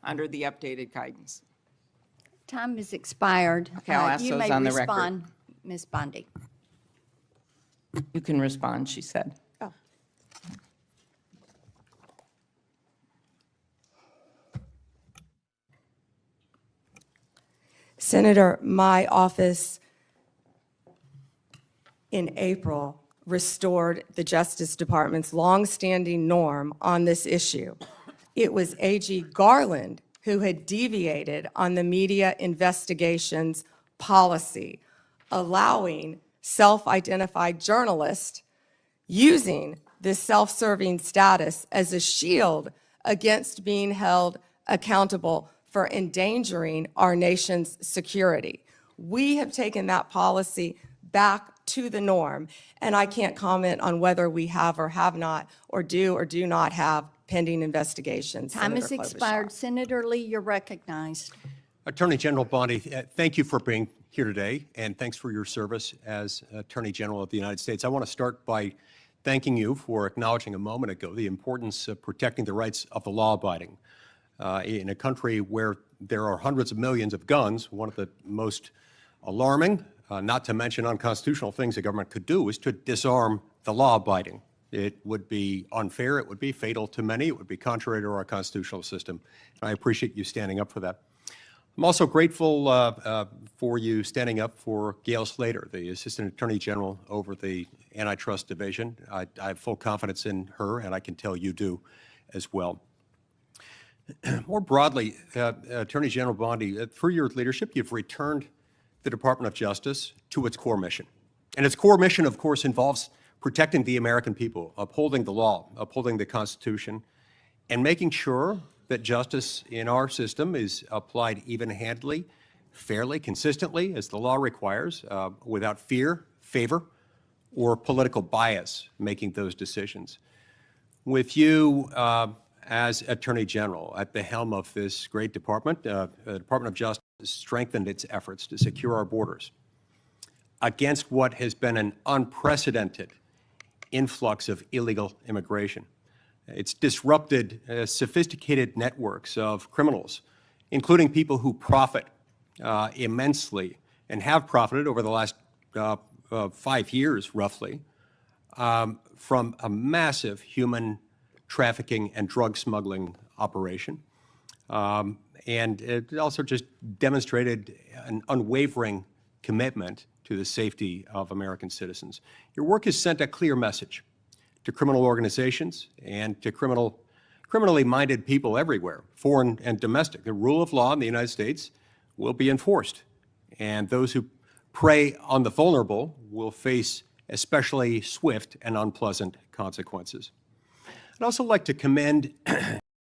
under the updated guidance. Time has expired. Okay, I'll ask You those may on the record. respond, Ms. Bondi. You can respond, she said. Oh. Senator, my office in April restored the Justice Department's longstanding norm on this issue. It was AG Garland who had deviated on the media investigations policy, allowing self-identified journalists using this self-serving status as a shield against being held accountable for endangering our nation's security. We have taken that policy back to the norm, and I can't comment on whether we have or have not, or do not have pending investigations. Time has Senator expired. Klobuchar. Senator Lee, you're recognized. Attorney General Bondi, thank you for being here today, and thanks for your service as Attorney General of the United States. I want to start by thanking you for acknowledging a moment ago the importance of protecting the rights of the law-abiding. In a country where there are hundreds of millions of guns, one of the most alarming, not to mention unconstitutional things the government could do is to disarm the law-abiding. It would be unfair, it would be fatal to many, it would be contrary to our constitutional system. I appreciate you standing up for that. I'm also grateful for you standing up for Gail Slater, the Assistant Attorney General over the Antitrust Division. I have full confidence in her, and I can tell you do as well. More broadly, Attorney General Bondi, through your leadership, you've returned the Department of Justice to its core mission. And its core mission, of course, involves protecting the American people, upholding the law, upholding the Constitution, and making sure that justice in our system is applied even-handedly, fairly, consistently, as the law requires, without fear, favor, or political bias making those decisions. With you as Attorney General at the helm of this great department, the Department of Justice has strengthened its efforts to secure our borders against what has been an unprecedented influx of illegal immigration. It's disrupted sophisticated networks of criminals, including people who profit immensely and have profited over the last 5 years, roughly, from a massive human trafficking and drug smuggling operation. And it also just demonstrated an unwavering commitment to the safety of American citizens. Your work has sent a clear message to criminal organizations and to criminally minded people everywhere, foreign and domestic. The rule of law in the United States will be enforced, and those who prey on the vulnerable will face especially swift and unpleasant consequences. I'd also like to commend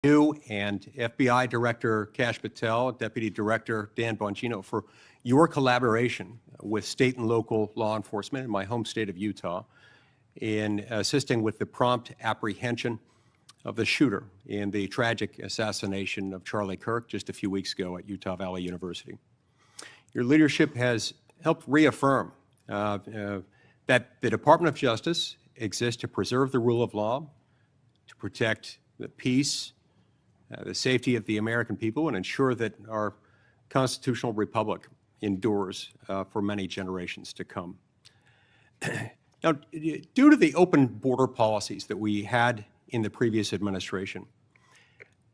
you and FBI Director Kash Patel, Deputy Director Dan Bongino for your collaboration with state and local law enforcement in my home state of Utah in assisting with the prompt apprehension of the shooter in the tragic assassination of Charlie Kirk just a few weeks ago at Utah Valley University. Your leadership has helped reaffirm that the Department of Justice exists to preserve the rule of law, to protect the peace, the safety of the American people, and ensure that our constitutional republic endures for many generations to come. Now, due to the open border policies that we had in the previous administration,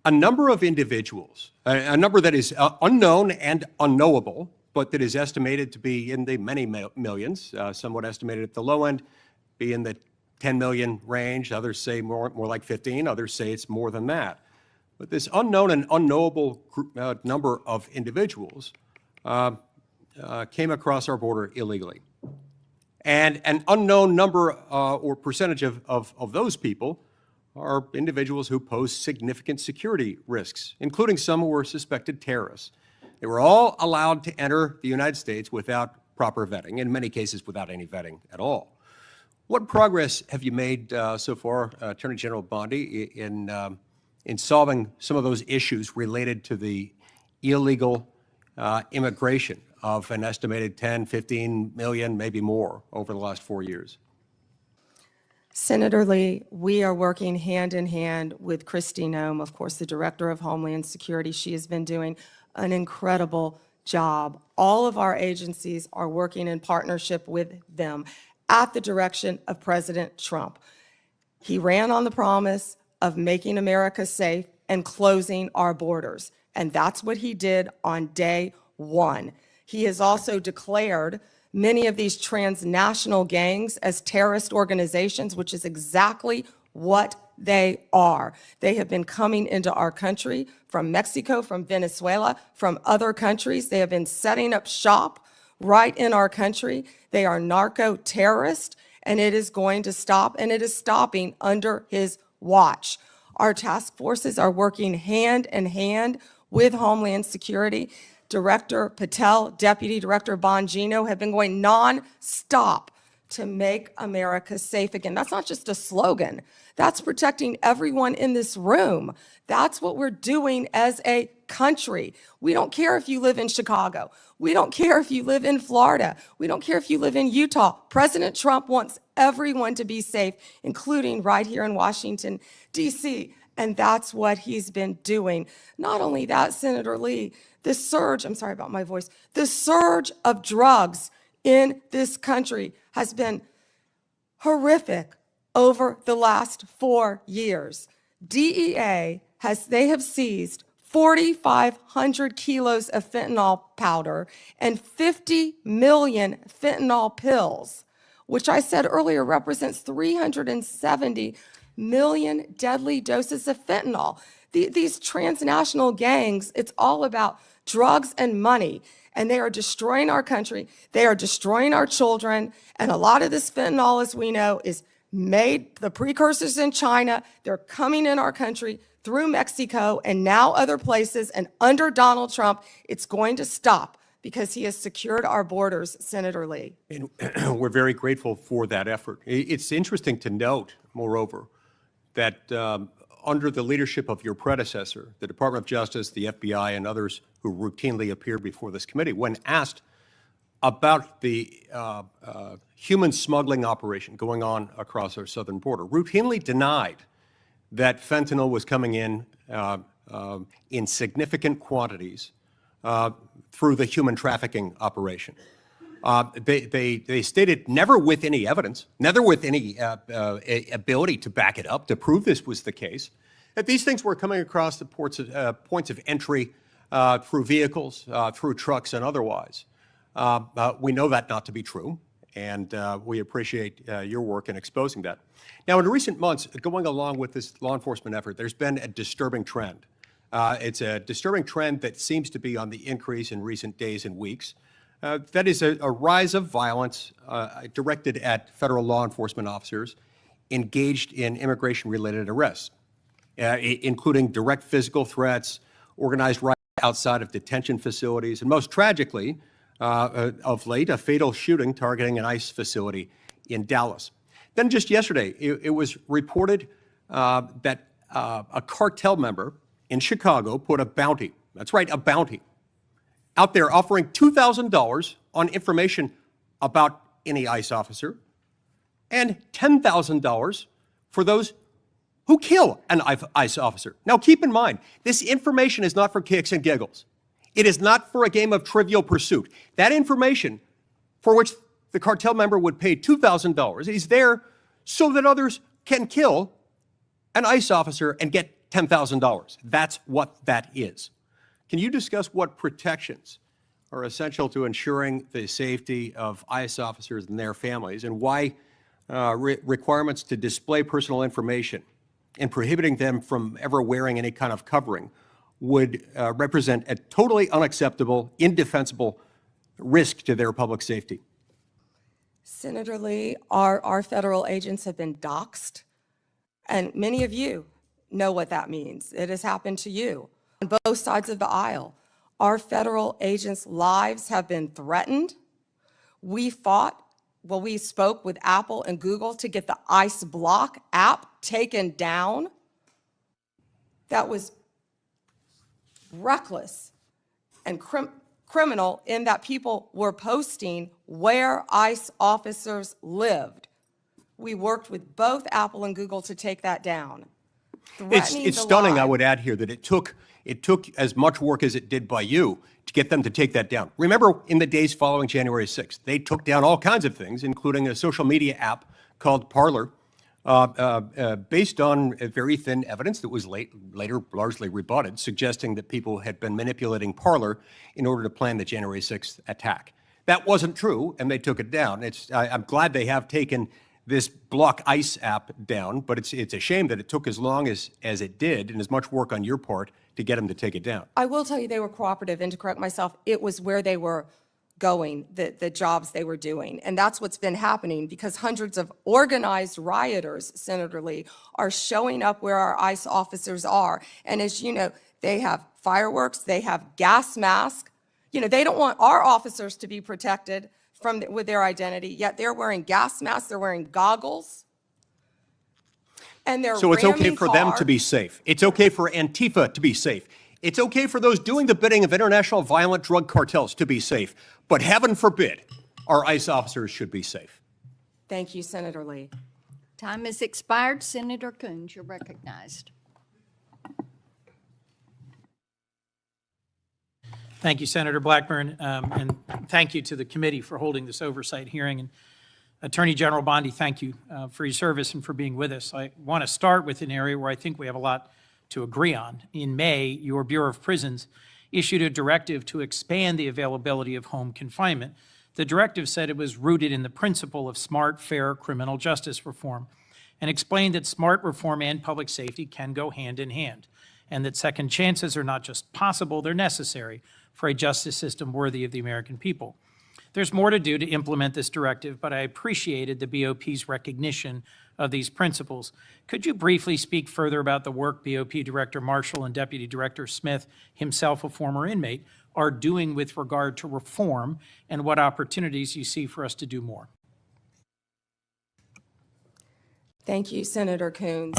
a number of individuals, a number that is unknown and unknowable, but that is estimated to be in the many millions, somewhat estimated at the low end, be in the 10 million range, others say more like 15, others say it's more than that. But this unknown and unknowable number of individuals came across our border illegally. And an unknown number or percentage of those people are individuals who pose significant security risks, including some who were suspected terrorists. They were all allowed to enter the United States without proper vetting, in many cases without any vetting at all. What progress have you made so far, Attorney General Bondi, in solving some of those issues related to the illegal immigration of an estimated 10, 15 million, maybe more, over the last 4 years? Senator Lee, we are working hand in hand with Kristi Noem, of course, the Director of Homeland Security. She has been doing an incredible job. All of our agencies are working in partnership with them at the direction of President Trump. He ran on the promise of making America safe and closing our borders, and that's what he did on day one. He has also declared many of these transnational gangs as terrorist organizations, which is exactly what they are. They have been coming into our country from Mexico, from Venezuela, from other countries. They have been setting up shop right in our country. They are narco-terrorists, and it is going to stop, and it is stopping under his watch. Our task forces are working hand in hand with Homeland Security. Director Patel, Deputy Director Bongino have been going non-stop to make America safe again. That's not just a slogan. That's protecting everyone in this room. That's what we're doing as a country. We don't care if you live in Chicago. We don't care if you live in Florida. We don't care if you live in Utah. President Trump wants everyone to be safe, including right here in Washington, D.C., and that's what he's been doing. Not only that, Senator Lee, the surge, I'm sorry about my voice, the surge of drugs in this country has been horrific over the last 4 years. DEA they have seized 4,500 kilos of fentanyl powder and 50 million fentanyl pills, which I said earlier represents 370 million deadly doses of fentanyl. These transnational gangs, it's all about drugs and money, and they are destroying our country. They are destroying our children, and a lot of this fentanyl, as we know, is made, the precursors in China. They're coming in our country through Mexico and now other places, and under Donald Trump, it's going to stop because he has secured our borders, Senator Lee. And we're very grateful for that effort. It's interesting to note, moreover, that under the leadership of your predecessor, the Department of Justice, the FBI, and others who routinely appear before this committee, when asked about the human smuggling operation going on across our southern border, routinely denied that fentanyl was coming in significant quantities through the human trafficking operation. They stated never with any evidence, never with any ability to back it up, to prove this was the case, that these things were coming across the points of entry through vehicles, through trucks, and otherwise. We know that not to be true, and we appreciate your work in exposing that. Now, in recent months, going along with this law enforcement effort, there's been a disturbing trend. It's a disturbing trend that seems to be on the increase in recent days and weeks. That is a rise of violence directed at federal law enforcement officers engaged in immigration-related arrests, including direct physical threats, organized riots outside of detention facilities, and most tragically, of late, a fatal shooting targeting an ICE facility in Dallas. Then just yesterday, it was reported that a cartel member in Chicago put a bounty, that's right, a bounty, out there offering $2,000 on information about any ICE officer and $10,000 for those who kill an ICE officer. Now, keep in mind, this information is not for kicks and giggles. It is not for a game of Trivial Pursuit. That information, for which the cartel member would pay $2,000, is there so that others can kill an ICE officer and get $10,000. That's what that is. Can you discuss what protections are essential to ensuring the safety of ICE officers and their families, and why requirements to display personal information and prohibiting them from ever wearing any kind of covering would represent a totally unacceptable, indefensible risk to their public safety? Senator Lee, our federal agents have been doxxed, and many of you know what that means. It has happened to you on both sides of the aisle. Our federal agents' lives have been threatened. We spoke with Apple and Google to get the ICE Block app taken down. That was reckless and criminal in that people were posting where ICE officers lived. We worked with both Apple and Google to take that down. It's Threatening the stunning, I lives- would add here, that it took as much work as it did by you to get them to take that down. Remember, in the days following January 6th, they took down all kinds of things, including a social media app called Parler, based on very thin evidence that was later largely rebutted, suggesting that people had been manipulating Parler in order to plan the January 6th attack. That wasn't true, and they took it down. I'm glad they have taken this Block ICE app down, but it's a shame that it took as long as it did and as much work on your part to get them to take it down. I will tell you they were cooperative, and to correct myself, it was where they were going, the jobs they were doing. And that's what's been happening, because hundreds of organized rioters, Senator Lee, are showing up where our ICE officers are. And as you know, they have fireworks, they have gas masks. You know, they don't want our officers to be protected with their identity, yet they're wearing gas masks, they're wearing goggles, and they're So it's okay ramming for them to cars. be safe. It's okay for Antifa to be safe. It's okay for those doing the bidding of international violent drug cartels to be safe. But heaven forbid, our ICE officers should be safe. Thank you, Senator Lee. Time has expired. Senator Coons, you're recognized. Thank you, Senator Blackburn, and thank you to the committee for holding this oversight hearing. And Attorney General Bondi, thank you for your service and for being with us. I want to start with an area where I think we have a lot to agree on. In May, your Bureau of Prisons issued a directive to expand the availability of home confinement. The directive said it was rooted in the principle of smart, fair criminal justice reform, and explained that smart reform and public safety can go hand in hand, and that second chances are not just possible, they're necessary for a justice system worthy of the American people. There's more to do to implement this directive, but I appreciated the BOP's recognition of these principles. Could you briefly speak further about the work BOP Director Marshall and Deputy Director Smith, himself a former inmate, are doing with regard to reform, and what opportunities you see for us to do more? Thank you, Senator Coons.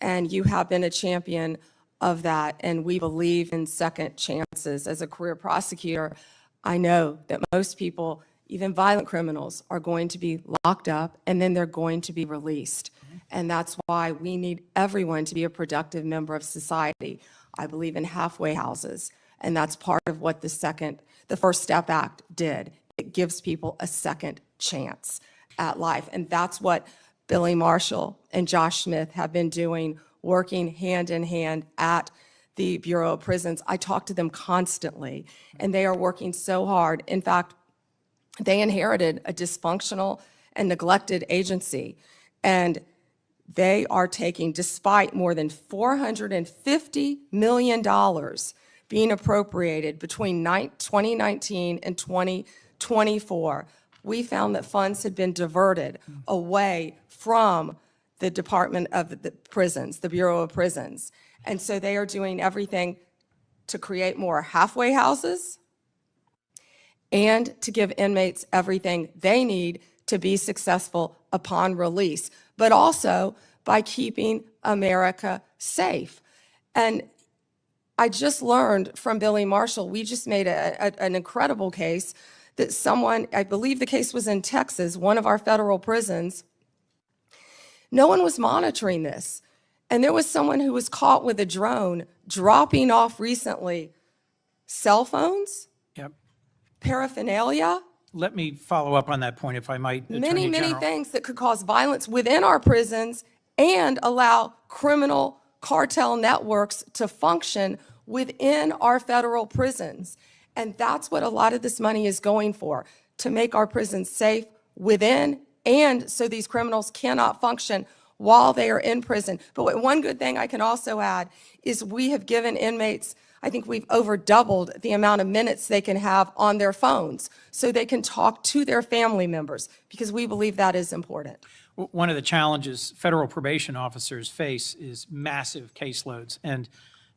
And you have been a champion of that, and we believe in second chances. As a career prosecutor, I know that most people, even violent criminals, are going to be locked up and then they're going to be released. And that's why we need everyone to be a productive member of society. I believe in halfway houses, and that's part of what the First Step Act did. It gives people a second chance at life. And that's what Billy Marshall and Josh Smith have been doing, working hand in hand at the Bureau of Prisons. I talk to them constantly, and they are working so hard. In fact, they inherited a dysfunctional and neglected agency, and they are taking, despite more than $450 million being appropriated between 2019 and 2024, we found that funds had been diverted away from the Department of the Prisons, the Bureau of Prisons. And so they are doing everything to create more halfway houses and to give inmates everything they need to be successful upon release, but also by keeping America safe. And I just learned from Billy Marshall, we just made an incredible case that someone, I believe the case was in Texas, one of our federal prisons, no one was monitoring this. And there was someone who was caught with a drone dropping off recently cell phones, Yep. paraphernalia, Let me follow up on that point, if I might, Attorney many General. things that could cause violence within our prisons and allow criminal cartel networks to function within our federal prisons. And that's what a lot of this money is going for, to make our prisons safe within and so these criminals cannot function while they are in prison. But one good thing I can also add is we have given inmates, I think we've over doubled the amount of minutes they can have on their phones so they can talk to their family members, because we believe that is important. One of the challenges federal probation officers face is massive caseloads. And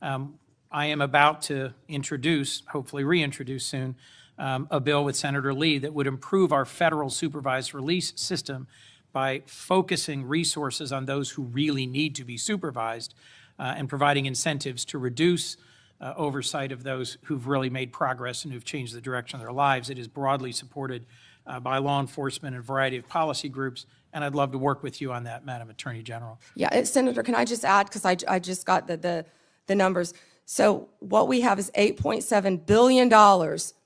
I am about to introduce, hopefully reintroduce soon, a bill with Senator Lee that would improve our federal supervised release system by focusing resources on those who really need to be supervised and providing incentives to reduce oversight of those who've really made progress and who've changed the direction of their lives. It is broadly supported by law enforcement and a variety of policy groups, and I'd love to work with you on that, Madam Attorney General. Yeah, Senator, can I just add, because I just got the numbers. So what we have is $8.7 billion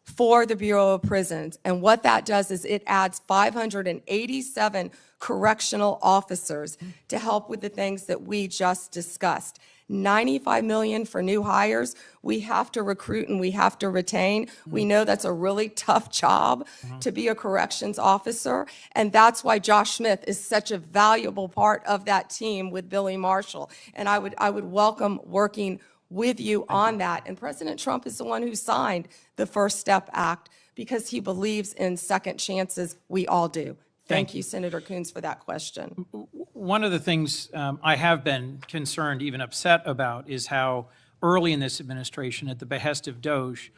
for the Bureau of Prisons, and what that does is it adds 587 correctional officers to help with the things that we just discussed. $95 million for new hires. We have to recruit and we have to retain. We know that's a really tough job to be a corrections officer, and that's why Josh Smith is such a valuable part of that team with Billy Marshall. And I would welcome working with you on that. And President Trump is the one who signed the First Step Act because he believes in second chances. We all do. Thank you, Senator Coons, for that question. One of the things I have been concerned, even upset about, is how early in this administration, at the behest of DOJ,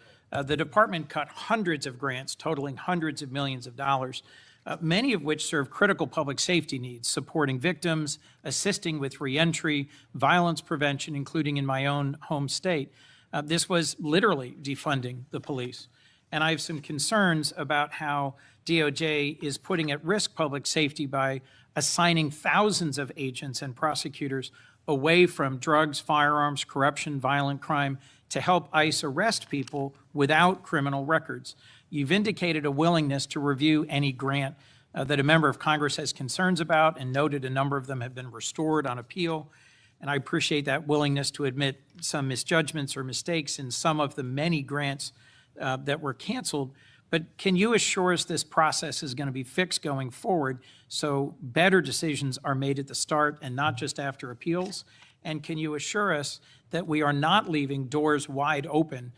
the department cut hundreds of grants totaling hundreds of millions of dollars, many of which serve critical public safety needs, supporting victims, assisting with reentry, violence prevention, including in my own home state. This was literally defunding the police. And I have some concerns about how DOJ is putting at risk public safety by assigning thousands of agents and prosecutors away from drugs, firearms, corruption, violent crime to help ICE arrest people without criminal records. You've indicated a willingness to review any grant that a member of Congress has concerns about, and noted a number of them have been restored on appeal. And I appreciate that willingness to admit some misjudgments or mistakes in some of the many grants that were canceled. But can you assure us this process is going to be fixed going forward so better decisions are made at the start and not just after appeals? And can you assure us that we are not leaving doors wide open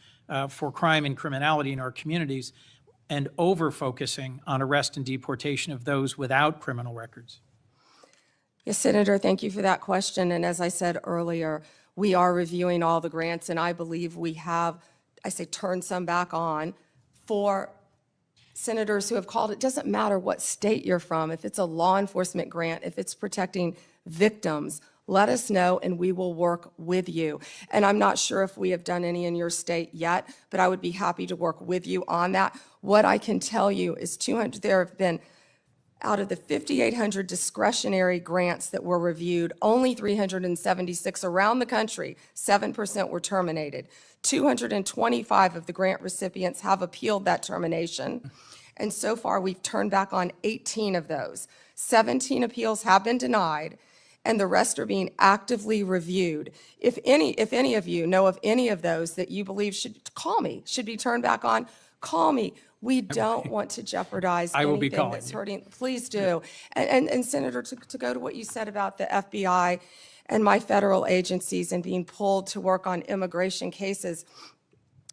for crime and criminality in our communities and over-focusing on arrest and deportation of those without criminal records? Yes, Senator, thank you for that question. And as I said earlier, we are reviewing all the grants, and I believe we have, turned some back on for senators who have called. It doesn't matter what state you're from. If it's a law enforcement grant, if it's protecting victims, let us know and we will work with you. And I'm not sure if we have done any in your state yet, but I would be happy to work with you on that. What I can tell you is there have been, out of the 5,800 discretionary grants that were reviewed, only 376 around the country, 7% were terminated. 225 of the grant recipients have appealed that termination. And so far, we've turned back on 18 of those. 17 appeals have been denied, and the rest are being actively reviewed. If any of you know of any of those that you believe should be turned back on, call me. We don't want to jeopardize anything that's hurting. Please do. And Senator, to go to what you said about the FBI and my federal agencies and being pulled to work on immigration cases,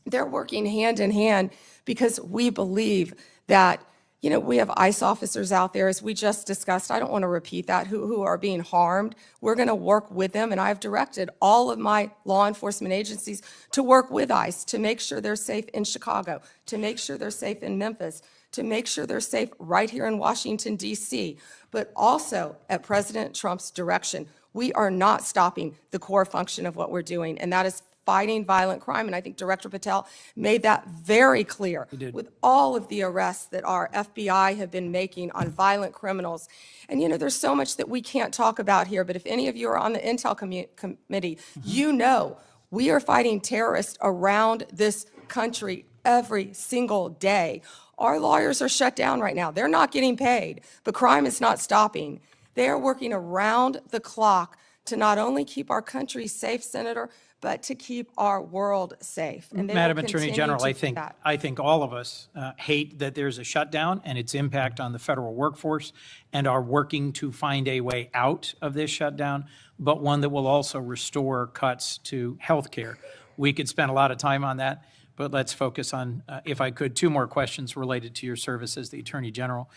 they're working hand in hand because we believe that, we have ICE officers out there, as we just discussed. I don't want to repeat that, who are being harmed. We're going to work with them, and I've directed all of my law enforcement agencies to work with ICE to make sure they're safe in Chicago, to make sure they're safe in Memphis, to make sure they're safe right here in Washington, D.C., but also at President Trump's direction. We are not stopping the core function of what we're doing, and that is fighting violent crime. And I think Director Patel made that very clear with all of the arrests that our FBI have been making on violent criminals. And there's so much that we can't talk about here, but if any of you are on the Intel Committee, we are fighting terrorists around this country every single day. Our lawyers are shut down right now. They're not getting paid, but crime is not stopping. They are working around the clock to not only keep our country safe, Senator, but to keep our world safe. And Madam Attorney General, I think all of us hate that there's a shutdown and its impact on the federal workforce, and are working to find a way out of this shutdown, but one that will also restore cuts to health care. We could spend a lot of time on that, but let's focus on, if I could, two more questions related to your service as the Attorney General.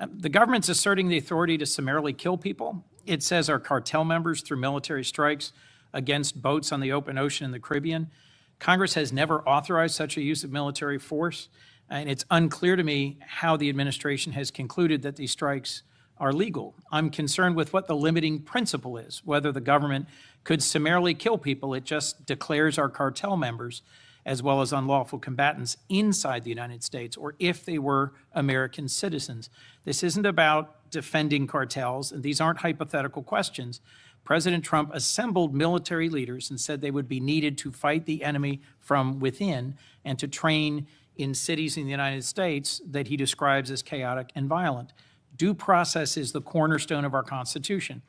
The government's asserting the authority to summarily kill people. It says our cartel members through military strikes against boats on the open ocean in the Caribbean. Congress has never authorized such a use of military force, and it's unclear to me how the administration has concluded that these strikes are legal. I'm concerned with what the limiting principle is, whether the government could summarily kill people. It just declares our cartel members as well as unlawful combatants inside the United States, or if they were American citizens. This isn't about defending cartels, and these aren't hypothetical questions. President Trump assembled military leaders and said they would be needed to fight the enemy from within and to train in cities in the United States that he describes as chaotic and violent. Due process is the cornerstone of our Constitution.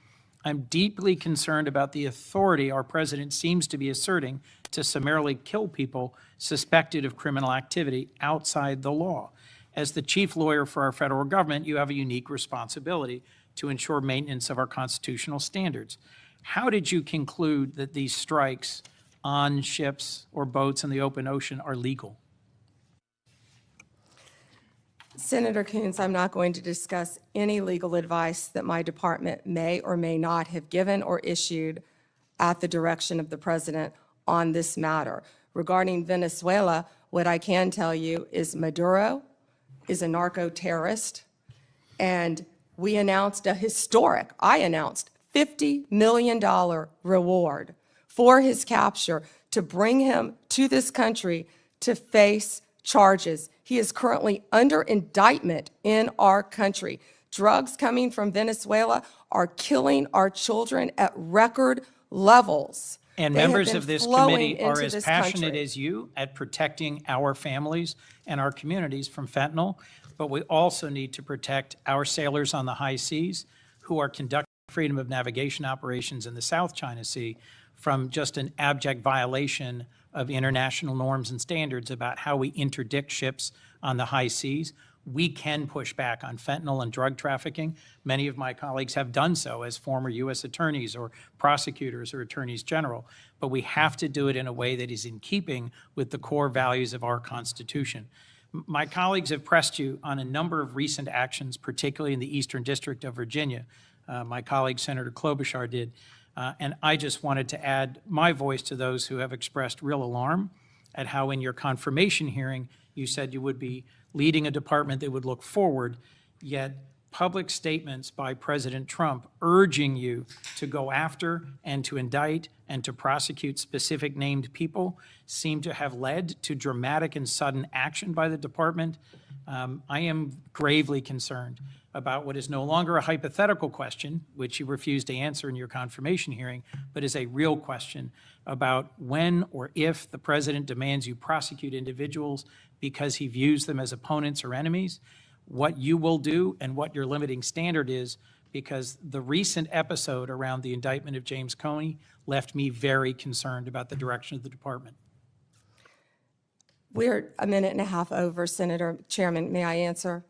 I'm deeply concerned about the authority our president seems to be asserting to summarily kill people suspected of criminal activity outside the law. As the chief lawyer for our federal government, you have a unique responsibility to ensure maintenance of our constitutional standards. How did you conclude that these strikes on ships or boats in the open ocean are legal? Senator Coons, I'm not going to discuss any legal advice that my department may or may not have given or issued at the direction of the president on this matter. Regarding Venezuela, what I can tell you is Maduro is a narco-terrorist, and we announced I announced $50 million reward for his capture to bring him to this country to face charges. He is currently under indictment in our country. Drugs coming from Venezuela are killing our children at record levels. And They have members been of this flowing committee are into as this passionate country. as you at protecting our families and our communities from fentanyl, but we also need to protect our sailors on the high seas who are conducting freedom of navigation operations in the South China Sea from just an abject violation of international norms and standards about how we interdict ships on the high seas. We can push back on fentanyl and drug trafficking. Many of my colleagues have done so as former U.S. attorneys or prosecutors or attorneys general, but we have to do it in a way that is in keeping with the core values of our Constitution. My colleagues have pressed you on a number of recent actions, particularly in the Eastern District of Virginia. My colleague, Senator Klobuchar, did. And I just wanted to add my voice to those who have expressed real alarm at how in your confirmation hearing, you said you would be leading a department that would look forward, yet public statements by President Trump urging you to go after and to indict and to prosecute specific named people seem to have led to dramatic and sudden action by the department. I am gravely concerned about what is no longer a hypothetical question, which you refused to answer in your confirmation hearing, but is a real question about when or if the president demands you prosecute individuals because he views them as opponents or enemies, what you will do and what your limiting standard is, because the recent episode around the indictment of James Comey left me very concerned about the direction of the department. We're a minute and a half over, Senator Chairman. May I answer?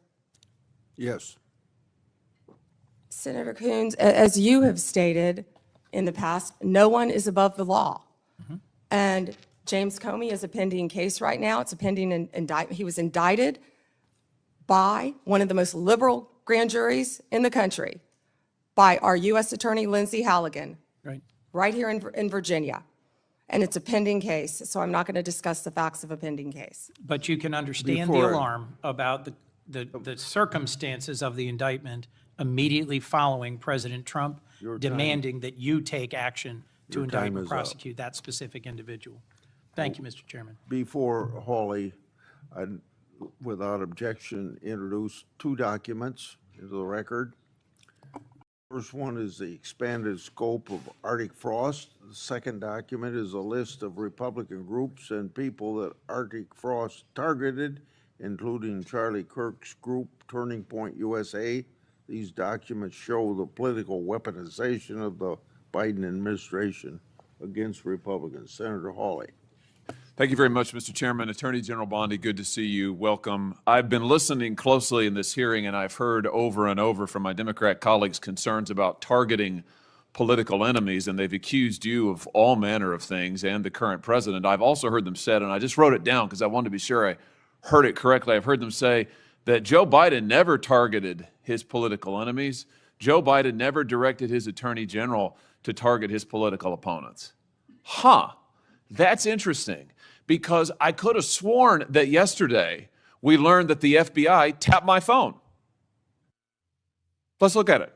Yes. Senator Coons, as you have stated in the past, no one is above the law. And James Comey is a pending case right now. It's a pending indictment. He was indicted by one of the most liberal grand juries in the country, by our U.S. Attorney Lindsay Halligan, right here in Virginia. And it's a pending case, so I'm not going to discuss the facts of a pending case. But you can understand the alarm about the circumstances of the indictment immediately following President Trump demanding that you take action to indict and prosecute that specific individual. Thank you, Mr. Chairman. Before Hawley, I'd, without objection, introduce two documents into the record. First one is the expanded scope of Arctic frost. The second document is a list of Republican groups and people that Arctic frost targeted, including Charlie Kirk's group, Turning Point USA. These documents show the political weaponization of the Biden administration against Republicans. Senator Hawley. Thank you very much, Mr. Chairman. Attorney General Bondi, good to see you. Welcome. I've been listening closely in this hearing, and I've heard over and over from my Democrat colleagues concerns about targeting political enemies, and they've accused you of all manner of things and the current president. I've also heard them said, and I just wrote it down because I wanted to be sure I heard it correctly. I've heard them say that Joe Biden never targeted his political enemies. Joe Biden never directed his attorney general to target his political opponents. That's interesting, because I could have sworn that yesterday we learned that the FBI tapped my phone. Let's look at it.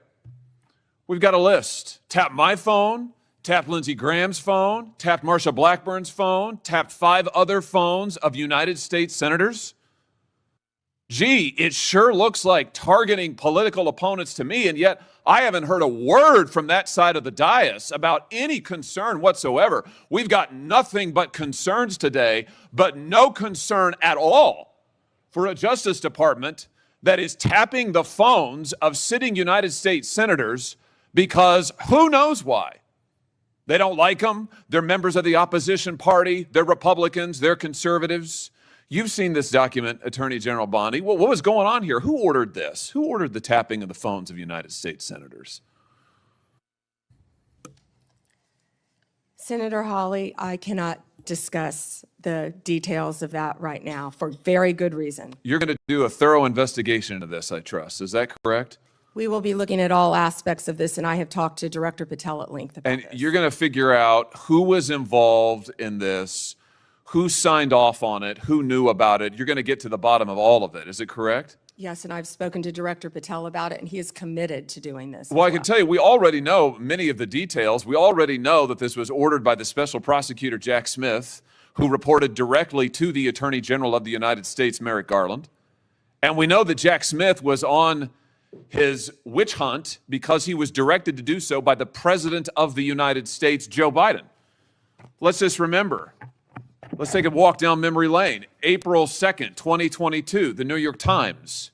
We've got a list. Tap my phone, tapped Lindsey Graham's phone, tapped Marsha Blackburn's phone, tapped 5 other phones of United States senators. Gee, it sure looks like targeting political opponents to me, and yet I haven't heard a word from that side of the dais about any concern whatsoever. We've got nothing but concerns today, but no concern at all for a Justice Department that is tapping the phones of sitting United States senators because who knows why. They don't like them. They're members of the opposition party. They're Republicans. They're conservatives. You've seen this document, Attorney General Bondi. What was going on here? Who ordered this? Who ordered the tapping of the phones of United States senators? Senator Hawley, I cannot discuss the details of that right now for very good reason. You're going to do a thorough investigation into this, I trust. Is that correct? We will be looking at all aspects of this, and I have talked to Director Patel at length about And this. you're going to figure out who was involved in this, who signed off on it, who knew about it. You're going to get to the bottom of all of it. Is it correct? Yes, and I've spoken to Director Patel about it, and he is committed to doing this. Well, I can tell you, we already know many of the details. We already know that this was ordered by the Special Prosecutor Jack Smith, who reported directly to the Attorney General of the United States, Merrick Garland. And we know that Jack Smith was on his witch hunt because he was directed to do so by the President of the United States, Joe Biden. Let's just remember. Let's take a walk down memory lane. April 2nd, 2022, the New York Times.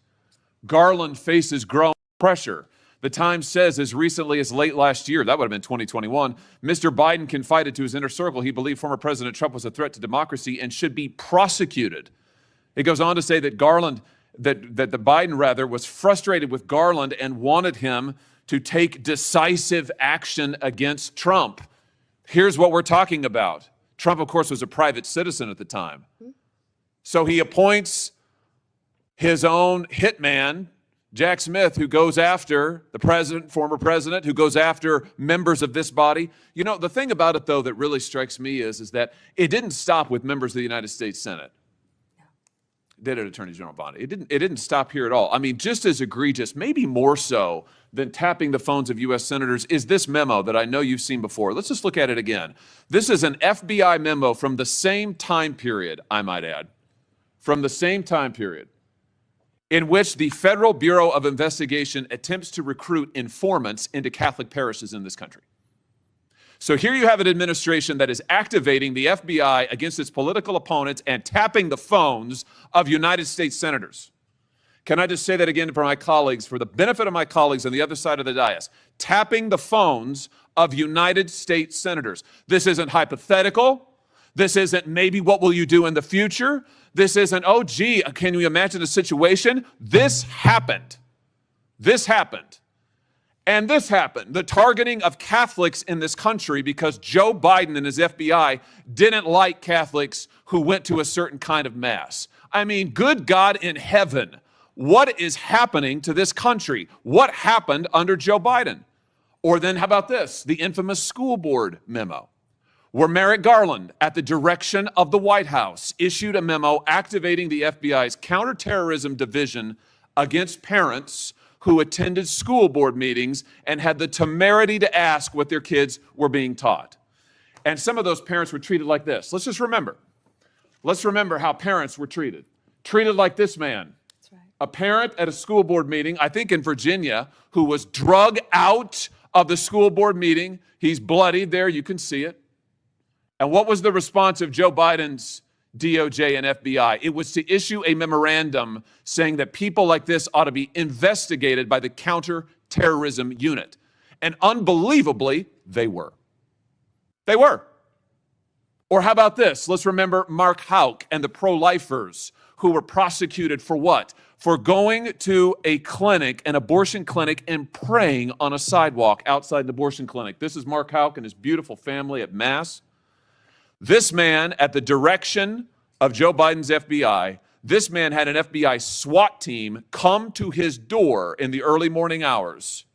Garland faces growing pressure. The Times says as recently as late last year, that would have been 2021, Mr. Biden confided to his inner circle he believed former President Trump was a threat to democracy and should be prosecuted. It goes on to say that the Biden was frustrated with Garland and wanted him to take decisive action against Trump. Here's what we're talking about. Trump, of course, was a private citizen at the time. So he appoints his own hitman, Jack Smith, who goes after the president, former president, who goes after members of this body. You know, the thing about it, though, that really strikes me is that it didn't stop with members of the United States Senate. Did it, Attorney General Bondi? It didn't stop here at all. I mean, just as egregious, maybe more so than tapping the phones of U.S. senators, is this memo that I know you've seen before. Let's just look at it again. This is an FBI memo from the same time period, I might add, from the same time period, in which the Federal Bureau of Investigation attempts to recruit informants into Catholic parishes in this country. So here you have an administration that is activating the FBI against its political opponents and tapping the phones of United States senators. Can I just say that again for my colleagues, for the benefit of my colleagues on the other side of the dais? Tapping the phones of United States senators. This isn't hypothetical. This isn't maybe what will you do in the future. This isn't, oh, gee, can you imagine a situation? This happened. This happened. And this happened, the targeting of Catholics in this country because Joe Biden and his FBI didn't like Catholics who went to a certain kind of mass. I mean, good God in heaven, what is happening to this country? What happened under Joe Biden? Or then how about this, the infamous school board memo, where Merrick Garland, at the direction of the White House, issued a memo activating the FBI's counterterrorism division against parents who attended school board meetings and had the temerity to ask what their kids were being taught. And some of those parents were treated like this. Let's just remember. Let's remember how parents were treated. Treated like this man. That's right. A parent at a school board meeting, I think in Virginia, who was drug out of the school board meeting. He's bloodied there, you can see it. And what was the response of Joe Biden's DOJ and FBI? It was to issue a memorandum saying that people like this ought to be investigated by the counterterrorism unit. And unbelievably, they were. They were. Or how about this? Let's remember Mark Houck and the pro-lifers who were prosecuted for what? For going to a clinic, an abortion clinic, and praying on a sidewalk outside an abortion clinic. This is Mark Houck and his beautiful family at Mass. This man, at the direction of Joe Biden's FBI, this man had an FBI SWAT team come to his door in the early morning hours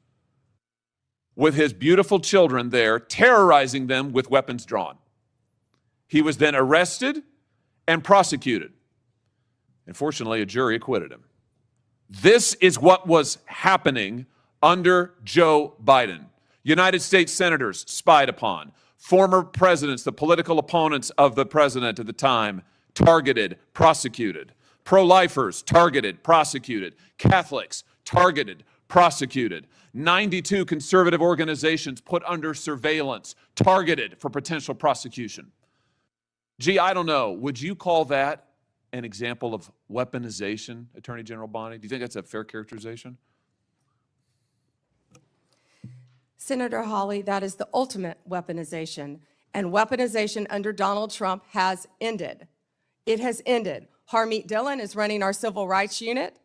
with his beautiful children there, terrorizing them with weapons drawn. He was then arrested and prosecuted. And fortunately, a jury acquitted him. This is what was happening under Joe Biden. United States senators spied upon. Former presidents, the political opponents of the president at the time, targeted, prosecuted. Pro-lifers, targeted, prosecuted. Catholics, targeted, prosecuted. 92 conservative organizations put under surveillance, targeted for potential prosecution. Gee, I don't know. Would you call that an example of weaponization, Attorney General Bondi? Do you think that's a fair characterization? Senator Hawley, that is the ultimate weaponization, and weaponization under Donald Trump has ended. It has ended. Harmeet Dillon is running our civil rights unit,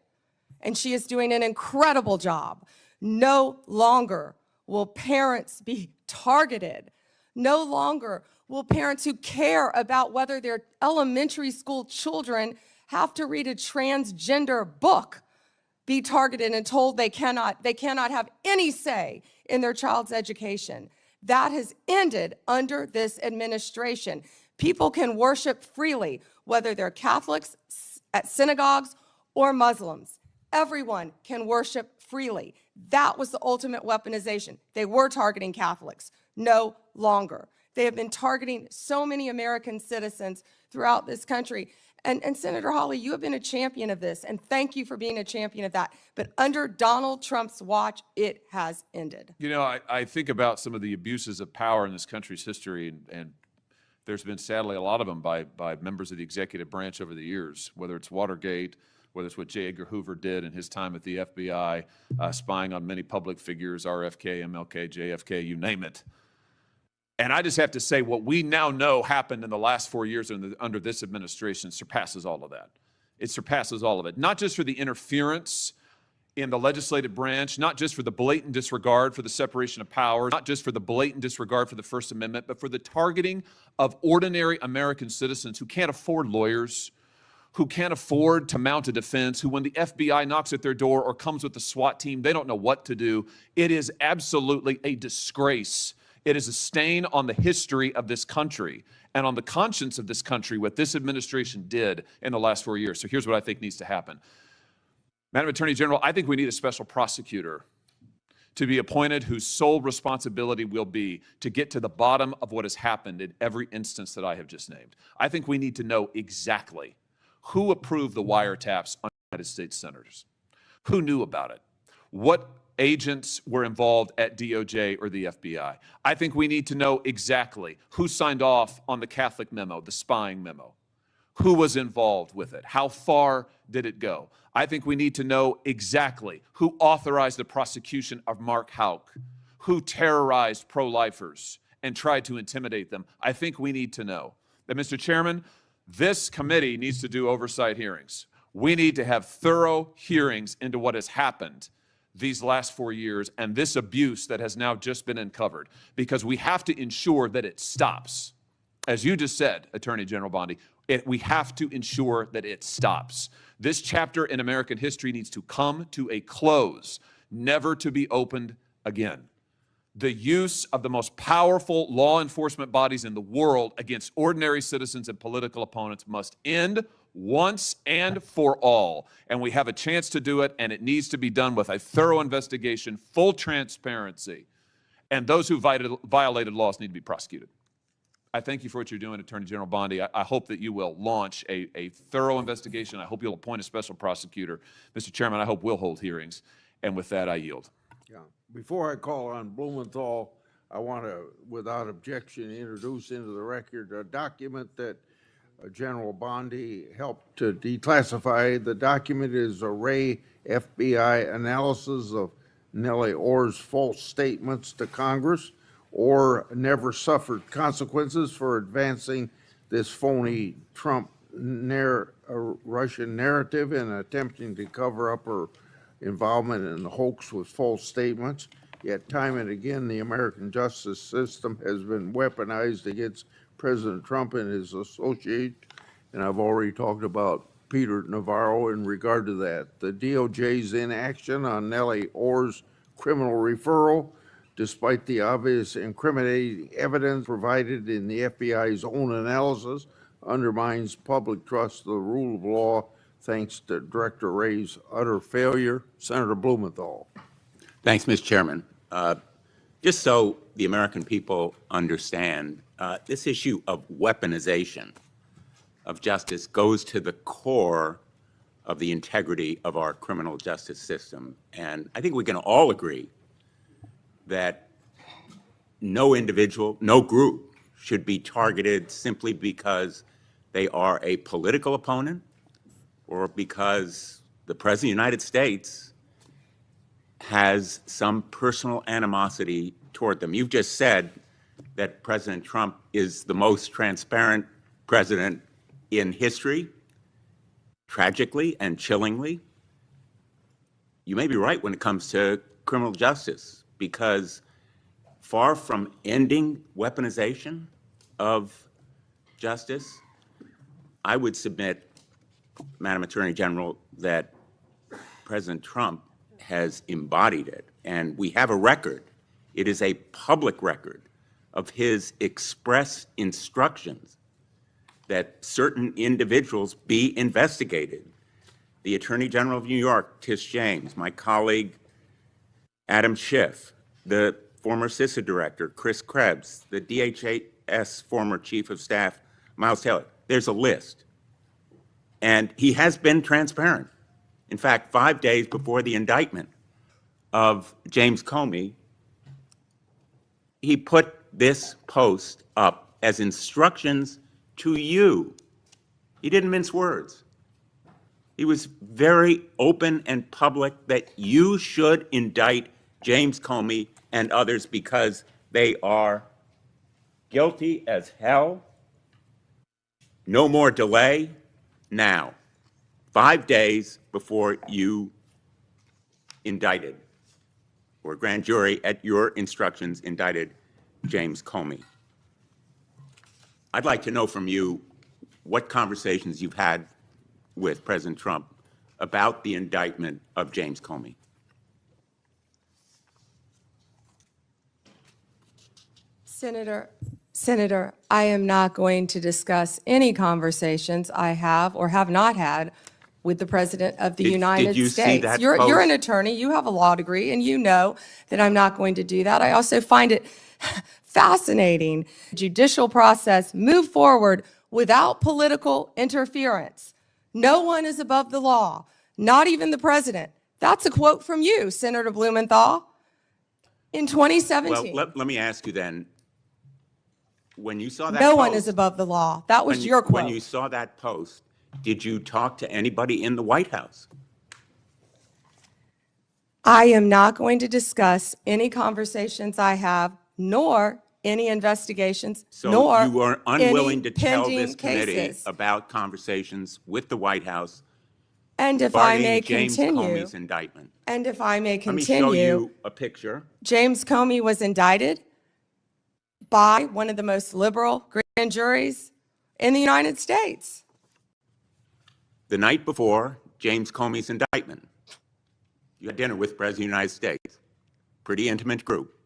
and she is doing an incredible job. No longer will parents be targeted. No longer will parents who care about whether their elementary school children have to read a transgender book be targeted and told they cannot have any say in their child's education. That has ended under this administration. People can worship freely, whether they're Catholics at synagogues or Muslims. Everyone can worship freely. That was the ultimate weaponization. They were targeting Catholics, no longer. They have been targeting so many American citizens throughout this country. And Senator Hawley, you have been a champion of this, and thank you for being a champion of that. But under Donald Trump's watch, it has ended. You know, I think about some of the abuses of power in this country's history, and there's been, sadly, a lot of them by members of the executive branch over the years, whether it's Watergate, whether it's what J. Edgar Hoover did in his time at the FBI, spying on many public figures, RFK, MLK, JFK, you name it. And I just have to say, what we now know happened in the last 4 years under this administration surpasses all of that. It surpasses all of it. Not just for the interference in the legislative branch, not just for the blatant disregard for the separation of powers, not just for the blatant disregard for the First Amendment, but for the targeting of ordinary American citizens who can't afford lawyers, who can't afford to mount a defense, who when the FBI knocks at their door or comes with the SWAT team, they don't know what to do. It is absolutely a disgrace. It is a stain on the history of this country and on the conscience of this country, what this administration did in the last 4 years. So here's what I think needs to happen. Madam Attorney General, I think we need a special prosecutor to be appointed whose sole responsibility will be to get to the bottom of what has happened in every instance that I have just named. I think we need to know exactly who approved the wiretaps on United States senators, who knew about it, what agents were involved at DOJ or the FBI. I think we need to know exactly who signed off on the Catholic memo, the spying memo, who was involved with it, how far did it go. I think we need to know exactly who authorized the prosecution of Mark Houck, who terrorized pro-lifers and tried to intimidate them. I think we need to know that, Mr. Chairman, this committee needs to do oversight hearings. We need to have thorough hearings into what has happened these last 4 years and this abuse that has now just been uncovered, because we have to ensure that it stops. As you just said, Attorney General Bondi, we have to ensure that it stops. This chapter in American history needs to come to a close, never to be opened again. The use of the most powerful law enforcement bodies in the world against ordinary citizens and political opponents must end once and for all. And we have a chance to do it, and it needs to be done with a thorough investigation, full transparency, and those who violated laws need to be prosecuted. I thank you for what you're doing, Attorney General Bondi. I hope that you will launch a thorough investigation. I hope you'll appoint a special prosecutor. Mr. Chairman, I hope we'll hold hearings. And with that, I yield. Yeah. Before I call on Blumenthal, I want to, without objection, introduce into the record a document that General Bondi helped to declassify. The document is a Ray FBI analysis of Nellie Orr's false statements to Congress. Orr never suffered consequences for advancing this phony Trump Russian narrative and attempting to cover up her involvement in the hoax with false statements. Yet time and again, the American justice system has been weaponized against President Trump and his associates, and I've already talked about Peter Navarro in regard to that. The DOJ's inaction on Nellie Orr's criminal referral, despite the obvious incriminating evidence provided in the FBI's own analysis, undermines public trust in the rule of law thanks to Director Ray's utter failure. Senator Blumenthal. Thanks, Mr. Chairman. Just so the American people understand, this issue of weaponization of justice goes to the core of the integrity of our criminal justice system. And I think we can all agree that no individual, no group should be targeted simply because they are a political opponent or because the President of the United States has some personal animosity toward them. You've just said that President Trump is the most transparent president in history, tragically and chillingly. You may be right when it comes to criminal justice, because far from ending weaponization of justice, I would submit, Madam Attorney General, that President Trump has embodied it. And we have a record. It is a public record of his express instructions that certain individuals be investigated. The Attorney General of New York, Tish James, my colleague Adam Schiff, the former CISA director, Chris Krebs, the DHS former Chief of Staff, Miles Taylor. There's a list. And he has been transparent. In fact, 5 days before the indictment of James Comey, he put this post up as instructions to you. He didn't mince words. He was very open and public that you should indict James Comey and others because they are guilty as hell. No more delay now. 5 days before you indicted, or grand jury at your instructions indicted James Comey. I'd like to know from you what conversations you've had with President Trump about the indictment of James Comey. Senator, I am not going to discuss any conversations I have or have not had with the President of the United you States. see that You're post? an attorney, you have a law degree, and you know that I'm not going to do that. I also find it fascinating. Judicial process move forward without political interference. No one is above the law, not even the president. That's a quote from you, Senator Blumenthal, in 2017. Well, let me ask you then, when you saw that No post, one is above the law. That was your quote. when you saw that post, did you talk to anybody in the White House? I am not going to discuss any conversations I have, nor any investigations, So nor you were unwilling any to tell this pending committee cases. about conversations with the White House And if I may regarding James continue, Comey's indictment. and if I may Let me show continue, you a picture. James Comey was indicted by one of the most liberal grand juries in the United States. The night before James Comey's indictment, you had dinner with the President of the United States. Pretty intimate group.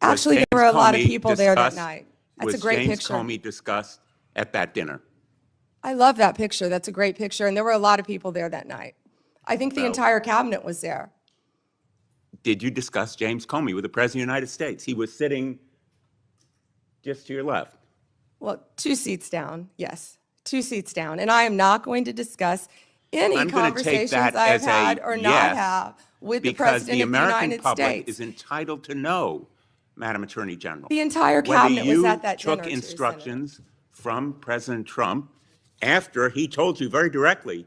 Was Actually, there James were a lot of Comey people there that discussed- night. That's a great Was picture. James Comey discussed at that dinner? I love that picture. That's a great picture. And there were a lot of people there that night. I think the Well- entire cabinet was there. Did you discuss James Comey with the President of the United States? He was sitting just to your left. Well, 2 seats down, yes, 2 seats down. And I am not going to discuss any I'm going to take conversations that I've as a had or not yes, have with the because President the of the American United public States. is entitled to know, Madam Attorney General. The entire cabinet was at that dinner, Whether too, you took Senator. instructions from President Trump after he told you very directly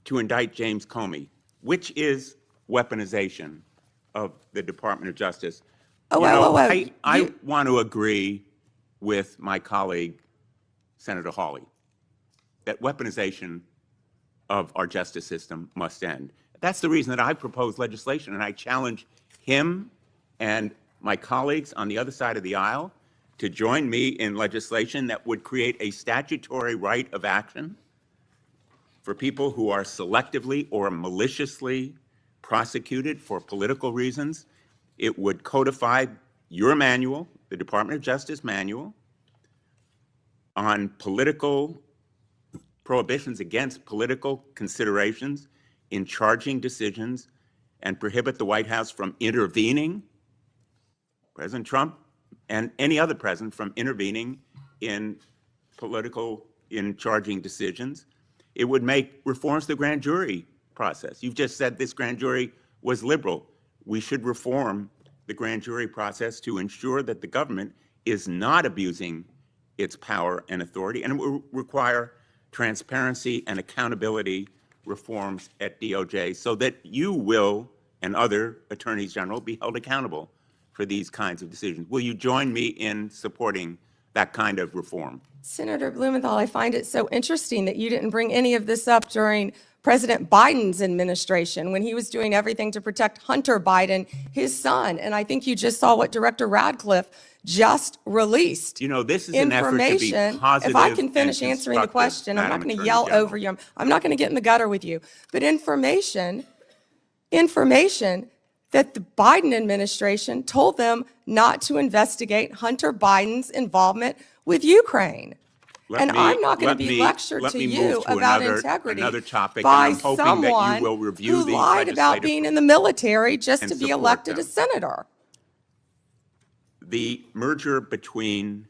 to indict James Comey, which is weaponization of the Department of Justice. Oh, You know, wait. I want to agree with my colleague, Senator Hawley, that weaponization of our justice system must end. That's the reason that I propose legislation, and I challenge him and my colleagues on the other side of the aisle to join me in legislation that would create a statutory right of action for people who are selectively or maliciously prosecuted for political reasons. It would codify your manual, the Department of Justice manual, on political prohibitions against political considerations in charging decisions, and prohibit the White House from intervening President Trump and any other president from intervening in charging decisions. It would make reforms to the grand jury process. You've just said this grand jury was liberal. We should reform the grand jury process to ensure that the government is not abusing its power and authority, and it will require transparency and accountability reforms at DOJ so that you will and other attorneys general be held accountable for these kinds of decisions. Will you join me in supporting that kind of reform? Senator Blumenthal, I find it so interesting that you didn't bring any of this up during President Biden's administration when he was doing everything to protect Hunter Biden, his son. And I think you just saw what Director Radcliffe just released. You know, this is an effort to be Information. positive If I can and finish answering the constructive, question, I'm not Madam going to Attorney yell General. over you. I'm not going to get in the gutter with you. But information that the Biden administration told them not to investigate Hunter Biden's involvement with Ukraine. And I'm not going to be lectured to you about integrity another topic, by and I'm hoping that someone you will review who these lied about legislative being in the military just and to be support elected them. a senator. The merger between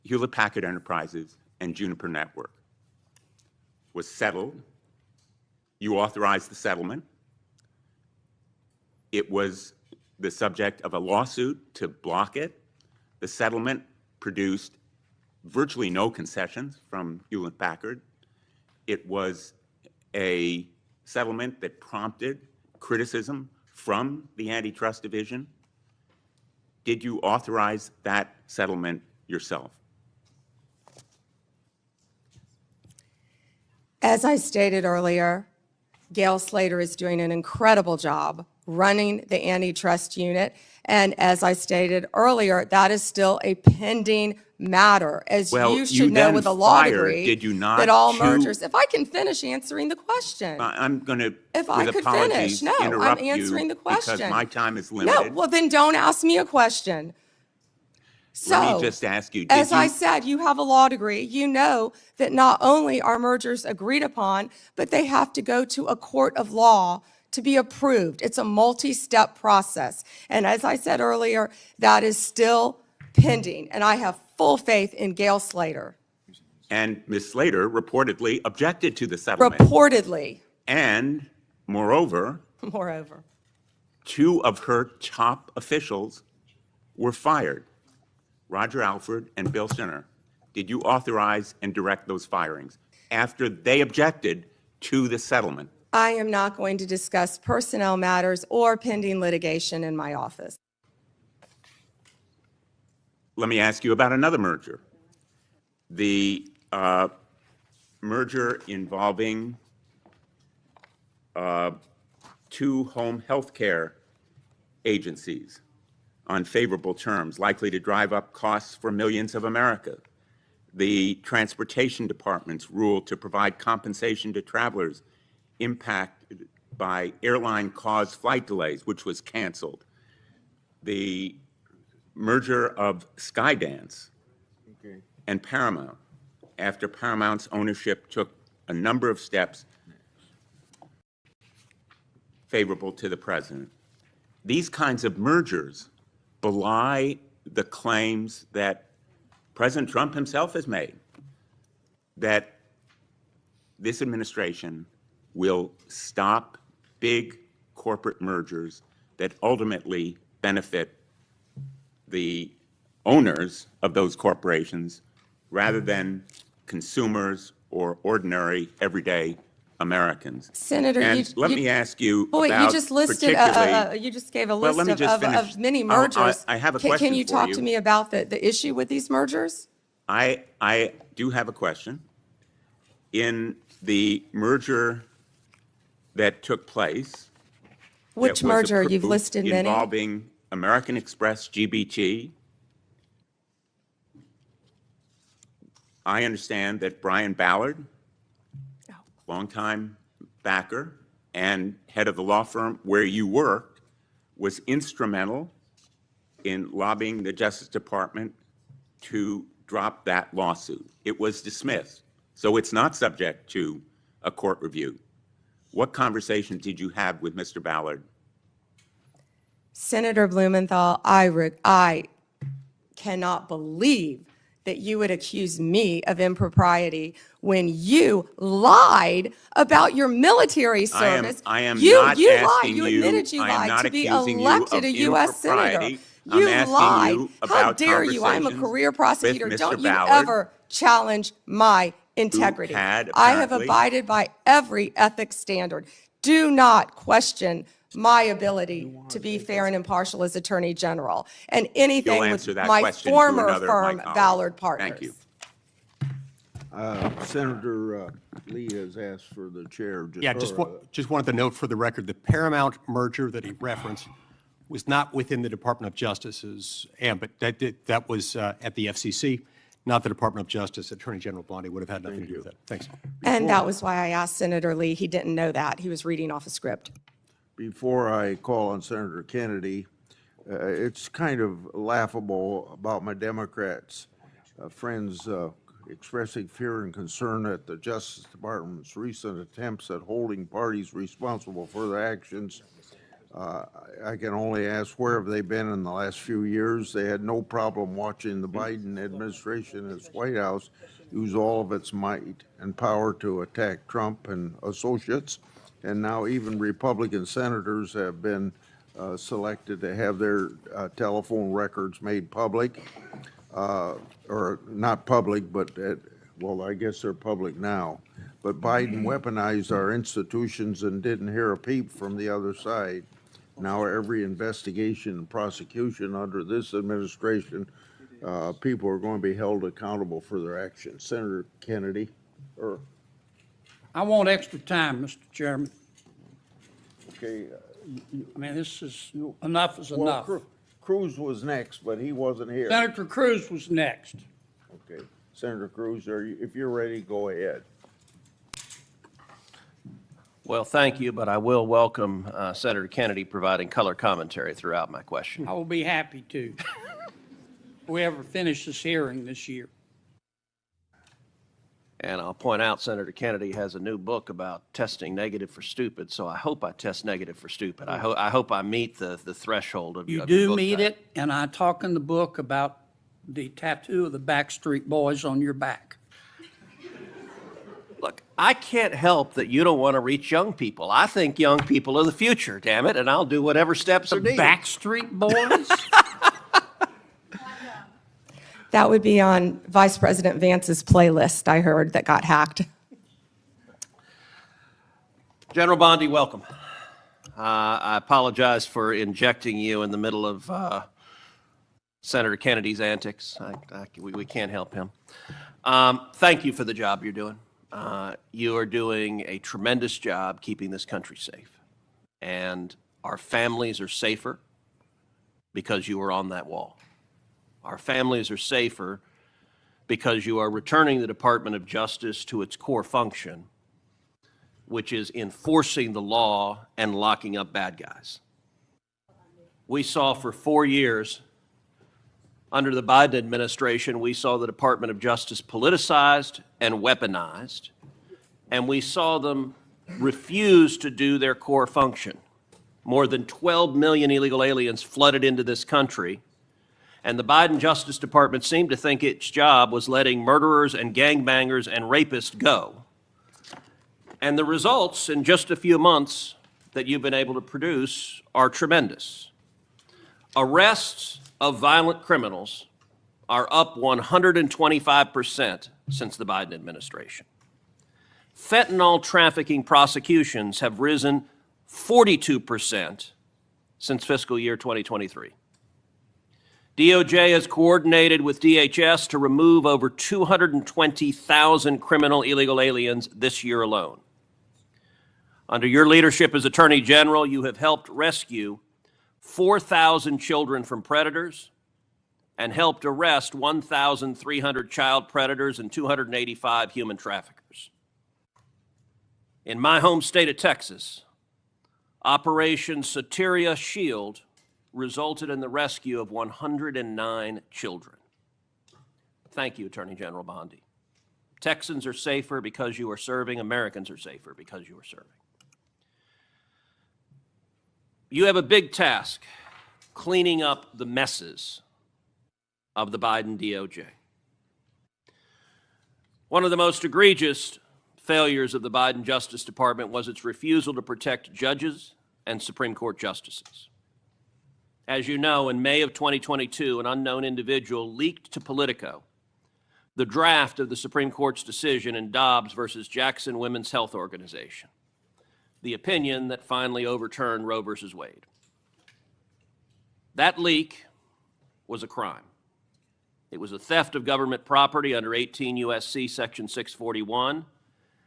Hewlett-Packard Enterprises and Juniper Network was settled. You authorized the settlement. It was the subject of a lawsuit to block it. The settlement produced virtually no concessions from Hewlett-Packard. It was a settlement that prompted criticism from the Antitrust Division. Did you authorize that settlement yourself? As I stated earlier, Gail Slater is doing an incredible job running the antitrust unit. And as I stated earlier, that is still a pending matter. As Well, you you should know then with a law fired, degree, did you not, that all two- mergers, if I can finish answering the question. I'm going to, If I with could apologies, finish. No, I'm interrupt answering you the question. because my time is No, limited. well then don't ask me a question. Let me So, just ask you, as did I you, said, you have a law degree. You know that not only are mergers agreed upon, but they have to go to a court of law to be approved. It's a multi-step process. And as I said earlier, that is still pending. And I have full faith in Gail Slater. and Ms. Slater reportedly objected to the settlement. Reportedly, And moreover, moreover. 2 of her top officials were fired, Roger Alford and Bill Sinner. Did you authorize and direct those firings after they objected to the settlement? I am not going to discuss personnel matters or pending litigation in my office. Let me ask you about another merger. The merger involving 2 home health care agencies on favorable terms, likely to drive up costs for millions of America. The Transportation Department's rule to provide compensation to travelers impacted by airline-caused flight delays, which was canceled. The merger of Skydance and Paramount, after Paramount's ownership took a number of steps favorable to the president. These kinds of mergers belie the claims that President Trump himself has made, that this administration will stop big corporate mergers that ultimately benefit the owners of those corporations rather than consumers or ordinary, everyday Americans. Senator, And let me ask you Oh, wait, about you just listed, particularly- you just gave a Well, list let me just of finish. many Oh, mergers. I have a Can question you for talk you. to me about the issue with these mergers? I do have a question. In the merger that took place. Which that was merger? You've approved listed many. Involving American Express GBT. I understand that Brian Ballard, longtime backer and head of the law firm where you worked, was instrumental in lobbying the Justice Department to drop that lawsuit. It was dismissed, so it's not subject to a court review. What conversations did you have with Mr. Ballard? Senator Blumenthal, I cannot believe that you would accuse me of impropriety when you lied about your military service. I am You not lied. asking You you- admitted you I am lied not to be accusing you elected of a U.S. senator. impropriety. I'm You asking lied. you How about dare you? I'm a conversations career with prosecutor. Mr. Don't you Ballard. ever challenge my integrity. had I have apparently- abided by every ethics standard. Do not question my ability to be fair and impartial as Attorney General, and anything You'll with answer that my question to former another of my firm, colleagues. Ballard Partners. Thank you. Senator Lee has asked for the chair. Yeah, just wanted to note for the record, the Paramount merger that he referenced was not within the Department of Justice's ambit. That was at the FCC, not the Department of Justice. Attorney General Bondi would have had nothing to do with that. Thanks. And that was why I asked Senator Lee. He didn't know that. He was reading off a script. Before I call on Senator Kennedy, it's kind of laughable about my Democrats friends expressing fear and concern at the Justice Department's recent attempts at holding parties responsible for their actions. I can only ask, where have they been in the last few years? They had no problem watching the Biden administration, its White House, use all of its might and power to attack Trump and associates. And now even Republican senators have been selected to have their telephone records made public, or not public, but well, I guess they're public now. But Biden weaponized our institutions and didn't hear a peep from the other side. Now every investigation and prosecution under this administration, people are going to be held accountable for their actions. Senator Kennedy, or, I want extra time, Mr. Chairman. okay. I mean, this is, enough is Well, enough. Cruz was next, but he wasn't here. Senator Cruz was next. Okay, Senator Cruz, if you're ready, go ahead. Well, thank you, but I will welcome Senator Kennedy providing color commentary throughout my question. I will be happy to. If we ever finish this hearing this year. And I'll point out Senator Kennedy has a new book about testing negative for stupid, so I hope I test negative for stupid. I hope I meet the threshold of You of your do book meet title. it, and I talk in the book about the tattoo of the Backstreet Boys on your back. Look, I can't help that you don't want to reach young people. I think young people are the future, damn it, and I'll do whatever steps are needed. Backstreet Boys? That would be on Vice President Vance's playlist, I heard, that got hacked. General Bondi, welcome. I apologize for injecting you in the middle of Senator Kennedy's antics. We can't help him. Thank you for the job you're doing. You are doing a tremendous job keeping this country safe. And our families are safer because you were on that wall. Our families are safer because you are returning the Department of Justice to its core function, which is enforcing the law and locking up bad guys. We saw for 4 years, under the Biden administration, we saw the Department of Justice politicized and weaponized, and we saw them refuse to do their core function. More than 12 million illegal aliens flooded into this country, and the Biden Justice Department seemed to think its job was letting murderers and gangbangers and rapists go. And the results in just a few months that you've been able to produce are tremendous. Arrests of violent criminals are up 125% since the Biden administration. Fentanyl trafficking prosecutions have risen 42% since fiscal year 2023. DOJ has coordinated with DHS to remove over 220,000 criminal illegal aliens this year alone. Under your leadership as Attorney General, you have helped rescue 4,000 children from predators and helped arrest 1,300 child predators and 285 human traffickers. In my home state of Texas, Operation Soteria Shield resulted in the rescue of 109 children. Thank you, Attorney General Bondi. Texans are safer because you are serving. Americans are safer because you are serving. You have a big task cleaning up the messes of the Biden DOJ. One of the most egregious failures of the Biden Justice Department was its refusal to protect judges and Supreme Court justices. As you know, in May of 2022, an unknown individual leaked to Politico the draft of the Supreme Court's decision in Dobbs versus Jackson Women's Health Organization, the opinion that finally overturned Roe versus Wade. That leak was a crime. It was a theft of government property under 18 U.S.C. Section 641,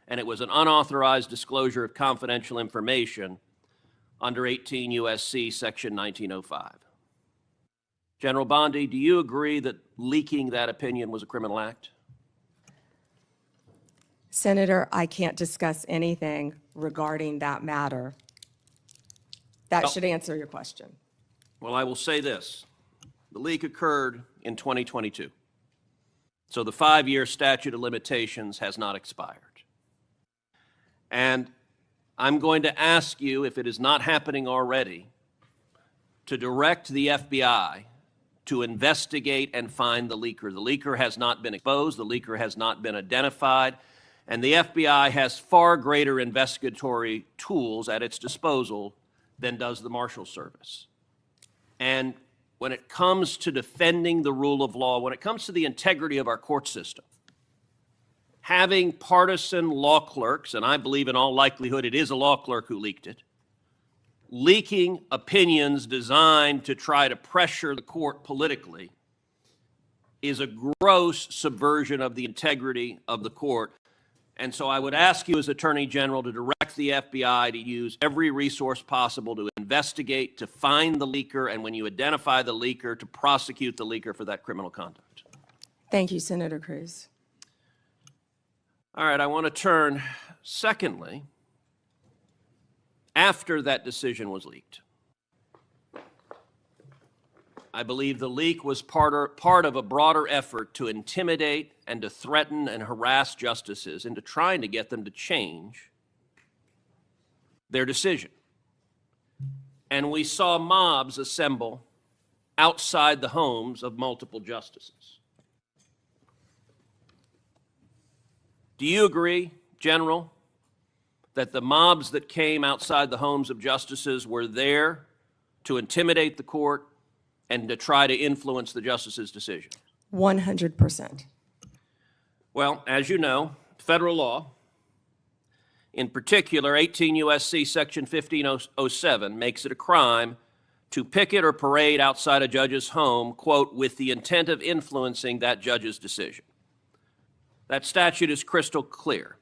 and it was an unauthorized disclosure of confidential information under 18 U.S.C. Section 1905. General Bondi, do you agree that leaking that opinion was a criminal act? Senator, I can't discuss anything regarding that matter. That should answer your question. Well, I will say this. The leak occurred in 2022. So the 5-year statute of limitations has not expired. And I'm going to ask you, if it is not happening already, to direct the FBI to investigate and find the leaker. The leaker has not been exposed. The leaker has not been identified. And the FBI has far greater investigatory tools at its disposal than does the Marshal Service. And when it comes to defending the rule of law, when it comes to the integrity of our court system, having partisan law clerks, and I believe in all likelihood it is a law clerk who leaked it, leaking opinions designed to try to pressure the court politically is a gross subversion of the integrity of the court. And so I would ask you as Attorney General to direct the FBI to use every resource possible to investigate, to find the leaker, and when you identify the leaker, to prosecute the leaker for that criminal conduct. Thank you, Senator Cruz. All right, I want to turn, secondly, after that decision was leaked. I believe the leak was part of a broader effort to intimidate and to threaten and harass justices into trying to get them to change their decision. And we saw mobs assemble outside the homes of multiple justices. Do you agree, General, that the mobs that came outside the homes of justices were there to intimidate the court and to try to influence the justice's decision? 100%. Well, as you know, federal law, in particular 18 U.S.C. Section 1507, makes it a crime to picket or parade outside a judge's home, quote, with the intent of influencing that judge's decision. That statute is crystal clear.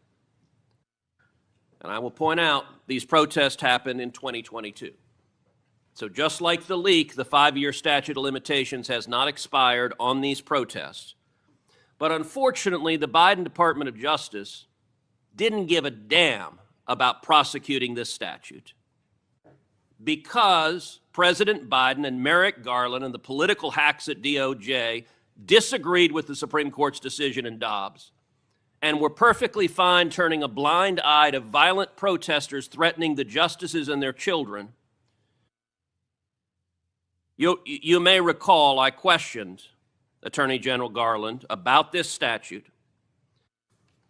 And I will point out, these protests happened in 2022. So just like the leak, the 5-year statute of limitations has not expired on these protests. But unfortunately, the Biden Department of Justice didn't give a damn about prosecuting this statute because President Biden and Merrick Garland and the political hacks at DOJ disagreed with the Supreme Court's decision in Dobbs and were perfectly fine turning a blind eye to violent protesters threatening the justices and their children. You may recall I questioned Attorney General Garland about this statute,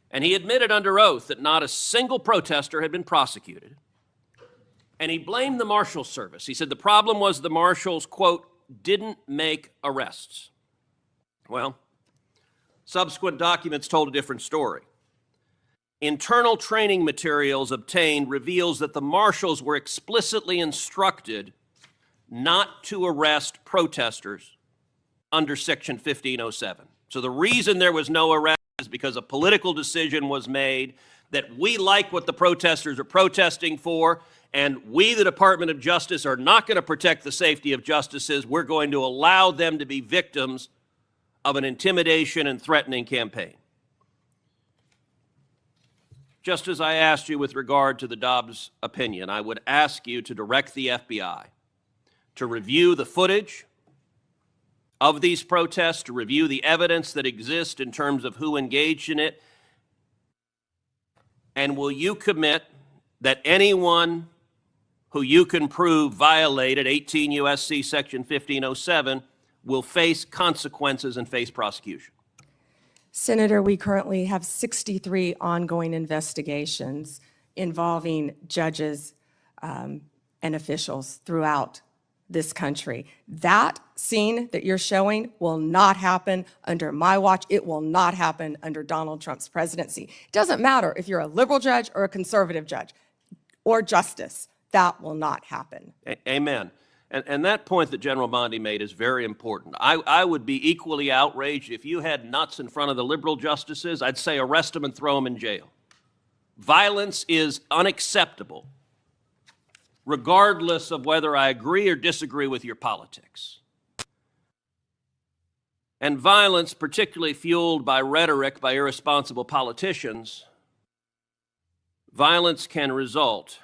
and he admitted under oath that not a single protester had been prosecuted. And he blamed the Marshal Service. He said the problem was the marshals, quote, didn't make arrests. Well, subsequent documents told a different story. Internal training materials obtained reveals that the marshals were explicitly instructed not to arrest protesters under Section 1507. So the reason there was no arrest is because a political decision was made that we like what the protesters are protesting for, and we, the Department of Justice, are not going to protect the safety of justices. We're going to allow them to be victims of an intimidation and threatening campaign. Just as I asked you with regard to the Dobbs opinion, I would ask you to direct the FBI to review the footage of these protests, to review the evidence that exists in terms of who engaged in it, and will you commit that anyone who you can prove violated 18 U.S.C. Section 1507 will face consequences and face prosecution? Senator, we currently have 63 ongoing investigations involving judges and officials throughout this country. That scene that you're showing will not happen under my watch. It will not happen under Donald Trump's presidency. It doesn't matter if you're a liberal judge or a conservative judge or justice. That will not happen. Amen. And that point that General Bondi made is very important. I would be equally outraged if you had nuts in front of the liberal justices. I'd say arrest them and throw them in jail. Violence is unacceptable, regardless of whether I agree or disagree with your politics. And violence, particularly fueled by rhetoric by irresponsible politicians, violence can result.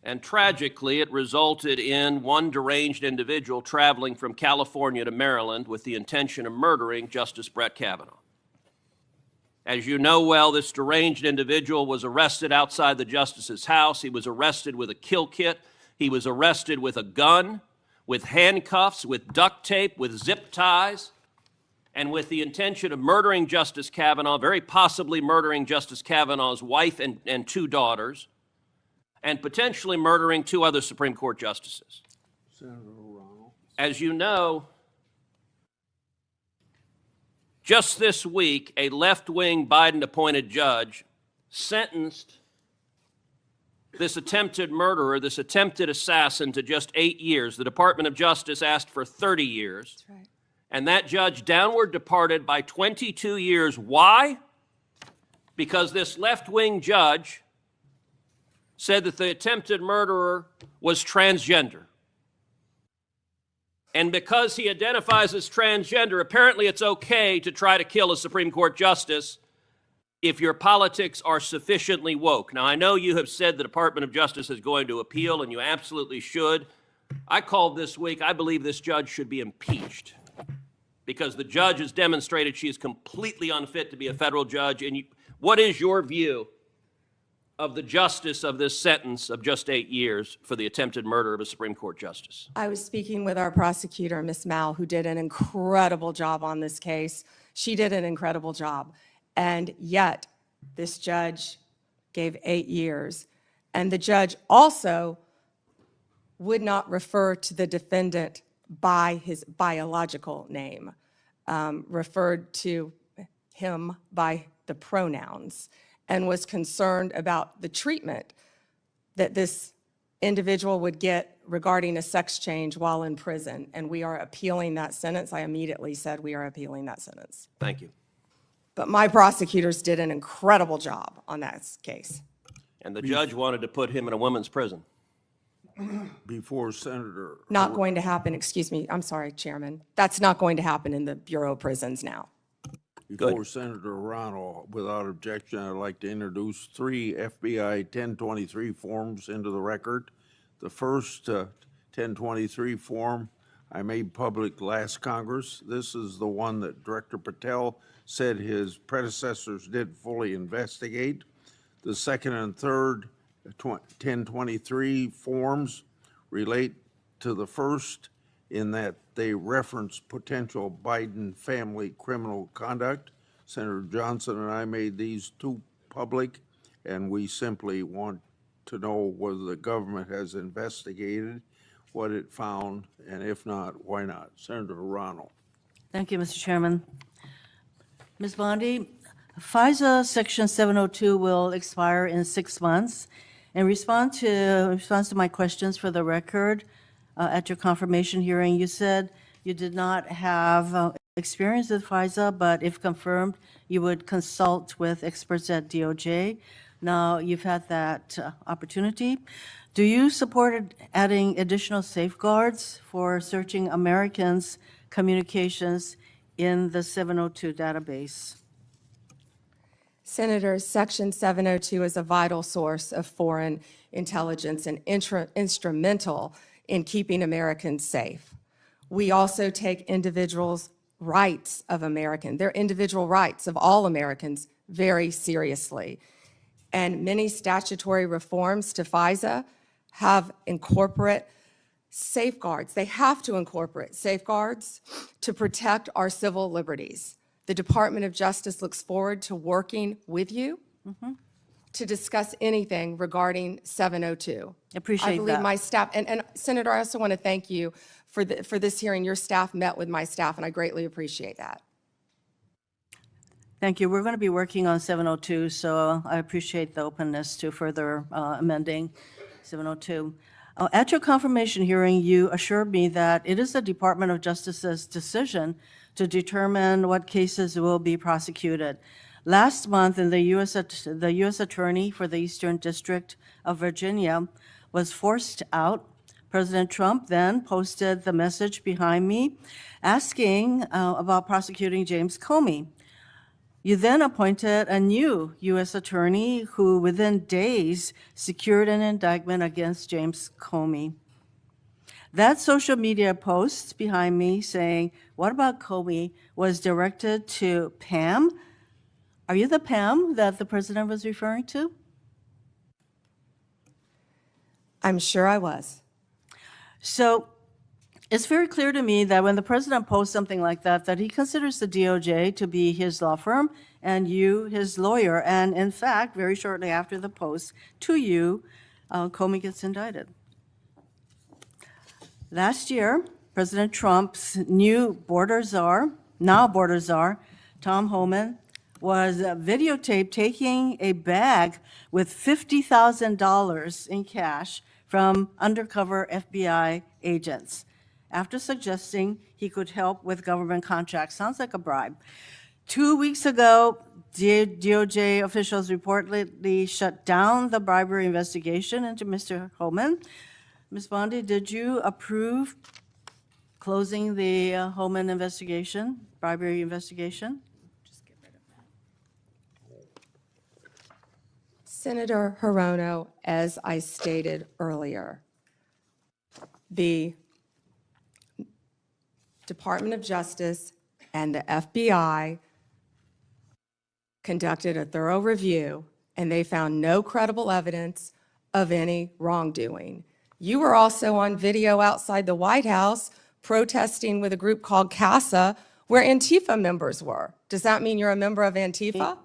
And tragically, it resulted in one deranged individual traveling from California to Maryland with the intention of murdering Justice Brett Kavanaugh. As you know well, this deranged individual was arrested outside the justice's house. He was arrested with a kill kit. He was arrested with a gun, with handcuffs, with duct tape, with zip ties, and with the intention of murdering Justice Kavanaugh, very possibly murdering Justice Kavanaugh's wife and two daughters, and potentially murdering two other Supreme Court justices. Senator Ronald. As you know, just this week, a left-wing Biden-appointed judge sentenced this attempted murderer, this attempted assassin, to just 8 years. The Department of Justice asked for 30 years. That's right. And that judge downward departed by 22 years. Why? Because this left-wing judge said that the attempted murderer was transgender. And because he identifies as transgender, apparently it's okay to try to kill a Supreme Court justice if your politics are sufficiently woke. Now, I know you have said the Department of Justice is going to appeal, and you absolutely should. I called this week, I believe this judge should be impeached because the judge has demonstrated she is completely unfit to be a federal judge. And what is your view of the justice of this sentence of just 8 years for the attempted murder of a Supreme Court justice? I was speaking with our prosecutor, Ms. Mal, who did an incredible job on this case. She did an incredible job. And yet, this judge gave 8 years. And the judge also would not refer to the defendant by his biological name, referred to him by the pronouns, and was concerned about the treatment that this individual would get regarding a sex change while in prison. And we are appealing that sentence. I immediately said we are appealing that sentence. Thank you. But my prosecutors did an incredible job on that case. And the judge wanted to put him in a women's prison. Before Senator. Not going to happen, excuse me, I'm sorry, Chairman. That's not going to happen in the Bureau of Prisons now. Before Senator Ronald, without objection, I'd like to introduce 3 FBI 1023 forms into the record. The first 1023 form I made public last Congress. This is the one that Director Patel said his predecessors did fully investigate. The second and third 1023 forms relate to the first in that they reference potential Biden family criminal conduct. Senator Johnson and I made these 2 public, and we simply want to know whether the government has investigated what it found, and if not, why not? Senator Ronald. Thank you, Mr. Chairman. Ms. Bondi, FISA Section 702 will expire in 6 months. In response to my questions for the record, at your confirmation hearing, you said you did not have experience with FISA, but if confirmed, you would consult with experts at DOJ. Now, you've had that opportunity. Do you support adding additional safeguards for searching Americans' communications in the 702 database? Senator, Section 702 is a vital source of foreign intelligence and instrumental in keeping Americans safe. We also take individuals' rights of Americans, their individual rights of all Americans, very seriously. And many statutory reforms to FISA have incorporate safeguards. They have to incorporate safeguards to protect our civil liberties. The Department of Justice looks forward to working with you to discuss anything regarding 702. Appreciate I believe that. my staff, and Senator, I also want to thank you for this hearing. Your staff met with my staff, and I greatly appreciate that. Thank you. We're going to be working on 702, so I appreciate the openness to further amending 702. At your confirmation hearing, you assured me that it is the Department of Justice's decision to determine what cases will be prosecuted. Last month, the U.S. Attorney for the Eastern District of Virginia was forced out. President Trump then posted the message behind me asking about prosecuting James Comey. You then appointed a new U.S. attorney who within days secured an indictment against James Comey. That social media post behind me saying, "What about Comey?" was directed to Pam. Are you the Pam that the president was referring to? I'm sure I was. So it's very clear to me that when the president posts something like that, that he considers the DOJ to be his law firm and you his lawyer. And in fact, very shortly after the post to you, Comey gets indicted. Last year, President Trump's new border czar, now border czar, Tom Homan, was videotaped taking a bag with $50,000 in cash from undercover FBI agents after suggesting he could help with government contracts. Sounds like a bribe. 2 weeks ago, DOJ officials reportedly shut down the bribery investigation into Mr. Homan. Ms. Bondi, did you approve closing the Homan investigation, bribery investigation? Senator Hirono, as I stated earlier, the Department of Justice and the FBI conducted a thorough review, and they found no credible evidence of any wrongdoing. You were also on video outside the White House protesting with a group called CASA, where Antifa members were. Does that mean you're a member of Antifa?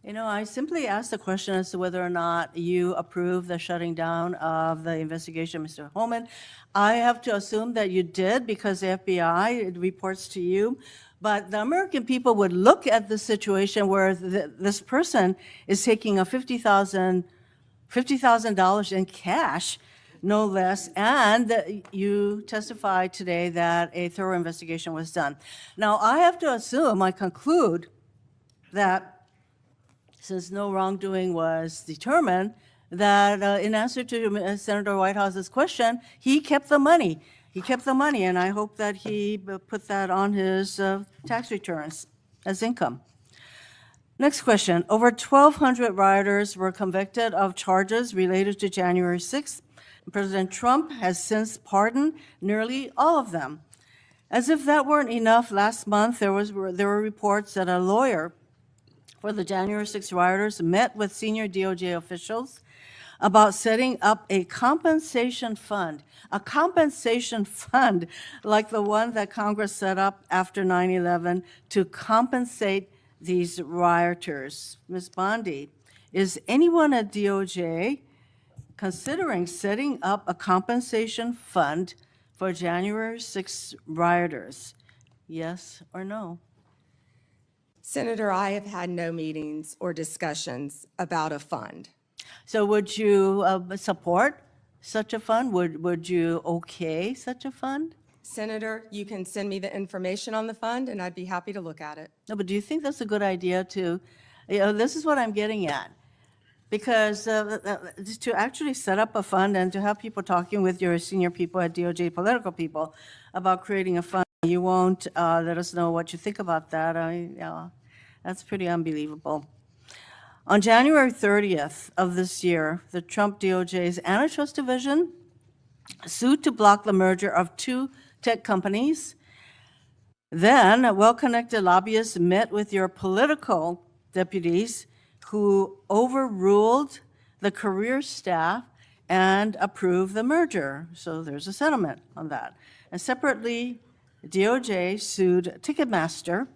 You know, I simply asked the question as to whether or not you approve the shutting down of the investigation, Mr. Homan. I have to assume that you did because the FBI reports to you. But the American people would look at the situation where this person is taking a $50,000 in cash, no less, and you testified today that a thorough investigation was done. Now, I have to assume, I conclude, that since no wrongdoing was determined, that in answer to Senator Whitehouse's question, he kept the money. He kept the money, and I hope that he put that on his tax returns as income. Next question. Over 1,200 rioters were convicted of charges related to January 6th. President Trump has since pardoned nearly all of them. As if that weren't enough, last month there were reports that a lawyer for the January 6th rioters met with senior DOJ officials about setting up a compensation fund like the one that Congress set up after 9/11 to compensate these rioters. Ms. Bondi, is anyone at DOJ considering setting up a compensation fund for January 6th rioters? Yes or no? Senator, I have had no meetings or discussions about a fund. So would you support such a fund? Would you okay such a fund? Senator, you can send me the information on the fund, and I'd be happy to look at it. No, but do you think that's a good idea to, this is what I'm getting at. Because to actually set up a fund and to have people talking with your senior people at DOJ, political people, about creating a fund, you won't let us know what you think about that. That's pretty unbelievable. On January 30th of this year, the Trump DOJ's Antitrust Division sued to block the merger of two tech companies. Then, well-connected lobbyists met with your political deputies who overruled the career staff and approved the merger. So there's a settlement on that. And separately, DOJ sued Ticketmaster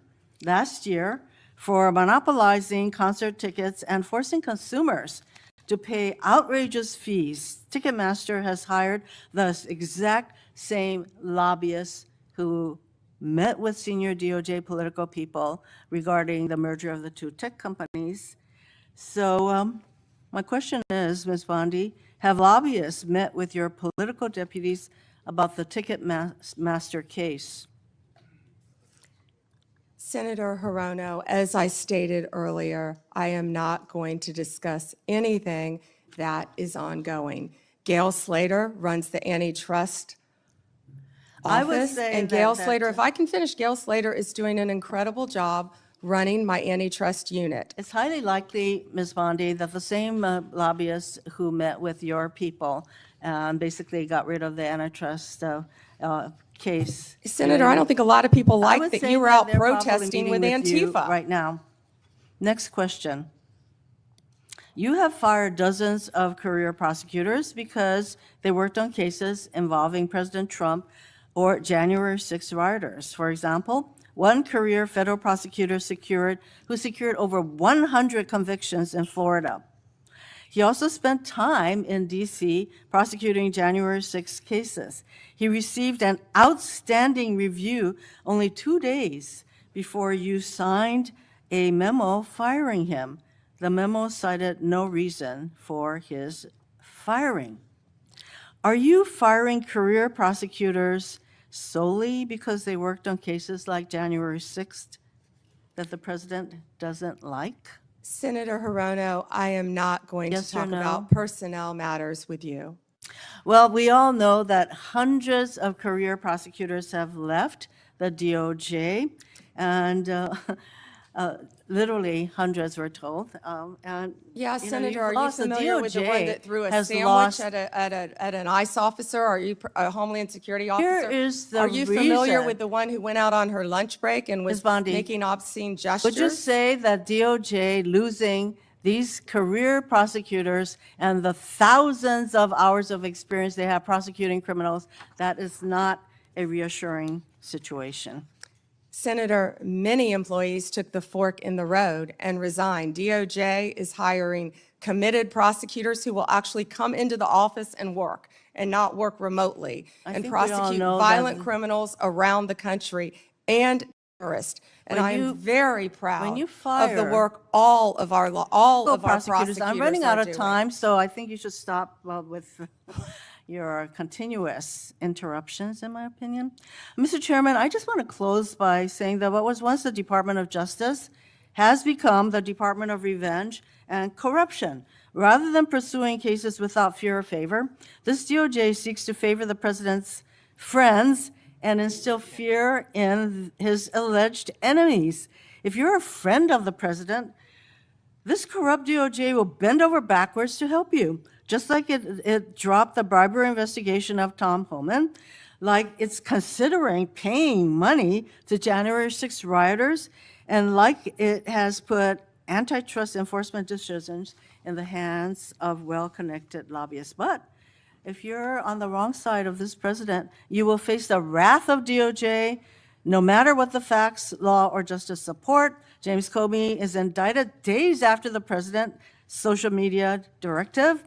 last year for monopolizing concert tickets and forcing consumers to pay outrageous fees. Ticketmaster has hired the exact same lobbyists who met with senior DOJ political people regarding the merger of the two tech companies. So my question is, Ms. Bondi, have lobbyists met with your political deputies about the Ticketmaster case? Senator Hirono, as I stated earlier, I am not going to discuss anything that is ongoing. Gail Slater runs the antitrust I would office, say and that Gail that- Slater, if I can finish, Gail Slater is doing an incredible job running my antitrust unit. It's highly likely, Ms. Bondi, that the same lobbyists who met with your people and basically got rid of the antitrust case. Senator, I don't think a lot of people I like would that say you were that out they're probably protesting with meeting you Antifa. right now. Next question. You have fired dozens of career prosecutors because they worked on cases involving President Trump or January 6 rioters. For example, one career federal prosecutor who secured over 100 convictions in Florida. He also spent time in D.C. prosecuting January 6 cases. He received an outstanding review only 2 days before you signed a memo firing him. The memo cited no reason for his firing. Are you firing career prosecutors solely because they worked on cases like January 6th that the president doesn't like? Senator Hirono, I am not going Yes to or talk no? about personnel matters with you. Well, we all know that hundreds of career prosecutors have left the DOJ, and literally hundreds, we're told. And Yeah, you know, Senator, you've are you lost. The familiar with the one DOJ that threw a has sandwich lost- at an ICE officer? Are you a Homeland Security officer? is the Are you familiar reason- with the one who went out on her lunch break and was Ms. Bondi, making obscene gestures? Would you say that DOJ losing these career prosecutors and the thousands of hours of experience they have prosecuting criminals, that is not a reassuring situation? Senator, many employees took the fork in the road and resigned. DOJ is hiring committed prosecutors who will actually come into the office and work, and not work remotely, I and think we all prosecute know violent that- criminals around the country and terrorists. And When I you- am very proud you of the fire work all of our prosecutors I'm running out are of doing. time, so I think you should stop with your continuous interruptions, in my opinion. Mr. Chairman, I just want to close by saying that what was once the Department of Justice has become the Department of Revenge and Corruption. Rather than pursuing cases without fear or favor, this DOJ seeks to favor the president's friends and instill fear in his alleged enemies. If you're a friend of the president, this corrupt DOJ will bend over backwards to help you, just like it dropped the bribery investigation of Tom Homan, like it's considering paying money to January 6 rioters, and like it has put antitrust enforcement decisions in the hands of well-connected lobbyists. But if you're on the wrong side of this president, you will face the wrath of DOJ, no matter what the facts, law, or justice support. James Comey is indicted days after the president's social media directive.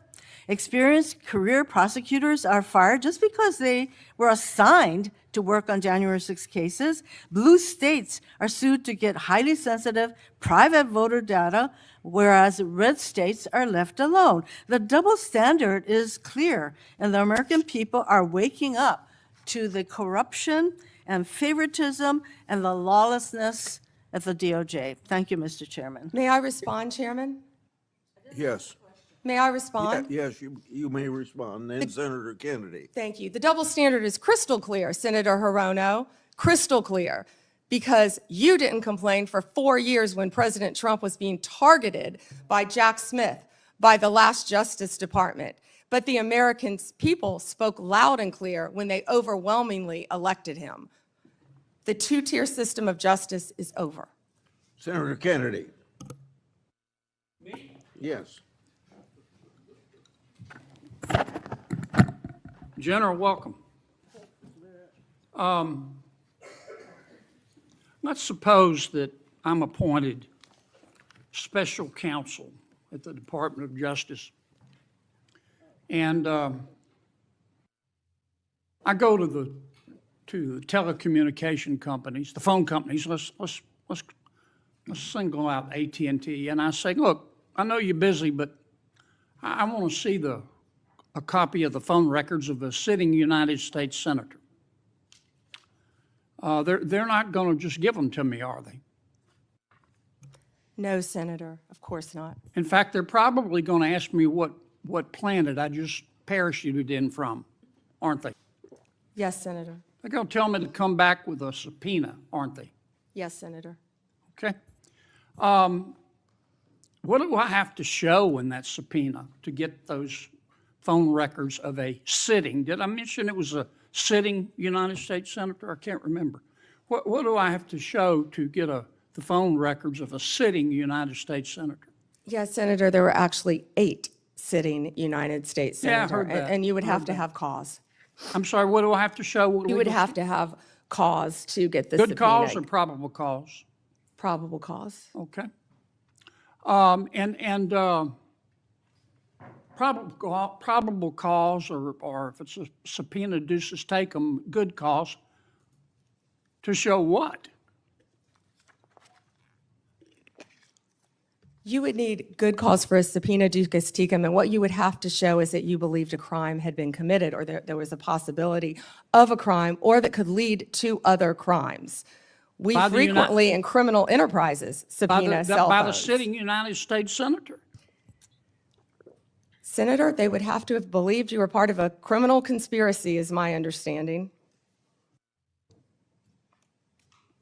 Experienced career prosecutors are fired just because they were assigned to work on January 6 cases. Blue states are sued to get highly sensitive private voter data, whereas red states are left alone. The double standard is clear, and the American people are waking up to the corruption and favoritism and the lawlessness at the DOJ. Thank you, Mr. Chairman. May I respond, Chairman? Yes. May I respond? Yes, you may respond. Then Senator Kennedy. Thank you. The double standard is crystal clear, Senator Hirono, crystal clear, because you didn't complain for 4 years when President Trump was being targeted by Jack Smith, by the last Justice Department. But the American people spoke loud and clear when they overwhelmingly elected him. The two-tier system of justice is over. Senator Kennedy. Yes. General, welcome. Let's suppose that I'm appointed special counsel at the Department of Justice. And I go to the telecommunication companies, the phone companies. Let's single out AT&T, and I say, look, I know you're busy, but I want to see a copy of the phone records of a sitting United States senator. They're not going to just give them to me, are they? No, Senator, of course not. In fact, they're probably going to ask me what planet I just parachuted in from, aren't they? Yes, Senator. They're going to tell me to come back with a subpoena, aren't they? Yes, Senator. Okay. What do I have to show in that subpoena to get those phone records of a sitting? Did I mention it was a sitting United States senator? I can't remember. What do I have to show to get the phone records of a sitting United States senator? Yes, Senator, there were actually 8 sitting United States Yeah, I senator, heard that. and you would I have heard to that. have cause. I'm sorry, what do I have to show? You would have to have cause to get the Good cause or subpoena. probable cause? Probable cause. Okay. Probable cause, or if it's a subpoena duces tecum, good cause, to show what? You would need good cause for a subpoena duces tecum, and what you would have to show is that you believed a crime had been committed, or there was a possibility of a crime, or that could lead to other crimes. We By the frequently, in criminal enterprises, subpoena cell By the phones. sitting United States senator? Senator, they would have to have believed you were part of a criminal conspiracy, is my understanding.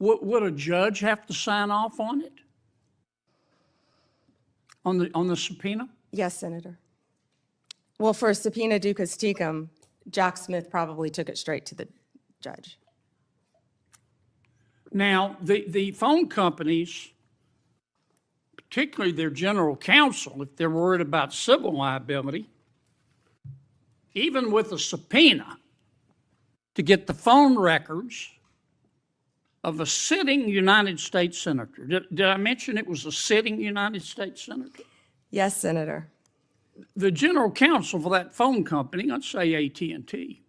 Would a judge have to sign off on it? On the subpoena? Yes, Senator. Well, for a subpoena duces tecum, Jack Smith probably took it straight to the judge. Now, the phone companies, particularly their general counsel, if they're worried about civil liability, even with a subpoena to get the phone records of a sitting United States senator. Did I mention it was a sitting United States senator? Yes, Senator. The general counsel for that phone company, let's say AT&T,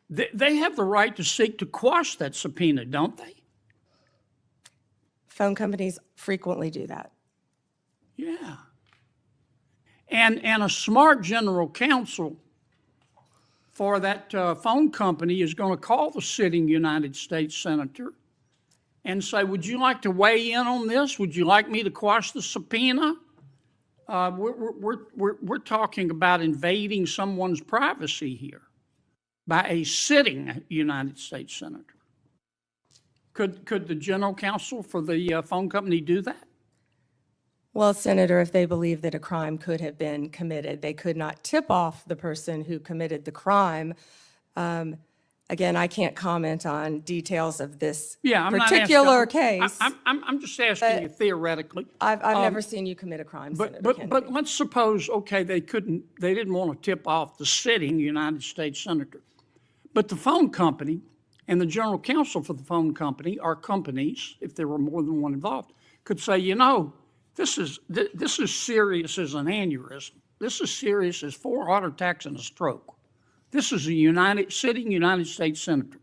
they have the right to seek to quash that subpoena, don't they? Phone companies frequently do that. Yeah. And a smart general counsel for that phone company is going to call the sitting United States senator and say, would you like to weigh in on this? Would you like me to quash the subpoena? We're talking about invading someone's privacy here by a sitting United States senator. Could the general counsel for the phone company do that? Well, Senator, if they believe that a crime could have been committed, they could not tip off the person who committed the crime. Again, I can't comment on details of this Yeah, I'm not particular asking, case. I'm just asking you theoretically. I've never seen you commit a crime, Senator But Kennedy. let's suppose, okay, they didn't want to tip off the sitting United States senator. But the phone company and the general counsel for the phone company, or companies, if there were more than one involved, could say, you know, this is serious as an aneurysm. This is serious as 4 heart attacks and a stroke. This is a sitting United States senator.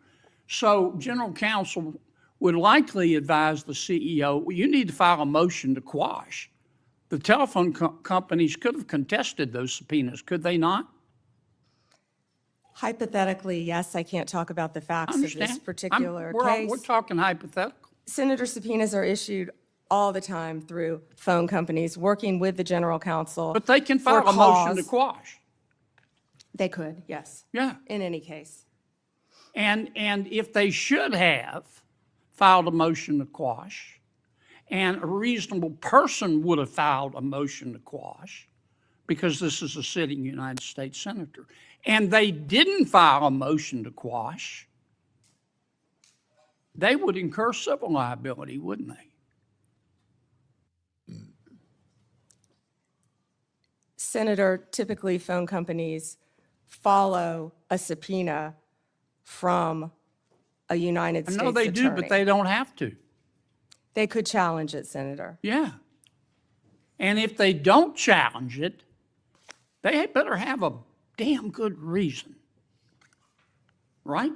So general counsel would likely advise the CEO, well, you need to file a motion to quash. The telephone companies could have contested those subpoenas, could they not? Hypothetically, yes, I can't talk about the facts of this Understand? particular We're case. talking hypothetical. Senator, subpoenas are issued all the time through phone companies working with the general counsel. But they can for file a motion to cause. quash. They could, yes, Yeah. in any case. And if they should have filed a motion to quash, and a reasonable person would have filed a motion to quash, because this is a sitting United States senator, and they didn't file a motion to quash, they would incur civil liability, wouldn't they? Senator, typically phone companies follow a subpoena from a United I States know they do, attorney. but they don't have to. They could challenge it, Senator. Yeah. And if they don't challenge it, they better have a damn good reason. Right?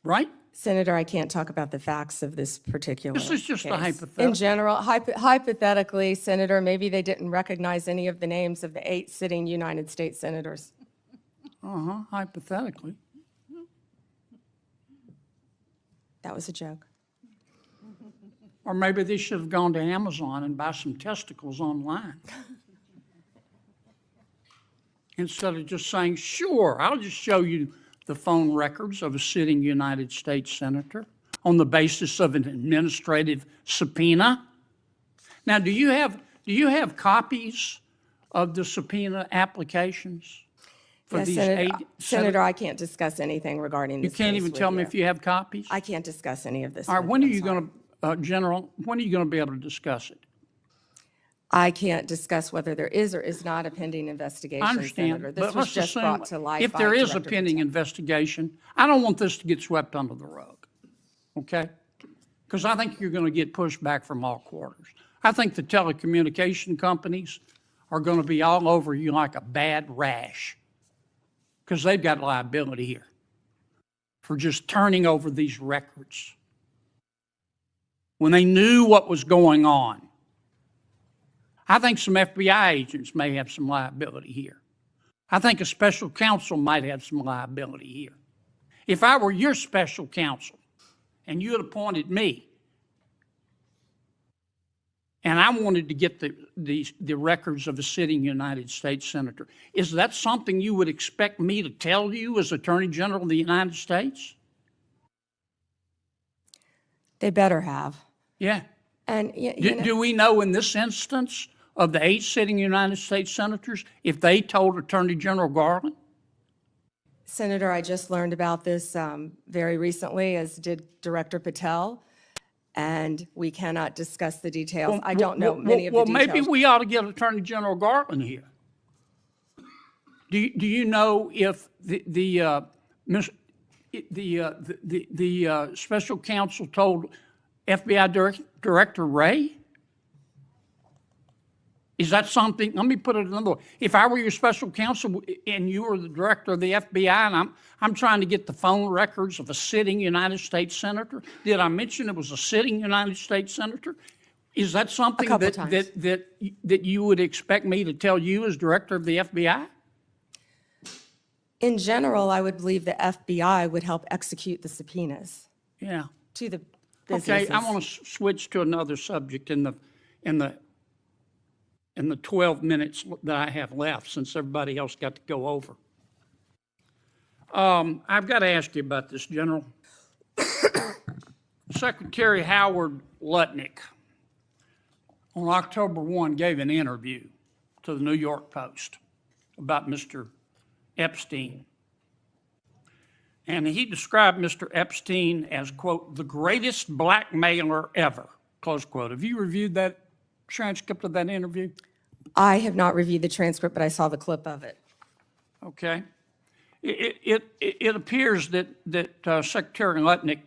Right? Senator, I can't talk about the facts of this particular This is just a case. hypothetical. In general, hypothetically, Senator, maybe they didn't recognize any of the names of the 8 sitting United States senators. Hypothetically. That was a joke. Or maybe they should have gone to Amazon and buy some testicles online. Instead of just saying, sure, I'll just show you the phone records of a sitting United States senator on the basis of an administrative subpoena. Now, do you have copies of the subpoena applications for Yes, these Senator, 8? Senator, I can't discuss anything regarding You this can't case even with tell me you. if you have copies? I can't discuss any of this. All right, with when are I'm you sorry. going to, General, when are you going to be able to discuss it? I can't discuss whether there is or is not a pending investigation, I understand, Senator. but This was let's just assume brought to light if by there is a Director pending Patel. investigation, I don't want this to get swept under the rug, okay? Because I think you're going to get pushback from all quarters. I think the telecommunication companies are going to be all over you like a bad rash because they've got liability here for just turning over these records when they knew what was going on. I think some FBI agents may have some liability here. I think a special counsel might have some liability here. If I were your special counsel and you had appointed me and I wanted to get the records of a sitting United States senator, is that something you would expect me to tell you as Attorney General of the United States? They better have. Yeah. And you know, Do we know in this instance of the 8 sitting United States senators if they told Attorney General Garland? Senator, I just learned about this very recently, as did Director Patel, and we cannot discuss the details. I don't know many of the details. Well, maybe we ought to get Attorney General Garland here. Do you know if the special counsel told FBI Director Wray? Is that something, let me put it another way. If I were your special counsel and you were the director of the FBI and I'm trying to get the phone records of a sitting United States senator, did I mention it was a sitting United States senator? Is that something couple that, times. that you would expect me to tell you as director of the FBI? In general, I would believe the FBI would help execute the subpoenas Yeah. to the Okay, businesses. I want to switch to another subject in the 12 minutes that I have left, since everybody else got to go over. I've got to ask you about this, General. Secretary Howard Lutnick on October 1 gave an interview to the New York Post about Mr. Epstein. And he described Mr. Epstein as, quote, the greatest blackmailer ever, close quote. Have you reviewed that transcript of that interview? I have not reviewed the transcript, but I saw the clip of it. Okay. It appears that Secretary Lutnick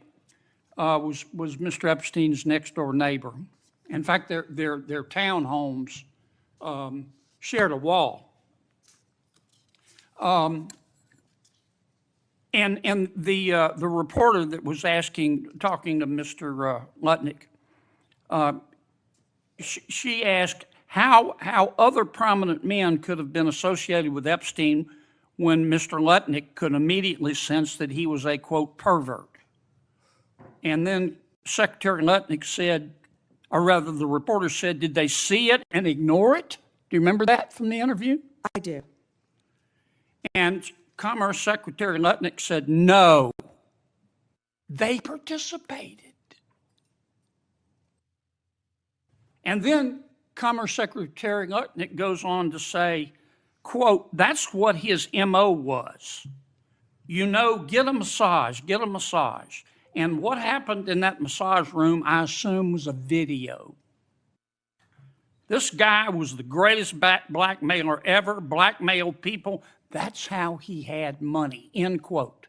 was Mr. Epstein's next-door neighbor. In fact, their townhomes shared a wall. And the reporter that was talking to Mr. Lutnick, she asked how other prominent men could have been associated with Epstein when Mr. Lutnick could immediately sense that he was a, quote, pervert. And then Secretary Lutnick said, or rather the reporter said, did they see it and ignore it? Do you remember that from the interview? I do. And Commerce Secretary Lutnick said, no, they participated. And then Commerce Secretary Lutnick goes on to say, quote, that's what his MO was. You know, get a massage, get a massage. And what happened in that massage room, I assume, was a video. This guy was the greatest blackmailer ever, blackmailed people. That's how he had money, end quote.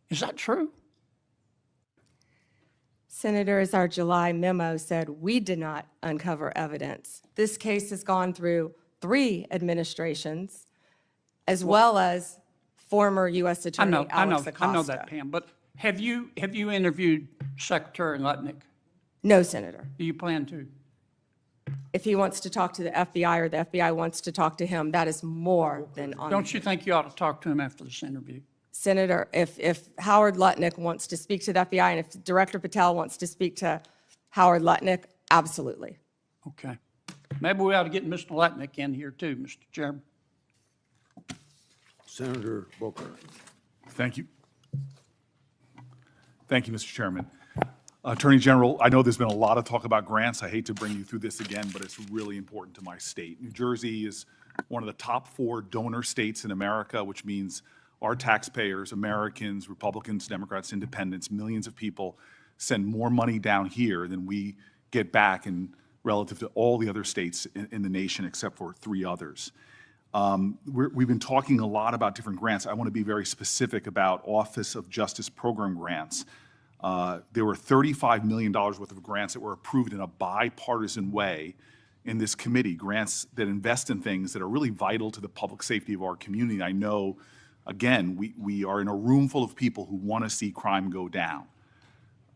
Is that true? Senator, as our July memo said, we did not uncover evidence. This case has gone through 3 administrations, as well as former U.S. Attorney Alex Acosta. I know that, Pam. But have you interviewed Secretary Lutnick? No, Senator. Do you plan to? If he wants to talk to the FBI or the FBI wants to talk to him, that is more than on. Don't you think you ought to talk to him after this interview? Senator, if Howard Lutnick wants to speak to the FBI and if Director Patel wants to speak to Howard Lutnick, absolutely. Okay. Maybe we ought to get Mr. Lutnick in here too, Mr. Chairman. Senator Booker. Thank you. Thank you, Mr. Chairman. Attorney General, I know there's been a lot of talk about grants. I hate to bring you through this again, but it's really important to my state. New Jersey is one of the top 4 donor states in America, which means our taxpayers, Americans, Republicans, Democrats, Independents, millions of people send more money down here than we get back in relative to all the other states in the nation except for 3 others. We've been talking a lot about different grants. I want to be very specific about Office of Justice Program grants. There were $35 million worth of grants that were approved in a bipartisan way in this committee, grants that invest in things that are really vital to the public safety of our community. I know, again, we are in a room full of people who want to see crime go down.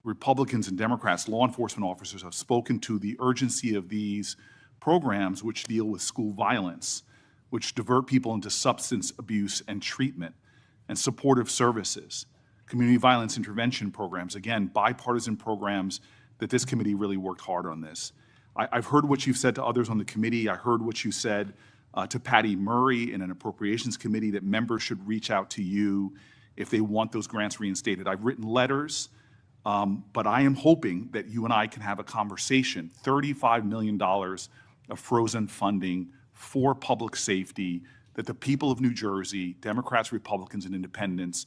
Republicans and Democrats, law enforcement officers have spoken to the urgency of these programs which deal with school violence, which divert people into substance abuse and treatment, and supportive services, community violence intervention programs, again, bipartisan programs that this committee really worked hard on this. I've heard what you've said to others on the committee. I heard what you said to Patty Murray in an appropriations committee, that members should reach out to you if they want those grants reinstated. I've written letters, but I am hoping that you and I can have a conversation. $35 million of frozen funding for public safety that the people of New Jersey, Democrats, Republicans, and Independents,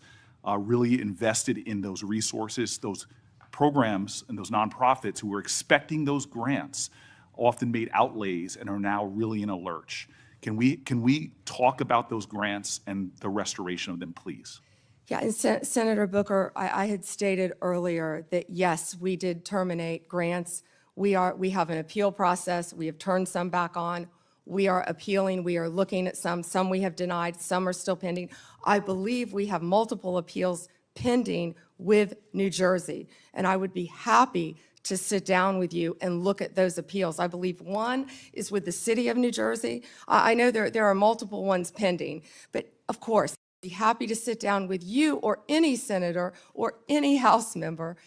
really invested in those resources, those programs, and those nonprofits who were expecting those grants often made outlays and are now really in a lurch. Can we talk about those grants and the restoration of them, please? Yeah, and Senator Booker, I had stated earlier that yes, we did terminate grants. We have an appeal process. We have turned some back on. We are appealing. We are looking at some. Some we have denied. Some are still pending. I believe we have multiple appeals pending with New Jersey, and I would be happy to sit down with you and look at those appeals. I believe one is with the city of New Jersey. I know there are multiple ones pending, but of course, I'd be happy to sit down with you or any senator or any House member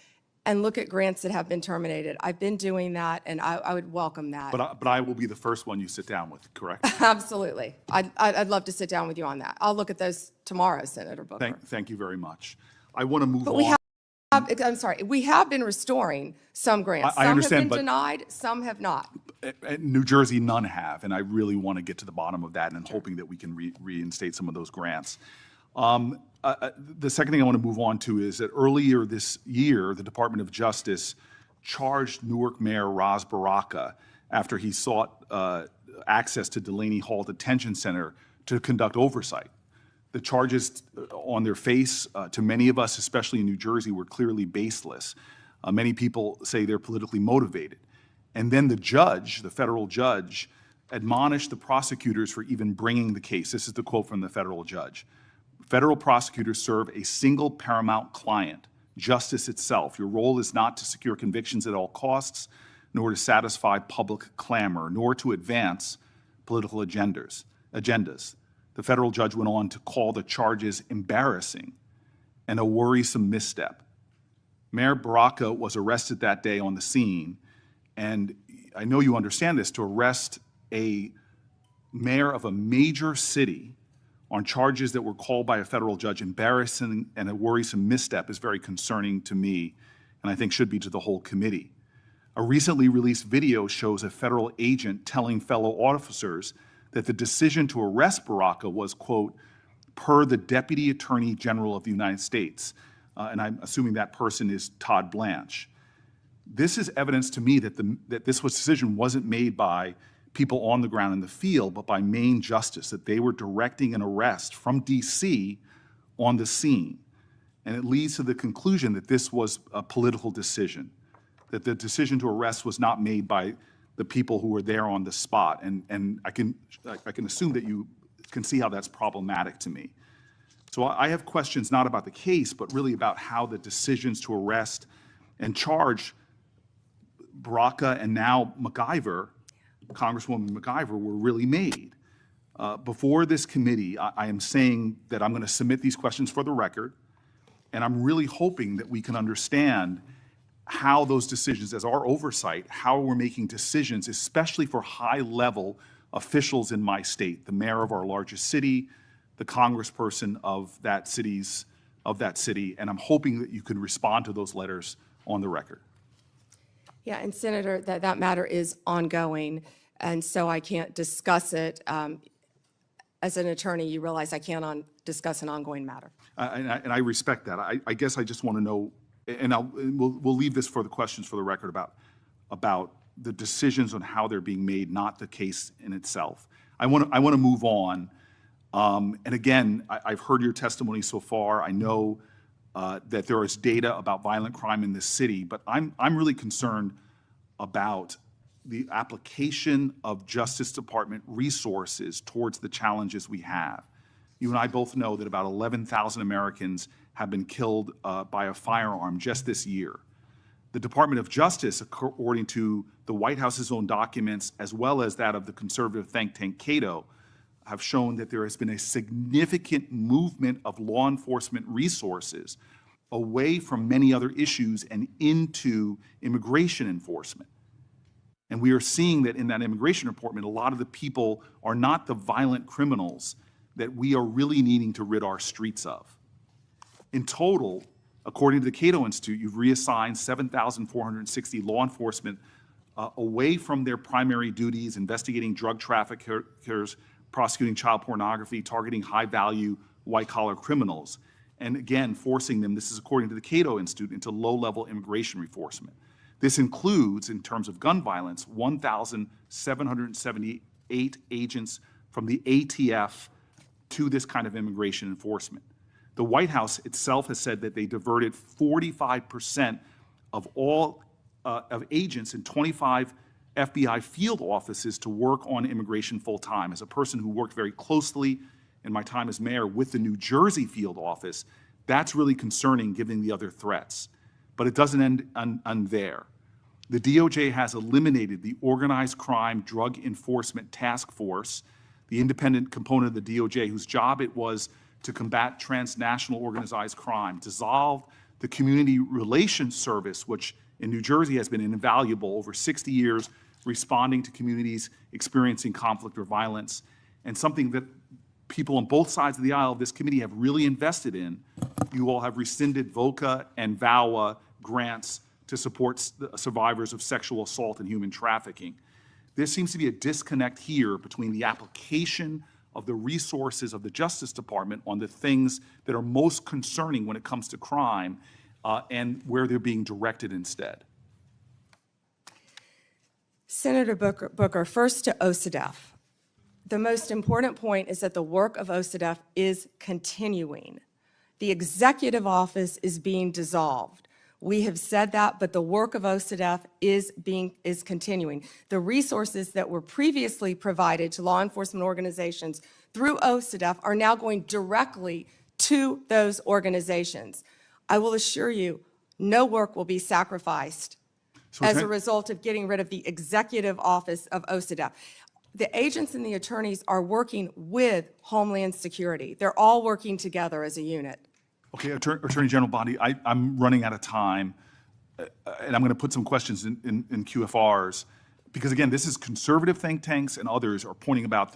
and look at grants that have been terminated. I've been doing that, and I would welcome that. But I will be the first one you sit down with, correct? Absolutely. I'd love to sit down with you on that. I'll look at those tomorrow, Senator Booker. Thank you very much. I want to move But on. I'm sorry, we have been restoring some grants. I understand, some but- have been denied, some have not. New Jersey, none have, and I really want to get to the bottom of that, and I'm hoping that we can reinstate some of those grants. The second thing I want to move on to is that earlier this year, the Department of Justice charged Newark Mayor Ras Baraka after he sought access to Delaney Hall Detention Center to conduct oversight. The charges on their face, to many of us, especially in New Jersey, were clearly baseless. Many people say they're politically motivated. And then the judge, the federal judge, admonished the prosecutors for even bringing the case. This is the quote from the federal judge. Federal prosecutors serve a single paramount client, justice itself. Your role is not to secure convictions at all costs, nor to satisfy public clamor, nor to advance political agendas. The federal judge went on to call the charges embarrassing and a worrisome misstep. Mayor Baraka was arrested that day on the scene, and I know you understand this, to arrest a mayor of a major city on charges that were called by a federal judge embarrassing and a worrisome misstep is very concerning to me, and I think should be to the whole committee. A recently released video shows a federal agent telling fellow officers that the decision to arrest Baraka was, quote, per the Deputy Attorney General of the United States, and I'm assuming that person is Todd Blanche. This is evidence to me that that this decision wasn't made by people on the ground in the field, but by Maine justice, that they were directing an arrest from DC on the scene. And it leads to the conclusion that this was a political decision, that the decision to arrest was not made by the people who were there on the spot. And I can assume that you can see how that's problematic to me. So I have questions not about the case, but really about how the decisions to arrest and charge Braca and now MacIver, Congresswoman MacIver, were really made. Before this committee, I am saying that I'm going to submit these questions for the record, and I'm really hoping that we can understand how those decisions, as our oversight, how we're making decisions, especially for high-level officials in my state, the mayor of our largest city, the congressperson of that city, and I'm hoping that you can respond to those letters on the record. Yeah, and Senator, that matter is ongoing, and so I can't discuss it. As an attorney, you realize I can't discuss an ongoing matter. And I respect that. I guess I just want to know, and we'll leave this for the questions for the record about the decisions on how they're being made, not the case in itself. I want to move on. And again, I've heard your testimony so far. I know that there is data about violent crime in this city, but I'm really concerned about the application of Justice Department resources towards the challenges we have. You and I both know that about 11,000 Americans have been killed by a firearm just this year. The Department of Justice, according to the White House's own documents, as well as that of the conservative think tank Cato, have shown that there has been a significant movement of law enforcement resources away from many other issues and into immigration enforcement. And we are seeing that in that immigration report, a lot of the people are not the violent criminals that we are really needing to rid our streets of. In total, according to the Cato Institute, you've reassigned 7,460 law enforcement away from their primary duties, investigating drug traffickers, prosecuting child pornography, targeting high-value white-collar criminals, and again, forcing them, this is according to the Cato Institute, into low-level immigration enforcement. This includes, in terms of gun violence, 1,778 agents from the ATF to this kind of immigration enforcement. The White House itself has said that they diverted 45% of all of agents in 25 FBI field offices to work on immigration full-time. As a person who worked very closely in my time as mayor with the New Jersey field office, that's really concerning given the other threats. But it doesn't end there. The DOJ has eliminated the Organized Crime Drug Enforcement Task Force, the independent component of the DOJ whose job it was to combat transnational organized crime, dissolved the Community Relations Service, which in New Jersey has been invaluable over 60 years, responding to communities experiencing conflict or violence, and something that people on both sides of the aisle of this committee have really invested in. You all have rescinded VOCA and VAWA grants to support survivors of sexual assault and human trafficking. There seems to be a disconnect here between the application of the resources of the Justice Department on the things that are most concerning when it comes to crime and where they're being directed instead. Senator Booker, first to OCDEF. The most important point is that the work of OCDEF is continuing. The executive office is being dissolved. We have said that, but the work of OCDEF is continuing. The resources that were previously provided to law enforcement organizations through OCDEF are now going directly to those organizations. I will assure you, no work will be sacrificed as a result of getting rid of the executive office of OCDEF. The agents and the attorneys are working with Homeland Security. They're all working together as a unit. Okay, Attorney General Bondi, I'm running out of time, and I'm going to put some questions in QFRs, because again, this is conservative think tanks and others are pointing about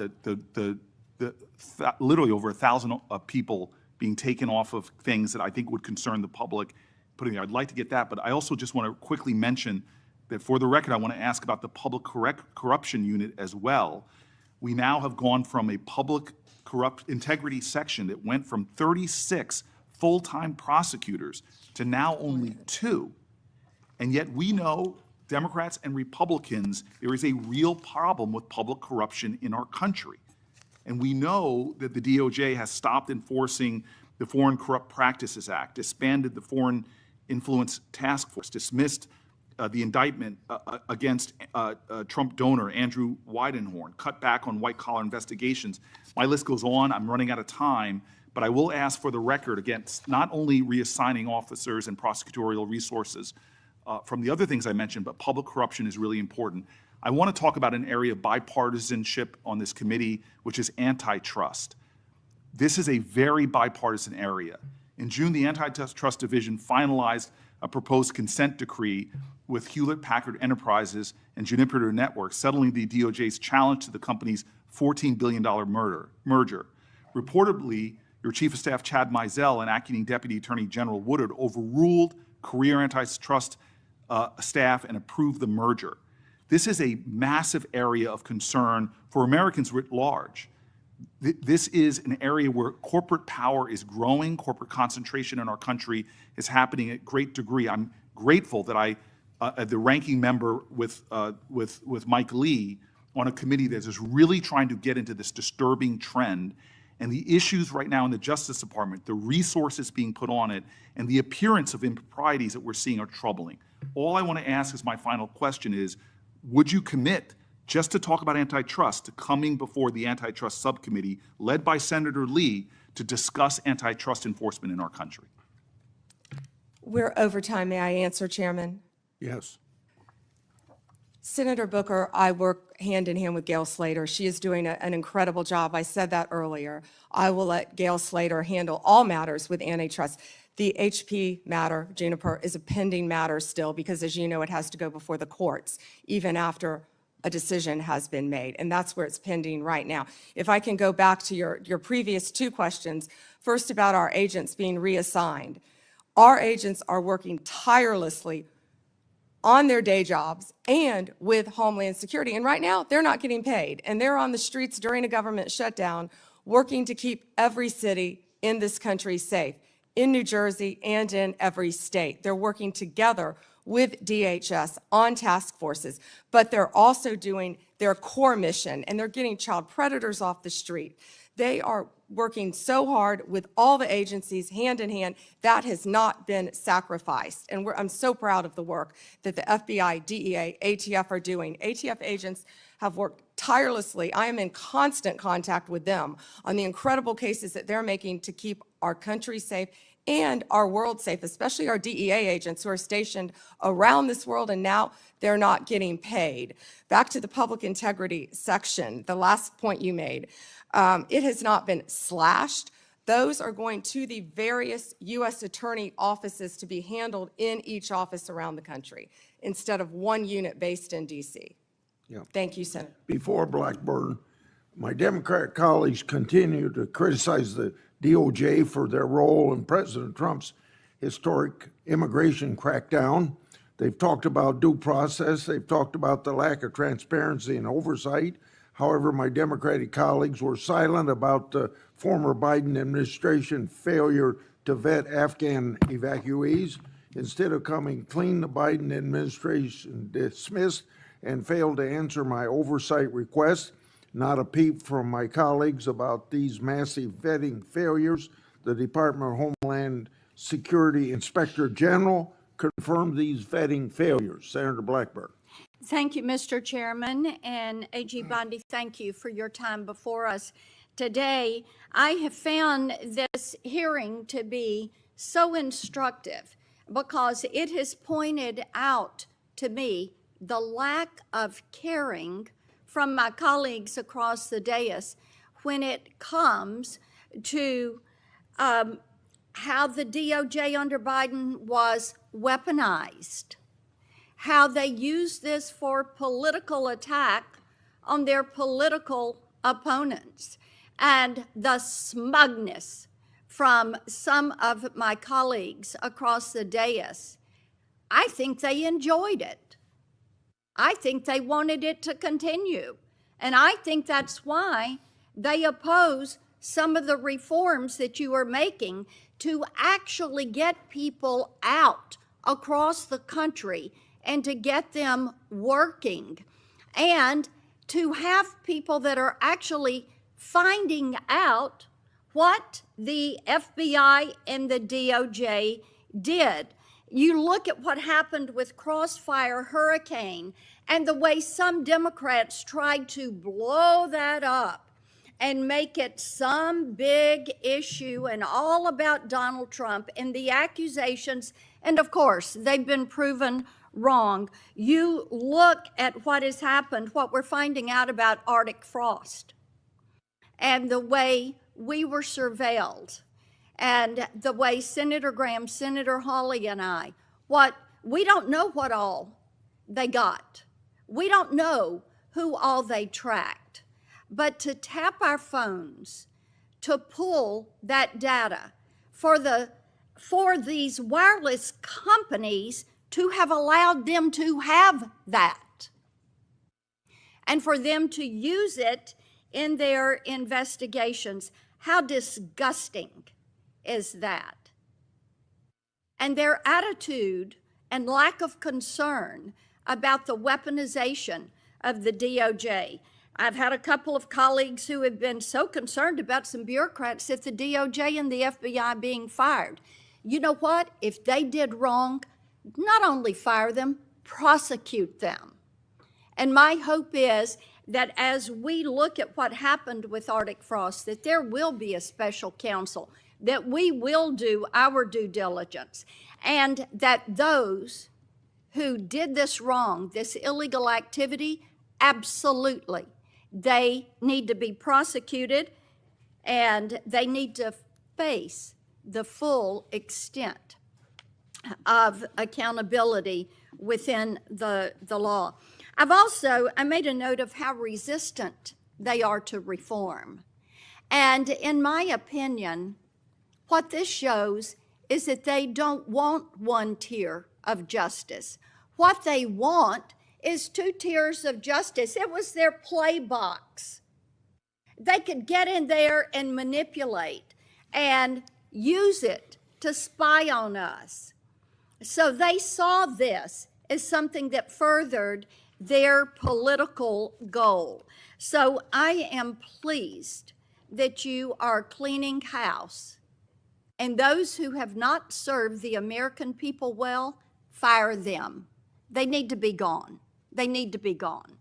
literally over 1,000 people being taken off of things that I think would concern the public. I'd like to get that, but I also just want to quickly mention that for the record, I want to ask about the public corruption unit as well. We now have gone from a public integrity section that went from 36 full-time prosecutors to now only 2. And yet we know, Democrats and Republicans, there is a real problem with public corruption in our country. And we know that the DOJ has stopped enforcing the Foreign Corrupt Practices Act, disbanded the Foreign Influence Task Force, dismissed the indictment against Trump donor Andrew Weidenhorn, cut back on white-collar investigations. My list goes on. I'm running out of time, but I will ask for the record against not only reassigning officers and prosecutorial resources from the other things I mentioned, but public corruption is really important. I want to talk about an area of bipartisanship on this committee, which is antitrust. This is a very bipartisan area. In June, the Antitrust Division finalized a proposed consent decree with Hewlett-Packard Enterprises and Juniper Networks, settling the DOJ's challenge to the company's $14 billion merger. Reportedly, your Chief of Staff, Chad Mizell, and Acting Deputy Attorney General Woodard overruled career antitrust staff and approved the merger. This is a massive area of concern for Americans writ large. This is an area where corporate power is growing, corporate concentration in our country is happening at great degree. I'm grateful that the ranking member with Mike Lee on a committee that is really trying to get into this disturbing trend, and the issues right now in the Justice Department, the resources being put on it, and the appearance of improprieties that we're seeing are troubling. All I want to ask as my final question is, would you commit just to talk about antitrust to coming before the antitrust subcommittee led by Senator Lee to discuss antitrust enforcement in our country? We're over time. May I answer, Chairman? Yes. Senator Booker, I work hand in hand with Gail Slater. She is doing an incredible job. I said that earlier. I will let Gail Slater handle all matters with antitrust. The HP matter, Juniper, is a pending matter still because, as you know, it has to go before the courts, even after a decision has been made, and that's where it's pending right now. If I can go back to your previous two questions, first about our agents being reassigned. Our agents are working tirelessly on their day jobs and with Homeland Security, and right now they're not getting paid, and they're on the streets during a government shutdown working to keep every city in this country safe, in New Jersey and in every state. They're working together with DHS on task forces, but they're also doing their core mission, and they're getting child predators off the street. They are working so hard with all the agencies hand in hand. That has not been sacrificed, and I'm so proud of the work that the FBI, DEA, ATF are doing. ATF agents have worked tirelessly. I am in constant contact with them on the incredible cases that they're making to keep our country safe and our world safe, especially our DEA agents who are stationed around this world, and now they're not getting paid. Back to the public integrity section, the last point you made. It has not been slashed. Those are going to the various U.S. attorney offices to be handled in each office around the country instead of one unit based in D.C. Yeah. Thank you, Senator. Before Blackburn, my Democrat colleagues continue to criticize the DOJ for their role in President Trump's historic immigration crackdown. They've talked about due process. They've talked about the lack of transparency and oversight. However, my Democratic colleagues were silent about the former Biden administration failure to vet Afghan evacuees. Instead of coming clean, the Biden administration dismissed and failed to answer my oversight request. Not a peep from my colleagues about these massive vetting failures. The Department of Homeland Security Inspector General confirmed these vetting failures. Senator Blackburn. Thank you, Mr. Chairman, and AG Bondi, thank you for your time before us today. I have found this hearing to be so instructive because it has pointed out to me the lack of caring from my colleagues across the dais when it comes to how the DOJ under Biden was weaponized, how they used this for political attack on their political opponents, and the smugness from some of my colleagues across the dais. I think they enjoyed it. I think they wanted it to continue. And I think that's why they oppose some of the reforms that you are making to actually get people out across the country and to get them working, and to have people that are actually finding out what the FBI and the DOJ did. You look at what happened with Crossfire Hurricane and the way some Democrats tried to blow that up and make it some big issue and all about Donald Trump and the accusations. And of course, they've been proven wrong. You look at what has happened, what we're finding out about Arctic frost and the way we were surveilled, and the way Senator Graham, Senator Hawley, and we don't know what all they got. We don't know who all they tracked. But to tap our phones, to pull that data, for these wireless companies to have allowed them to have that, and for them to use it in their investigations, how disgusting is that? And their attitude and lack of concern about the weaponization of the DOJ. I've had a couple of colleagues who have been so concerned about some bureaucrats at the DOJ and the FBI being fired. You know what? If they did wrong, not only fire them, prosecute them. And my hope is that as we look at what happened with Arctic frost, that there will be a special counsel, that we will do our due diligence, and that those who did this wrong, this illegal activity, absolutely, they need to be prosecuted, and they need to face the full extent of accountability within the law. I made a note of how resistant they are to reform. And in my opinion, what this shows is that they don't want one tier of justice. What they want is two tiers of justice. It was their play box. They could get in there and manipulate and use it to spy on us. So they saw this as something that furthered their political goal. So I am pleased that you are cleaning house. And those who have not served the American people well, fire them. They need to be gone. They need to be gone.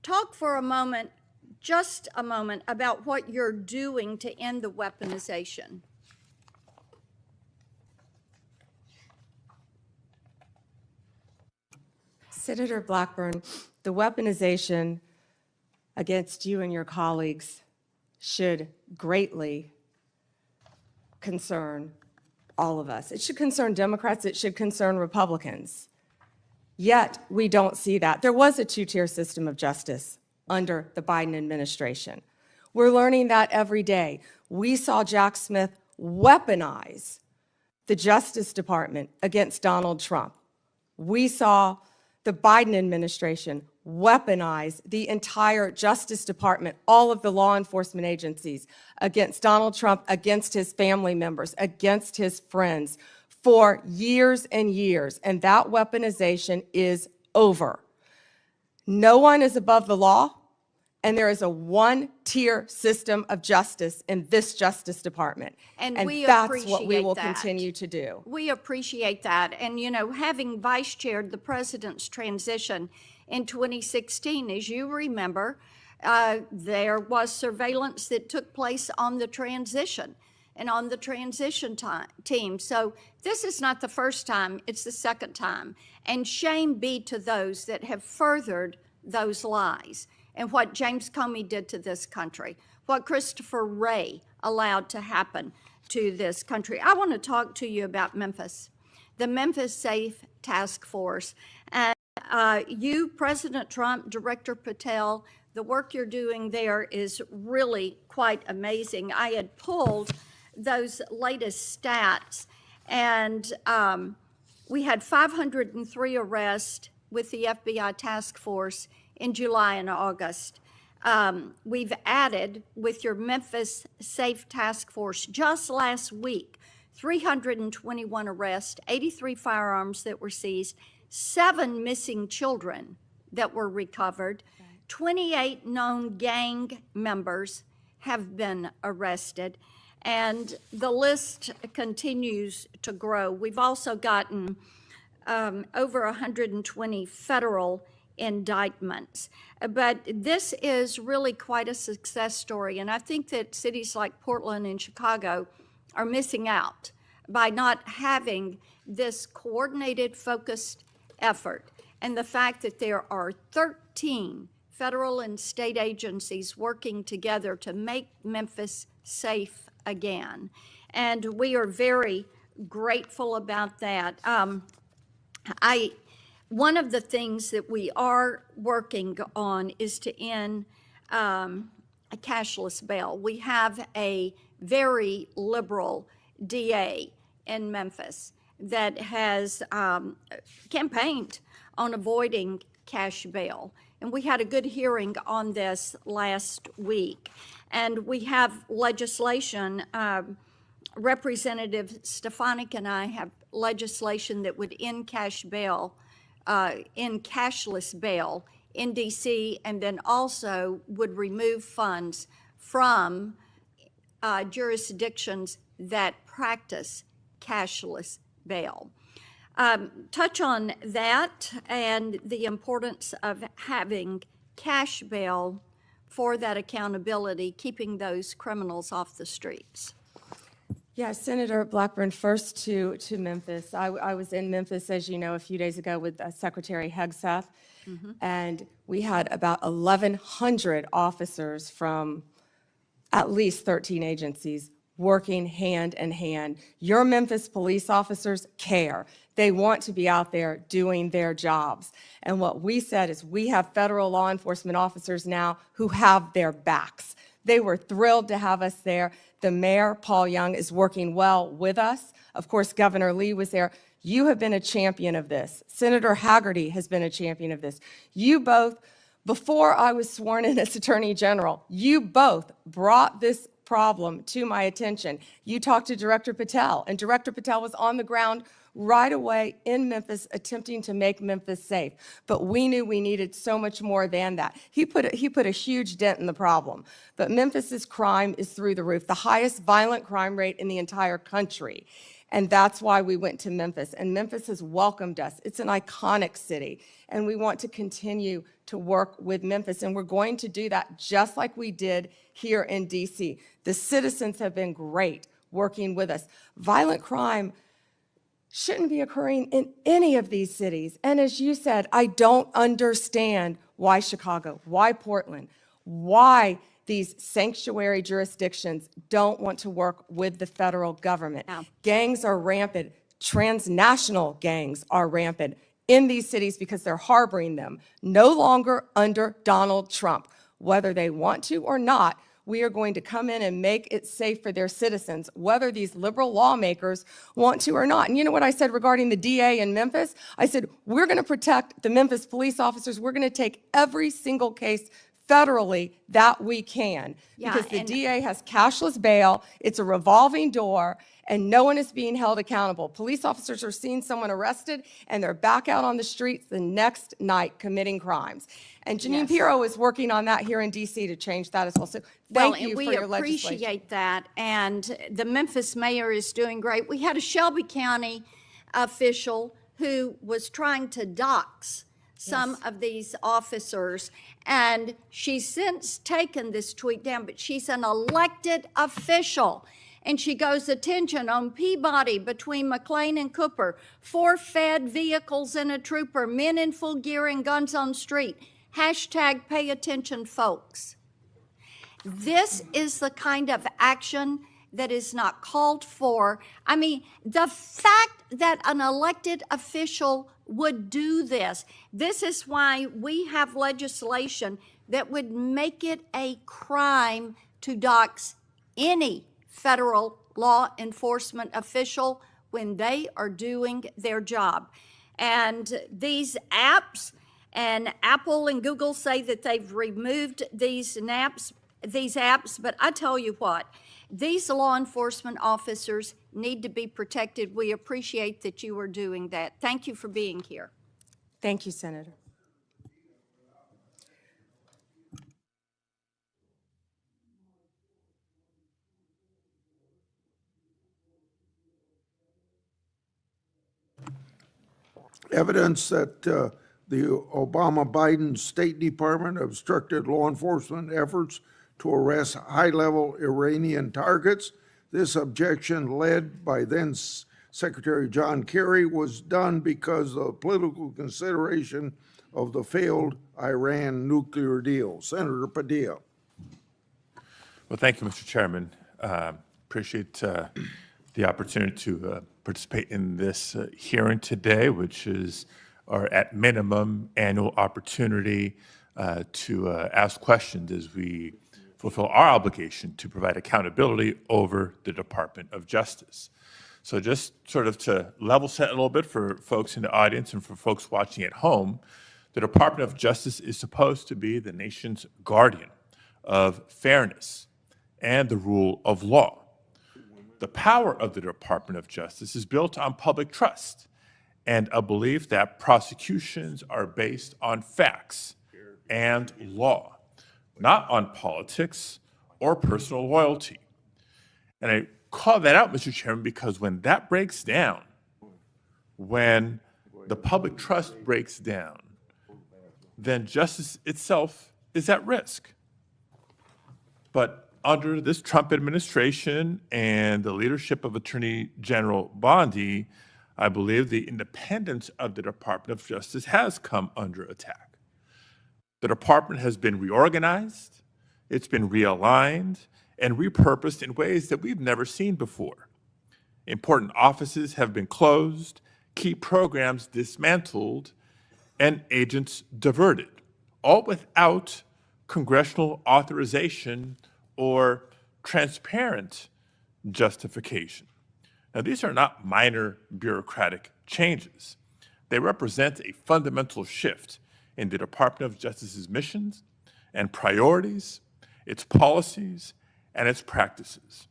Talk for a moment, just a moment, about what you're doing to end the weaponization. Senator Blackburn, the weaponization against you and your colleagues should greatly concern all of us. It should concern Democrats. It should concern Republicans. Yet, we don't see that. There was a two-tier system of justice under the Biden administration. We're learning that every day. We saw Jack Smith weaponize the Justice Department against Donald Trump. We saw the Biden administration weaponize the entire Justice Department, all of the law enforcement agencies, against Donald Trump, against his family members, against his friends for years and years. And that weaponization is over. No one is above the law, and there is a one-tier system of justice in this Justice Department. And we that's what we appreciate will that. continue to do. We appreciate that. And, you know, having vice chaired the president's transition in 2016, as you remember, there was surveillance that took place on the transition and on the transition team. So this is not the first time, it's the second time. And shame be to those that have furthered those lies and what James Comey did to this country, what Christopher Wray allowed to happen to this country. I want to talk to you about Memphis, the Memphis Safe Task Force. And you, President Trump, Director Patel, the work you're doing there is really quite amazing. I had pulled those latest stats, and we had 503 arrests with the FBI task force in July and August. We've added, with your Memphis Safe Task Force, just last week, 321 arrests, 83 firearms that were seized, 7 missing children that were recovered, 28 known gang members have been arrested, and the list continues to grow. We've also gotten over 120 federal indictments. But this is really quite a success story, and I think that cities like Portland and Chicago are missing out by not having this coordinated, focused effort. And the fact that there are 13 federal and state agencies working together to make Memphis safe again. And we are very grateful about that. One of the things that we are working on is to end a cashless bail. We have a very liberal DA in Memphis that has campaigned on avoiding cash bail. And we had a good hearing on this last week. And we have legislation, Representative Stefanik and I have legislation that would end cash bail, end cashless bail in DC, and then also would remove funds from jurisdictions that practice cashless bail. Touch on that and the importance of having cash bail for that accountability, keeping those criminals off the streets. Yeah, Senator Blackburn, first to Memphis. I was in Memphis, as you know, a few days ago with Secretary Hegseth, and we had about 1,100 officers from at least 13 agencies working hand in hand. Your Memphis police officers care. They want to be out there doing their jobs. And what we said is we have federal law enforcement officers now who have their backs. They were thrilled to have us there. The mayor, Paul Young, is working well with us. Of course, Governor Lee was there. You have been a champion of this. Senator Haggerty has been a champion of this. You both, before I was sworn in as Attorney General, you both brought this problem to my attention. You talked to Director Patel, and Director Patel was on the ground right away in Memphis attempting to make Memphis safe. But we knew we needed so much more than that. He put a huge dent in the problem. But Memphis's crime is through the roof, the highest violent crime rate in the entire country. And that's why we went to Memphis. And Memphis has welcomed us. It's an iconic city. And we want to continue to work with Memphis. And we're going to do that just like we did here in DC. The citizens have been great working with us. Violent crime shouldn't be occurring in any of these cities. And as you said, I don't understand why Chicago, why Portland, why these sanctuary jurisdictions don't want to work with the federal government. Yeah. Gangs are rampant. Transnational gangs are rampant in these cities because they're harboring them, no longer under Donald Trump. Whether they want to or not, we are going to come in and make it safe for their citizens, whether these liberal lawmakers want to or not. And you know what I said regarding the DA in Memphis? I said, we're going to protect the Memphis police officers. We're going to take every single case federally that we can, because the DA has cashless bail. It's a revolving door, and no one is being held accountable. Police officers are seeing someone arrested, and they're back out on the streets the next night committing crimes. And Janine Pirro is working on that here in D.C. to change that as well. So thank you for your legislation. We appreciate that, and the Memphis mayor is doing great. We had a Shelby County official who was trying to dox some of these officers, and she's since taken this tweet down, but she's an elected official. And she goes, attention on Peabody between McLean and Cooper, 4 fed vehicles and a trooper, men in full gear and guns on street. Hashtag pay attention, folks. This is the kind of action that is not called for. I mean, the fact that an elected official would do this, this is why we have legislation that would make it a crime to dox any federal law enforcement official when they are doing their job. And these apps, and Apple and Google say that they've removed these apps, but I tell you what, These law enforcement officers need to be protected. We appreciate that you are doing that. Thank you for being here. Thank you, Senator. Evidence that the Obama-Biden State Department obstructed law enforcement efforts to arrest high-level Iranian targets. This objection, led by then Secretary John Kerry, was done because of political consideration of the failed Iran nuclear deal. Senator Padilla. Well, thank you, Mr. Chairman. Appreciate the opportunity to participate in this hearing today, which is our, at minimum, annual opportunity to ask questions as we fulfill our obligation to provide accountability over the Department of Justice. So just sort of to level set a little bit for folks in the audience and for folks watching at home, the Department of Justice is supposed to be the nation's guardian of fairness and the rule of law. The power of the Department of Justice is built on public trust and a belief that prosecutions are based on facts and law, not on politics or personal loyalty. And I call that out, Mr. Chairman, because when that breaks down, when the public trust breaks down, then justice itself is at risk. But under this Trump administration and the leadership of Attorney General Bondi, I believe the independence of the Department of Justice has come under attack. The department has been reorganized, it's been realigned, and repurposed in ways that we've never seen before. Important offices have been closed, key programs dismantled, and agents diverted, all without congressional authorization or transparent justification. Now, these are not minor bureaucratic changes. They represent a fundamental shift in the Department of Justice's missions and priorities, its policies, and its practices.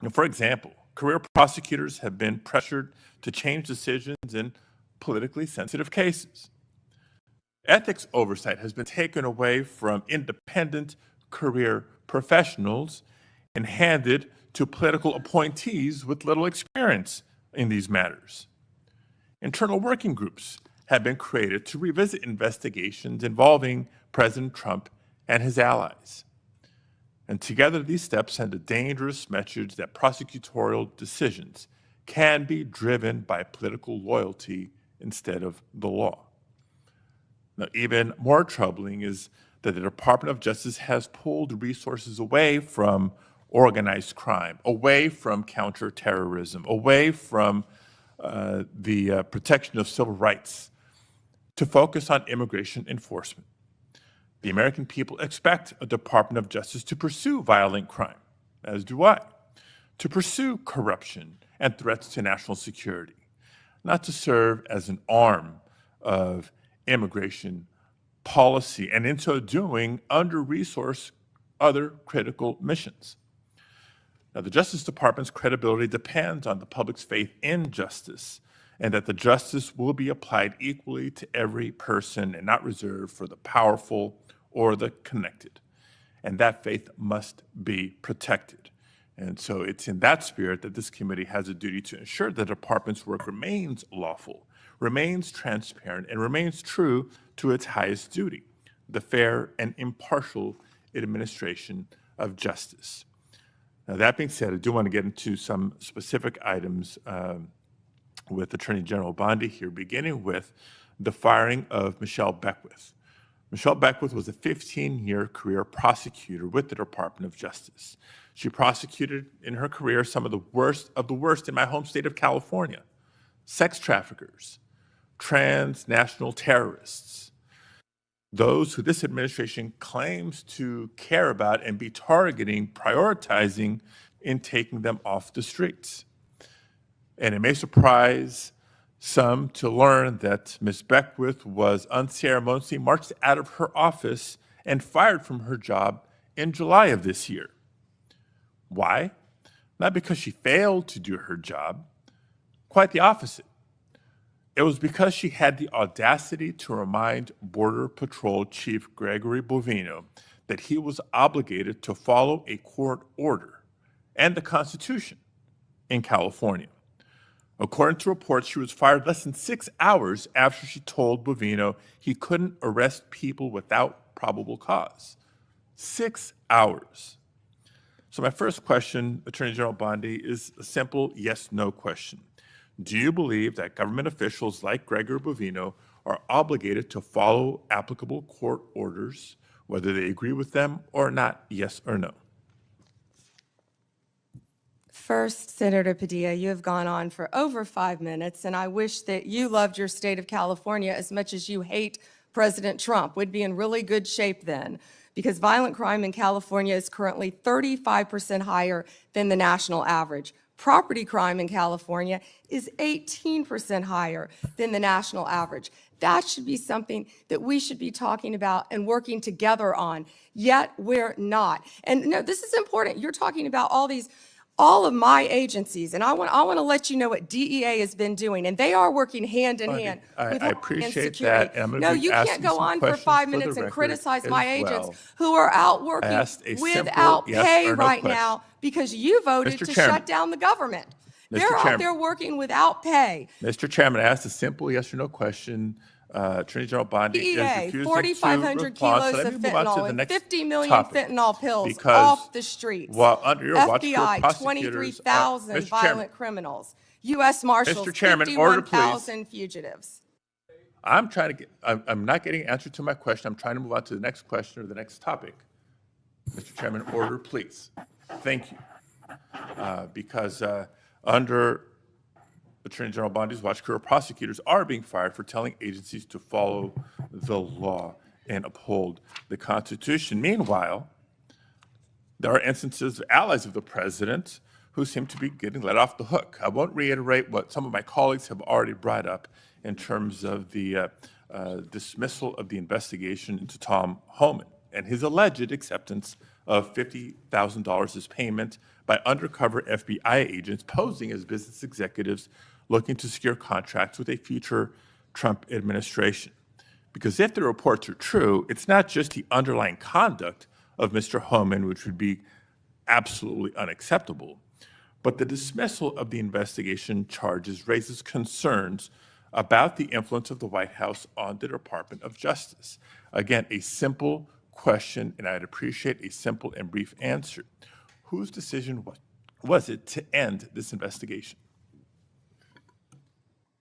Now, for example, career prosecutors have been pressured to change decisions in politically sensitive cases. Ethics oversight has been taken away from independent career professionals and handed to political appointees with little experience in these matters. Internal working groups have been created to revisit investigations involving President Trump and his allies. And together, these steps send a dangerous message that prosecutorial decisions can be driven by political loyalty instead of the law. Now, even more troubling is that the Department of Justice has pulled resources away from organized crime, away from counterterrorism, away from the protection of civil rights, to focus on immigration enforcement. The American people expect a Department of Justice to pursue violent crime, as do I, to pursue corruption and threats to national security, not to serve as an arm of immigration policy, and in so doing, under-resource other critical missions. Now, the Justice Department's credibility depends on the public's faith in justice, and that the justice will be applied equally to every person and not reserved for the powerful or the connected. And that faith must be protected. And so it's in that spirit that this committee has a duty to ensure the department's work remains lawful, remains transparent, and remains true to its highest duty, the fair and impartial administration of justice. Now, that being said, I do want to get into some specific items with Attorney General Bondi here, beginning with the firing of Michelle Beckwith. Michelle Beckwith was a 15-year career prosecutor with the Department of Justice. She prosecuted in her career some of the worst in my home state of California: sex traffickers, transnational terrorists, those who this administration claims to care about and be targeting, prioritizing in taking them off the streets. And it may surprise some to learn that Ms. Beckwith was unceremoniously marched out of her office and fired from her job in July of this year. Why? Not because she failed to do her job, quite the opposite. It was because she had the audacity to remind Border Patrol Chief Gregory Bovino that he was obligated to follow a court order and the Constitution in California. According to reports, she was fired less than 6 hours after she told Bovino he couldn't arrest people without probable cause. 6 hours. So my first question, Attorney General Bondi, is a simple yes/no question. Do you believe that government officials like Gregory Bovino are obligated to follow applicable court orders, whether they agree with them or not, yes or no? First, Senator Padilla, you have gone on for over 5 minutes, and I wish that you loved your state of California as much as you hate President Trump. We'd be in really good shape then, because violent crime in California is currently 35% higher than the national average. Property crime in California is 18% higher than the national average. That should be something that we should be talking about and working together on, yet we're not. And no, this is important. You're talking about all of my agencies, and I want to let you know what DEA has been doing, and they are working hand in hand with I Homeland appreciate Security. that, and I'm going No, to be you asking can't go some on for questions 5 for the minutes and record criticize as my well. agents who are out working asked a simple without yes pay or no right question. now because you voted Mr. to Chairman. shut down the government. Mr. They're out Chairman. there working without pay. Mr. Chairman, I asked a simple yes or no question. Attorney General Bondi is DEA, refusing 4,500 to respond. kilos So let of me move on to fentanyl the and next 50 million topic. fentanyl pills Because off the streets. while under your watch, career FBI, prosecutors 23,000 Mr. Chairman. violent criminals. U.S. Marshals, Mr. Chairman, order, please. 51,000 fugitives. I'm not getting an answer to my question. I'm trying to move on to the next question or the next topic. Mr. Chairman, order, please. Thank you. Because under Attorney General Bondi's watch, career prosecutors are being fired for telling agencies to follow the law and uphold the Constitution. Meanwhile, there are instances of allies of the president who seem to be getting let off the hook. I won't reiterate what some of my colleagues have already brought up in terms of the dismissal of the investigation into Tom Homan and his alleged acceptance of $50,000 as payment by undercover FBI agents posing as business executives looking to secure contracts with a future Trump administration. Because if the reports are true, it's not just the underlying conduct of Mr. Homan, which would be absolutely unacceptable, but the dismissal of the investigation charges raises concerns about the influence of the White House on the Department of Justice. Again, a simple question, and I'd appreciate a simple and brief answer. Whose decision was it to end this investigation?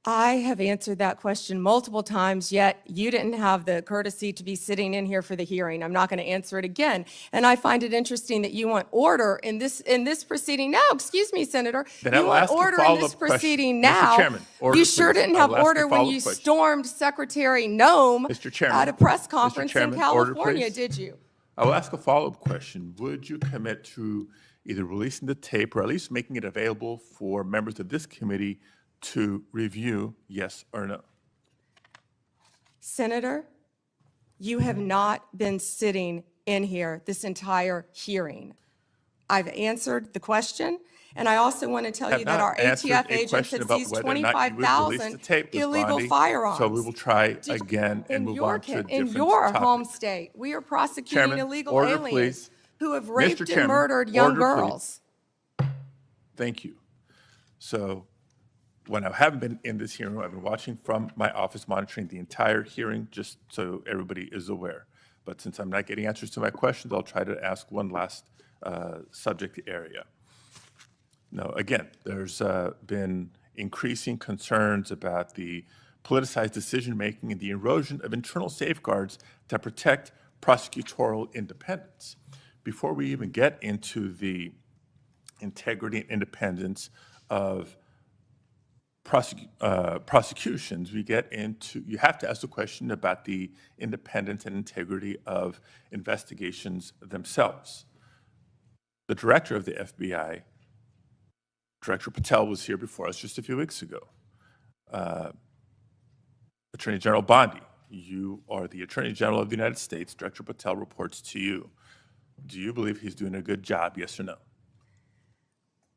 I have answered that question multiple times, yet you didn't have the courtesy to be sitting in here for the hearing. I'm not going to answer it again. And I find it interesting that you want order in this proceeding now. Excuse me, Senator. Then you I will want ask a order in follow-up this question. proceeding Mr. now. Chairman, order, you sure please. didn't I have will ask a order when follow-up you question. stormed Secretary Noem Mr. Chairman, at a press Mr. conference Chairman, in order, California, please. did you? I will ask a follow-up question. Would you commit to either releasing the tape or at least making it available for members of this committee to review, yes or no? Senator, you have not been sitting in here this entire hearing. I've answered the question, and I also want to tell you that our ATF agents have seized 25,000 illegal firearms. So we will try again and move on to a different In your topic. home state, we are prosecuting Chairman, illegal order, aliens please. who have Mr. raped and Chairman, murdered young order, girls. please. Thank you. So when I haven't been in this hearing, I've been watching from my office, monitoring the entire hearing, just so everybody is aware. But since I'm not getting answers to my questions, I'll try to ask one last subject area. Now, again, there's been increasing concerns about the politicized decision-making and the erosion of internal safeguards that protect prosecutorial independence. Before we even get into the integrity and independence of prosecutions, you have to ask the question about the independence and integrity of investigations themselves. The director of the FBI, Director Patel, was here before us just a few weeks ago. Attorney General Bondi, you are the Attorney General of the United States. Director Patel reports to you. Do you believe he's doing a good job, yes or no?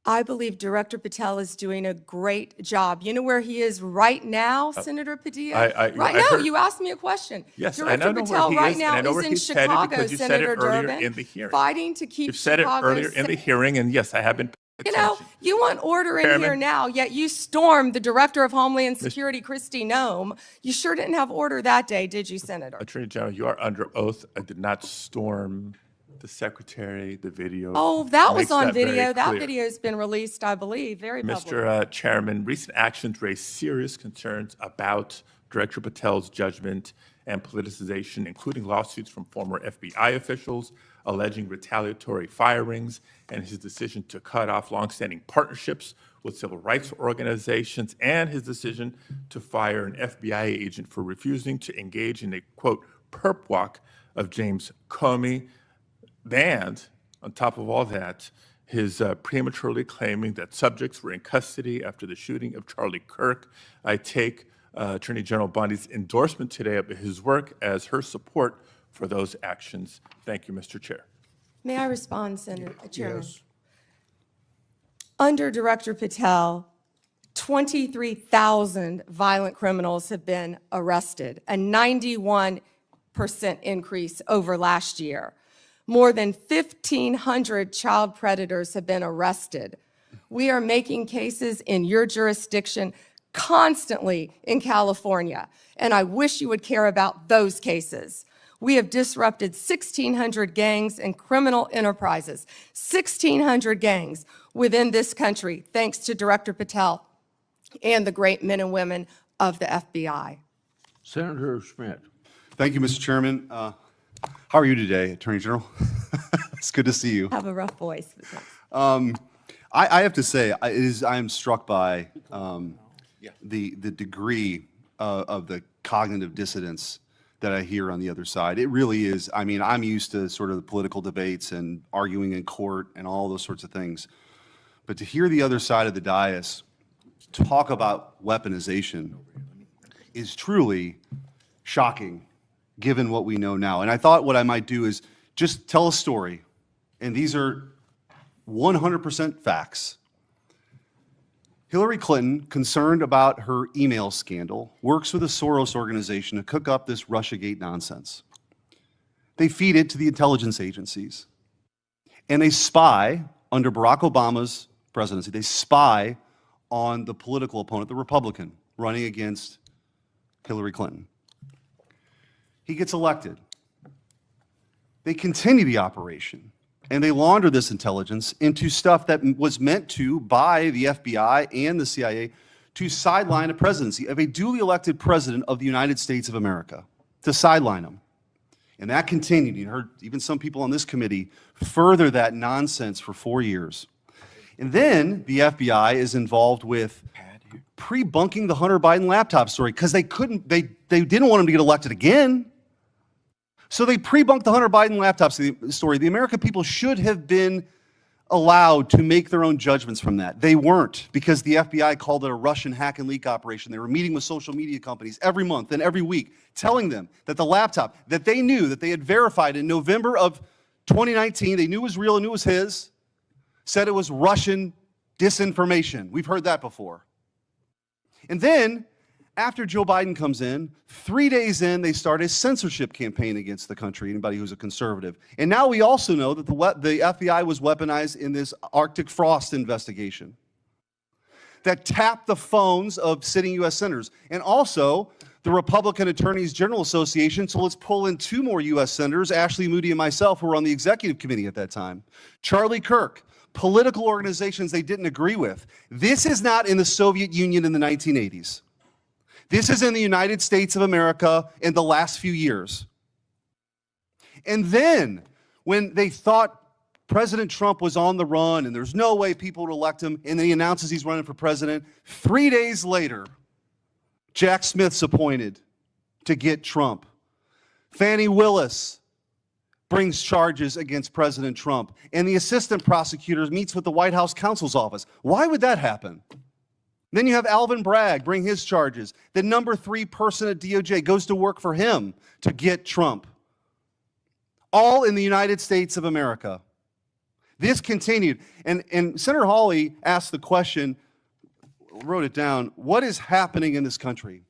I believe Director Patel is doing a great job. You know where he is right now, Senator Padilla? Right now, heard- you asked me a question. Yes, I Director know where Patel he right is, and now I know is where in he's headed Chicago, because you said it Senator earlier Durbin, in the hearing. fighting to keep You've said it Chicago earlier in the hearing, and yes, I have been paying You know, attention. you want order in here Chairman. now, yet you stormed the Director of Homeland Security, Kristi Noem. You sure didn't have order that day, did you, Senator? Attorney General, you are under oath. I did not storm the secretary, the video. Oh, that was makes on very video. That clear. video's been released, I believe, very public. Mr. Chairman, recent actions raise serious concerns about Director Patel's judgment and politicization, including lawsuits from former FBI officials alleging retaliatory firings and his decision to cut off longstanding partnerships with civil rights organizations and his decision to fire an FBI agent for refusing to engage in a, quote, perp walk of James Comey. And on top of all that, his prematurely claiming that subjects were in custody after the shooting of Charlie Kirk. I take Attorney General Bondi's endorsement today of his work as her support for those actions. Thank you, Mr. Chair. May I respond, Senator Chairman? Yes. Under Director Patel, 23,000 violent criminals have been arrested, a 91% increase over last year. More than 1,500 child predators have been arrested. We are making cases in your jurisdiction constantly in California, and I wish you would care about those cases. We have disrupted 1,600 gangs and criminal enterprises, 1,600 gangs within this country, thanks to Director Patel and the great men and women of the FBI. Senator Schmidt. Thank you, Mr. Chairman. How are you today, Attorney General? It's good to see you. Have a rough voice. I have to say, I am struck by the degree of the cognitive dissonance that I hear on the other side. It really is. I mean, I'm used to sort of the political debates and arguing in court and all those sorts of things. But to hear the other side of the dais talk about weaponization is truly shocking, given what we know now. And I thought what I might do is just tell a story, and these are 100% facts. Hillary Clinton, concerned about her email scandal, works with a Soros organization to cook up this Russiagate nonsense. They feed it to the intelligence agencies, and they spy, under Barack Obama's presidency, they spy on the political opponent, the Republican, running against Hillary Clinton. He gets elected. They continue the operation, and they launder this intelligence into stuff that was meant to, by the FBI and the CIA, to sideline a presidency of a duly elected president of the United States of America, to sideline him. And that continued. You heard even some people on this committee further that nonsense for 4 years. And then the FBI is involved with pre-bunking the Hunter Biden laptop story because they didn't want him to get elected again. So they pre-bunked the Hunter Biden laptop story. The American people should have been allowed to make their own judgments from that. They weren't, because the FBI called it a Russian hack and leak operation. They were meeting with social media companies every month and every week, telling them that the laptop that they knew, that they had verified in November of 2019, they knew was real and knew was his, said it was Russian disinformation. We've heard that before. And then, after Joe Biden comes in, 3 days in, they start a censorship campaign against the country, anybody who's a conservative. And now we also know that the FBI was weaponized in this Arctic frost investigation that tapped the phones of sitting U.S. senators. And also, the Republican Attorneys General Association, so let's pull in 2 more U.S. senators, Ashley Moody and myself, who were on the executive committee at that time. Charlie Kirk, political organizations they didn't agree with. This is not in the Soviet Union in the 1980s. This is in the United States of America in the last few years. And then, when they thought President Trump was on the run and there's no way people would elect him, and then he announces he's running for president, 3 days later, Jack Smith's appointed to get Trump. Fannie Willis brings charges against President Trump, and the assistant prosecutor meets with the White House counsel's office. Why would that happen? Then you have Alvin Bragg bring his charges. The number 3 person at DOJ goes to work for him to get Trump. All in the United States of America. This continued. And Senator Hawley asked the question, wrote it down, what is happening in this country?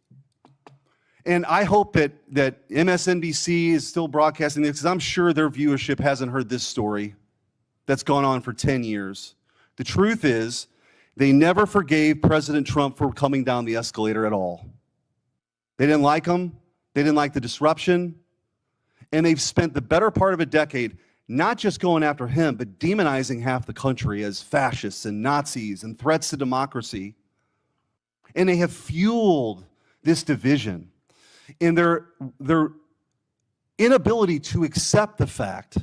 And I hope that MSNBC is still broadcasting this, because I'm sure their viewership hasn't heard this story that's gone on for 10 years. The truth is, they never forgave President Trump for coming down the escalator at all. They didn't like him. They didn't like the disruption. And they've spent the better part of a decade not just going after him, but demonizing half the country as fascists and Nazis and threats to democracy. And they have fueled this division in their inability to accept the fact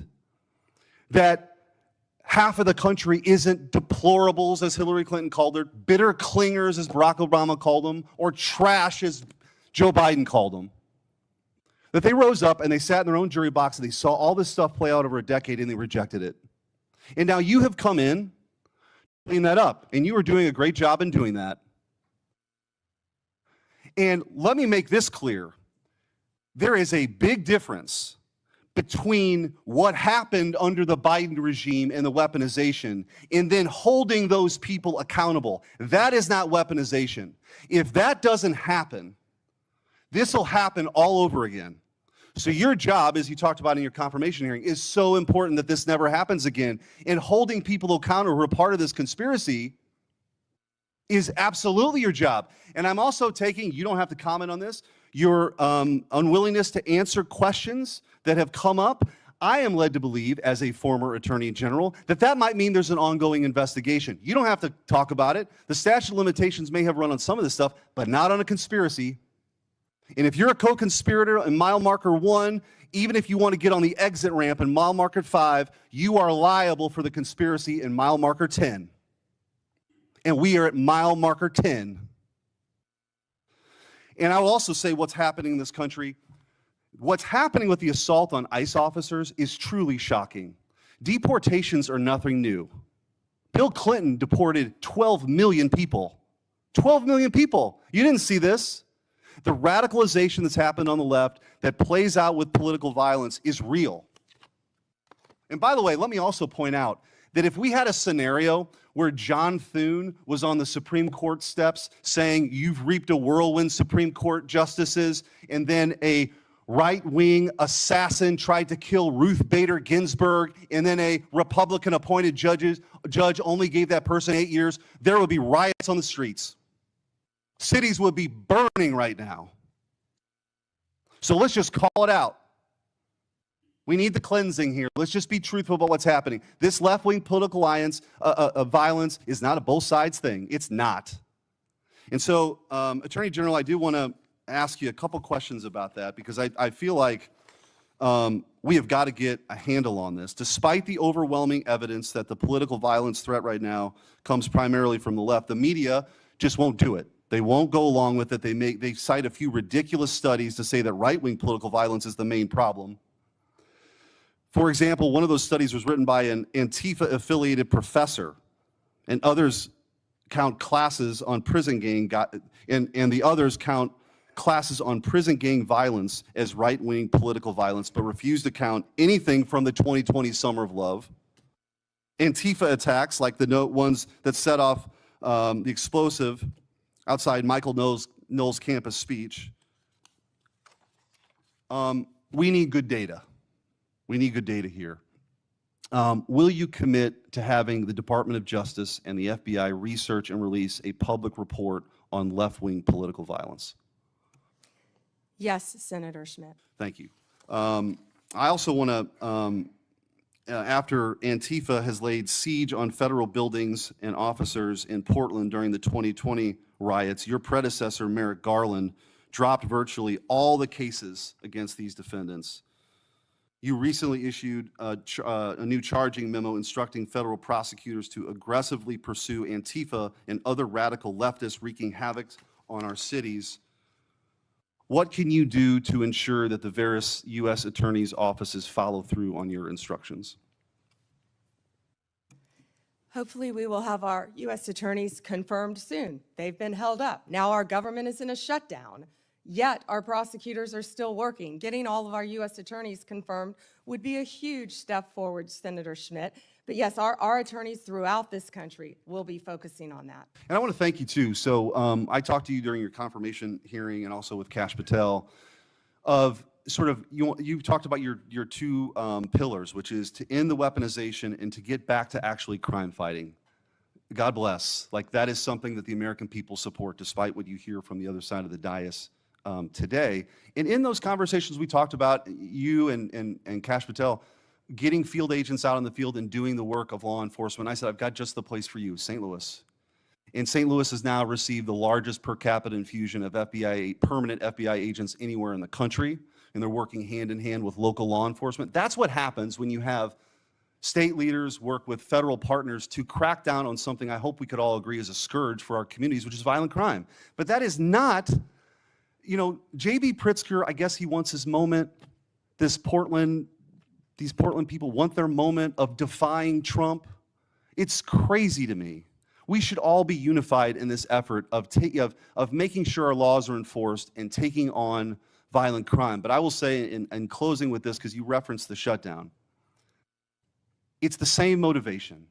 that half of the country isn't deplorables, as Hillary Clinton called her, bitter clingers, as Barack Obama called them, or trash, as Joe Biden called them. That they rose up and they sat in their own jury box and they saw all this stuff play out over a decade and they rejected it. And now you have come in, clean that up, and you are doing a great job in doing that. And let me make this clear. There is a big difference between what happened under the Biden regime and the weaponization and then holding those people accountable. That is not weaponization. If that doesn't happen, this will happen all over again. So your job, as you talked about in your confirmation hearing, is so important that this never happens again. And holding people accountable who are part of this conspiracy is absolutely your job. And I'm also taking, you don't have to comment on this, your unwillingness to answer questions that have come up. I am led to believe, as a former attorney general, that that might mean there's an ongoing investigation. You don't have to talk about it. The statute of limitations may have run on some of this stuff, but not on a conspiracy. And if you're a co-conspirator in mile marker 1, even if you want to get on the exit ramp in mile marker 5, you are liable for the conspiracy in mile marker 10. And we are at mile marker 10. And I will also say what's happening in this country. What's happening with the assault on ICE officers is truly shocking. Deportations are nothing new. Bill Clinton deported 12 million people. 12 million people. You didn't see this. The radicalization that's happened on the left that plays out with political violence is real. And by the way, let me also point out that if we had a scenario where John Thune was on the Supreme Court steps saying, "You've reaped a whirlwind, Supreme Court justices," and then a right-wing assassin tried to kill Ruth Bader Ginsburg, and then a Republican-appointed judge only gave that person 8 years, there would be riots on the streets. Cities would be burning right now. So let's just call it out. We need the cleansing here. Let's just be truthful about what's happening. This left-wing political alliance of violence is not a both sides thing. It's not. And so, Attorney General, I do want to ask you a couple questions about that, because I feel like we have got to get a handle on this. Despite the overwhelming evidence that the political violence threat right now comes primarily from the left, the media just won't do it. They won't go along with it. They cite a few ridiculous studies to say that right-wing political violence is the main problem. For example, one of those studies was written by an Antifa-affiliated professor, and others count classes on prison gang, and the others count classes on prison gang violence as right-wing political violence, but refuse to count anything from the 2020 Summer of Love. Antifa attacks, like the ones that set off the explosive outside Michael Knowles' campus speech. We need good data. We need good data here. Will you commit to having the Department of Justice and the FBI research and release a public report on left-wing political violence? Yes, Senator Schmidt. Thank you. I also want to, after Antifa has laid siege on federal buildings and officers in Portland during the 2020 riots, your predecessor, Merrick Garland, dropped virtually all the cases against these defendants. You recently issued a new charging memo instructing federal prosecutors to aggressively pursue Antifa and other radical leftists wreaking havoc on our cities. What can you do to ensure that the various U.S. attorneys' offices follow through on your instructions? Hopefully we will have our U.S. attorneys confirmed soon. They've been held up. Now our government is in a shutdown, yet our prosecutors are still working. Getting all of our U.S. attorneys confirmed would be a huge step forward, Senator Schmidt, But yes, our attorneys throughout this country will be focusing on that. And I want to thank you too. So I talked to you during your confirmation hearing and also with Kash Patel of sort of, you talked about your two pillars, which is to end the weaponization and to get back to actually crime fighting. God bless. Like, that is something that the American people support, despite what you hear from the other side of the dais today. And in those conversations, we talked about you and Kash Patel getting field agents out in the field and doing the work of law enforcement. I said, I've got just the place for you, St. Louis. And St. Louis has now received the largest per capita infusion of permanent FBI agents anywhere in the country, and they're working hand in hand with local law enforcement. That's what happens when you have state leaders work with federal partners to crack down on something I hope we could all agree is a scourge for our communities, which is violent crime. But that is not, J.B. Pritzker, I guess he wants his moment. These Portland people want their moment of defying Trump. It's crazy to me. We should all be unified in this effort of making sure our laws are enforced and taking on violent crime. But I will say, in closing with this, because you referenced the shutdown, it's the same motivation.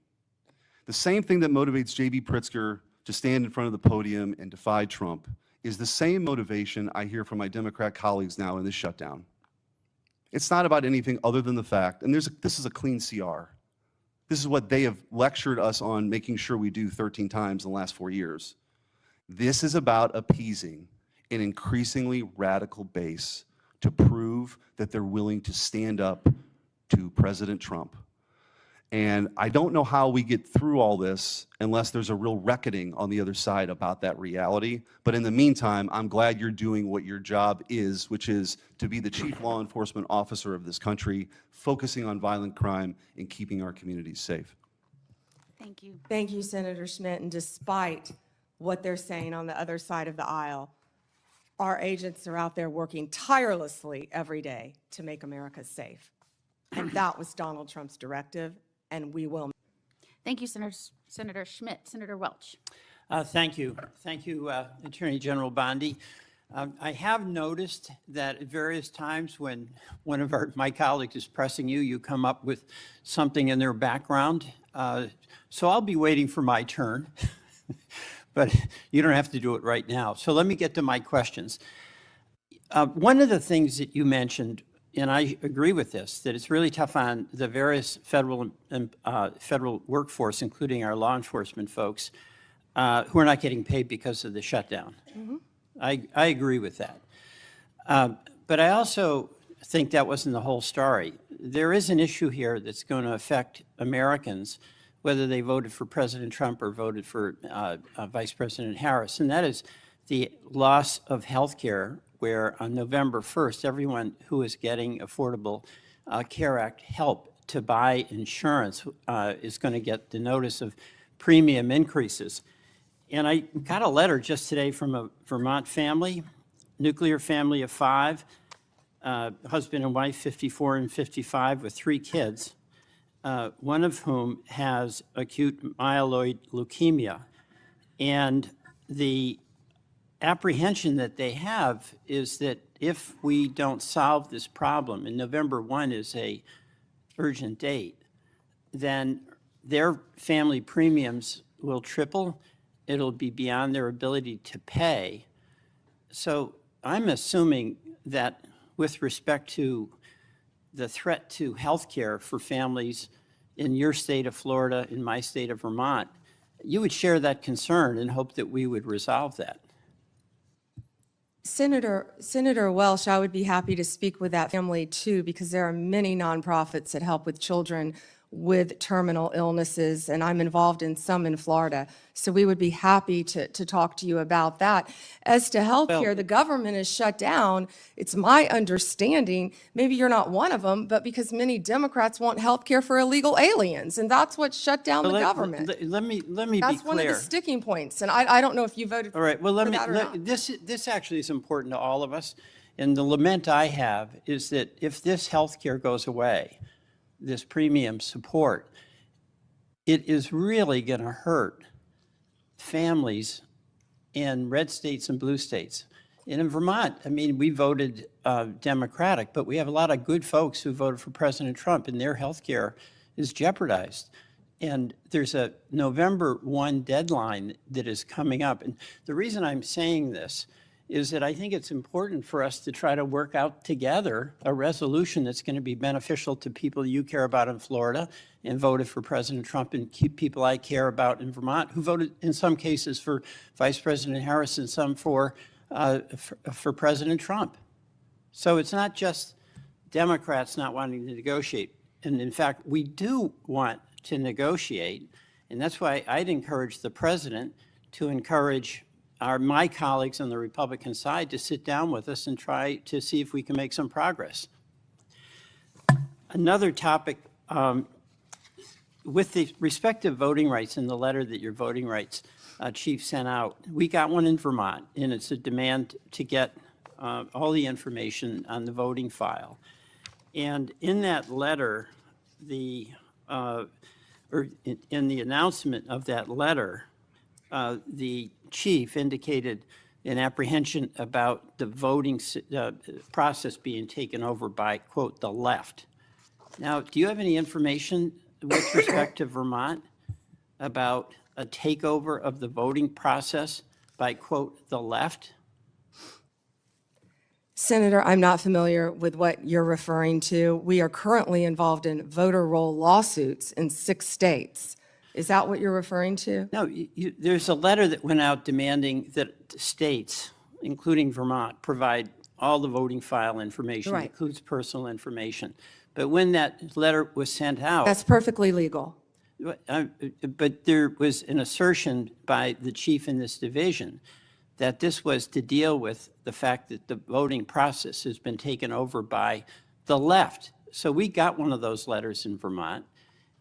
The same thing that motivates J.B. Pritzker to stand in front of the podium and defy Trump is the same motivation I hear from my Democrat colleagues now in this shutdown. It's not about anything other than the fact, and this is a clean CR. This is what they have lectured us on making sure we do 13 times in the last 4 years. This is about appeasing an increasingly radical base to prove that they're willing to stand up to President Trump. And I don't know how we get through all this unless there's a real reckoning on the other side about that reality. But in the meantime, I'm glad you're doing what your job is, which is to be the chief law enforcement officer of this country, focusing on violent crime and keeping our communities safe. Thank you. Thank you, Senator Schmidt. And despite what they're saying on the other side of the aisle, our agents are out there working tirelessly every day to make America safe. And that was Donald Trump's directive, and we will. Thank you, Senator Schmidt. Senator Welch. Thank you. Thank you, Attorney General Bondi. I have noticed that at various times when one of my colleagues is pressing you, you come up with something in their background. So I'll be waiting for my turn, but you don't have to do it right now. So let me get to my questions. One of the things that you mentioned, and I agree with this, that it's really tough on the various federal workforce, including our law enforcement folks, who are not getting paid because of the shutdown. Mm-hmm. I agree with that. But I also think that wasn't the whole story. There is an issue here that's going to affect Americans, whether they voted for President Trump or voted for Vice President Harris, and that is the loss of health care, where on November 1st, everyone who is getting Affordable Care Act help to buy insurance is going to get the notice of premium increases. And I got a letter just today from a Vermont family, nuclear family of 5, husband and wife, 54 and 55, with 3 kids, one of whom has acute myeloid leukemia. And the apprehension that they have is that if we don't solve this problem, and November 1 is a urgent date, then their family premiums will triple. It'll be beyond their ability to pay. So I'm assuming that with respect to the threat to health care for families in your state of Florida, in my state of Vermont, you would share that concern and hope that we would resolve that. Senator Welch, I would be happy to speak with that family too, because there are many nonprofits that help with children with terminal illnesses, and I'm involved in some in Florida. So we would be happy to talk to you about that. As to health care, the government is shut down. It's my understanding, maybe you're not one of them, but because many Democrats want health care for illegal aliens, and that's what shut down the government. Let me be clear. That's one of the sticking points, and I don't know if you voted for that or not. This actually is important to all of us, and the lament I have is that if this health care goes away, this premium support, it is really going to hurt families in red states and blue states. And in Vermont, I mean, we voted Democratic, but we have a lot of good folks who voted for President Trump, and their health care is jeopardized. And there's a November 1 deadline that is coming up. And the reason I'm saying this is that I think it's important for us to try to work out together a resolution that's going to be beneficial to people you care about in Florida and voted for President Trump, and keep people I care about in Vermont who voted in some cases for Vice President Harris and some for President Trump. So it's not just Democrats not wanting to negotiate. And in fact, we do want to negotiate. And that's why I'd encourage the president to encourage my colleagues on the Republican side to sit down with us and try to see if we can make some progress. Another topic, with the respective voting rights in the letter that your voting rights chief sent out, we got one in Vermont, and it's a demand to get all the information on the voting file. And in that letter, or in the announcement of that letter, the chief indicated an apprehension about the voting process being taken over by, quote, the left. Now, do you have any information with respect to Vermont about a takeover of the voting process by, quote, the left? Senator, I'm not familiar with what you're referring to. We are currently involved in voter roll lawsuits in 6 states. Is that what you're referring to? No, there's a letter that went out demanding that states, including Vermont, provide all the voting file information, Right. includes personal information. But when that letter was sent out, That's perfectly legal. but there was an assertion by the chief in this division that this was to deal with the fact that the voting process has been taken over by the left. So we got one of those letters in Vermont.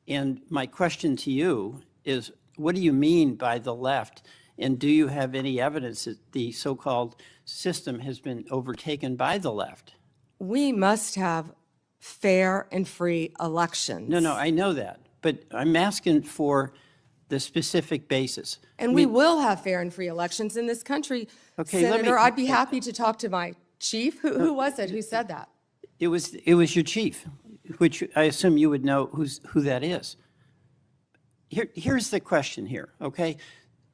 And my question to you is, what do you mean by the left? And do you have any evidence that the so-called system has been overtaken by the left? We must have fair and free elections. No, I know that. But I'm asking for the specific basis. And we will have fair and free elections in this country. Okay, let me- Senator, I'd be happy to talk to my chief. Who was it who said that? It was your chief, which I assume you would know who that is. Here's the question here, okay?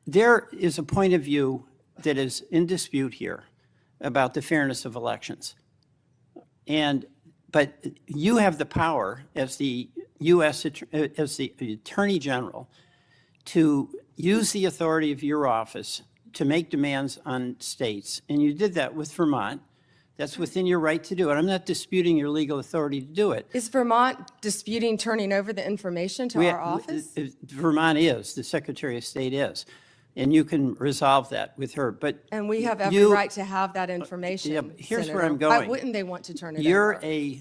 There is a point of view that is in dispute here about the fairness of elections. But you have the power as the as the Attorney General to use the authority of your office to make demands on states, and you did that with Vermont. That's within your right to do it. I'm not disputing your legal authority to do it. Is Vermont disputing turning over the information to our office? Vermont is, the Secretary of State is, and you can resolve that with her, but. And we have every right to have that information, Yeah, here's where Senator. I'm going. Why wouldn't they want to turn it You're over? a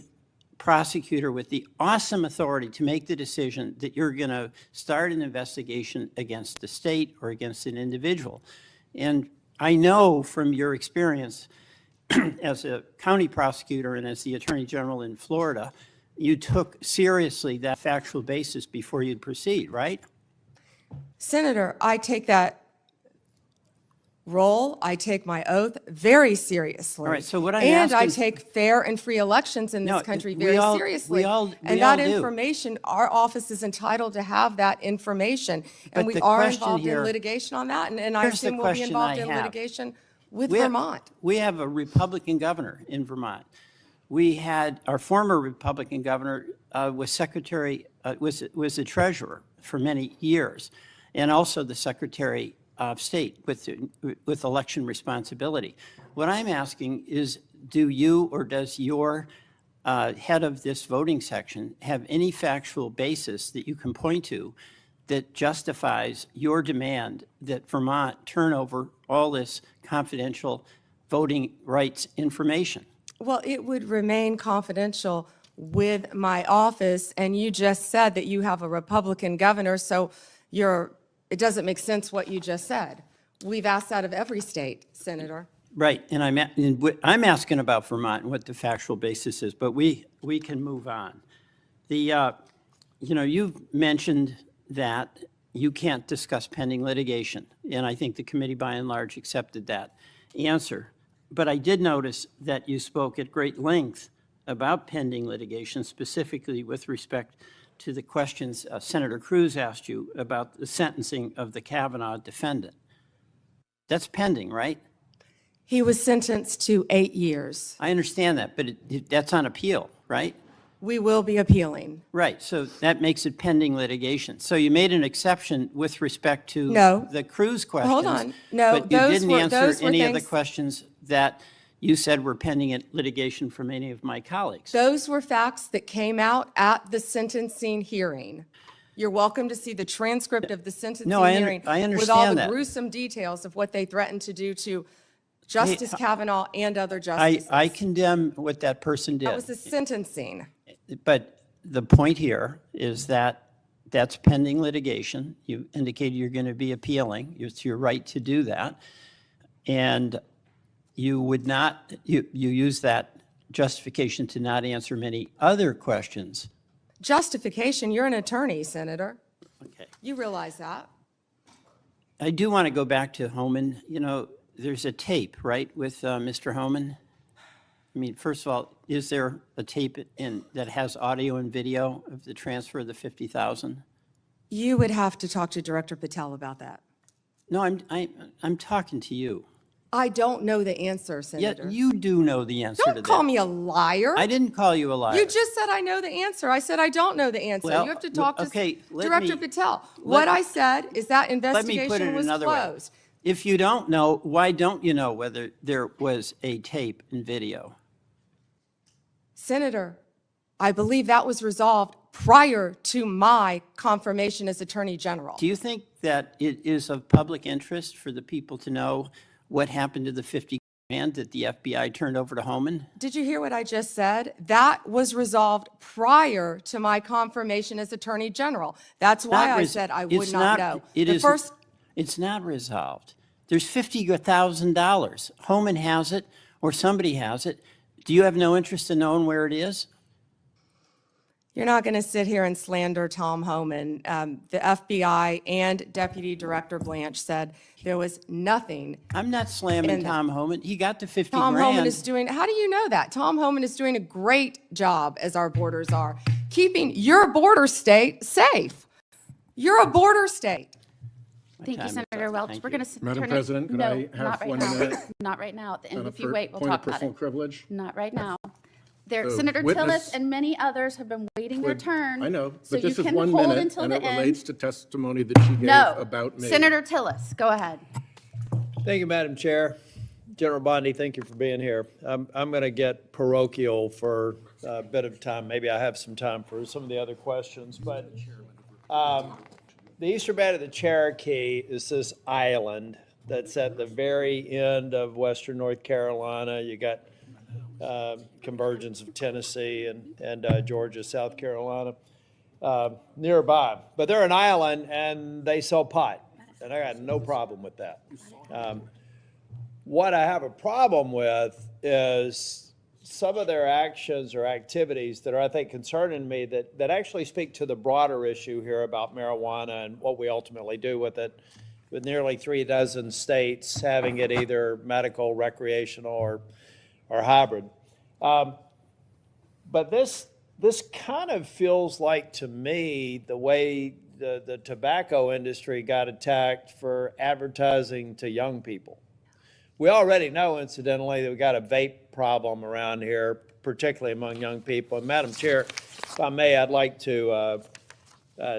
prosecutor with the awesome authority to make the decision that you're going to start an investigation against the state or against an individual. And I know from your experience as a county prosecutor and as the Attorney General in Florida, you took seriously that factual basis before you'd proceed, right? Senator, I take that role, I take my oath very seriously. All right, so what I'm And I asking- take fair and free elections in No, this country we very all- seriously. we all And that do. information, our office is entitled to have that information. But And we the are question involved in here- litigation on that, and I Here's the assume we'll be question involved I in have. litigation with We have- Vermont. We have a Republican governor in Vermont. We had, our former Republican governor was secretary, was the treasurer for many years, and also the Secretary of State with election responsibility. What I'm asking is, do you or does your head of this voting section have any factual basis that you can point to that justifies your demand that Vermont turn over all this confidential voting rights information? Well, it would remain confidential with my office, and you just said that you have a Republican governor, so it doesn't make sense what you just said. We've asked that of every state, Senator. Right, and I'm asking about Vermont and what the factual basis is, but we can move on. You've mentioned that you can't discuss pending litigation, and I think the committee by and large accepted that answer. But I did notice that you spoke at great length about pending litigation, specifically with respect to the questions Senator Cruz asked you about the sentencing of the Kavanaugh defendant. That's pending, right? He was sentenced to 8 years. I understand that, but that's on appeal, right? We will be appealing. Right, so that makes it pending litigation. So you made an exception with respect to No. the Cruz questions. Hold on. No, but you those didn't were- answer those were any of the things- questions that you said were pending in litigation from any of my colleagues. Those were facts that came out at the sentencing hearing. You're welcome to see the transcript of the sentencing No, I hearing with all understand the that. gruesome details of what they threatened to do to Justice Kavanaugh and other justices. I condemn what that person did. That was the sentencing. But the point here is that that's pending litigation. You indicated you're going to be appealing. It's your right to do that. And you would not, you use that justification to not answer many other questions. Justification, you're an attorney, Senator. Okay. You realize that. I do want to go back to Homan. You know, there's a tape, right, with Mr. Homan? I mean, first of all, is there a tape that has audio and video of the transfer of the $50,000? You would have to talk to Director Patel about that. No, I'm talking to you. I don't know the answer, Senator. Yet you do know the answer to that. Don't call me a liar. I didn't call you a liar. You just said I know the answer. I said I don't know the answer. Well, You have to talk to okay, let Director me- Patel. What I said is that Let me put it investigation was another way. closed. If you don't know, why don't you know whether there was a tape and video? Senator, I believe that was resolved prior to my confirmation as Attorney General. Do you think that it is of public interest for the people to know what happened to the $50,000 that the FBI turned over to Homan? Did you hear what I just said? That was resolved prior to my confirmation as Attorney General. That's why I said I would not know. It's not resolved. There's $50,000. Homan has it, or somebody has it. Do you have no interest in knowing where it is? You're not going to sit here and slander Tom Homan. The FBI and Deputy Director Blanche said there was nothing. I'm not slamming Tom Homan. He got the 50 Tom grand. Homan is doing, how do you know that? Tom Homan is doing a great job, as our borders are, keeping your border state safe. You're a border state. Thank you, time is Senator up. Welch. Thank We're you. going to. Madam President, could I have not right 1 now. minute? Not right now. At the end, on a if you wait, we'll point of talk about personal it. privilege? Not right now. There, The Senator witness- Tillis and many others have been waiting their Would- turn. I know, So but you this is can 1 hold minute, until and the it relates end. to testimony that she gave No. about me. Senator Tillis, go ahead. Thank you, Madam Chair. General Bondi, thank you for being here. I'm going to get parochial for a bit of time. Maybe I have some time for some of the other questions, but the eastern band of the Cherokee is this island that's at the very end of western North Carolina. You got convergence of Tennessee and Georgia, South Carolina nearby. But they're an island and they sell pot, and I got no problem with that. What I have a problem with is some of their actions or activities that are, I think, concerning me that actually speak to the broader issue here about marijuana and what we ultimately do with it, with nearly 36 states having it either medical, recreational, or hybrid. But this kind of feels like, to me, the way the tobacco industry got attacked for advertising to young people. We already know, incidentally, that we got a vape problem around here, particularly among young people. And Madam Chair, if I may, I'd like to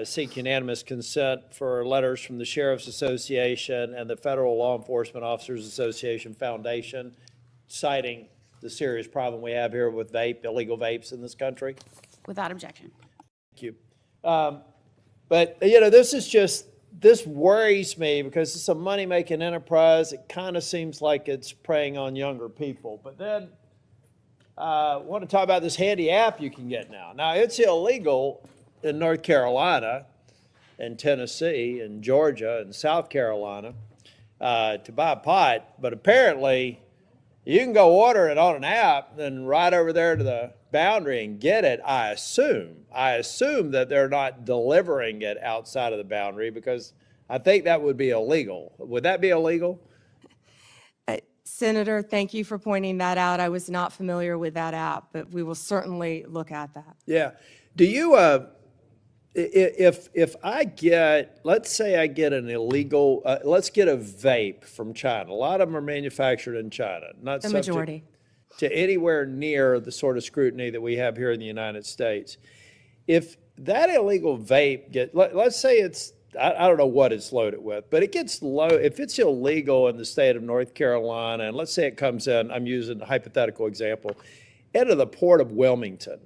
seek unanimous consent for letters from the Sheriff's Association and the Federal Law Enforcement Officers Association Foundation citing the serious problem we have here with illegal vapes in this country. Without objection. Thank you. But, you know, this worries me because it's a money-making enterprise. It kind of seems like it's preying on younger people. But then I want to talk about this handy app you can get now. Now, it's illegal in North Carolina and Tennessee and Georgia and South Carolina to buy pot, but apparently you can go order it on an app and right over there to the boundary and get it, I assume. I assume that they're not delivering it outside of the boundary because I think that would be illegal. Would that be illegal? Senator, thank you for pointing that out. I was not familiar with that app, but we will certainly look at that. Yeah. Do you, if I get, let's say I get an illegal, let's get a vape from China. A lot of them are manufactured in China, not The subject majority. to anywhere near the sort of scrutiny that we have here in the United States. If that illegal vape let's say it's, I don't know what it's loaded with, but it gets if it's illegal in the state of North Carolina, and let's say it comes in, I'm using a hypothetical example, into the port of Wilmington,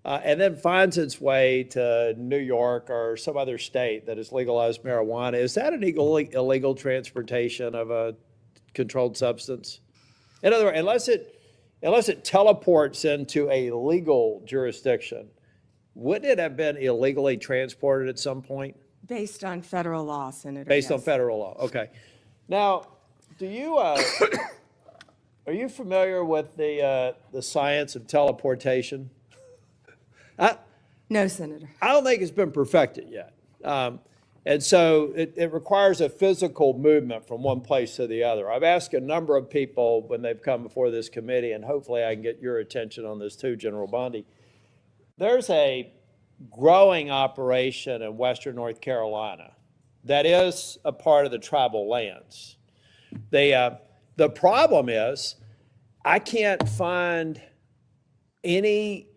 and then finds its way to New York or some other state that has legalized marijuana, is that an illegal transportation of a controlled substance? In other words, unless it teleports into a legal jurisdiction, wouldn't it have been illegally transported at some point? Based on federal law, Senator. Based on yes. federal law, okay. Now, do you, are you familiar with the science of teleportation? No, Senator. I don't think it's been perfected yet. And so it requires a physical movement from one place to the other. I've asked a number of people when they've come before this committee, and hopefully I can get your attention on this too, General Bondi. There's a growing operation in Western North Carolina that is a part of the tribal lands. The problem is I can't find any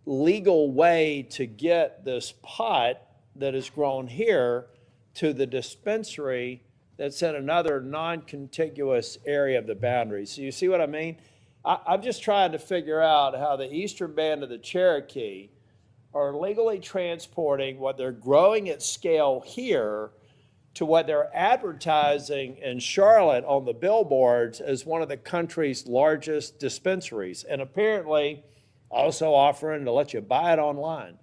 legal way to get this pot that is grown here to the dispensary that's in another non-contiguous area of the boundary. So you see what I mean? I'm just trying to figure out how the eastern band of the Cherokee are legally transporting what they're growing at scale here to what they're advertising in Charlotte on the billboards as one of the country's largest dispensaries, and apparently also offering to let you buy it online.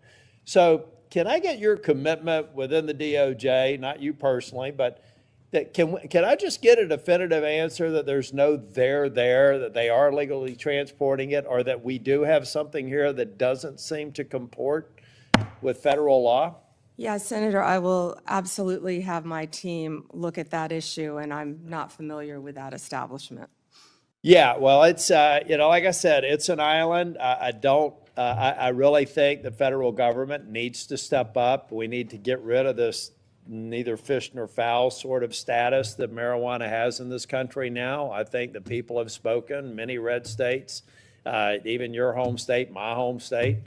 So can I get your commitment within the DOJ, not you personally, but that can I just get a definitive answer that there's no there, that they are legally transporting it, or that we do have something here that doesn't seem to comport with federal law? Yeah, Senator, I will absolutely have my team look at that issue, and I'm not familiar with that establishment. Yeah, well, it's, like I said, it's an island. I really think the federal government needs to step up. We need to get rid of this neither fish nor fowl sort of status that marijuana has in this country now. I think the people have spoken. Many red states, even your home state, my home state,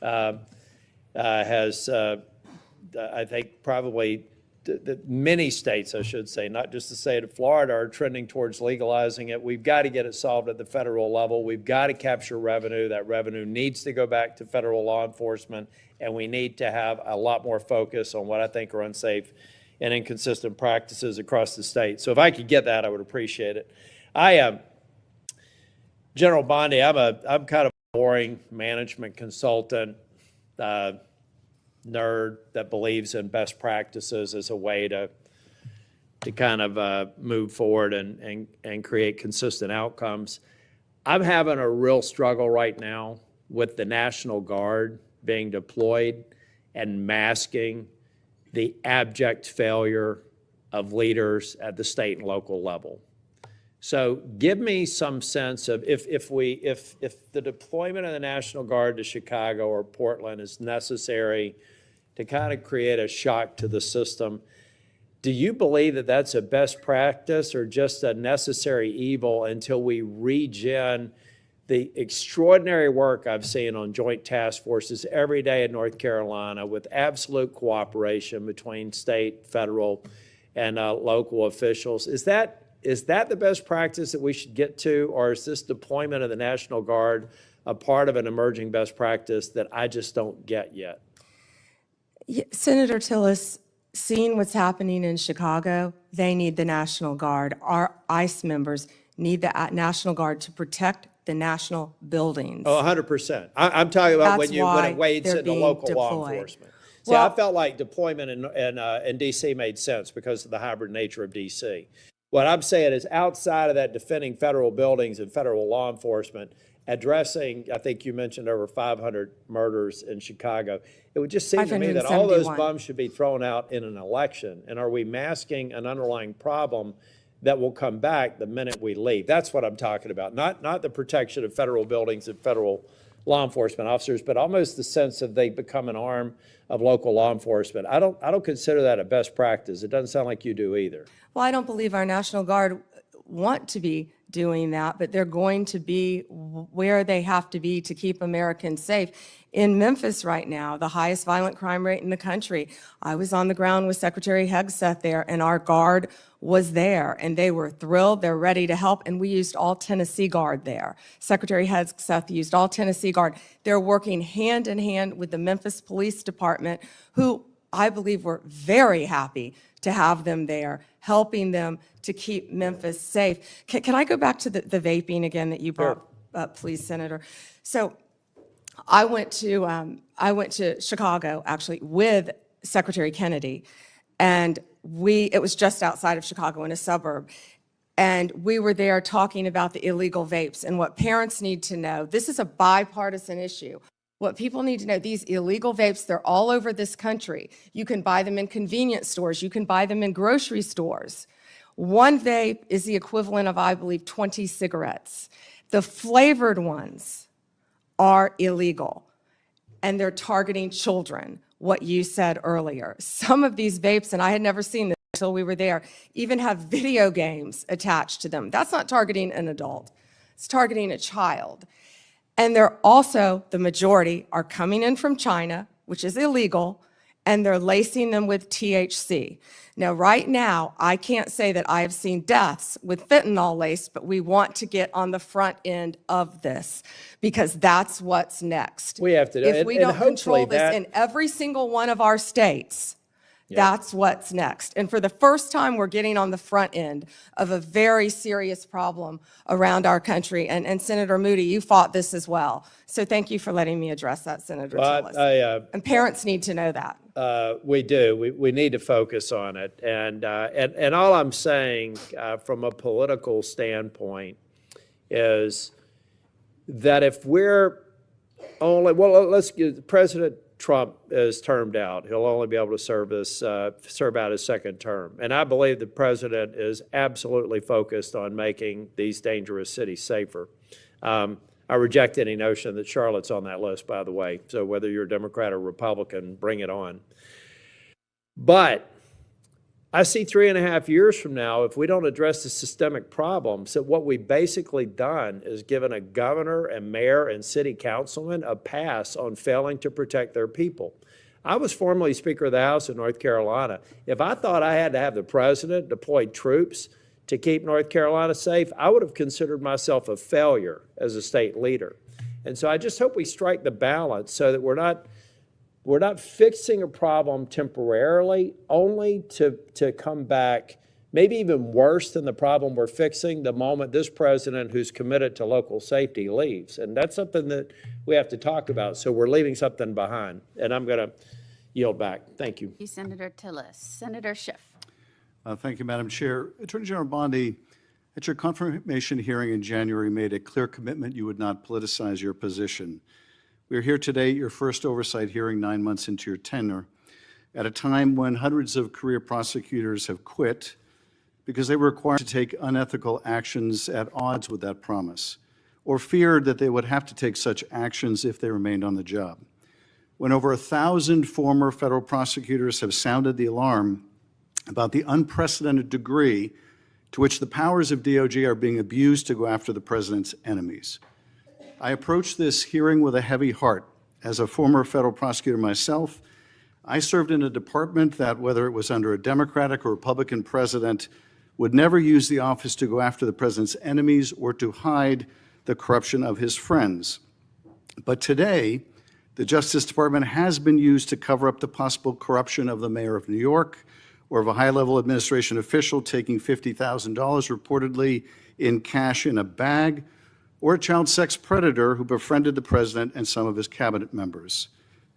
has, I think, probably many states, I should say, not just the state of Florida, are trending towards legalizing it. We've got to get it solved at the federal level. We've got to capture revenue. That revenue needs to go back to federal law enforcement, and we need to have a lot more focus on what I think are unsafe and inconsistent practices across the state. So if I could get that, I would appreciate it. General Bondi, I'm kind of a boring management consultant, nerd that believes in best practices as a way to kind of move forward and create consistent outcomes. I'm having a real struggle right now with the National Guard being deployed and masking the abject failure of leaders at the state and local level. So give me some sense of if the deployment of the National Guard to Chicago or Portland is necessary to kind of create a shock to the system, do you believe that that's a best practice or just a necessary evil until we regen the extraordinary work I've seen on joint task forces every day in North Carolina with absolute cooperation between state, federal, and local officials? Is that the best practice that we should get to, or is this deployment of the National Guard a part of an emerging best practice that I just don't get yet? Yeah, Senator Tillis, seeing what's happening in Chicago, they need the National Guard. Our ICE members need the National Guard to protect the national buildings. Oh, 100%. I'm talking about That's when why it wades they're into being local law deployed. enforcement. See, Well- I felt like deployment in D.C. made sense because of the hybrid nature of D.C. What I'm saying is outside of that, defending federal buildings and federal law enforcement, addressing, I think you mentioned over 500 murders in Chicago, it would just seem to me that all those 571. bums should be thrown out in an election. And are we masking an underlying problem that will come back the minute we leave? That's what I'm talking about, not the protection of federal buildings and federal law enforcement officers, but almost the sense of they become an arm of local law enforcement. I don't consider that a best practice. It doesn't sound like you do either. Well, I don't believe our National Guard want to be doing that, but they're going to be where they have to be to keep Americans safe. In Memphis right now, the highest violent crime rate in the country. I was on the ground with Secretary Hegseth there, and our Guard was there, and they were thrilled. They're ready to help, and we used all Tennessee Guard there. Secretary Hegseth used all Tennessee Guard. They're working hand in hand with the Memphis Police Department, who I believe were very happy to have them there, helping them to keep Memphis safe. Can I go back to the vaping again that you brought up, please, Senator? So I went to Chicago, actually, with Secretary Kennedy, and it was just outside of Chicago in a suburb, and we were there talking about the illegal vapes and what parents need to know. This is a bipartisan issue. What people need to know, these illegal vapes, they're all over this country. You can buy them in convenience stores. You can buy them in grocery stores. One vape is the equivalent of, I believe, 20 cigarettes. The flavored ones are illegal, and they're targeting children, what you said earlier. Some of these vapes, and I had never seen this until we were there, even have video games attached to them. That's not targeting an adult. It's targeting a child. And they're also, the majority, are coming in from China, which is illegal, and they're lacing them with THC. Now, right now, I can't say that I have seen deaths with fentanyl laced, but we want to get on the front end of this because that's what's next. We have to do it. If we And don't control hopefully this in every single one of our states, that's what's next. And for the first time, we're getting on the front end of a very serious problem around our country. And Senator Moody, you fought this as well. So thank you for letting me address that, Senator Tillis. And parents need to know that. We do. We need to focus on it. And all I'm saying from a political standpoint is that if we're only, well, let's get President Trump is termed out. He'll only be able to serve out his second term. And I believe the president is absolutely focused on making these dangerous cities safer. I reject any notion that Charlotte's on that list, by the way. So whether you're a Democrat or Republican, bring it on. But I see 3.5 years from now, if we don't address the systemic problems, that what we've basically done is given a governor and mayor and city councilman a pass on failing to protect their people. I was formerly Speaker of the House in North Carolina. If I thought I had to have the president deploy troops to keep North Carolina safe, I would have considered myself a failure as a state leader. And so I just hope we strike the balance so that we're not fixing a problem temporarily, only to come back maybe even worse than the problem we're fixing the moment this president who's committed to local safety leaves. And that's something that we have to talk about. So we're leaving something behind. And I'm going to yield back. Thank you. Thank you, Senator Tillis. Senator Schiff. Thank you, Madam Chair. Attorney General Bondi, at your confirmation hearing in January, made a clear commitment you would not politicize your position. We are here today at your first oversight hearing 9 months into your tenure, at a time when hundreds of career prosecutors have quit because they were required to take unethical actions at odds with that promise, or feared that they would have to take such actions if they remained on the job. When over 1,000 former federal prosecutors have sounded the alarm about the unprecedented degree to which the powers of DOJ are being abused to go after the president's enemies. I approach this hearing with a heavy heart. As a former federal prosecutor myself, I served in a department that, whether it was under a Democratic or Republican president, would never use the office to go after the president's enemies or to hide the corruption of his friends. But today, the Justice Department has been used to cover up the possible corruption of the mayor of New York or of a high-level administration official taking $50,000 reportedly in cash in a bag, or a child sex predator who befriended the president and some of his cabinet members.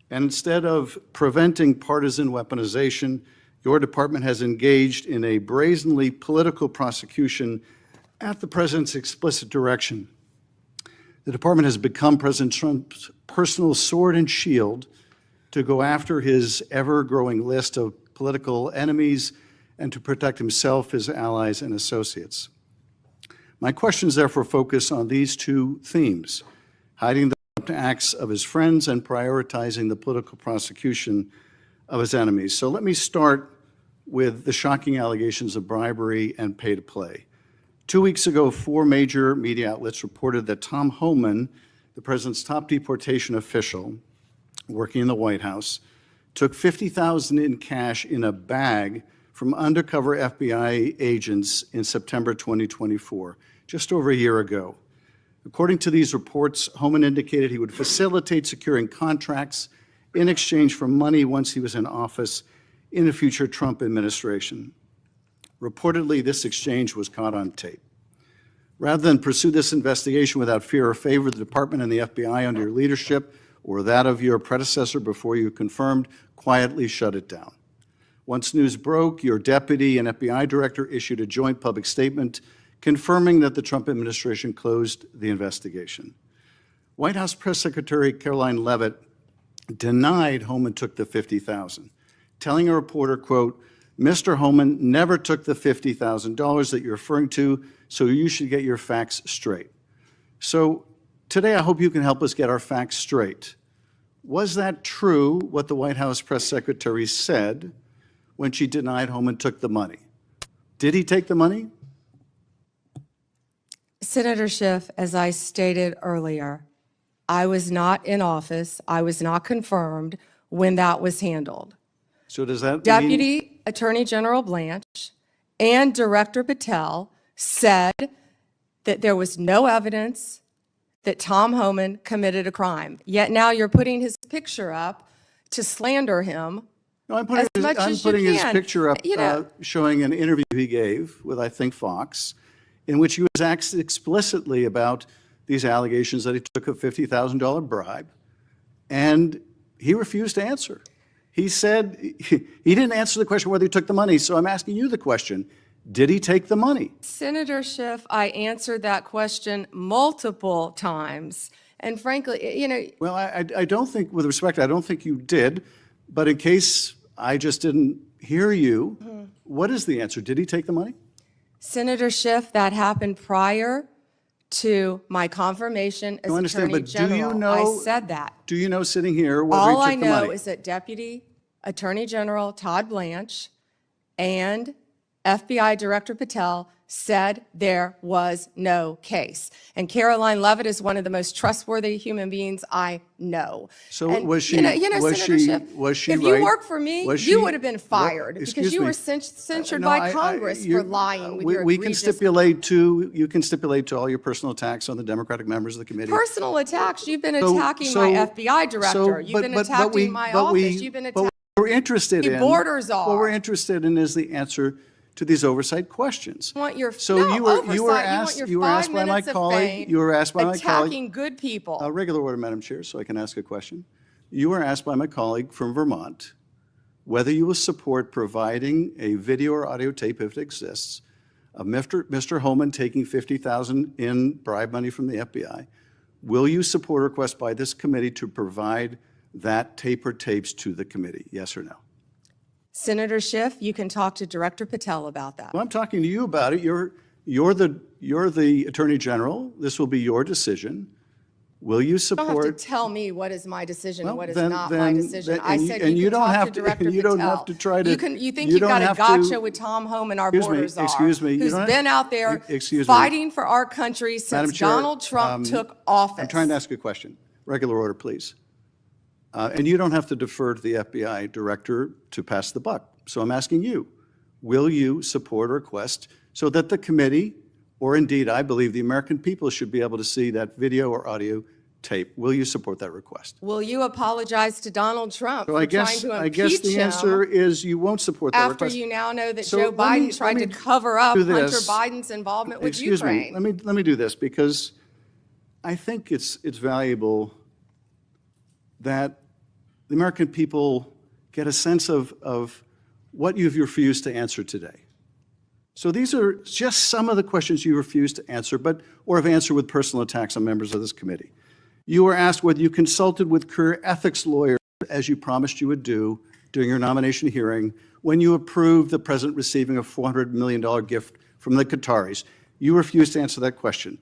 And instead of preventing partisan weaponization, your department has engaged in a brazenly political prosecution at the president's explicit direction. The department has become President Trump's personal sword and shield to go after his ever-growing list of political enemies and to protect himself, his allies, and associates. My questions therefore focus on these two themes: hiding the to acts of his friends and prioritizing the political prosecution of his enemies. So let me start with the shocking allegations of bribery and pay to play. 2 weeks ago, 4 major media outlets reported that Tom Homan, the president's top deportation official working in the White House, took $50,000 in cash in a bag from undercover FBI agents in September 2024, just over a year ago. According to these reports, Homan indicated he would facilitate securing contracts in exchange for money once he was in office in a future Trump administration. Reportedly, this exchange was caught on tape. Rather than pursue this investigation without fear or favor, the department and the FBI under your leadership or that of your predecessor before you confirmed quietly shut it down. Once news broke, your deputy and FBI director issued a joint public statement confirming that the Trump administration closed the investigation. White House Press Secretary Caroline Leavitt denied Homan took the $50,000, telling a reporter, quote, "Mr. Homan never took the $50,000 that you're referring to, so you should get your facts straight." So today, I hope you can help us get our facts straight. Was that true, what the White House press secretary said when she denied Homan took the money? Did he take the money? Senator Schiff, as I stated earlier, I was not in office. I was not confirmed when that was handled. So does that mean? Deputy Attorney General Blanche and Director Patel said that there was no evidence that Tom Homan committed a crime. Yet now you're putting his picture up to slander him. No, I'm putting, as much I'm as you putting his can. picture up You know, showing an interview he gave with, I think, Fox, in which he was asked explicitly about these allegations that he took a $50,000 bribe, and he refused to answer. He said he didn't answer the question whether he took the money, so I'm asking you the question. Did he take the money? Senator Schiff, I answered that question multiple times. And frankly, you know. Well, I don't think, with respect, I don't think you did. But in case I just didn't hear you, what is the answer? Did he take the money? Senator Schiff, that happened prior to my confirmation as I understand, Attorney but do General. you know? I said that. Do you know, sitting here, whether All he I took the know money? is that Deputy Attorney General Todd Blanche and FBI Director Patel said there was no case. And Caroline Leavitt is one of the most trustworthy human beings I know. So And, was she? You know, was Senator she? Schiff, Was she if right? you worked for me, Was you she- would have been fired Well, because you were excuse me. censured No, by Congress for lying with your We can egregious stipulate to, you can stipulate to all your personal attacks on the Democratic members of the committee. personal attacks. You've been So- attacking so- my FBI director. so- You've but- been but attacking we- my but we- office. You've been but attacking. We're interested The in. borders What are. we're interested in is the answer to these oversight questions. Want your So no, you were oversight. asked You you were want your asked 5 by my minutes of colleague. fame You were asked by my colleague. attacking good people. Regular order, Madam Chair, so I can ask a question. You were asked by my colleague from Vermont whether you will support providing a video or audio tape, if it exists, of Mr. Homan taking $50,000 in bribe money from the FBI. Will you support a request by this committee to provide that tape or tapes to the committee? Yes or no? Senator Schiff, you can talk to Director Patel about that. Well, I'm talking to you about it. You're the Attorney General. This will be your decision. Will you You don't have to support? tell me what is my decision and Well, what is then- not my then- decision. then- I and you- said and you you can don't talk have to to- Director you don't have Patel. to try to- You think you you've don't got a have to- gotcha with Tom Homan, our Excuse me, borders are. excuse me, you Who's don't- been out there excuse me. fighting for our country Madam since Chair, Donald Trump took office. I'm trying to ask a question. Regular order, please. And you don't have to defer to the FBI director to pass the buck. So I'm asking you, will you support a request so that the committee, or indeed, I believe the American people should be able to see that video or audio tape? Will you support that request? Will you apologize to Donald Trump So for I trying guess, to I guess impeach the answer him is you won't support that after request. you now know that So Joe let me- Biden tried let to me cover up do Hunter this. Biden's involvement with Excuse Ukraine? me, let me do this, because I think it's valuable that the American people get a sense of what you've refused to answer today. So these are just some of the questions you refused to answer, or have answered with personal attacks on members of this committee. You were asked whether you consulted with career ethics lawyers, as you promised you would do during your nomination hearing, when you approved the president receiving a $400 million gift from the Qataris. You refused to answer that question.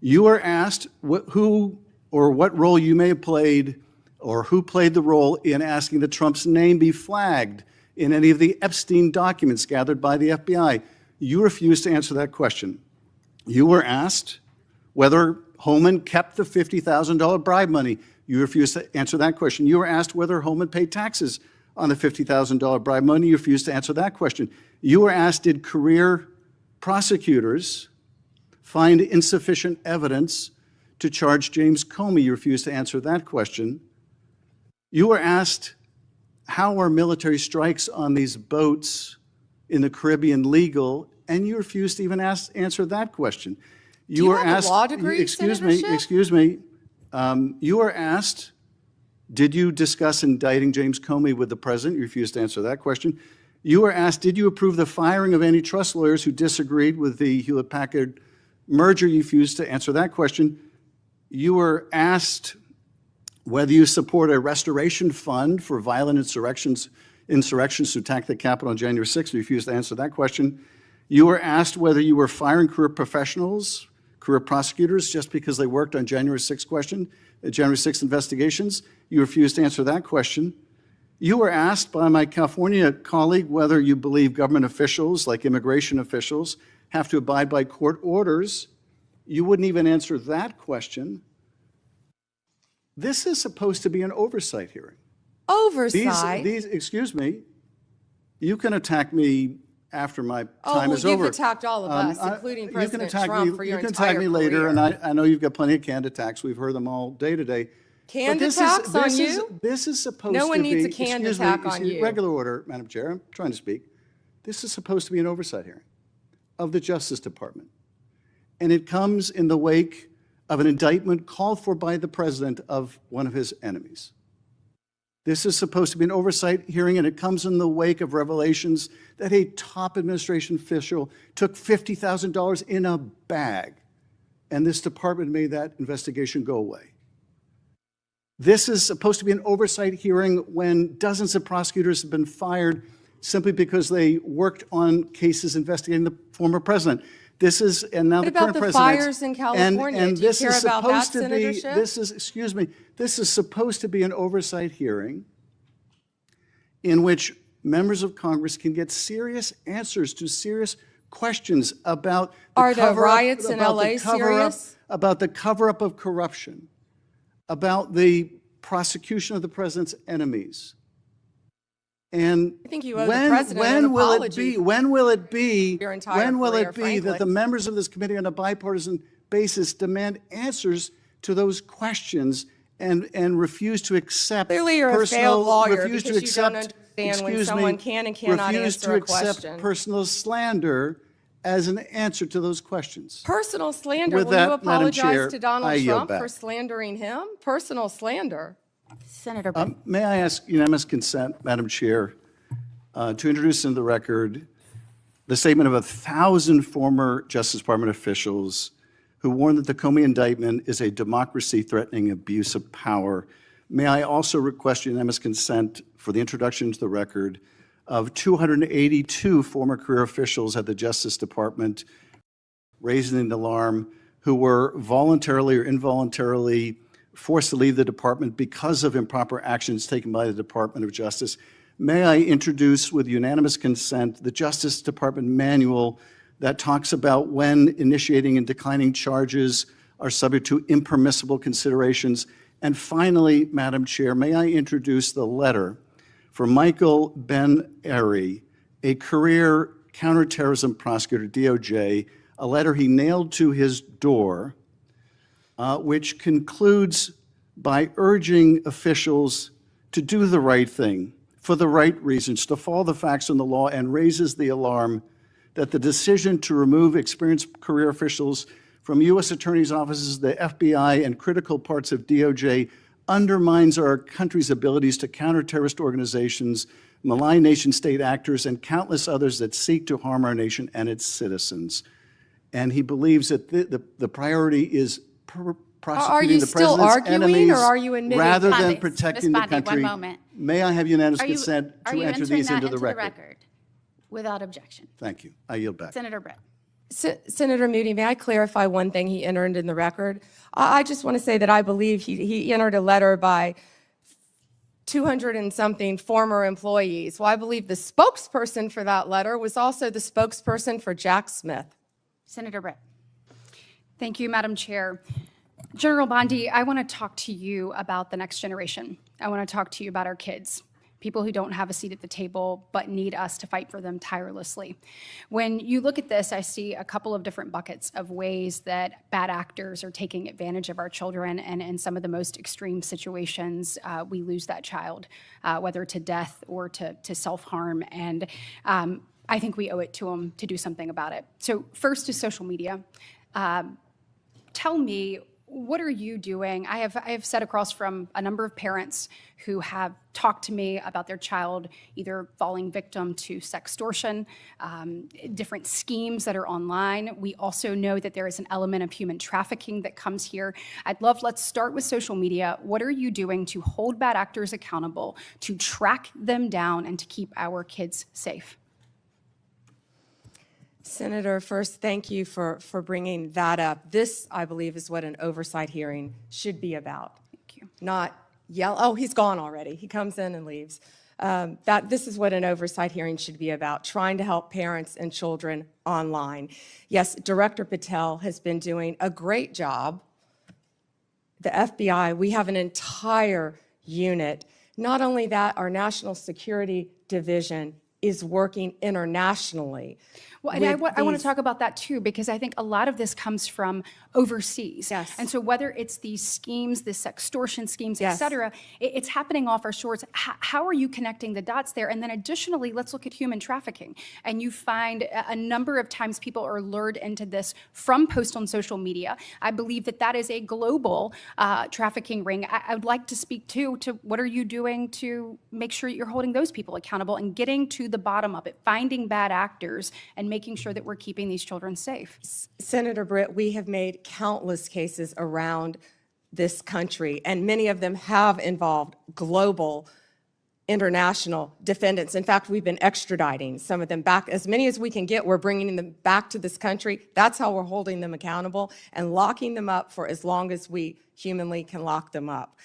You were asked who or what role you may have played, or who played the role in asking that Trump's name be flagged in any of the Epstein documents gathered by the FBI. You refused to answer that question. You were asked whether Homan kept the $50,000 bribe money. You refused to answer that question. You were asked whether Homan paid taxes on the $50,000 bribe money. You refused to answer that question. You were asked, did career prosecutors find insufficient evidence to charge James Comey? You refused to answer that question. You were asked, how are military strikes on these boats in the Caribbean legal? And you refused to even answer that question. You were have asked, a law degree, excuse Senator me, Schiff? excuse me. You were asked, did you discuss indicting James Comey with the president? You refused to answer that question. You were asked, did you approve the firing of antitrust lawyers who disagreed with the Hewlett-Packard merger? You refused to answer that question. You were asked whether you support a restoration fund for violent insurrections to attack the Capitol on January 6th. You refused to answer that question. You were asked whether you were firing career professionals, career prosecutors, just because they worked on January 6th investigations. You refused to answer that question. You were asked by my California colleague whether you believe government officials, like immigration officials, have to abide by court orders. You wouldn't even answer that question. This is supposed to be an oversight hearing. Oversight? Excuse me, you can attack me after my time is over. You've attacked all of us, including President Trump, for your entire You can attack me later, career. and I know you've got plenty of canned attacks. We've heard them all day to day. Canned attacks on you? This is supposed to be... No one needs a canned attack on you. Regular order, Madam Chair, I'm trying to speak. This is supposed to be an oversight hearing of the Justice Department. And it comes in the wake of an indictment called for by the president of one of his enemies. This is supposed to be an oversight hearing, and it comes in the wake of revelations that a top administration official took $50,000 in a bag, and this department made that investigation go away. This is supposed to be an oversight hearing when dozens of prosecutors have been fired simply because they worked on cases investigating the former president. This is, and now What the about current the president. fires in California? And Do you this care is about that, supposed to Senator be, Schiff? this is, excuse me, this is supposed to be an oversight hearing in which members of Congress can get serious answers to serious questions about the Are the cover-up- riots in about the LA cover-up- serious? About the cover-up of corruption, about the prosecution of the president's enemies. And I think you owe the president an apology when will it be your entire career, that frankly. the members of this committee on a bipartisan basis demand answers to those questions and refuse to accept Clearly you're a personal, failed lawyer refuse because to you don't accept, understand when excuse someone me, can and cannot refuse answer to a accept question. personal slander as an answer to those questions. Personal slander? With Will that, you Madam apologize Chair, to Donald I yield Trump back. for slandering him? Personal slander. Senator Brett. May I ask unanimous consent, Madam Chair, to introduce into the record the statement of 1,000 former Justice Department officials who warned that the Comey indictment is a democracy-threatening abuse of power. May I also request unanimous consent for the introduction into the record of 282 former career officials at the Justice Department raising an alarm who were voluntarily or involuntarily forced to leave the department because of improper actions taken by the Department of Justice. May I introduce with unanimous consent the Justice Department manual that talks about when initiating and declining charges are subject to impermissible considerations. And finally, Madam Chair, may I introduce the letter from Michael Ben-Ari, a career counterterrorism prosecutor, DOJ, a letter he nailed to his door, which concludes by urging officials to do the right thing for the right reasons, to follow the facts and the law, and raises the alarm that the decision to remove experienced career officials from U.S. attorneys' offices, the FBI, and critical parts of DOJ undermines our country's abilities to counter terrorist organizations, malign nation-state actors, and countless others that seek to harm our nation and its citizens. And he believes that the priority is prosecuting the president's enemies are you admitting? rather Ms. than Bondi, protecting Ms. the Bondi, country. one moment. May I have unanimous Are you- consent are to you enter entering these that into the record? Without objection. Thank you. I yield back. Senator Brett. Senator Moody, may I clarify one thing he entered in the record? I just want to say that I believe he entered a letter by 200 and something former employees. Well, I believe the spokesperson for that letter was also the spokesperson for Jack Smith. Senator Britt. Thank you, Madam Chair. General Bondi, I want to talk to you about the next generation. I want to talk to you about our kids, people who don't have a seat at the table but need us to fight for them tirelessly. When you look at this, I see a couple of different buckets of ways that bad actors are taking advantage of our children, and in some of the most extreme situations, we lose that child, whether to death or to self-harm, and I think we owe it to them to do something about it. So first is social media. Tell me, what are you doing? I have sat across from a number of parents who have talked to me about their child either falling victim to sextortion, different schemes that are online. We also know that there is an element of human trafficking that comes here. Let's start with social media. What are you doing to hold bad actors accountable, to track them down, and to keep our kids safe? Senator, first, thank you for bringing that up. This, I believe, is what an oversight hearing should be about. Thank you. Not yell, oh, he's gone already. He comes in and leaves. This is what an oversight hearing should be about, trying to help parents and children online. Yes, Director Patel has been doing a great job. The FBI, we have an entire unit. Not only that, our National Security Division is working internationally. Well, and I want to talk about that too, because I think a lot of this comes from overseas. Yes. And so whether it's these schemes, the sextortion schemes, et Yes. cetera, it's happening off our shores. How are you connecting the dots there? And then additionally, let's look at human trafficking. And you find a number of times people are lured into this from posts on social media. I believe that that is a global trafficking ring. I would like to speak to what are you doing to make sure you're holding those people accountable and getting to the bottom of it, finding bad actors and making sure that we're keeping these children safe. Senator Britt, we have made countless cases around this country, and many of them have involved global, international defendants. In fact, we've been extraditing some of them back. As many as we can get, we're bringing them back to this country. That's how we're holding them accountable and locking them up for as long as we humanly can lock them up.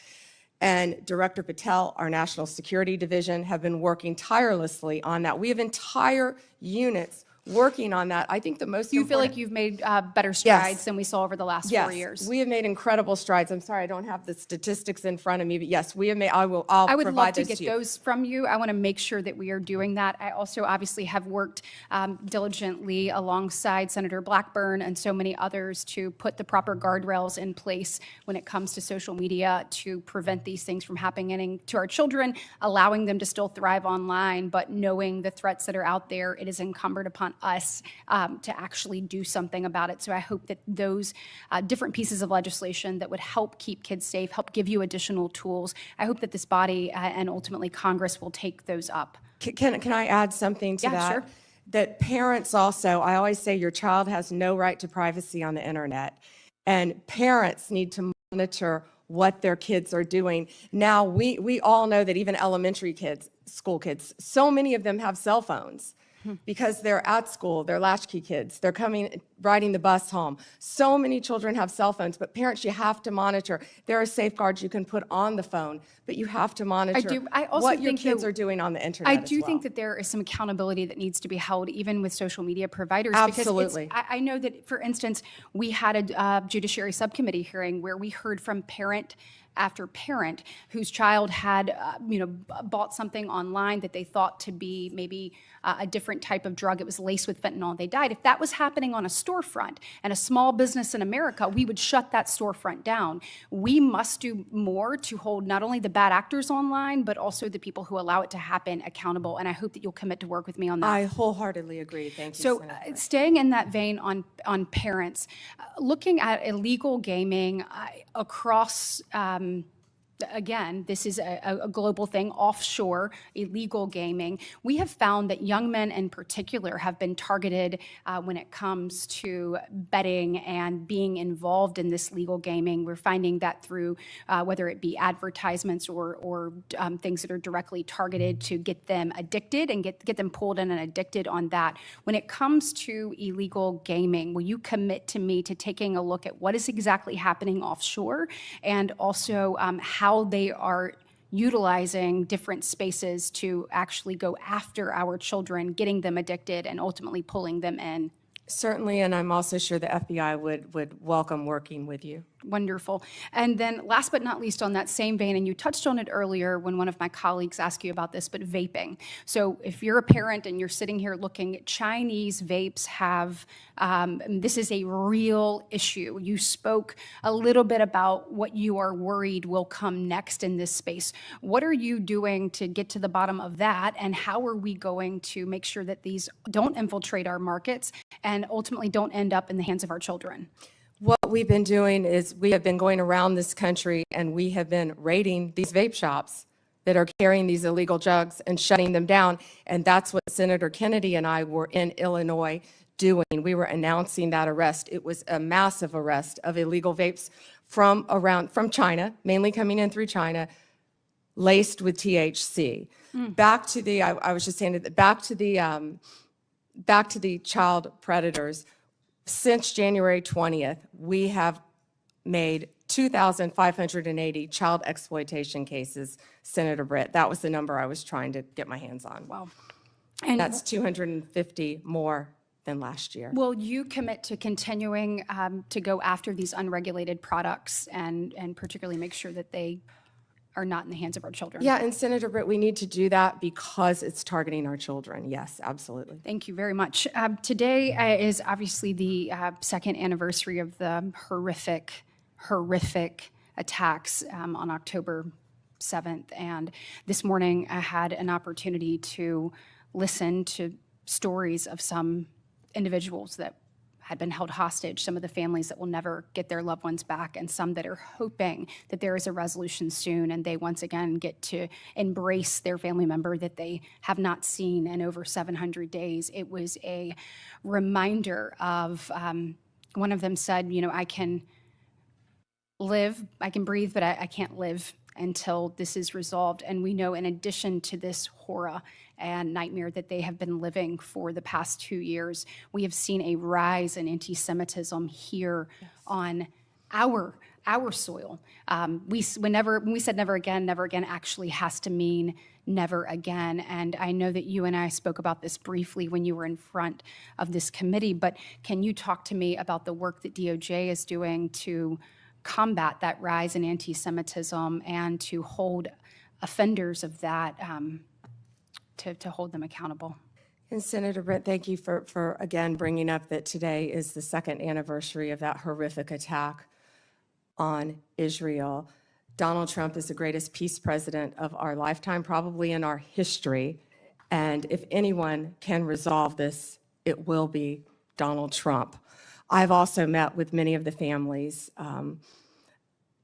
And Director Patel, our National Security Division, have been working tirelessly on that. We have entire units working on that. I think the most You feel like you've made better strides than we saw over the last 4 years? We have made incredible strides. I'm sorry, I don't have the statistics in front of me, but yes, we have made, I'll I would love provide to those get to you. those from you. I want to make sure that we are doing that. I also obviously have worked diligently alongside Senator Blackburn and so many others to put the proper guardrails in place when it comes to social media to prevent these things from happening to our children, allowing them to still thrive online, but knowing the threats that are out there, it is incumbent upon us to actually do something about it. So I hope that those different pieces of legislation that would help keep kids safe, help give you additional tools, I hope that this body and ultimately Congress will take those up. Can I add something to Yeah, that? sure. That parents also, I always say your child has no right to privacy on the internet. And parents need to monitor what their kids are doing. Now, we all know that even elementary kids, school kids, so many of them have cell phones. Because they're at school, they're latchkey kids, they're riding the bus home. So many children have cell phones, but parents, you have to monitor. There are safeguards you can put on the phone, but you have to monitor I also what your think kids that- are doing on the internet I as do well. think that there is some accountability that needs to be held even with social media providers. Absolutely. Because I know that, for instance, we had a Judiciary Subcommittee hearing where we heard from parent after parent whose child had, bought something online that they thought to be maybe a different type of drug. It was laced with fentanyl. They died. If that was happening on a storefront and a small business in America, we would shut that storefront down. We must do more to hold not only the bad actors online, but also the people who allow it to happen accountable. And I hope that you'll commit to work with me on that. I wholeheartedly agree. Thank you, So Senator. staying in that vein on parents, looking at illegal gaming across again, this is a global thing, offshore illegal gaming. We have found that young men in particular have been targeted when it comes to betting and being involved in this legal gaming. We're finding that through whether it be advertisements or things that are directly targeted to get them addicted and get them pulled in and addicted on that. When it comes to illegal gaming, will you commit to me to taking a look at what is exactly happening offshore and also how they are utilizing different spaces to actually go after our children, getting them addicted, and ultimately pulling them in? Certainly, and I'm also sure the FBI would welcome working with you. Wonderful. And then last but not least on that same vein, and you touched on it earlier when one of my colleagues asked you about this, but vaping. So if you're a parent and you're sitting here looking, Chinese vapes have, this is a real issue. You spoke a little bit about what you are worried will come next in this space. What are you doing to get to the bottom of that? And how are we going to make sure that these don't infiltrate our markets and ultimately don't end up in the hands of our children? What we've been doing is we have been going around this country and we have been raiding these vape shops that are carrying these illegal drugs and shutting them down. And that's what Senator Kennedy and I were in Illinois doing. We were announcing that arrest. It was a massive arrest of illegal vapes from China, mainly coming in through China, laced with THC. Back to the, I was just saying, back to the child predators. Since January 20th, we have made 2,580 child exploitation cases, Senator Britt. That was the number I was trying to get my hands on. Wow. And that's 250 more than last year. Will you commit to continuing to go after these unregulated products and particularly make sure that they are not in the hands of our children? Yeah, and Senator Britt, we need to do that because it's targeting our children. Yes, absolutely. Thank you very much. Today is obviously the second anniversary of the horrific attacks on October 7th. And this morning I had an opportunity to listen to stories of some individuals that had been held hostage, some of the families that will never get their loved ones back, and some that are hoping that there is a resolution soon and they once again get to embrace their family member that they have not seen in over 700 days. It was a reminder of, one of them said, you know, I can live, I can breathe, but I can't live until this is resolved. And we know in addition to this horror and nightmare that they have been living for the past 2 years, we have seen a rise in anti-Semitism here on our soil. When we said never again actually has to mean never again. And I know that you and I spoke about this briefly when you were in front of this committee, but can you talk to me about the work that DOJ is doing to combat that rise in anti-Semitism and to hold offenders of that, to hold them accountable? And Senator Britt, thank you for again bringing up that today is the second anniversary of that horrific attack on Israel. Donald Trump is the greatest peace president of our lifetime, probably in our history. And if anyone can resolve this, it will be Donald Trump. I've also met with many of the families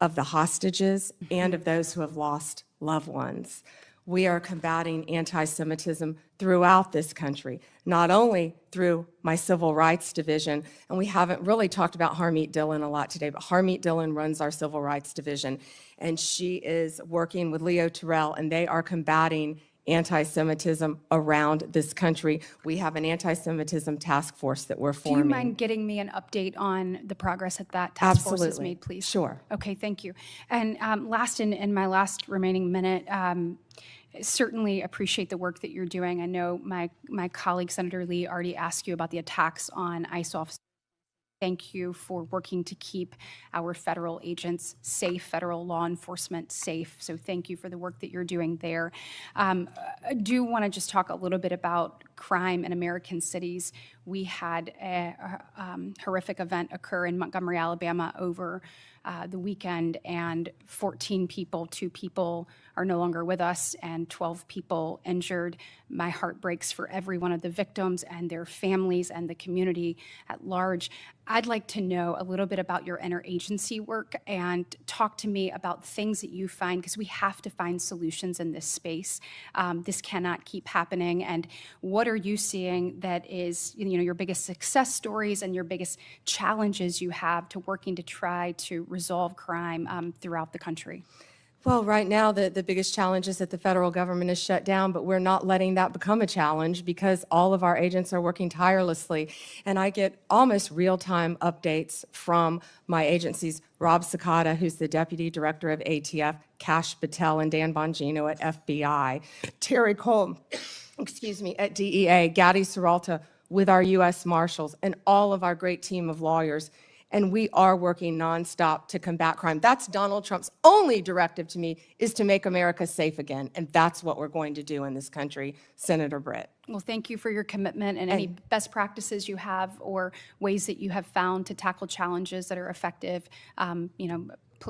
of the hostages and of those who have lost loved ones. We are combating anti-Semitism throughout this country, not only through my Civil Rights Division, and we haven't really talked about Harmeet Dillon a lot today, but Harmeet Dillon runs our Civil Rights Division, and she is working with Leo Terrell, and they are combating anti-Semitism around this country. We have an anti-Semitism task force that we're forming. Do you mind getting me an update on the progress that task force has made, please? Sure. Okay, thank you. And last, in my last remaining minute, certainly appreciate the work that you're doing. I know my colleague, Senator Lee, already asked you about the attacks on ICE officers. Thank you for working to keep our federal agents safe, federal law enforcement safe. So thank you for the work that you're doing there. I do want to just talk a little bit about crime in American cities. We had a horrific event occur in Montgomery, Alabama over the weekend, and 14 people, 2 people are no longer with us and 12 people injured. My heart breaks for every one of the victims and their families and the community at large. I'd like to know a little bit about your interagency work and talk to me about things that you find, because we have to find solutions in this space. This cannot keep happening. And what are you seeing that is, your biggest success stories and your biggest challenges you have to working to try to resolve crime throughout the country? Well, right now, the biggest challenge is that the federal government is shut down, but we're not letting that become a challenge because all of our agents are working tirelessly. And I get almost real-time updates from my agencies, Rob Sakata, who's the Deputy Director of ATF, Kash, Patel, and Dan Bongino at FBI, Terry Cole, at DEA, Gadi Serralta with our U.S. Marshals, and all of our great team of lawyers. And we are working nonstop to combat crime. That's Donald Trump's only directive to me, is to make America safe again. And that's what we're going to do in this country, Senator Britt. Well, thank you for your commitment and any best practices you have or ways that you have found to tackle challenges that are effective.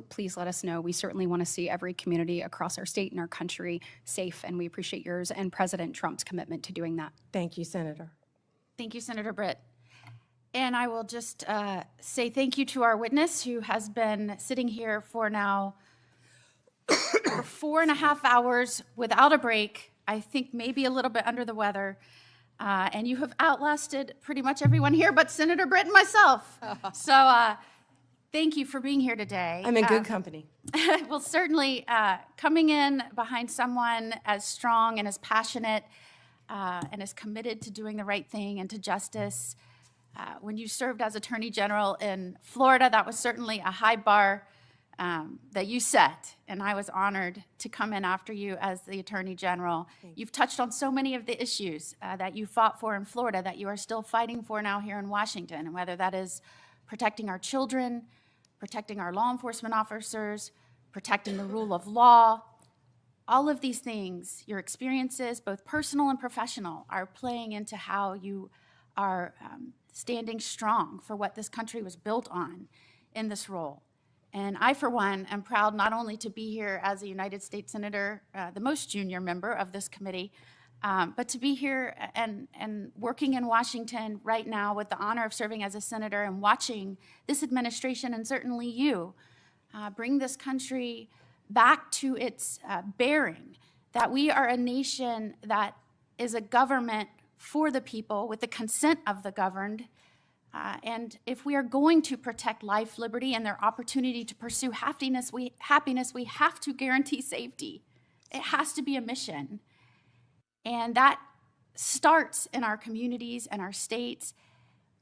Please let us know. We certainly want to see every community across our state and our country safe, and we appreciate yours and President Trump's commitment to doing that. Thank you, Senator. Thank you, Senator Britt. And I will just say thank you to our witness who has been sitting here for now 4.5 hours without a break, I think maybe a little bit under the weather. And you have outlasted pretty much everyone here but Senator Britt and myself. So thank you for being here today. I'm in good company. Well, certainly coming in behind someone as strong and as passionate and as committed to doing the right thing and to justice. When you served as Attorney General in Florida, that was certainly a high bar that you set, and I was honored to come in after you as the Attorney General. You've touched on so many of the issues that you fought for in Florida that you are still fighting for now here in Washington, and whether that is protecting our children, protecting our law enforcement officers, protecting the rule of law. All of these things, your experiences, both personal and professional, are playing into how you are standing strong for what this country was built on in this role. And I, for one, am proud not only to be here as a United States Senator, the most junior member of this committee, but to be here and working in Washington right now with the honor of serving as a senator and watching this administration, and certainly you, bring this country back to its bearing, that we are a nation that is a government for the people with the consent of the governed. And if we are going to protect life, liberty, and their opportunity to pursue happiness, we have to guarantee safety. It has to be a mission. And that starts in our communities and our states.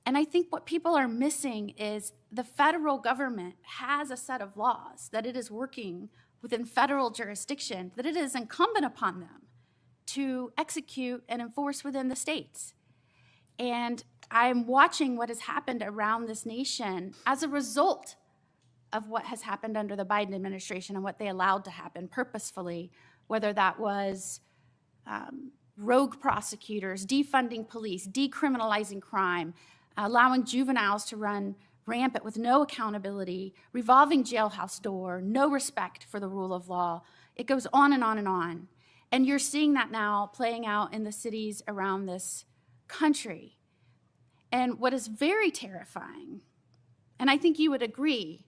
And I think what people are missing is the federal government has a set of laws that it is working within federal jurisdiction, that it is incumbent upon them to execute and enforce within the states. And I'm watching what has happened around this nation as a result of what has happened under the Biden administration and what they allowed to happen purposefully, whether that was rogue prosecutors, defunding police, decriminalizing crime, allowing juveniles to run rampant with no accountability, revolving jailhouse door, no respect for the rule of law. It goes on and on and on. And you're seeing that now playing out in the cities around this country. And what is very terrifying, and I think you would agree,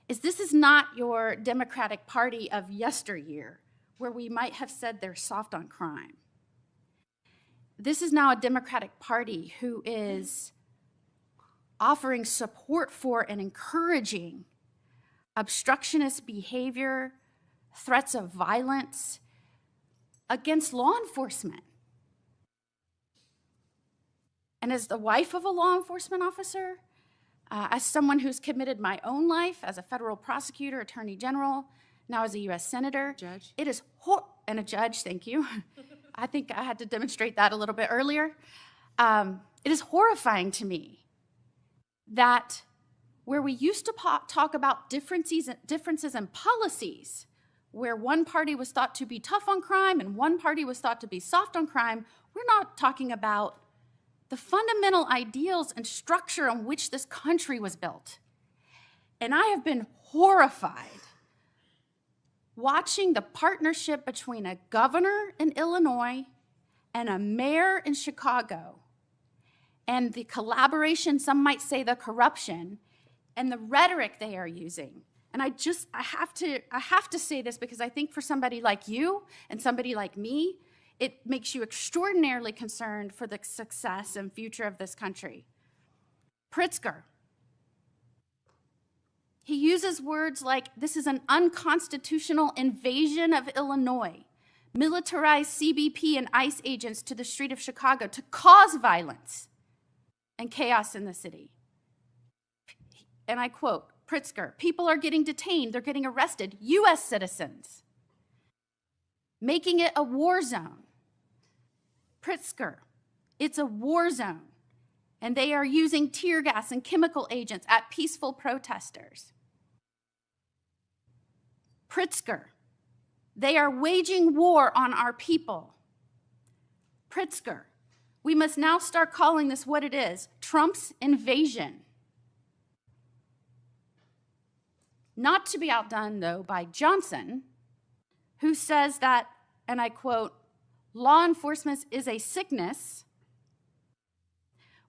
is this is not your Democratic Party of yesteryear, where we might have said they're soft on crime. This is now a Democratic Party who is offering support for and encouraging obstructionist behavior, threats of violence against law enforcement. And as the wife of a law enforcement officer, as someone who's committed my own life as a federal prosecutor, attorney general, now as a U.S. senator, Judge. It is and a judge, thank you. I think I had to demonstrate that a little bit earlier. It is horrifying to me that where we used to talk about differences in policies, where one party was thought to be tough on crime and one party was thought to be soft on crime, we're not talking about the fundamental ideals and structure on which this country was built. And I have been horrified watching the partnership between a governor in Illinois and a mayor in Chicago, and the collaboration, some might say the corruption, and the rhetoric they are using. And I have to say this because I think for somebody like you and somebody like me, it makes you extraordinarily concerned for the success and future of this country. Pritzker. He uses words like, this is an unconstitutional invasion of Illinois, militarized CBP and ICE agents to the street of Chicago to cause violence and chaos in the city. And I quote, Pritzker, people are getting detained, they're getting arrested, US citizens, making it a war zone. Pritzker, it's a war zone, and they are using tear gas and chemical agents at peaceful protesters. Pritzker, they are waging war on our people. Pritzker, we must now start calling this what it is, Trump's invasion. Not to be outdone, though, by Johnson, who says that, and I quote, law enforcement is a sickness.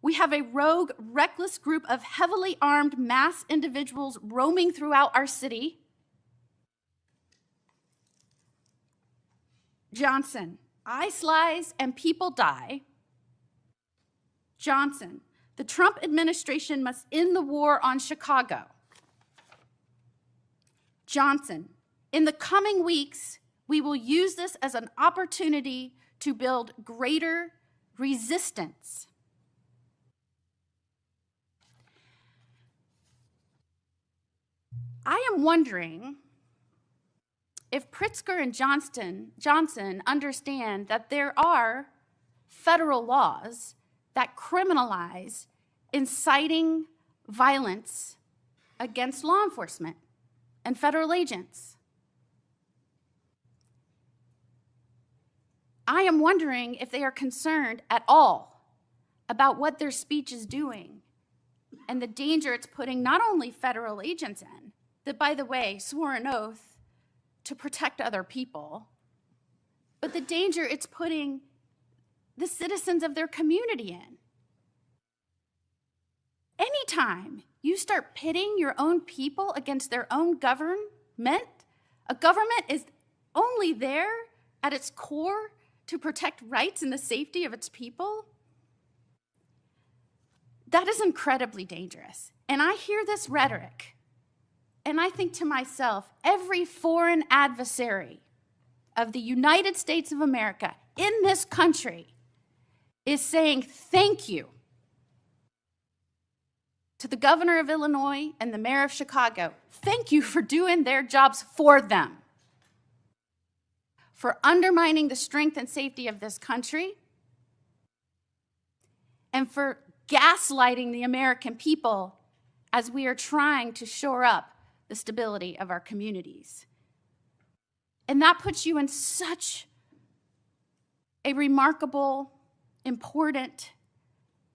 We have a rogue, reckless group of heavily armed mass individuals roaming throughout our city. Johnson, ICE lies and people die. Johnson, the Trump administration must end the war on Chicago. Johnson, in the coming weeks, we will use this as an opportunity to build greater resistance. I am wondering if Pritzker and Johnson understand that there are federal laws that criminalize inciting violence against law enforcement and federal agents. I am wondering if they are concerned at all about what their speech is doing and the danger it's putting not only federal agents in, that, by the way, swore an oath to protect other people, but the danger it's putting the citizens of their community in. Anytime you start pitting your own people against their own government, a government is only there at its core to protect rights and the safety of its people, that is incredibly dangerous. And I hear this rhetoric, and I think to myself, every foreign adversary of the United States of America in this country is saying thank you to the governor of Illinois and the mayor of Chicago. Thank you for doing their jobs for them, for undermining the strength and safety of this country, and for gaslighting the American people as we are trying to shore up the stability of our communities. And that puts you in such a remarkable, important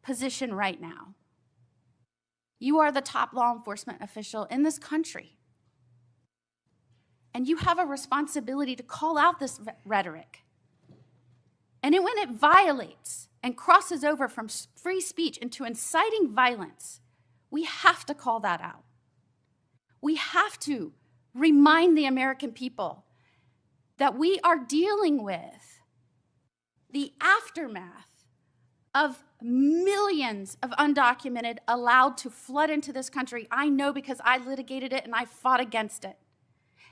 position right now. You are the top law enforcement official in this country. And you have a responsibility to call out this rhetoric. And when it violates and crosses over from free speech into inciting violence, we have to call that out. We have to remind the American people that we are dealing with the aftermath of millions of undocumented allowed to flood into this country. I know because I litigated it and I fought against it.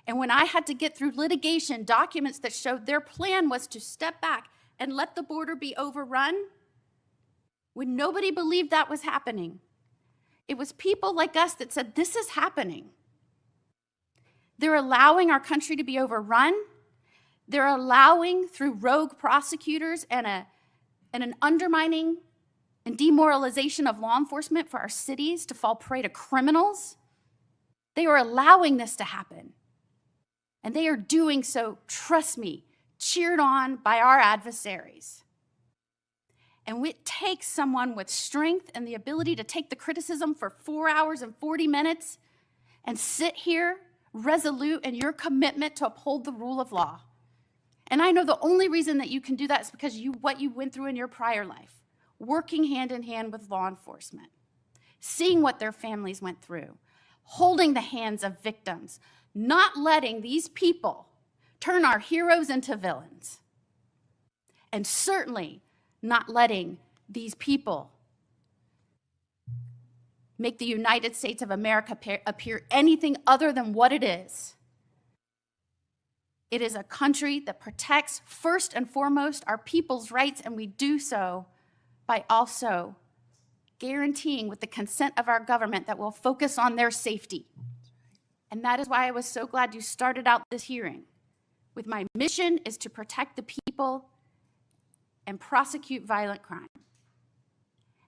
And when I had to get through litigation documents that showed their plan was to step back and let the border be overrun, when nobody believed that was happening, it was people like us that said, this is happening. They're allowing our country to be overrun. They're allowing, through rogue prosecutors and an undermining and demoralization of law enforcement for our cities to fall prey to criminals, they are allowing this to happen. And they are doing so, trust me, cheered on by our adversaries. And it takes someone with strength and the ability to take the criticism for 4 hours and 40 minutes and sit here resolute in your commitment to uphold the rule of law. And I know the only reason that you can do that is because what you went through in your prior life, working hand in hand with law enforcement, seeing what their families went through, holding the hands of victims, not letting these people turn our heroes into villains, and certainly not letting these people make the United States of America appear anything other than what it is. It is a country that protects, first and foremost, our people's rights, and we do so by also guaranteeing with the consent of our government that we'll focus on their safety. And that is why I was so glad you started out this hearing with my mission is to protect the people and prosecute violent crime,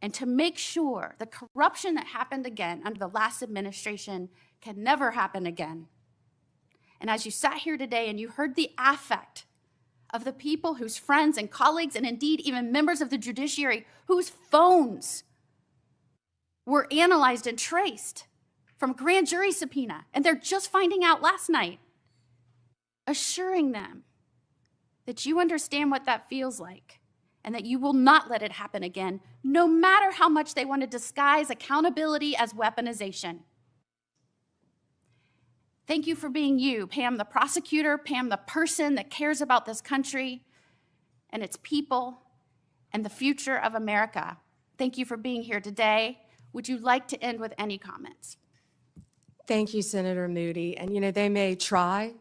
and to make sure the corruption that happened again under the last administration can never happen again. And as you sat here today and you heard the affect of the people whose friends and colleagues, and indeed even members of the judiciary, whose phones were analyzed and traced from grand jury subpoena, and they're just finding out last night, assuring them that you understand what that feels like and that you will not let it happen again, no matter how much they want to disguise accountability as weaponization. Thank you for being you, Pam the prosecutor, Pam the person that cares about this country and its people and the future of America. Thank you for being here today. Would you like to end with any comments? Thank you, Senator Moody. And you know, they may try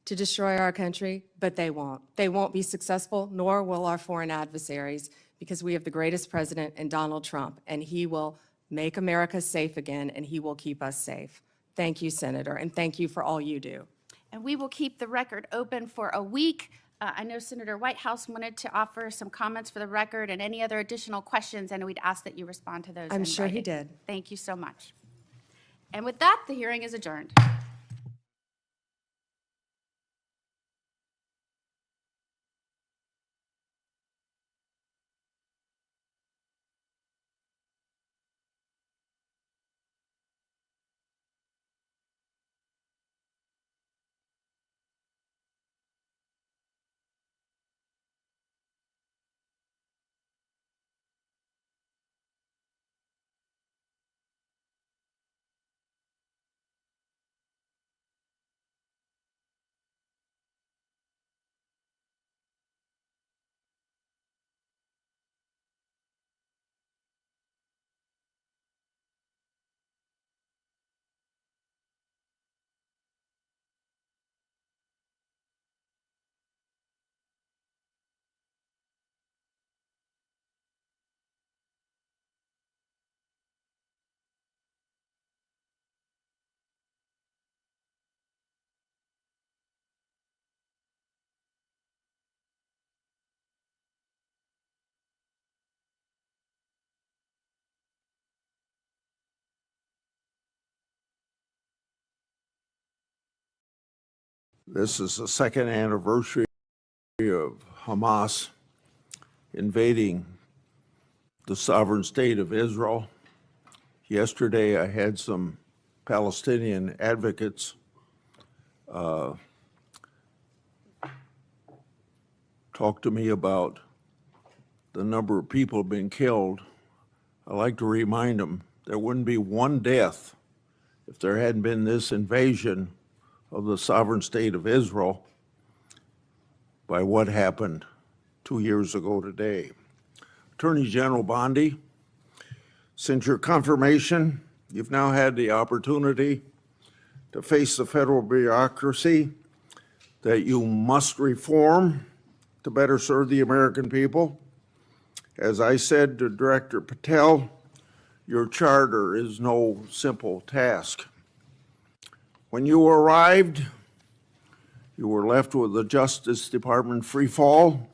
to destroy our country, but they won't. They won't be successful, nor will our foreign adversaries, because we have the greatest president in Donald Trump, and he will make America safe again, and he will keep us safe. Thank you, Senator, and thank you for all you do. And we will keep the record open for a week. I know Senator Whitehouse wanted to offer some comments for the record and any other additional questions, and we'd ask that you respond to those. I'm sure he writing. did. Thank you so much. And with that, the hearing is adjourned. This is the second anniversary of Hamas invading the sovereign state of Israel. Yesterday, I had some Palestinian advocates talk to me about the number of people being killed. I like to remind them there wouldn't be one death if there hadn't been this invasion of the sovereign state of Israel by what happened 2 years ago today. Attorney General Bondi, since your confirmation, you've now had the opportunity to face the federal bureaucracy that you must reform to better serve the American people. As I said to Director Patel, your charter is no simple task. When you arrived, you were left with the Justice Department free fall.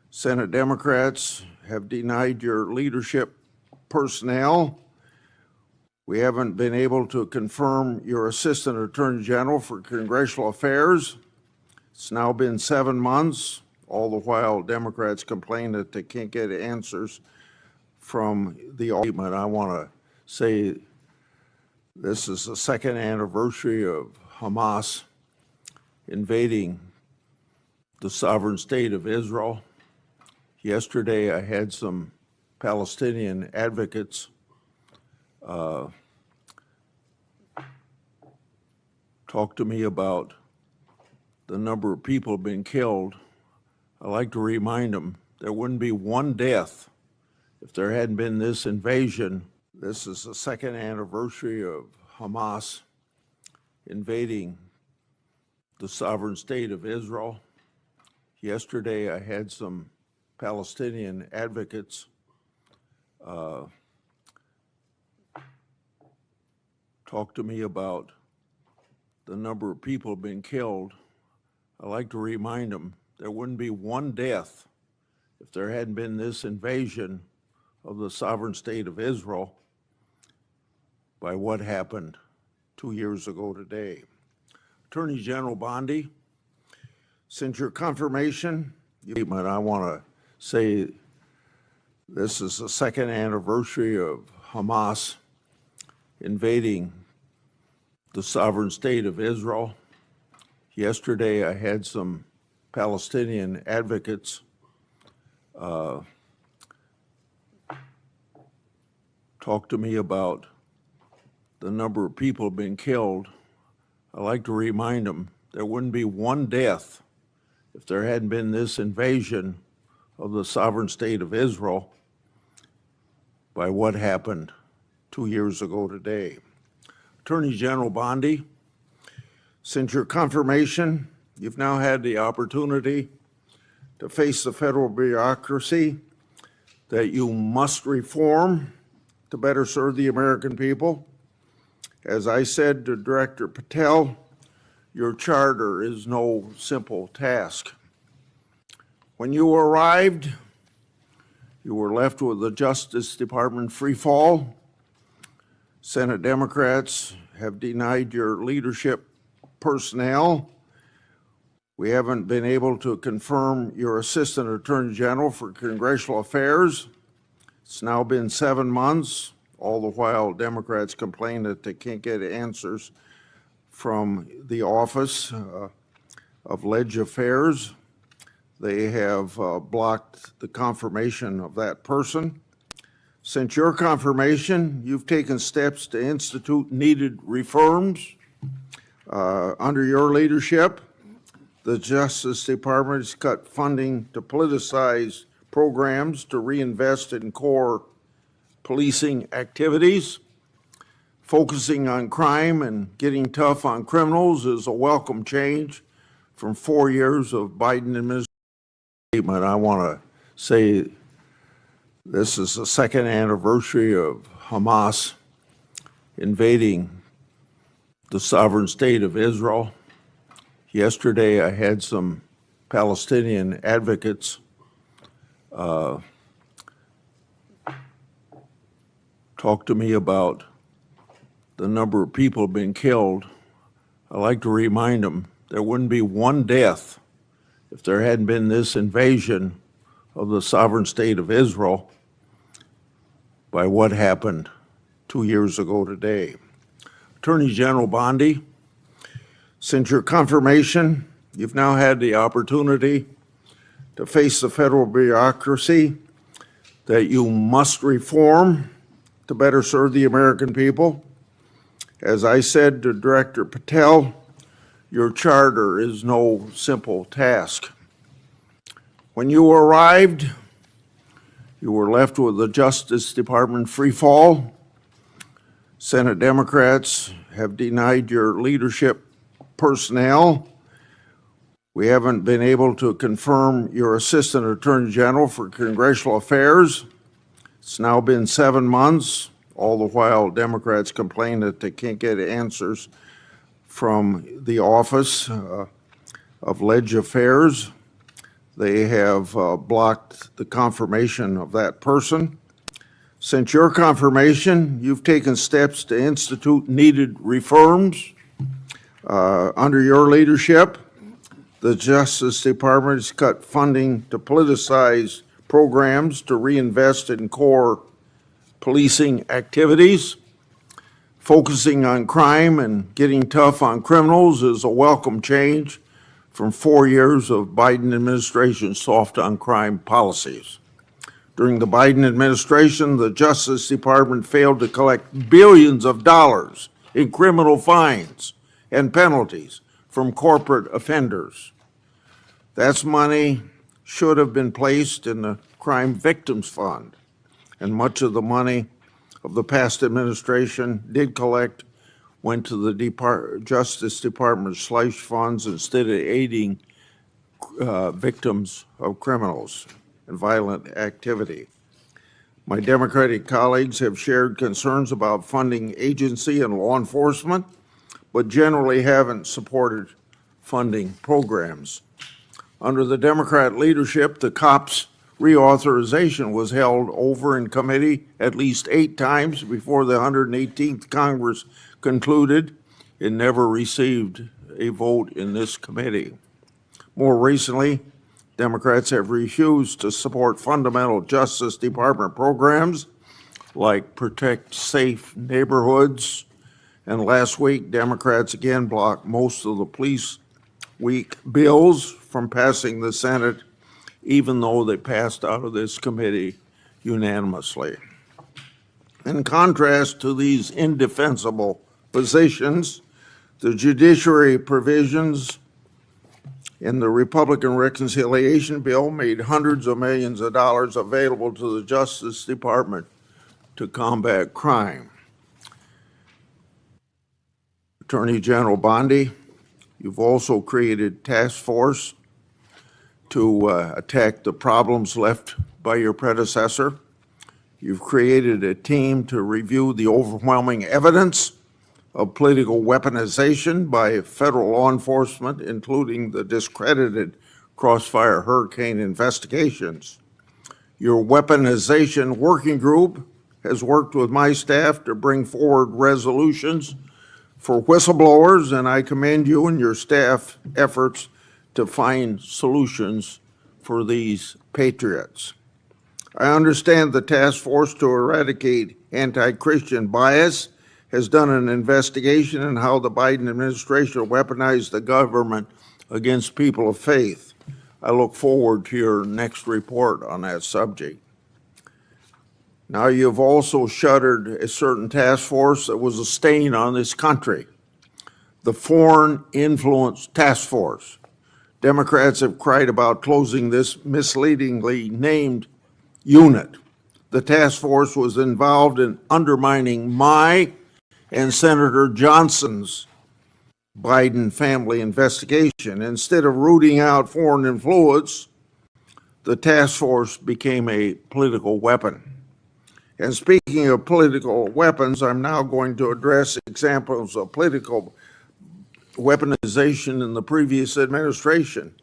Senate Democrats have denied your leadership personnel. We haven't been able to confirm your Assistant Attorney General for Congressional Affairs. It's now been 7 months. All the while, Democrats complain that they can't get answers from the indictment. I want to say this is the second anniversary of Hamas invading the sovereign state of Israel. Yesterday, I had some Palestinian advocates talk to me about the number of people being killed. I like to remind them there wouldn't be one death if there hadn't been this invasion. This is the second anniversary of Hamas invading the sovereign state of Israel. Yesterday, I had some Palestinian advocates talk to me about the number of people being killed. I like to remind them there wouldn't be one death if there hadn't been this invasion of the sovereign state of Israel by what happened 2 years ago today. Attorney General Bondi, since your confirmation, I want to say this is the second anniversary of Hamas invading the sovereign state of Israel. Yesterday, I had some Palestinian advocates talk to me about the number of people being killed. I like to remind them there wouldn't be one death if there hadn't been this invasion of the sovereign state of Israel by what happened 2 years ago today. Attorney General Bondi, since your confirmation, you've now had the opportunity to face the federal bureaucracy that you must reform to better serve the American people. As I said to Director Patel, your charter is no simple task. When you arrived, you were left with the Justice Department free fall. Senate Democrats have denied your leadership personnel. We haven't been able to confirm your Assistant Attorney General for Congressional Affairs. It's now been 7 months. All the while, Democrats complain that they can't get answers from the Office of Leg Affairs. They have blocked the confirmation of that person. Since your confirmation, you've taken steps to institute needed reforms. Under your leadership, the Justice Department has cut funding to politicize programs to reinvest in core policing activities. Focusing on crime and getting tough on criminals is a welcome change from 4 years of Biden administration. I want to say this is the second anniversary of Hamas invading the sovereign state of Israel. Yesterday, I had some Palestinian advocates talk to me about the number of people being killed. I like to remind them there wouldn't be one death if there hadn't been this invasion of the sovereign state of Israel by what happened 2 years ago today. Attorney General Bondi, since your confirmation, you've now had the opportunity to face the federal bureaucracy that you must reform to better serve the American people. As I said to Director Patel, your charter is no simple task. When you arrived, you were left with the Justice Department free fall. Senate Democrats have denied your leadership personnel. We haven't been able to confirm your Assistant Attorney General for Congressional Affairs. It's now been 7 months. All the while, Democrats complain that they can't get answers from the Office of Leg Affairs. They have blocked the confirmation of that person. Since your confirmation, you've taken steps to institute needed reforms. Under your leadership, the Justice Department has cut funding to politicize programs to reinvest in core policing activities. Focusing on crime and getting tough on criminals is a welcome change from 4 years of Biden administration's soft on crime policies. During the Biden administration, the Justice Department failed to collect billions of dollars in criminal fines and penalties from corporate offenders. That's money should have been placed in the Crime Victims Fund, and much of the money of the past administration did collect went to the Justice Department's slush funds instead of aiding victims of criminals and violent activity. My Democratic colleagues have shared concerns about funding agency and law enforcement, but generally haven't supported funding programs. Under the Democrat leadership, the COPS reauthorization was held over in committee at least 8 times before the 118th Congress concluded. It never received a vote in this committee. More recently, Democrats have refused to support fundamental Justice Department programs like Protect Safe Neighborhoods, and last week, Democrats again blocked most of the Police Week bills from passing the Senate, even though they passed out of this committee unanimously. In contrast to these indefensible positions, the judiciary provisions in the Republican reconciliation bill made hundreds of millions of dollars available to the Justice Department to combat crime. Attorney General Bondi, you've also created task force to attack the problems left by your predecessor. You've created a team to review the overwhelming evidence of political weaponization by federal law enforcement, including the discredited Crossfire Hurricane investigations. Your weaponization working group has worked with my staff to bring forward resolutions for whistleblowers, and I commend you and your staff efforts to find solutions for these patriots. I understand the task force to eradicate anti-Christian bias has done an investigation on how the Biden administration weaponized the government against people of faith. I look forward to your next report on that subject. Now, you've also shuttered a certain task force that was a stain on this country, the Foreign Influence Task Force. Democrats have cried about closing this misleadingly named unit. The task force was involved in undermining my and Senator Johnson's Biden family investigation. Instead of rooting out foreign influence, the task force became a political weapon. And speaking of political weapons, I'm now going to address examples of political weaponization in the previous administration.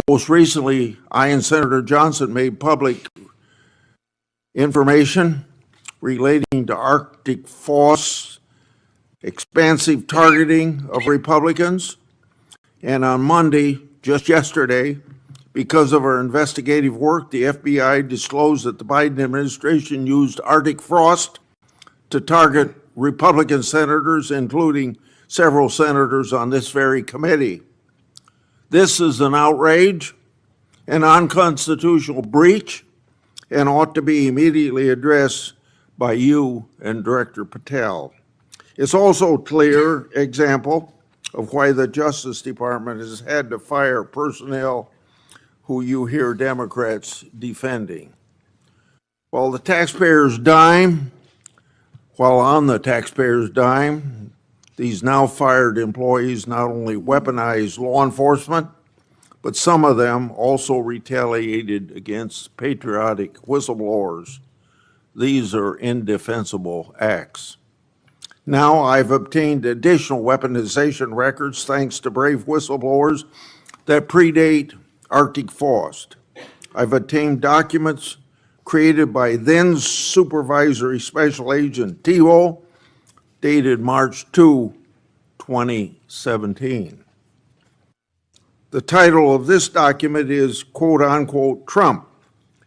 Most recently, I and Senator Johnson made public information relating to Arctic frost, expansive targeting of Republicans, and on Monday, just yesterday, because of our investigative work, the FBI disclosed that the Biden administration used Arctic frost to target Republican senators, including several senators on this very committee. This is an outrage, an unconstitutional breach, and ought to be immediately addressed by you and Director Patel. It's also a clear example of why the Justice Department has had to fire personnel who you hear Democrats defending. While on the taxpayer's dime, these now fired employees not only weaponized law enforcement, but some of them also retaliated against patriotic whistleblowers. These are indefensible acts. Now I've obtained additional weaponization records thanks to brave whistleblowers that predate Arctic frost. I've obtained documents created by then Supervisory Special Agent Tebow, dated March 2, 2017. The title of this document is quote unquote Trump,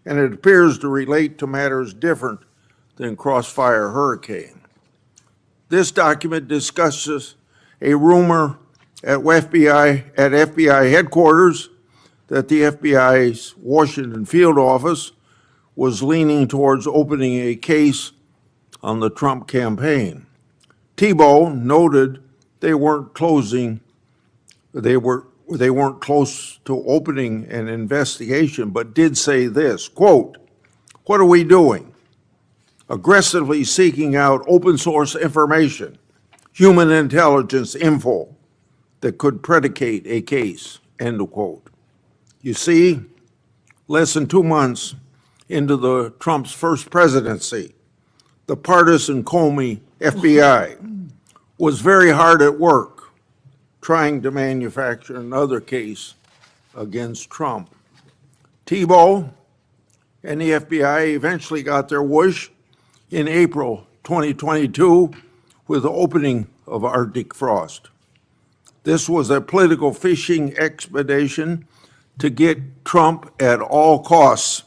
and it appears to relate to matters different than Crossfire Hurricane. This document discusses a rumor at FBI headquarters that the FBI's Washington field office was leaning towards opening a case on the Trump campaign. Thibault noted they weren't close to opening an investigation, but did say this, quote, "What are we doing? Aggressively seeking out open source information, human intelligence info that could predicate a case," end of quote. You see, less than 2 months into the Trump's first presidency, the partisan Comey FBI was very hard at work trying to manufacture another case against Trump. Thibault and the FBI eventually got their wish in April 2022 with the opening of Arctic Frost. This was a political fishing expedition to get Trump at all costs,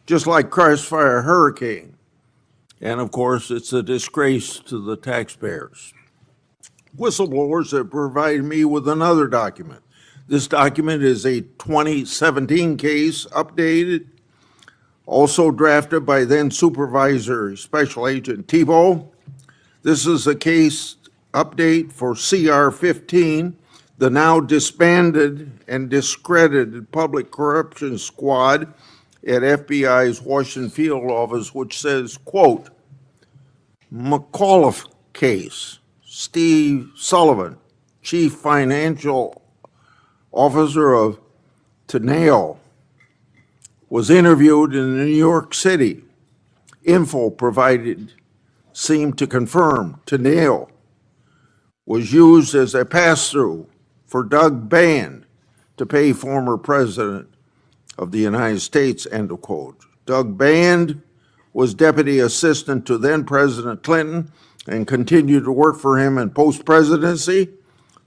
just like Crossfire Hurricane. And of course, it's a disgrace to the taxpayers. Whistleblowers have provided me with another document. This document is a 2017 case, updated, also drafted by then Supervisor Special Agent Thibault. This is a case update for CR 15, the now disbanded and discredited Public Corruption Squad at FBI's Washington field office, which says, quote, McAuliffe case, Steve Sullivan, Chief Financial Officer of Teneo, was interviewed in New York City. Info provided seemed to confirm Teneo was used as a pass-through for Doug Band to pay former President of the United States, end of quote. Doug Band was deputy assistant to then President Clinton and continued to work for him in post-presidency.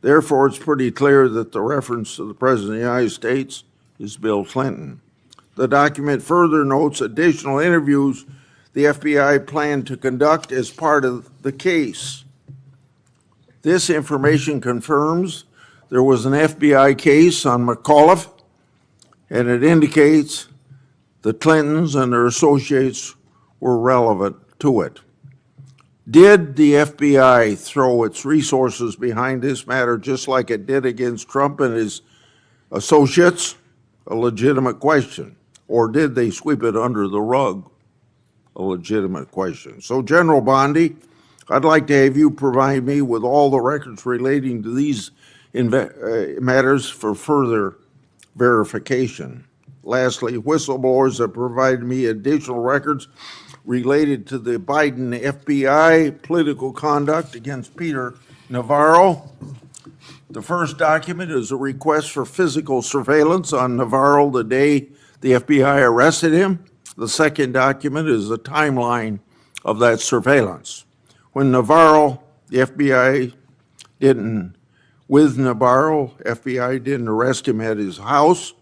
Therefore, it's pretty clear that the reference to the President of the United States is Bill Clinton. The document further notes additional interviews the FBI planned to conduct as part of the case. This information confirms there was an FBI case on McAuliffe, and it indicates the Clintons and their associates were relevant to it. Did the FBI throw its resources behind this matter just like it did against Trump and his associates? A legitimate question. Or did they sweep it under the rug? A legitimate question. So, General Bondi, I'd like to have you provide me with all the records relating to these matters for further verification. Lastly, whistleblowers have provided me additional records related to the Biden FBI political conduct against Peter Navarro. The first document is a request for physical surveillance on Navarro the day the FBI arrested him. The second document is a timeline of that surveillance. When Navarro, the FBI didn't arrest him at his house,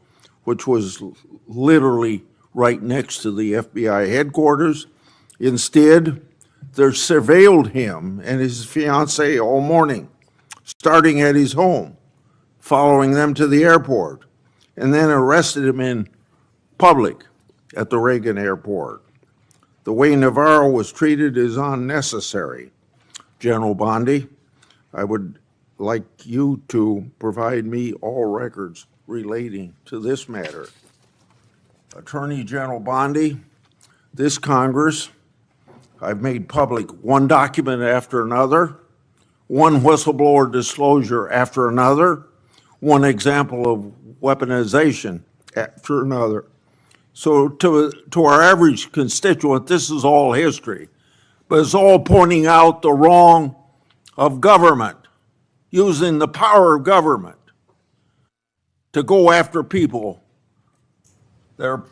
which was literally right next to the FBI headquarters. Instead, they surveilled him and his fiancée all morning, starting at his home, following them to the airport, and then arrested him in public at the Reagan airport. The way Navarro was treated is unnecessary. General Bondi, I would like you to provide me all records relating to this matter. Attorney General Bondi, this Congress, I've made public one document after another, one whistleblower disclosure after another, one example of weaponization after another. So to our average constituent, this is all history, but it's all pointing out the wrong of government, using the power of government to go after people that are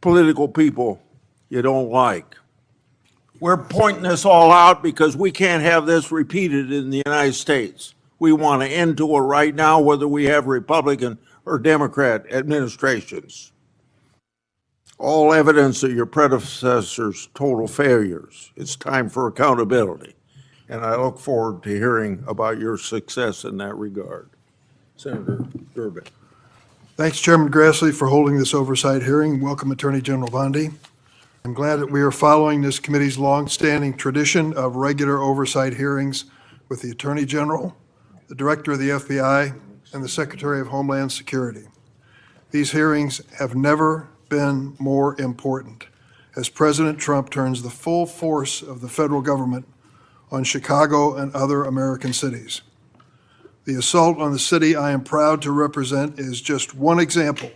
political people you don't like. We're pointing this all out because we can't have this repeated in the United States. We want to end to it right now, whether we have Republican or Democrat administrations. All evidence of your predecessors' total failures. It's time for accountability. and I look forward to hearing about your success in that regard. Senator Durbin. Thanks, Chairman Grassley, for holding this oversight hearing. Welcome, Attorney General Bondi. I'm glad that we are following this committee's longstanding tradition of regular oversight hearings with the Attorney General, the Director of the FBI, and the Secretary of Homeland Security. These hearings have never been more important as President Trump turns the full force of the federal government on Chicago and other American cities. The assault on the city I am proud to represent is just one example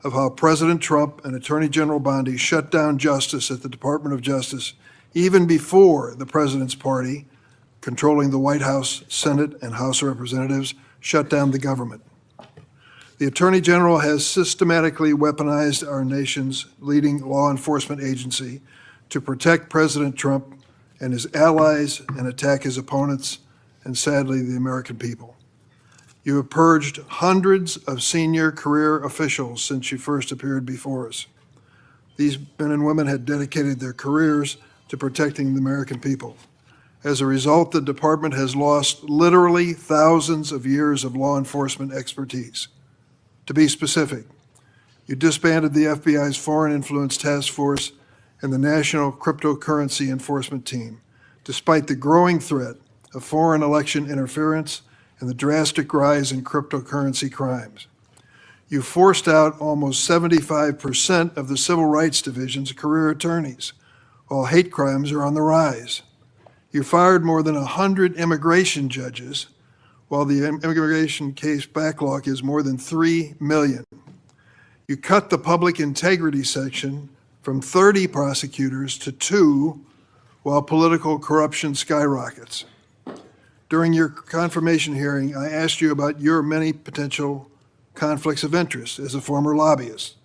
of how President Trump and Attorney General Bondi shut down justice at the Department of Justice even before the president's party, controlling the White House, Senate, and House of Representatives, shut down the government. The Attorney General has systematically weaponized our nation's leading law enforcement agency to protect President Trump and his allies and attack his opponents and, sadly, the American people. You have purged hundreds of senior career officials since you first appeared before us. These men and women had dedicated their careers to protecting the American people. As a result, the department has lost literally thousands of years of law enforcement expertise. To be specific, you disbanded the FBI's Foreign Influence Task Force and the National Cryptocurrency Enforcement Team, despite the growing threat of foreign election interference and the drastic rise in cryptocurrency crimes. You forced out almost 75% of the Civil Rights Division's career attorneys, while hate crimes are on the rise. You fired more than 100 immigration judges, while the immigration case backlog is more than 3 million. You cut the public integrity section from 30 prosecutors to 2, while political corruption skyrockets. During your confirmation hearing, I asked you about your many potential conflicts of interest as a former lobbyist.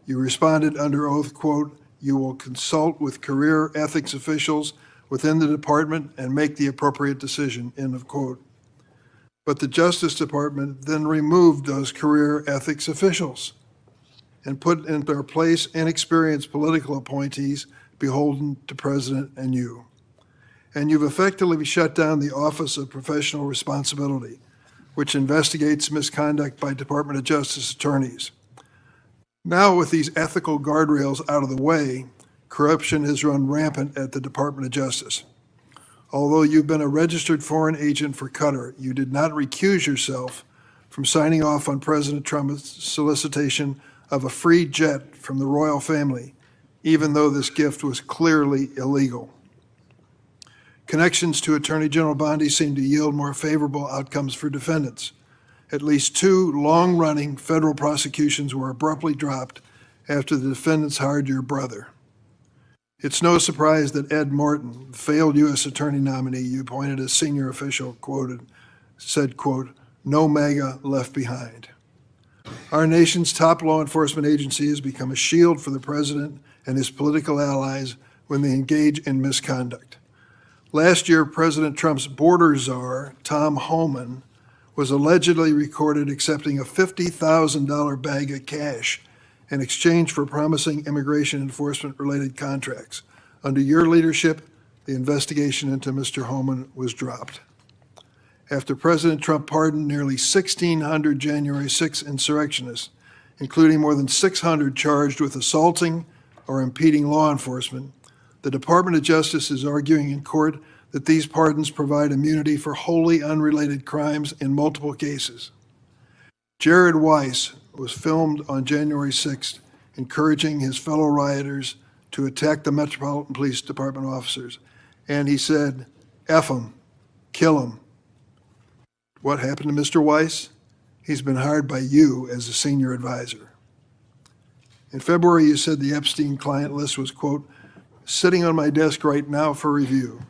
You responded under oath, quote, "You will consult with career ethics officials within the department and make the appropriate decision," end of quote. But the Justice Department then removed those career ethics officials and put in their place inexperienced political appointees beholden to President and you. And you've effectively shut down the Office of Professional Responsibility, which investigates misconduct by Department of Justice attorneys. Now, with these ethical guardrails out of the way, corruption has run rampant at the Department of Justice. Although you've been a registered foreign agent for Qatar, you did not recuse yourself from signing off on President Trump's solicitation of a free jet from the royal family, even though this gift was clearly illegal. Connections to Attorney General Bondi seem to yield more favorable outcomes for defendants. At least 2 long-running federal prosecutions were abruptly dropped after the defendants hired your brother. It's no surprise that Ed Martin, the failed U.S. attorney nominee you appointed as senior official, said, quote, "No MAGA left behind." Our nation's top law enforcement agency has become a shield for the president and his political allies when they engage in misconduct. Last year, President Trump's border czar, Tom Homan, was allegedly recorded accepting a $50,000 bag of cash in exchange for promising immigration enforcement-related contracts. Under your leadership, the investigation into Mr. Homan was dropped. After President Trump pardoned nearly 1,600 January 6 insurrectionists, including more than 600 charged with assaulting or impeding law enforcement, the Department of Justice is arguing in court that these pardons provide immunity for wholly unrelated crimes in multiple cases. Jared Weiss was filmed on January 6th, encouraging his fellow rioters to attack the Metropolitan Police Department officers. And he said, "F them, kill them." What happened to Mr. Weiss? He's been hired by you as a senior advisor. In February, you said the Epstein client list was, quote, "sitting on my desk right now for review."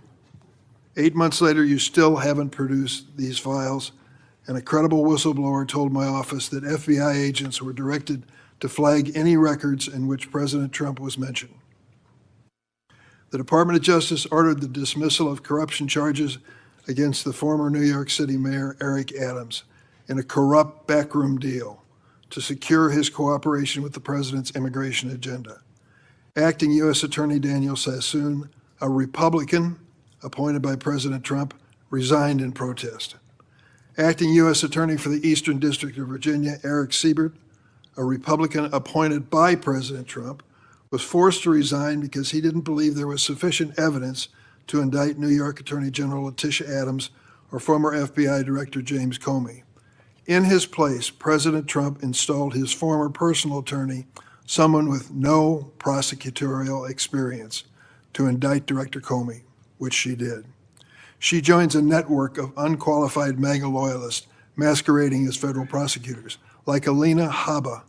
8 months later, you still haven't produced these files, and a credible whistleblower told my office that FBI agents were directed to flag any records in which President Trump was mentioned. The Department of Justice ordered the dismissal of corruption charges against the former New York City Mayor Eric Adams in a corrupt backroom deal to secure his cooperation with the president's immigration agenda. Acting U.S. Attorney Daniel Sassoon, a Republican, appointed by President Trump, resigned in protest. Acting U.S. Attorney for the Eastern District of Virginia, Eric Siebert, a Republican appointed by President Trump, was forced to resign because he didn't believe there was sufficient evidence to indict New York Attorney General Letitia Adams or former FBI Director James Comey. In his place, President Trump installed his former personal attorney, someone with no prosecutorial experience, to indict Director Comey, which she did. She joins a network of unqualified MAGA loyalists masquerading as federal prosecutors, like Alina Habba,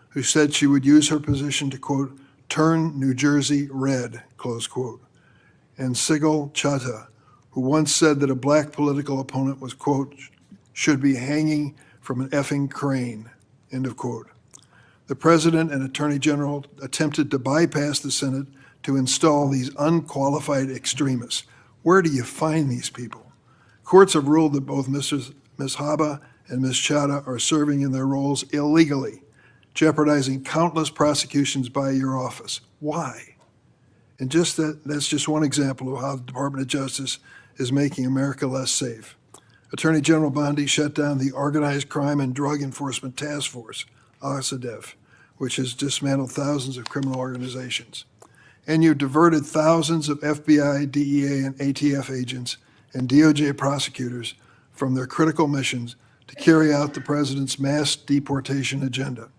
who said she would use her position to, quote, turn New Jersey red, close quote, and Sigal Chattah, who once said that a black political opponent was, quote, should be hanging from an effing crane, end of quote. The president and attorney general attempted to bypass the Senate to install these unqualified extremists. Where do you find these people? Courts have ruled that both Ms. Habba and Ms. Chattah are serving in their roles illegally, jeopardizing countless prosecutions by your office. Why? And that's just one example of how the Department of Justice is making America less safe. Attorney General Bondi shut down the Organized Crime and Drug Enforcement Task Force, OCDEF, which has dismantled thousands of criminal organizations. And you diverted thousands of FBI, DEA, and ATF agents and DOJ prosecutors from their critical missions to carry out the president's mass deportation agenda.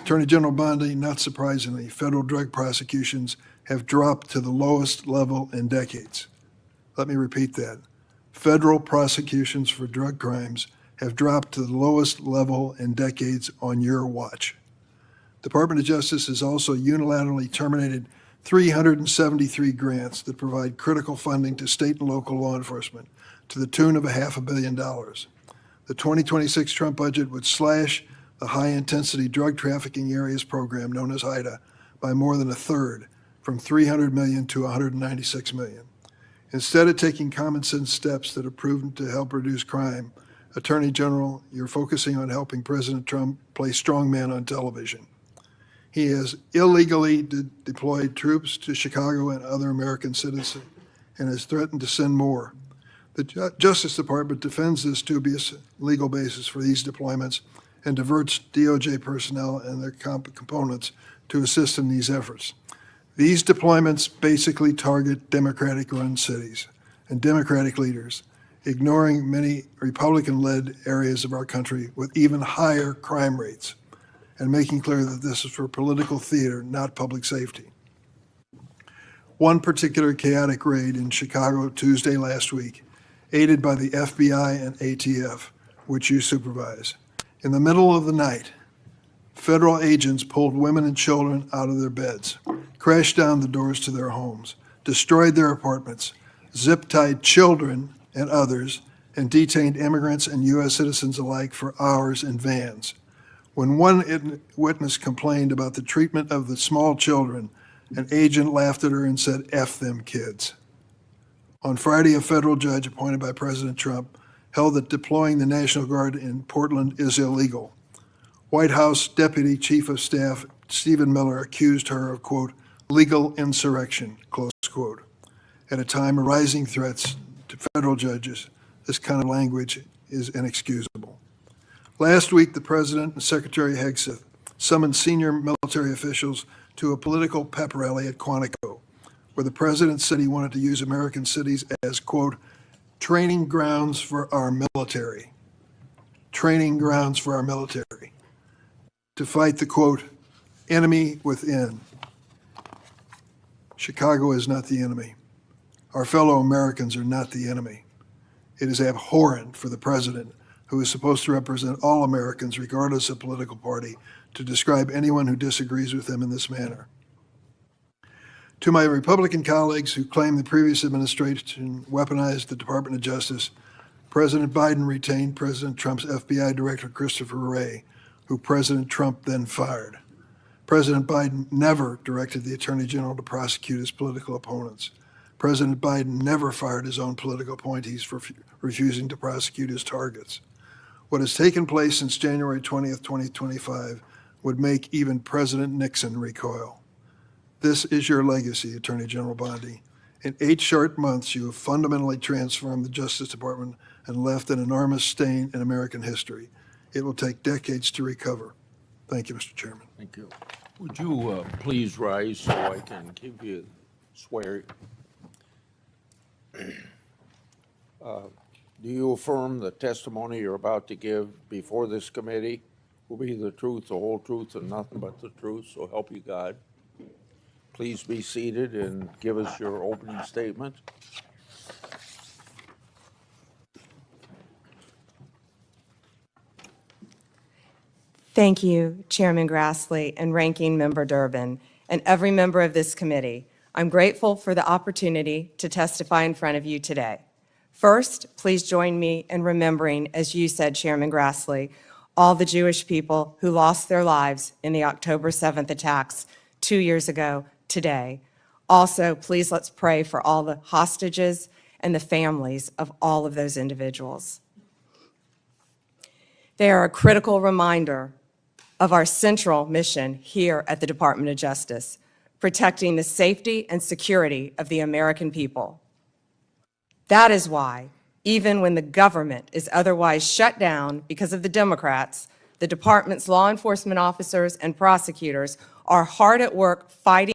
Attorney General Bondi, not surprisingly, federal drug prosecutions have dropped to the lowest level in decades. Let me repeat that. Federal prosecutions for drug crimes have dropped to the lowest level in decades on your watch. Department of Justice has also unilaterally terminated 373 grants that provide critical funding to state and local law enforcement to the tune of $500 million. The 2026 Trump budget would slash the high-intensity drug trafficking areas program known as HIDA by more than a third, from $300 million to $196 million. Instead of taking common sense steps that have proven to help reduce crime, Attorney General, you're focusing on helping President Trump play strongman on television. He has illegally deployed troops to Chicago and other American citizens and has threatened to send more. The Justice Department defends this dubious legal basis for these deployments and diverts DOJ personnel and their components to assist in these efforts. These deployments basically target Democratic-run cities and Democratic leaders, ignoring many Republican-led areas of our country with even higher crime rates, and making clear that this is for political theater, not public safety. One particular chaotic raid in Chicago Tuesday last week, aided by the FBI and ATF, which you supervise. In the middle of the night, federal agents pulled women and children out of their beds, crashed down the doors to their homes, destroyed their apartments, zip-tied children and others, and detained immigrants and U.S. citizens alike for hours in vans. When one witness complained about the treatment of the small children, an agent laughed at her and said, "F them kids." On Friday, a federal judge appointed by President Trump held that deploying the National Guard in Portland is illegal. White House Deputy Chief of Staff Stephen Miller accused her of, quote, legal insurrection, close quote. At a time of rising threats to federal judges, this kind of language is inexcusable. Last week, the President and Secretary Hegseth summoned senior military officials to a political pep rally at Quantico, where the President said he wanted to use American cities as, quote, training grounds for our military. Training grounds for our military. To fight the, quote, enemy within. Chicago is not the enemy. Our fellow Americans are not the enemy. It is abhorrent for the President, who is supposed to represent all Americans regardless of political party, to describe anyone who disagrees with him in this manner. To my Republican colleagues who claim the previous administration weaponized the Department of Justice, President Biden retained President Trump's FBI Director Christopher Wray, who President Trump then fired. President Biden never directed the Attorney General to prosecute his political opponents. President Biden never fired his own political appointees for refusing to prosecute his targets. What has taken place since January 20th, 2025 would make even President Nixon recoil. This is your legacy, Attorney General Bondi, In 8 short months, you have fundamentally transformed the Justice Department and left an enormous stain in American history. It will take decades to recover. Thank you, Mr. Chairman. Thank you. Would you please rise so I can give you swear? Do you affirm the testimony you're about to give before this committee will be the truth, the whole truth, and nothing but the truth, so help you God? Please be seated and give us your opening statement. Thank you, Chairman Grassley and Ranking Member Durbin, and every member of this committee. I'm grateful for the opportunity to testify in front of you today. First, please join me in remembering, as you said, Chairman Grassley, all the Jewish people who lost their lives in the October 7th attacks 2 years ago today. Also, please let's pray for all the hostages and the families of all of those individuals. They are a critical reminder of our central mission here at the Department of Justice, protecting the safety and security of the American people. That is why, even when the government is otherwise shut down because of the Democrats, the department's law enforcement officers and prosecutors are hard at work fighting,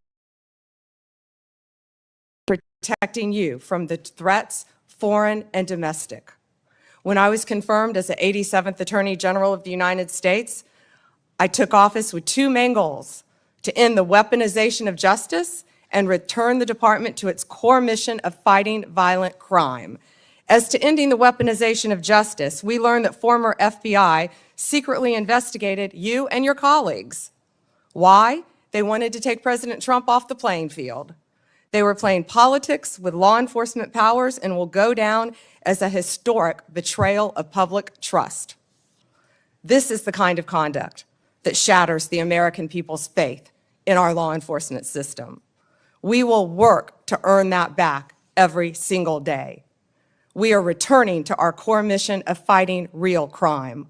protecting you from the threats, foreign and domestic. When I was confirmed as the 87th Attorney General of the United States, I took office with 2 main goals: to end the weaponization of justice and return the department to its core mission of fighting violent crime. As to ending the weaponization of justice, we learned that former FBI secretly investigated you and your colleagues. Why? They wanted to take President Trump off the playing field. They were playing politics with law enforcement powers and will go down as a historic betrayal of public trust. This is the kind of conduct that shatters the American people's faith in our law enforcement system. We will work to earn that back every single day. We are returning to our core mission of fighting real crime.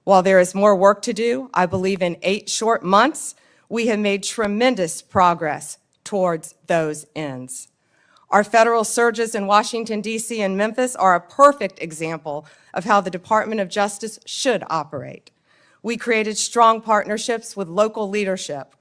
While there is more work to do, I believe in 8 short months, we have made tremendous progress towards those ends. Our federal surges in Washington, D.C. and Memphis are a perfect example of how the Department of Justice should operate. We created strong partnerships with local leadership,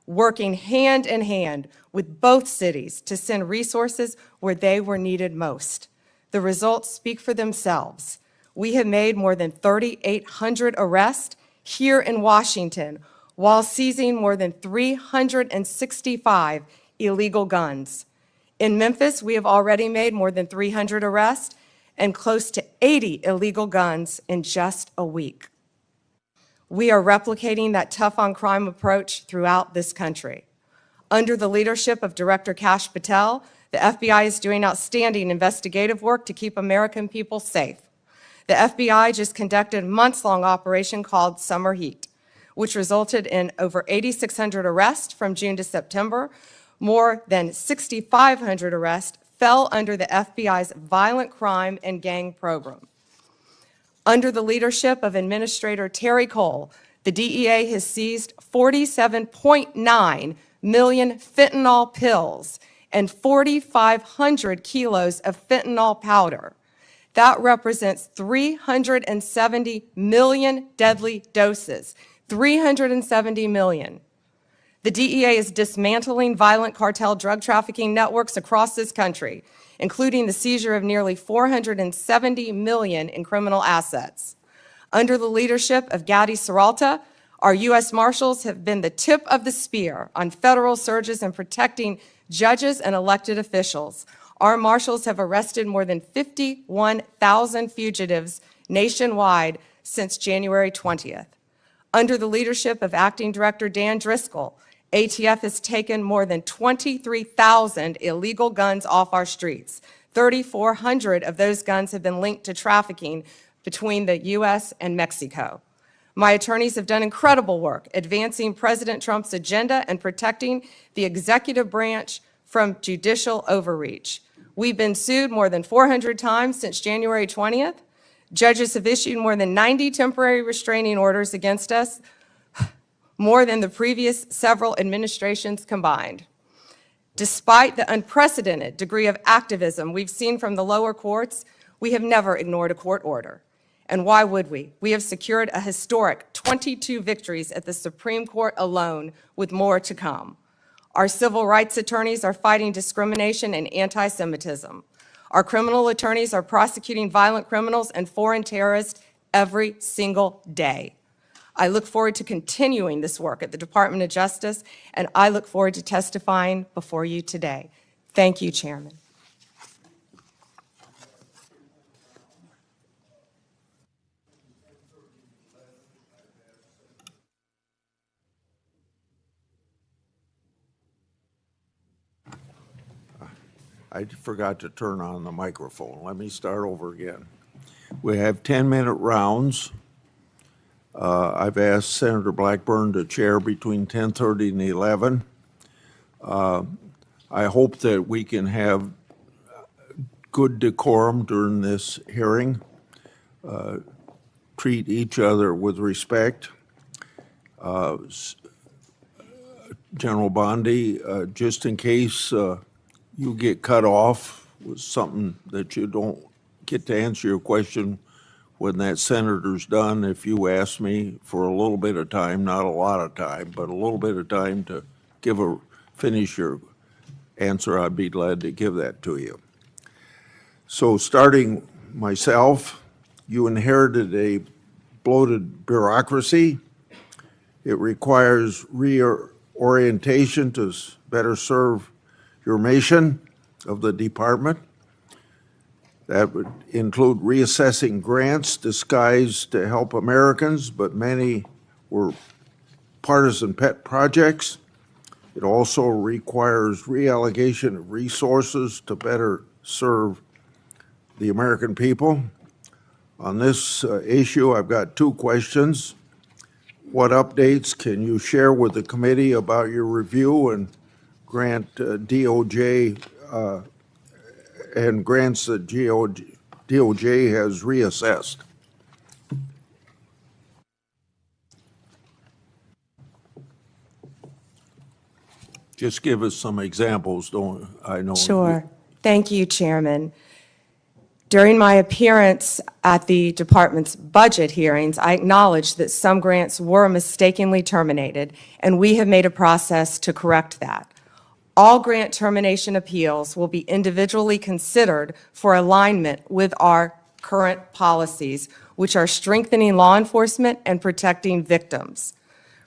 working hand in hand with both cities to send resources where they were needed most. The results speak for themselves. We have made more than 3,800 arrests here in Washington while seizing more than 365 illegal guns. In Memphis, we have already made more than 300 arrests and close to 80 illegal guns in just a week. We are replicating that tough-on-crime approach throughout this country. Under the leadership of Director Kash Patel, the FBI is doing outstanding investigative work to keep American people safe. The FBI just conducted a months-long operation called Summer Heat, which resulted in over 8,600 arrests from June to September. More than 6,500 arrests fell under the FBI's violent crime and gang program. Under the leadership of Administrator Terry Cole, the DEA has seized 47.9 million fentanyl pills and 4,500 kilos of fentanyl powder. That represents 370 million deadly doses, 370 million. The DEA is dismantling violent cartel drug trafficking networks across this country, including the seizure of nearly 470 million in criminal assets. Under the leadership of Gadi Serralta, our U.S. Marshals have been the tip of the spear on federal surges in protecting judges and elected officials. Our Marshals have arrested more than 51,000 fugitives nationwide since January 20th. Under the leadership of Acting Director Dan Driscoll, ATF has taken more than 23,000 illegal guns off our streets. 3,400 of those guns have been linked to trafficking between the U.S. and Mexico. My attorneys have done incredible work advancing President Trump's agenda and protecting the executive branch from judicial overreach. We've been sued more than 400 times since January 20th. Judges have issued more than 90 temporary restraining orders against us, more than the previous several administrations combined. Despite the unprecedented degree of activism we've seen from the lower courts, we have never ignored a court order. And why would we? We have secured a historic 22 victories at the Supreme Court alone, with more to come. Our civil rights attorneys are fighting discrimination and anti-Semitism. Our criminal attorneys are prosecuting violent criminals and foreign terrorists every single day. I look forward to continuing this work at the Department of Justice, and I look forward to testifying before you today. Thank you, Chairman. I forgot to turn on the microphone. Let me start over again. We have 10-minute rounds. I've asked Senator Blackburn to chair between 10:30 and 11. I hope that we can have good decorum during this hearing. Treat each other with respect. General Bondi, just in case you get cut off with something that you don't get to answer your question when that senator's done, if you ask me for a little bit of time, not a lot of time, but a little bit of time to finish your answer, I'd be glad to give that to you. So starting myself, you inherited a bloated bureaucracy. It requires reorientation to better serve your mission of the department. That would include reassessing grants disguised to help Americans, but many were partisan pet projects. It also requires reallocation of resources to better serve the American people. On this issue, I've got two questions. What updates can you share with the committee about your review and grant DOJ and grants that DOJ has reassessed? Just give us some examples, don't I know? Sure. Thank you, Chairman. During my appearance at the department's budget hearings, I acknowledged that some grants were mistakenly terminated, and we have made a process to correct that. All grant termination appeals will be individually considered for alignment with our current policies, which are strengthening law enforcement and protecting victims.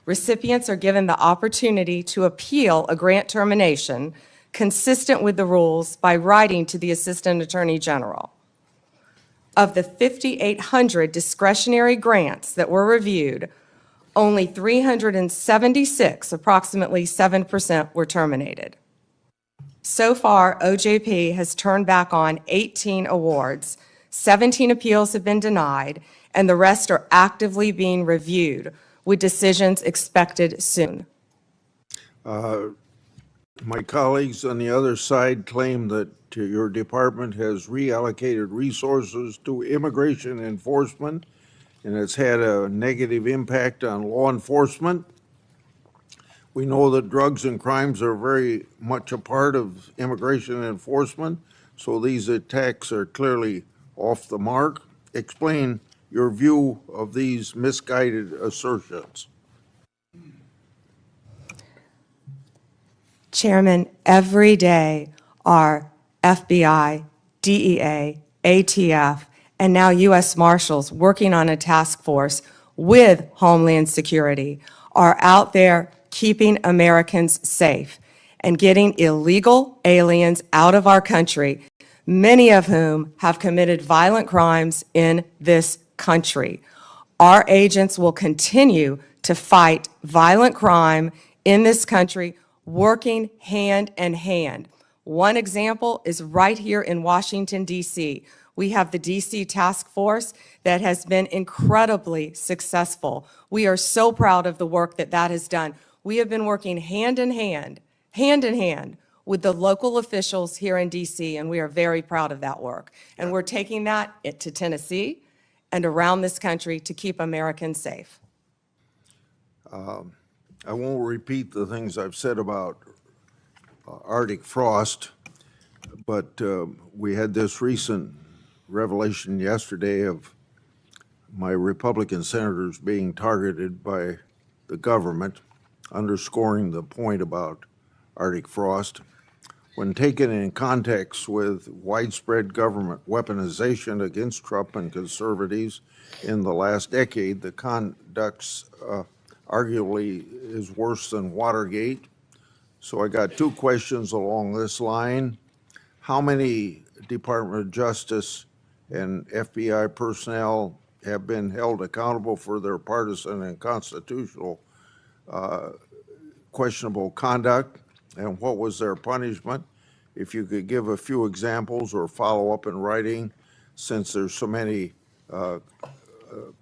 Recipients are given the opportunity to appeal a grant termination consistent with the rules by writing to the Assistant Attorney General. Of the 5,800 discretionary grants that were reviewed, only 376, approximately 7%, were terminated. So far, OJP has turned back on 18 awards, 17 appeals have been denied, and the rest are actively being reviewed, with decisions expected soon. My colleagues on the other side claim that your department has reallocated resources to immigration enforcement, and it's had a negative impact on law enforcement. We know that drugs and crimes are very much a part of immigration enforcement, so these attacks are clearly off the mark. Explain your view of these misguided assertions. Chairman, every day our FBI, DEA, ATF, and now U.S. Marshals working on a task force with Homeland Security are out there keeping Americans safe and getting illegal aliens out of our country, many of whom have committed violent crimes in this country. Our agents will continue to fight violent crime in this country, working hand in hand. One example is right here in Washington, D.C. We have the D.C. Task Force that has been incredibly successful. We are so proud of the work that has done. We have been working hand in hand with the local officials here in D.C., and we are very proud of that work. And we're taking that to Tennessee and around this country to keep Americans safe. I won't repeat the things I've said about Arctic frost, but we had this recent revelation yesterday of my Republican senators being targeted by the government, underscoring the point about Arctic frost. When taken in context with widespread government weaponization against Trump and conservatives in the last decade, the conduct arguably is worse than Watergate. So I got two questions along this line. How many Department of Justice and FBI personnel have been held accountable for their partisan and constitutional questionable conduct, and what was their punishment? If you could give a few examples or follow up in writing, since there's so many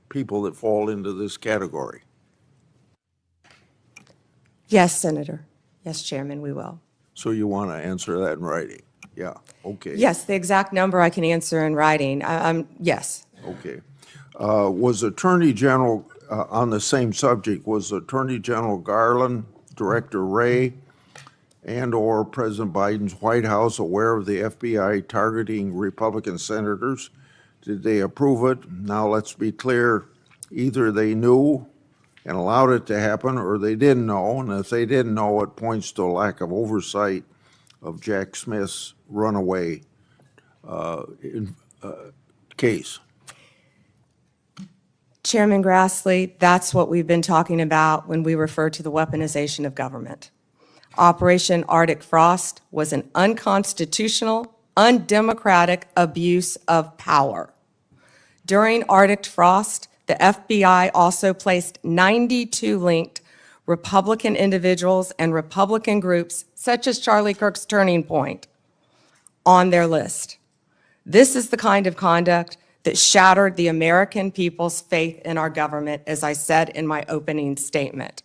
people that fall into this category. Yes, Senator. Yes, Chairman, we will. So you want to answer that in writing? Yeah, okay. Yes, the exact number I can answer in writing. Yes. Okay. Was Attorney General, on the same subject, was Attorney General Garland, Director Wray, and/or President Biden's White House aware of the FBI targeting Republican senators? Did they approve it? Now, let's be clear, either they knew and allowed it to happen, or they didn't know, and if they didn't know, it points to a lack of oversight of Jack Smith's runaway case. Chairman Grassley, that's what we've been talking about when we refer to the weaponization of government. Operation Arctic Frost was an unconstitutional, undemocratic abuse of power. During Arctic Frost, the FBI also placed 92 linked Republican individuals and Republican groups, such as Charlie Kirk's Turning Point, on their list. This is the kind of conduct that shattered the American people's faith in our government, as I said in my opening statement.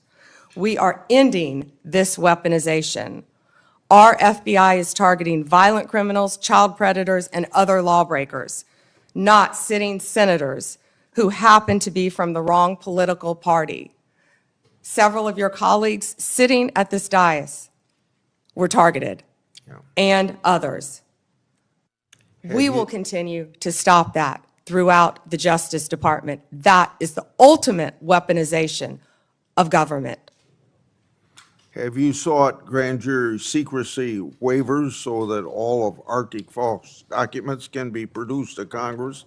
We are ending this weaponization. Our FBI is targeting violent criminals, child predators, and other lawbreakers, not sitting senators who happen to be from the wrong political party. Several of your colleagues sitting at this dais were targeted, and others. We will continue to stop that throughout the Justice Department. That is the ultimate weaponization of government. Have you sought grand jury secrecy waivers so that all of Arctic Frost documents can be produced to Congress?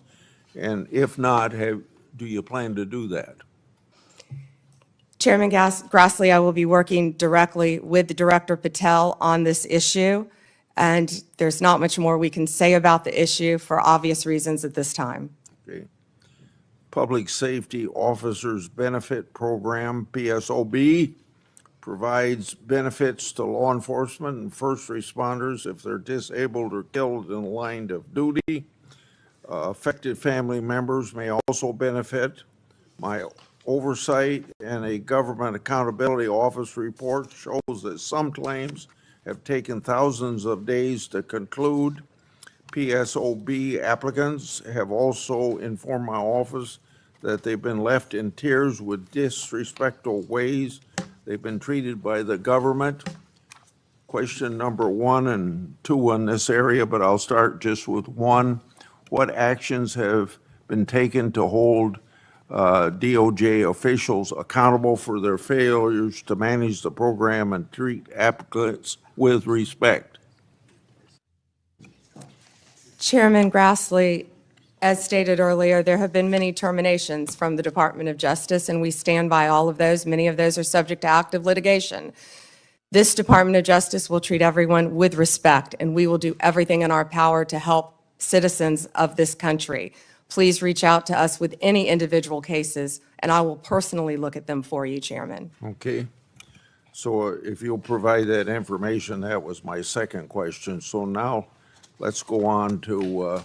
And if not, do you plan to do that? Chairman Grassley, I will be working directly with the Director Patel on this issue, and there's not much more we can say about the issue for obvious reasons at this time. Okay. Public Safety Officers Benefit Program, PSOB, provides benefits to law enforcement and first responders if they're disabled or killed in the line of duty. Affected family members may also benefit. My oversight and a Government Accountability Office report shows that some claims have taken thousands of days to conclude. PSOB applicants have also informed my office that they've been left in tears with disrespectful ways they've been treated by the government. Question number 1 and 2 in this area, but I'll start just with 1. What actions have been taken to hold DOJ officials accountable for their failures to manage the program and treat applicants with respect? Chairman Grassley, as stated earlier, there have been many terminations from the Department of Justice, and we stand by all of those. Many of those are subject to active litigation. This Department of Justice will treat everyone with respect, and we will do everything in our power to help citizens of this country. Please reach out to us with any individual cases, and I will personally look at them for you, Chairman. Okay. So if you'll provide that information, that was my second question. So now let's go on to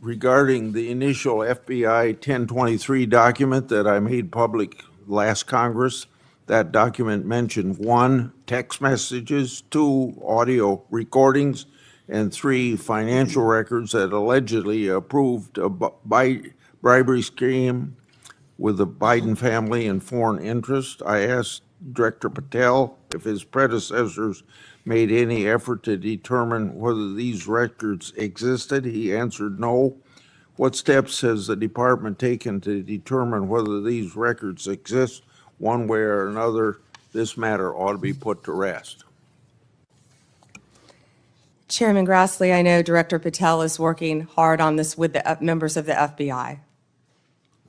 regarding the initial FBI 1023 document that I made public last Congress. That document mentioned 1, text messages, 2, audio recordings, and 3, financial records that allegedly approved a bribery scheme with the Biden family and foreign interest. I asked Director Patel if his predecessors made any effort to determine whether these records existed. He answered no. What steps has the department taken to determine whether these records exist one way or another? This matter ought to be put to rest. Chairman Grassley, I know Director Patel is working hard on this with the members of the FBI.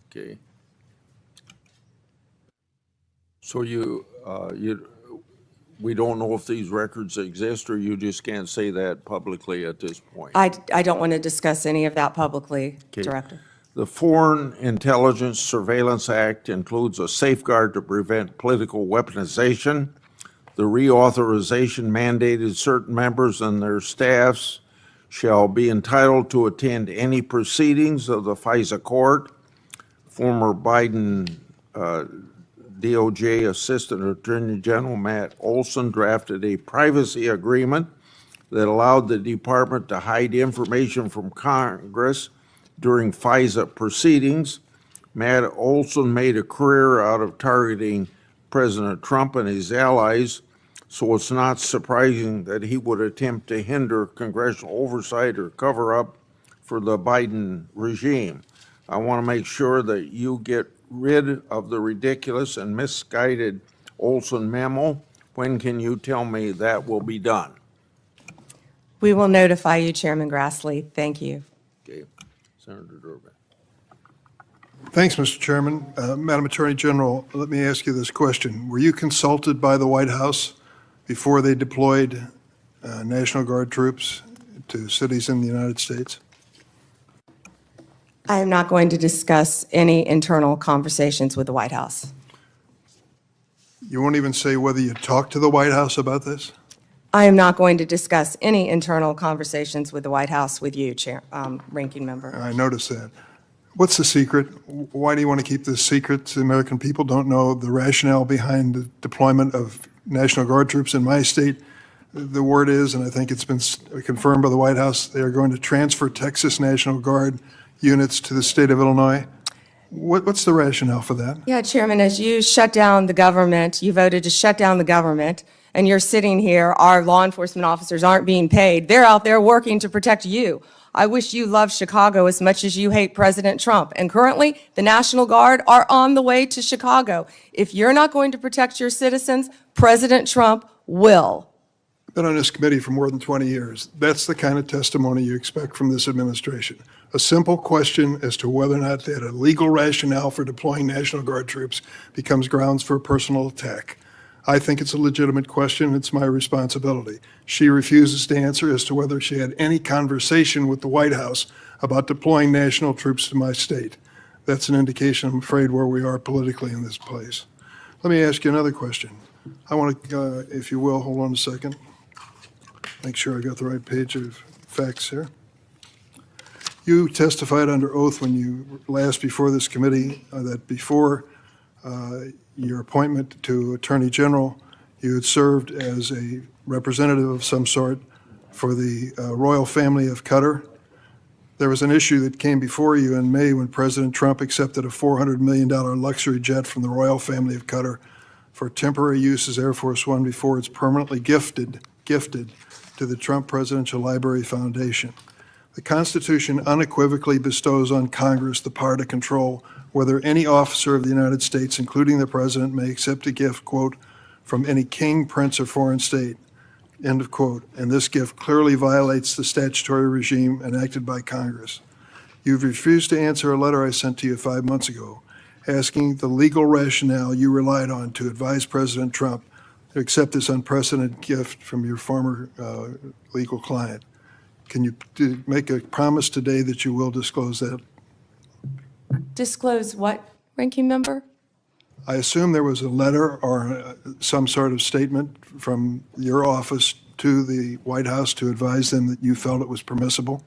Okay. So we don't know if these records exist, or you just can't say that publicly at this point? I don't want to discuss any of that publicly, Okay. Director. The Foreign Intelligence Surveillance Act includes a safeguard to prevent political weaponization. The reauthorization mandated certain members and their staffs shall be entitled to attend any proceedings of the FISA court. Former Biden DOJ Assistant Attorney General Matt Olson drafted a privacy agreement that allowed the department to hide information from Congress during FISA proceedings. Matt Olson made a career out of targeting President Trump and his allies, so it's not surprising that he would attempt to hinder congressional oversight or cover up for the Biden regime. I want to make sure that you get rid of the ridiculous and misguided Olson memo. When can you tell me that will be done? We will notify you, Chairman Grassley. Thank you. Okay, Senator Durbin. Thanks, Mr. Chairman. Madam Attorney General, let me ask you this question. Were you consulted by the White House before they deployed National Guard troops to cities in the United States? I am not going to discuss any internal conversations with the White House. You won't even say whether you talked to the White House about this? I am not going to discuss any internal conversations with the White House with you, Ranking Member. I noticed that. What's the secret? Why do you want to keep this secret? The American people don't know the rationale behind the deployment of National Guard troops in my state. The word is, and I think it's been confirmed by the White House, they are going to transfer Texas National Guard units to the state of Illinois. What's the rationale for that? Yeah, Chairman, as you shut down the government, you voted to shut down the government, and you're sitting here, our law enforcement officers aren't being paid. They're out there working to protect you. I wish you loved Chicago as much as you hate President Trump. And currently, the National Guard are on the way to Chicago. If you're not going to protect your citizens, President Trump will. Been on this committee for more than 20 years. That's the kind of testimony you expect from this administration. A simple question as to whether or not they had a legal rationale for deploying National Guard troops becomes grounds for a personal attack. I think it's a legitimate question. It's my responsibility. She refuses to answer as to whether she had any conversation with the White House about deploying national troops to my state. That's an indication, I'm afraid, where we are politically in this place. Let me ask you another question. I want to, if you will, hold on a second. Make sure I got the right page of facts here. You testified under oath when you last before this committee that before your appointment to Attorney General, you had served as a representative of some sort for the royal family of Qatar. There was an issue that came before you in May when President Trump accepted a $400 million luxury jet from the royal family of Qatar for temporary use as Air Force One before it's permanently gifted to the Trump Presidential Library Foundation. The Constitution unequivocally bestows on Congress the power to control whether any officer of the United States, including the President, may accept a gift, quote, from any king, prince, or foreign state, end of quote. And this gift clearly violates the statutory regime enacted by Congress. You've refused to answer a letter I sent to you 5 months ago, asking the legal rationale you relied on to advise President Trump to accept this unprecedented gift from your former legal client. Can you make a promise today that you will disclose that? Disclose what, Ranking Member? I assume there was a letter or some sort of statement from your office to the White House to advise them that you felt it was permissible?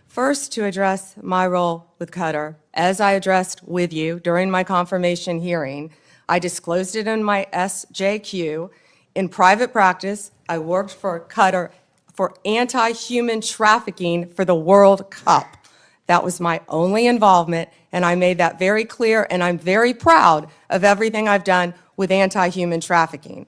First, to address my role with Qatar, as I addressed with you during my confirmation hearing, I disclosed it in my SJQ. In private practice, I worked for Qatar for anti-human trafficking for the World Cup. That was my only involvement, and I made that very clear, and I'm very proud of everything I've done with anti-human trafficking.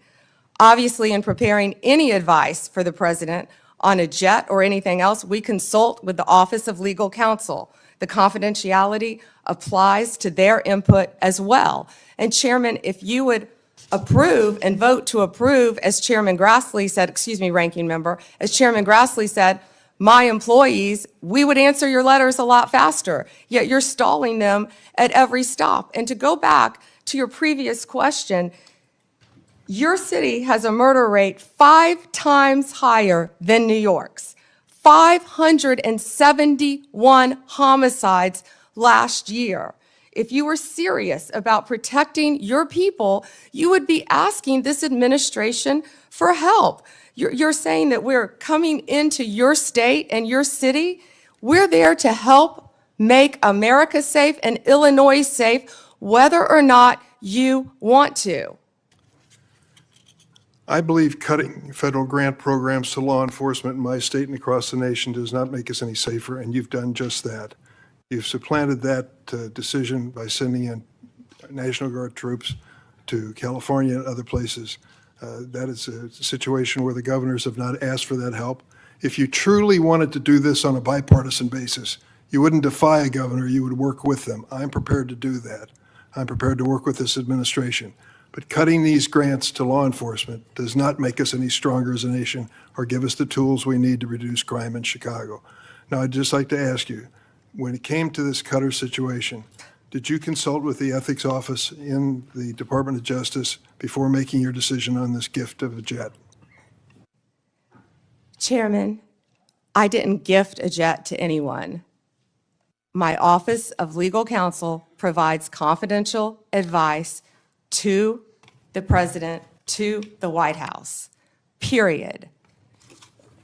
Obviously, in preparing any advice for the president on a jet or anything else, we consult with the Office of Legal Counsel. The confidentiality applies to their input as well. And Chairman, if you would approve and vote to approve, as Chairman Grassley said, excuse me, Ranking Member, as Chairman Grassley said, my employees, we would answer your letters a lot faster, yet you're stalling them at every stop. And to go back to your previous question, your city has a murder rate 5 times higher than New York's. 571 homicides last year. If you were serious about protecting your people, you would be asking this administration for help. You're saying that we're coming into your state and your city. We're there to help make America safe and Illinois safe, whether or not you want to. I believe cutting federal grant programs to law enforcement in my state and across the nation does not make us any safer, and you've done just that. You've supplanted that decision by sending in National Guard troops to California and other places. That is a situation where the governors have not asked for that help. If you truly wanted to do this on a bipartisan basis, you wouldn't defy a governor, you would work with them. I'm prepared to do that. I'm prepared to work with this administration. But cutting these grants to law enforcement does not make us any stronger as a nation or give us the tools we need to reduce crime in Chicago. Now, I'd just like to ask you, when it came to this Cutter situation, did you consult with the ethics office in the Department of Justice before making your decision on this gift of a jet? Chairman, I didn't gift a jet to anyone. My Office of Legal Counsel provides confidential advice to the president, to the White House, period.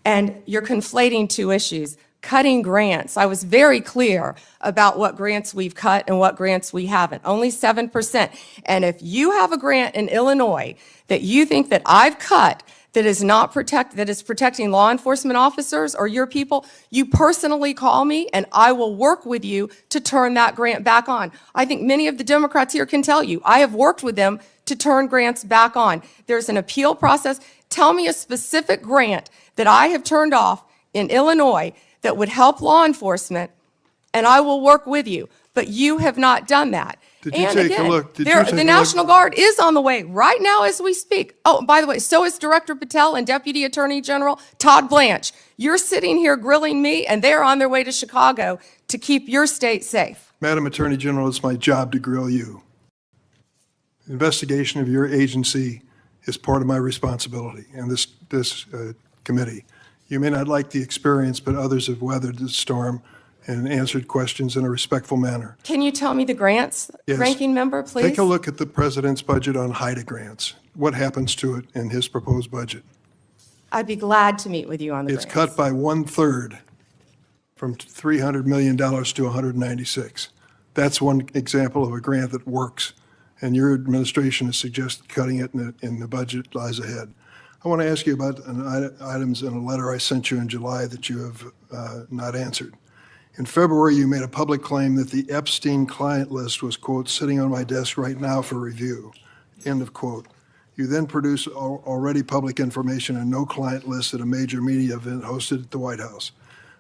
And you're conflating two issues. Cutting grants, I was very clear about what grants we've cut and what grants we haven't, only 7%. And if you have a grant in Illinois that you think that I've cut that is not that is protecting law enforcement officers or your people, you personally call me and I will work with you to turn that grant back on. I think many of the Democrats here can tell you, I have worked with them to turn grants back on. There's an appeal process. Tell me a specific grant that I have turned off in Illinois that would help law enforcement, and I will work with you. But you have not done that. Did you And take a again, look? Did you take a the look? National Guard is on the way right now as we speak. Oh, by the way, so is Director Patel and Deputy Attorney General Todd Blanche. You're sitting here grilling me, and they're on their way to Chicago to keep your state safe. Madam Attorney General, it's my job to grill you. Investigation of your agency is part of my responsibility and this committee. You may not like the experience, but others have weathered the storm and answered questions in a respectful manner. Can you tell me the grants, Yes. Ranking Member, please? Take a look at the president's budget on HIDA grants. What happens to it in his proposed budget? I'd be glad to meet with you on the It's grants. cut by 1/3 from $300 million to 196. That's one example of a grant that works, and your administration has suggested cutting it in the budget lies ahead. I want to ask you about items in a letter I sent you in July that you have not answered. In February, you made a public claim that the Epstein client list was, quote, sitting on my desk right now for review, end of quote. You then produced already public information and no client list at a major media event hosted at the White House.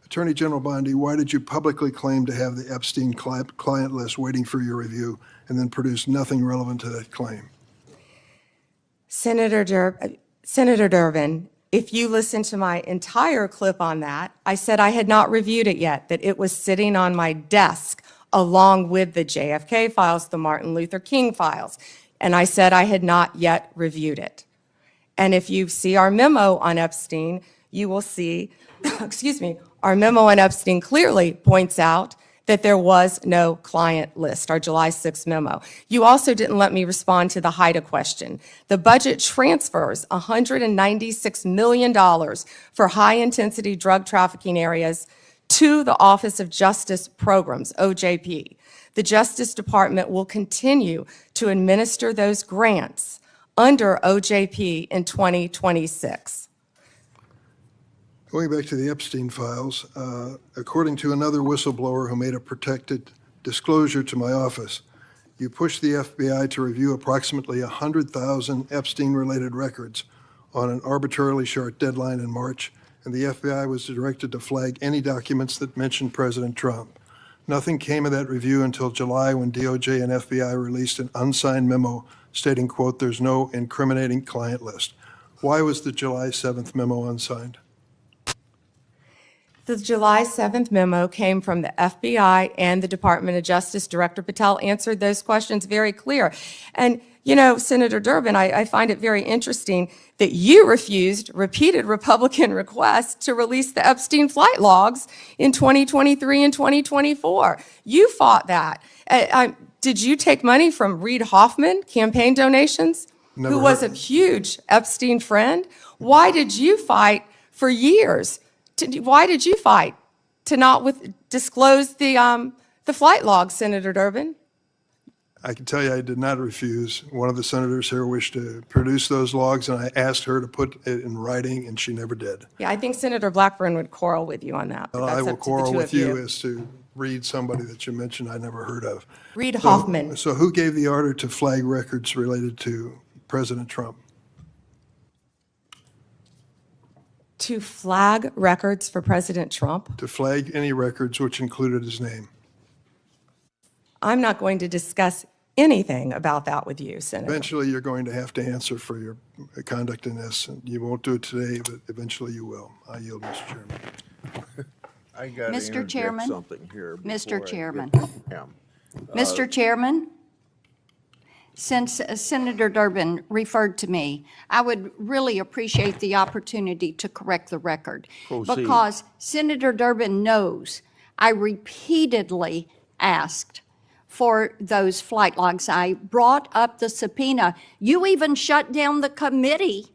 Attorney General Bondi, why did you publicly claim to have the Epstein client list waiting for your review and then produce nothing relevant to that claim? Senator Durbin, if you listen to my entire clip on that, I said I had not reviewed it yet, that it was sitting on my desk along with the JFK files, the Martin Luther King files, and I said I had not yet reviewed it. And if you see our memo on Epstein, you will see, excuse me, our memo on Epstein clearly points out that there was no client list, our July 6th memo. You also didn't let me respond to the HIDA question. The budget transfers $196 million for high-intensity drug trafficking areas to the Office of Justice Programs, OJP. The Justice Department will continue to administer those grants under OJP in 2026. Going back to the Epstein files, according to another whistleblower who made a protected disclosure to my office, you pushed the FBI to review approximately 100,000 Epstein-related records on an arbitrarily short deadline in March, and the FBI was directed to flag any documents that mentioned President Trump. Nothing came of that review until July, when DOJ and FBI released an unsigned memo stating, quote, "There's no incriminating client list." Why was the July 7th memo unsigned? The July 7th memo came from the FBI and the Department of Justice. Director Patel answered those questions very clear. And, you know, Senator Durbin, I find it very interesting that you refused repeated Republican requests to release the Epstein flight logs in 2023 and 2024. You fought that. Did you take money from Reid Hoffman, campaign donations, Never who was a heard- huge Epstein friend? Why did you fight for years? Why did you fight to not disclose the flight logs, Senator Durbin? I can tell you I did not refuse. One of the senators here wished to produce those logs, and I asked her to put it in writing, and she never did. Yeah, I think Senator Blackburn would quarrel with you on that. But Well, I that's will up to the quarrel two with of you as to read somebody that you mentioned I never heard of. Reid Hoffman. So who gave the order to flag records related to President Trump? To flag records for President Trump? To flag any records which included his name. I'm not going to discuss anything about that with you, Senator. Eventually, you're going to have to answer for your conduct in this. And you won't do it today, but eventually you will. I yield, Mr. Chairman. I got to Mr. interject Chairman? something here. Mr. before I Chairman. get to Pam. Mr. Chairman, since Senator Durbin referred to me, I would really appreciate the opportunity to correct the record. Proceed. Because Senator Durbin knows I repeatedly asked for those flight logs. I brought up the subpoena. You even shut down the committee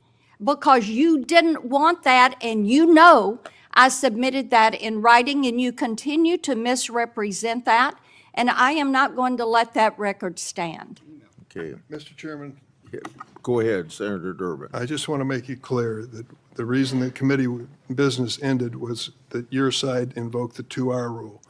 because you didn't want that, and you know I submitted that in writing, and you continue to misrepresent that, and I am not going to let that record stand. Okay, Mr. Chairman, go ahead, Senator Durbin. I just want to make it clear that the reason the committee business ended was that your side invoked the 2-hour rule.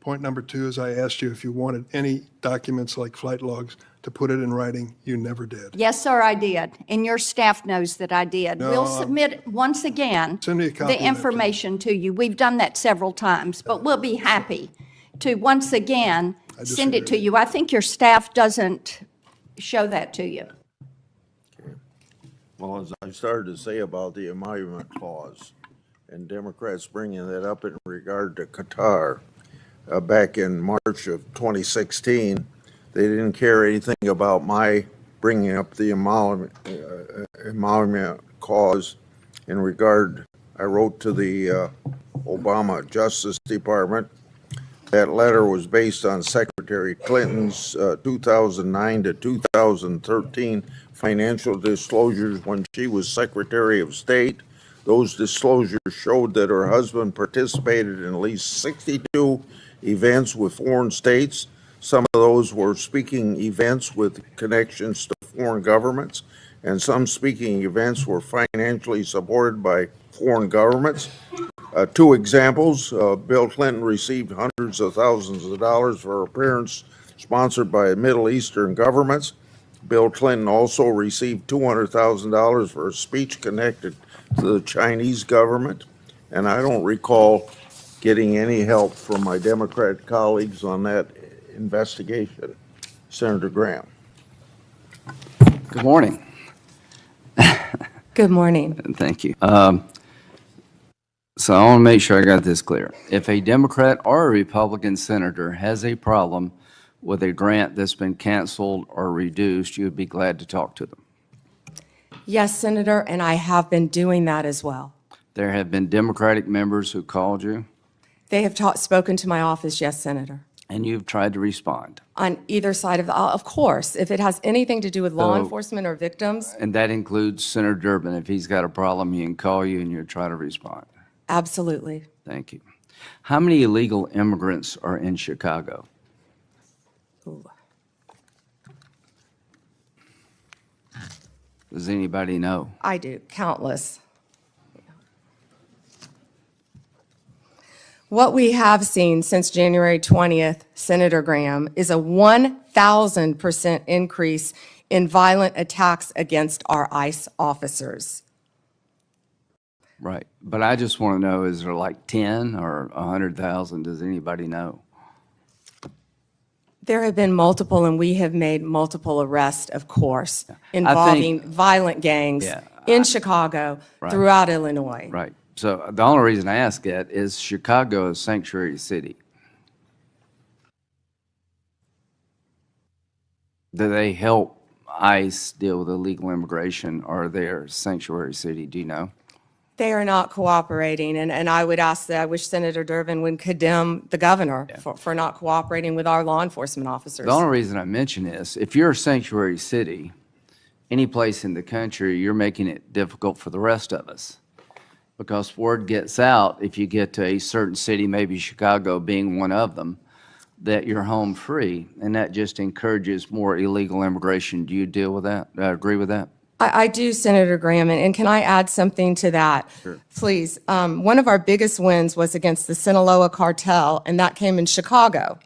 Point number 2 is I asked you if you wanted any documents like flight logs to put it in writing. You never did. Yes, sir, I did, and your staff knows that I did. No, We'll submit, once again, Send me a copy of the that, please. information to you. We've done that several times, but we'll be happy to, once again, send it to you. I think your staff doesn't show that to you. Well, as I started to say about the emolument clause, and Democrats bringing that up in regard to Qatar, back in March of 2016, they didn't care anything about my bringing up the emolument clause in regard. I wrote to the Obama Justice Department. That letter was based on Secretary Clinton's 2009 to 2013 financial disclosures when she was Secretary of State. Those disclosures showed that her husband participated in at least 62 events with foreign states. Some of those were speaking events with connections to foreign governments, and some speaking events were financially supported by foreign governments. 2 examples, Bill Clinton received hundreds of thousands of dollars for appearance sponsored by Middle Eastern governments. Bill Clinton also received $200,000 for a speech connected to the Chinese government, and I don't recall getting any help from my Democrat colleagues on that investigation. Senator Graham. Good morning. Good morning. Thank you. So I want to make sure I got this clear. If a Democrat or a Republican senator has a problem with a grant that's been canceled or reduced, you would be glad to talk to them. Yes, Senator, and I have been doing that as well. There have been Democratic members who called you, They have spoken to my office, yes, Senator, and you've tried to respond. on either side of course, if it has anything to do with law So- enforcement or victims, And that includes Senator Durbin. If he's got a problem, he can call you and you'll try to respond. absolutely. Thank you. How many illegal immigrants are in Chicago? Ooh. Does anybody know? I do, countless. What we have seen since January 20th, Senator Graham, is a 1,000% increase in violent attacks against our ICE officers. Right. But I just want to know, is there like 10 or 100,000? Does anybody know? There have been multiple, and we have made multiple arrests, of course, involving violent gangs in Chicago, throughout Illinois. Right. So the only reason I ask that is Chicago is sanctuary city. Do they help ICE deal with illegal immigration, or they're sanctuary city? Do you know? They are not cooperating, and I would ask that, I wish Senator Durbin would condemn the governor for not cooperating with our law enforcement officers. The only reason I mention this, if you're a sanctuary city, any place in the country, you're making it difficult for the rest of us. Because word gets out, if you get to a certain city, maybe Chicago being one of them, that you're home free, and that just encourages more illegal immigration. Do you deal with that? Agree with that? I do, Senator Graham, and can I add something to that? Sure. Please. One of our biggest wins was against the Sinaloa cartel, and that came in Chicago.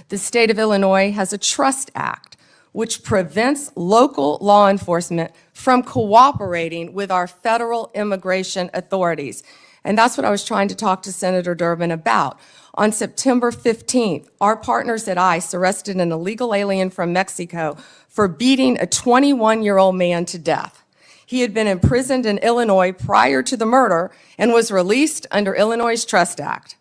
The state of Illinois has a Trust Act, which prevents local law enforcement from cooperating with our federal immigration authorities. And that's what I was trying to talk to Senator Durbin about. On September 15th, our partners at ICE arrested an illegal alien from Mexico for beating a 21-year-old man to death. He had been imprisoned in Illinois prior to the murder and was released under Illinois' Trust Act.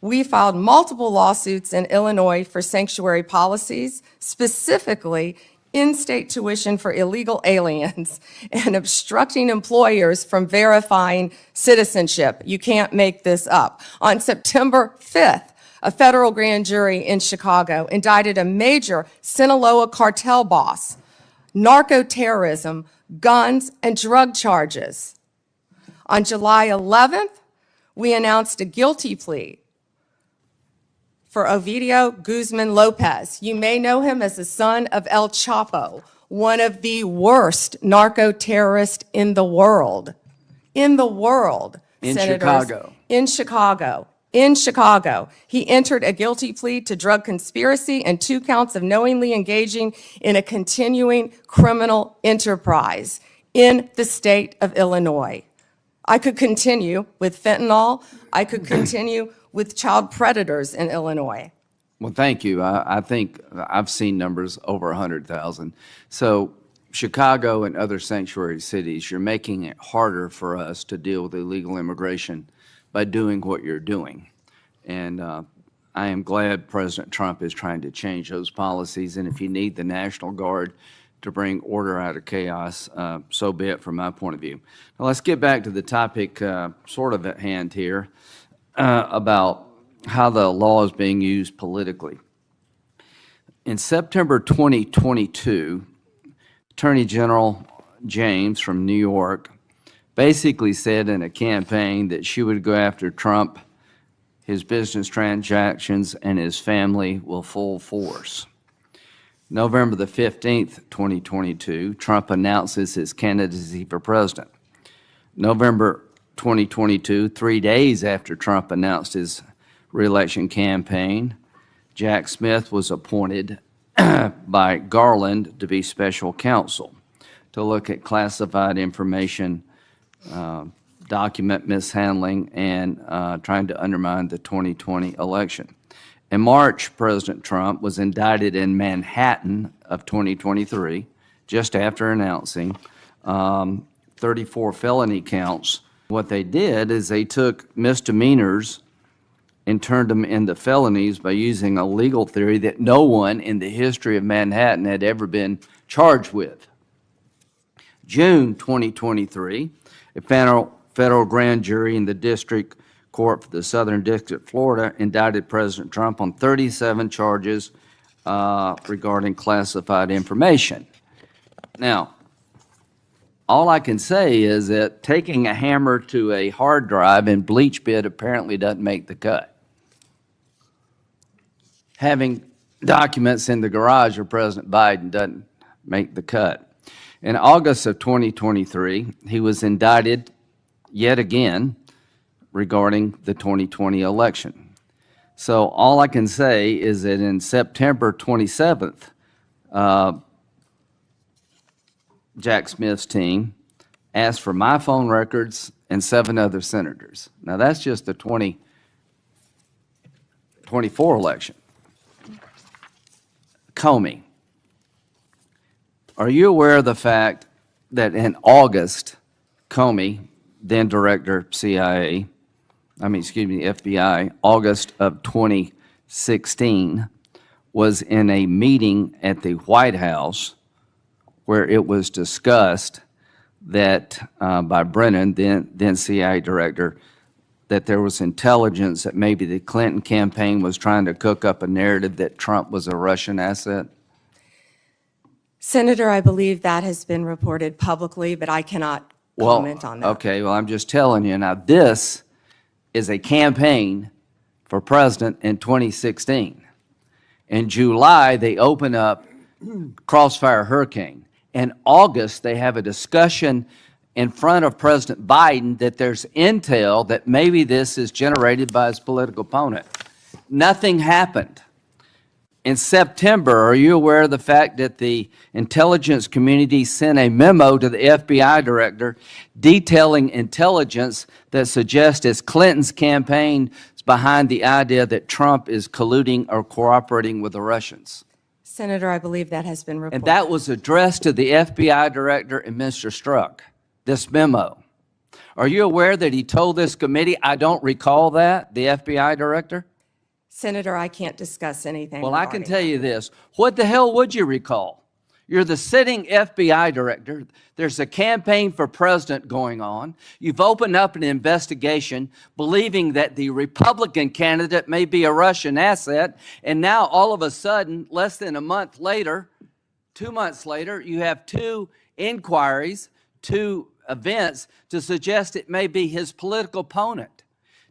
We filed multiple lawsuits in Illinois for sanctuary policies, specifically in-state tuition for illegal aliens and obstructing employers from verifying citizenship. You can't make this up. On September 5th, a federal grand jury in Chicago indicted a major Sinaloa cartel boss, narco-terrorism, guns, and drug charges. On July 11th, we announced a guilty plea for Ovidio Guzman Lopez. You may know him as the son of El Chapo, one of the worst narco-terrorists in the world. In the world, In Senators. Chicago. In Chicago. In Chicago. He entered a guilty plea to drug conspiracy and 2 counts of knowingly engaging in a continuing criminal enterprise in the state of Illinois. I could continue with fentanyl. I could continue with child predators in Illinois. Well, thank you. I think I've seen numbers over 100,000. So Chicago and other sanctuary cities, you're making it harder for us to deal with illegal immigration by doing what you're doing. And I am glad President Trump is trying to change those policies. And if you need the National Guard to bring order out of chaos, so be it from my point of view. Now let's get back to the topic sort of at hand here. About how the law is being used politically. In September 2022, Attorney General James from New York basically said in a campaign that she would go after Trump, his business transactions, and his family with full force. November the 15th, 2022, Trump announces his candidacy for president. November 2022, 3 days after Trump announced his reelection campaign, Jack Smith was appointed by Garland to be special counsel to look at classified information, document mishandling, and trying to undermine the 2020 election. In March, President Trump was indicted in Manhattan of 2023, just after announcing 34 felony counts. What they did is they took misdemeanors and turned them into felonies by using a legal theory that no one in the history of Manhattan had ever been charged with. June 2023, a federal grand jury in the District Court for the Southern District of Florida indicted President Trump on 37 charges regarding classified information. Now, all I can say is that taking a hammer to a hard drive in bleach bit apparently doesn't make the cut. Having documents in the garage of President Biden doesn't make the cut. In August of 2023, he was indicted yet again regarding the 2020 election. So all I can say is that in September 27th, Jack Smith's team asked for my phone records and 7 other senators. Now, that's just the 2024 election. Comey, are you aware of the fact that in August, Comey, then Director FBI, August of 2016, was in a meeting at the White House where it was discussed that by Brennan, then CIA Director, that there was intelligence that maybe the Clinton campaign was trying to cook up a narrative that Trump was a Russian asset? Senator, I believe that has been reported publicly, but I cannot comment on that. Okay, well, I'm just telling you. Now, this is a campaign for president in 2016. In July, they open up Crossfire Hurricane. In August, they have a discussion in front of President Biden that there's intel that maybe this is generated by his political opponent. Nothing happened. In September, are you aware of the fact that the intelligence community sent a memo to the FBI director detailing intelligence that suggests it's Clinton's campaign is behind the idea that Trump is colluding or cooperating with the Russians? Senator, I believe that has been reported. And that was addressed to the FBI director and Mr. Strzok, this memo. Are you aware that he told this committee, I don't recall that, the FBI director? Senator, I can't discuss anything. Well, I can tell you this. What the hell would you recall? You're the sitting FBI director. There's a campaign for president going on. You've opened up an investigation believing that the Republican candidate may be a Russian asset. And now all of a sudden, less than a month later, 2 months later, you have 2 inquiries, 2 events to suggest it may be his political opponent.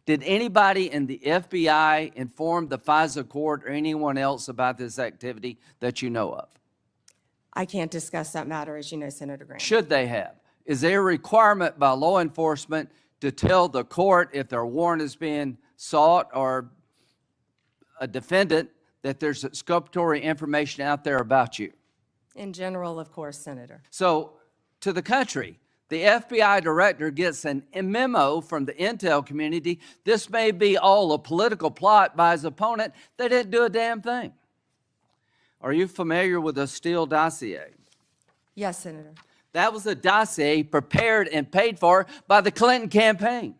Did anybody in the FBI inform the FISA court or anyone else about this activity that you know of? I can't discuss that matter, as you know, Senator Graham. Should they have? Is there a requirement by law enforcement to tell the court if their warrant is being sought or a defendant that there's exculpatory information out there about you? In general, of course, Senator. So, to the country, the FBI director gets a memo from the intel community. This may be all a political plot by his opponent. They didn't do a damn thing. Are you familiar with the Steele dossier? Yes, Senator. That was a dossier prepared and paid for by the Clinton campaign.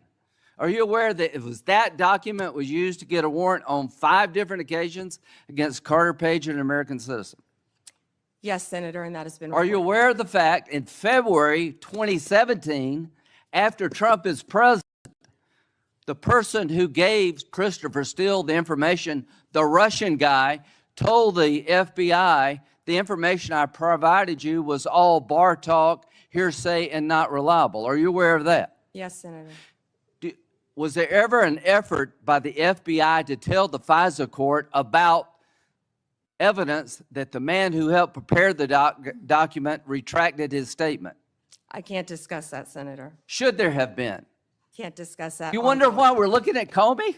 Are you aware that it was that document was used to get a warrant on 5 different occasions against Carter Page, an American citizen? Yes, Senator, and that has been Are you aware of the fact in February 2017, after Trump is president, the person who gave Christopher Steele the information, the Russian guy, told the FBI the information I provided you was all bar talk, hearsay, and not reliable? Are you aware of that? Yes, Senator. Was there ever an effort by the FBI to tell the FISA court about evidence that the man who helped prepare the document retracted his statement? I can't discuss that, Senator. Should there have been? Can't discuss that. You wonder why we're looking at Comey?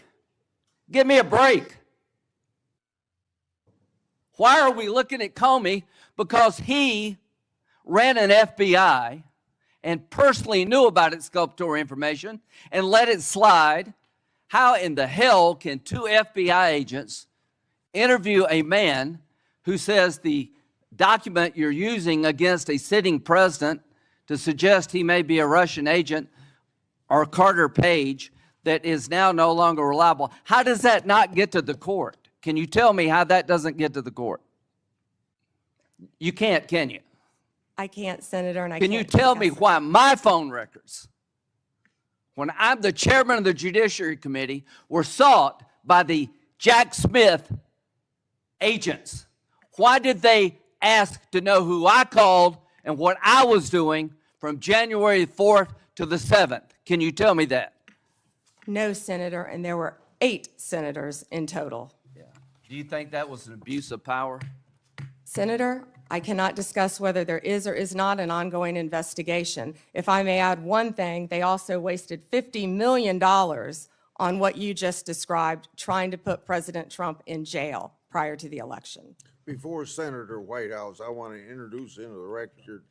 Give me a break. Why are we looking at Comey? Because he ran an FBI and personally knew about exculpatory information and let it slide. How in the hell can 2 FBI agents interview a man who says the document you're using against a sitting president to suggest he may be a Russian agent or Carter Page that is now no longer reliable? How does that not get to the court? Can you tell me how that doesn't get to the court? You can't, can you? I can't, Senator, and I Can can't you tell me discuss it. why my phone records, when I'm the chairman of the Judiciary Committee, were sought by the Jack Smith agents? Why did they ask to know who I called and what I was doing from January 4th to the 7th? Can you tell me that? No, Senator, and there were 8 senators in total. Do you think that was an abuse of power? Senator, I cannot discuss whether there is or is not an ongoing investigation. If I may add one thing, they also wasted $50 million on what you just described, trying to put President Trump in jail prior to the election. Before Senator Whitehouse, I want to introduce into the record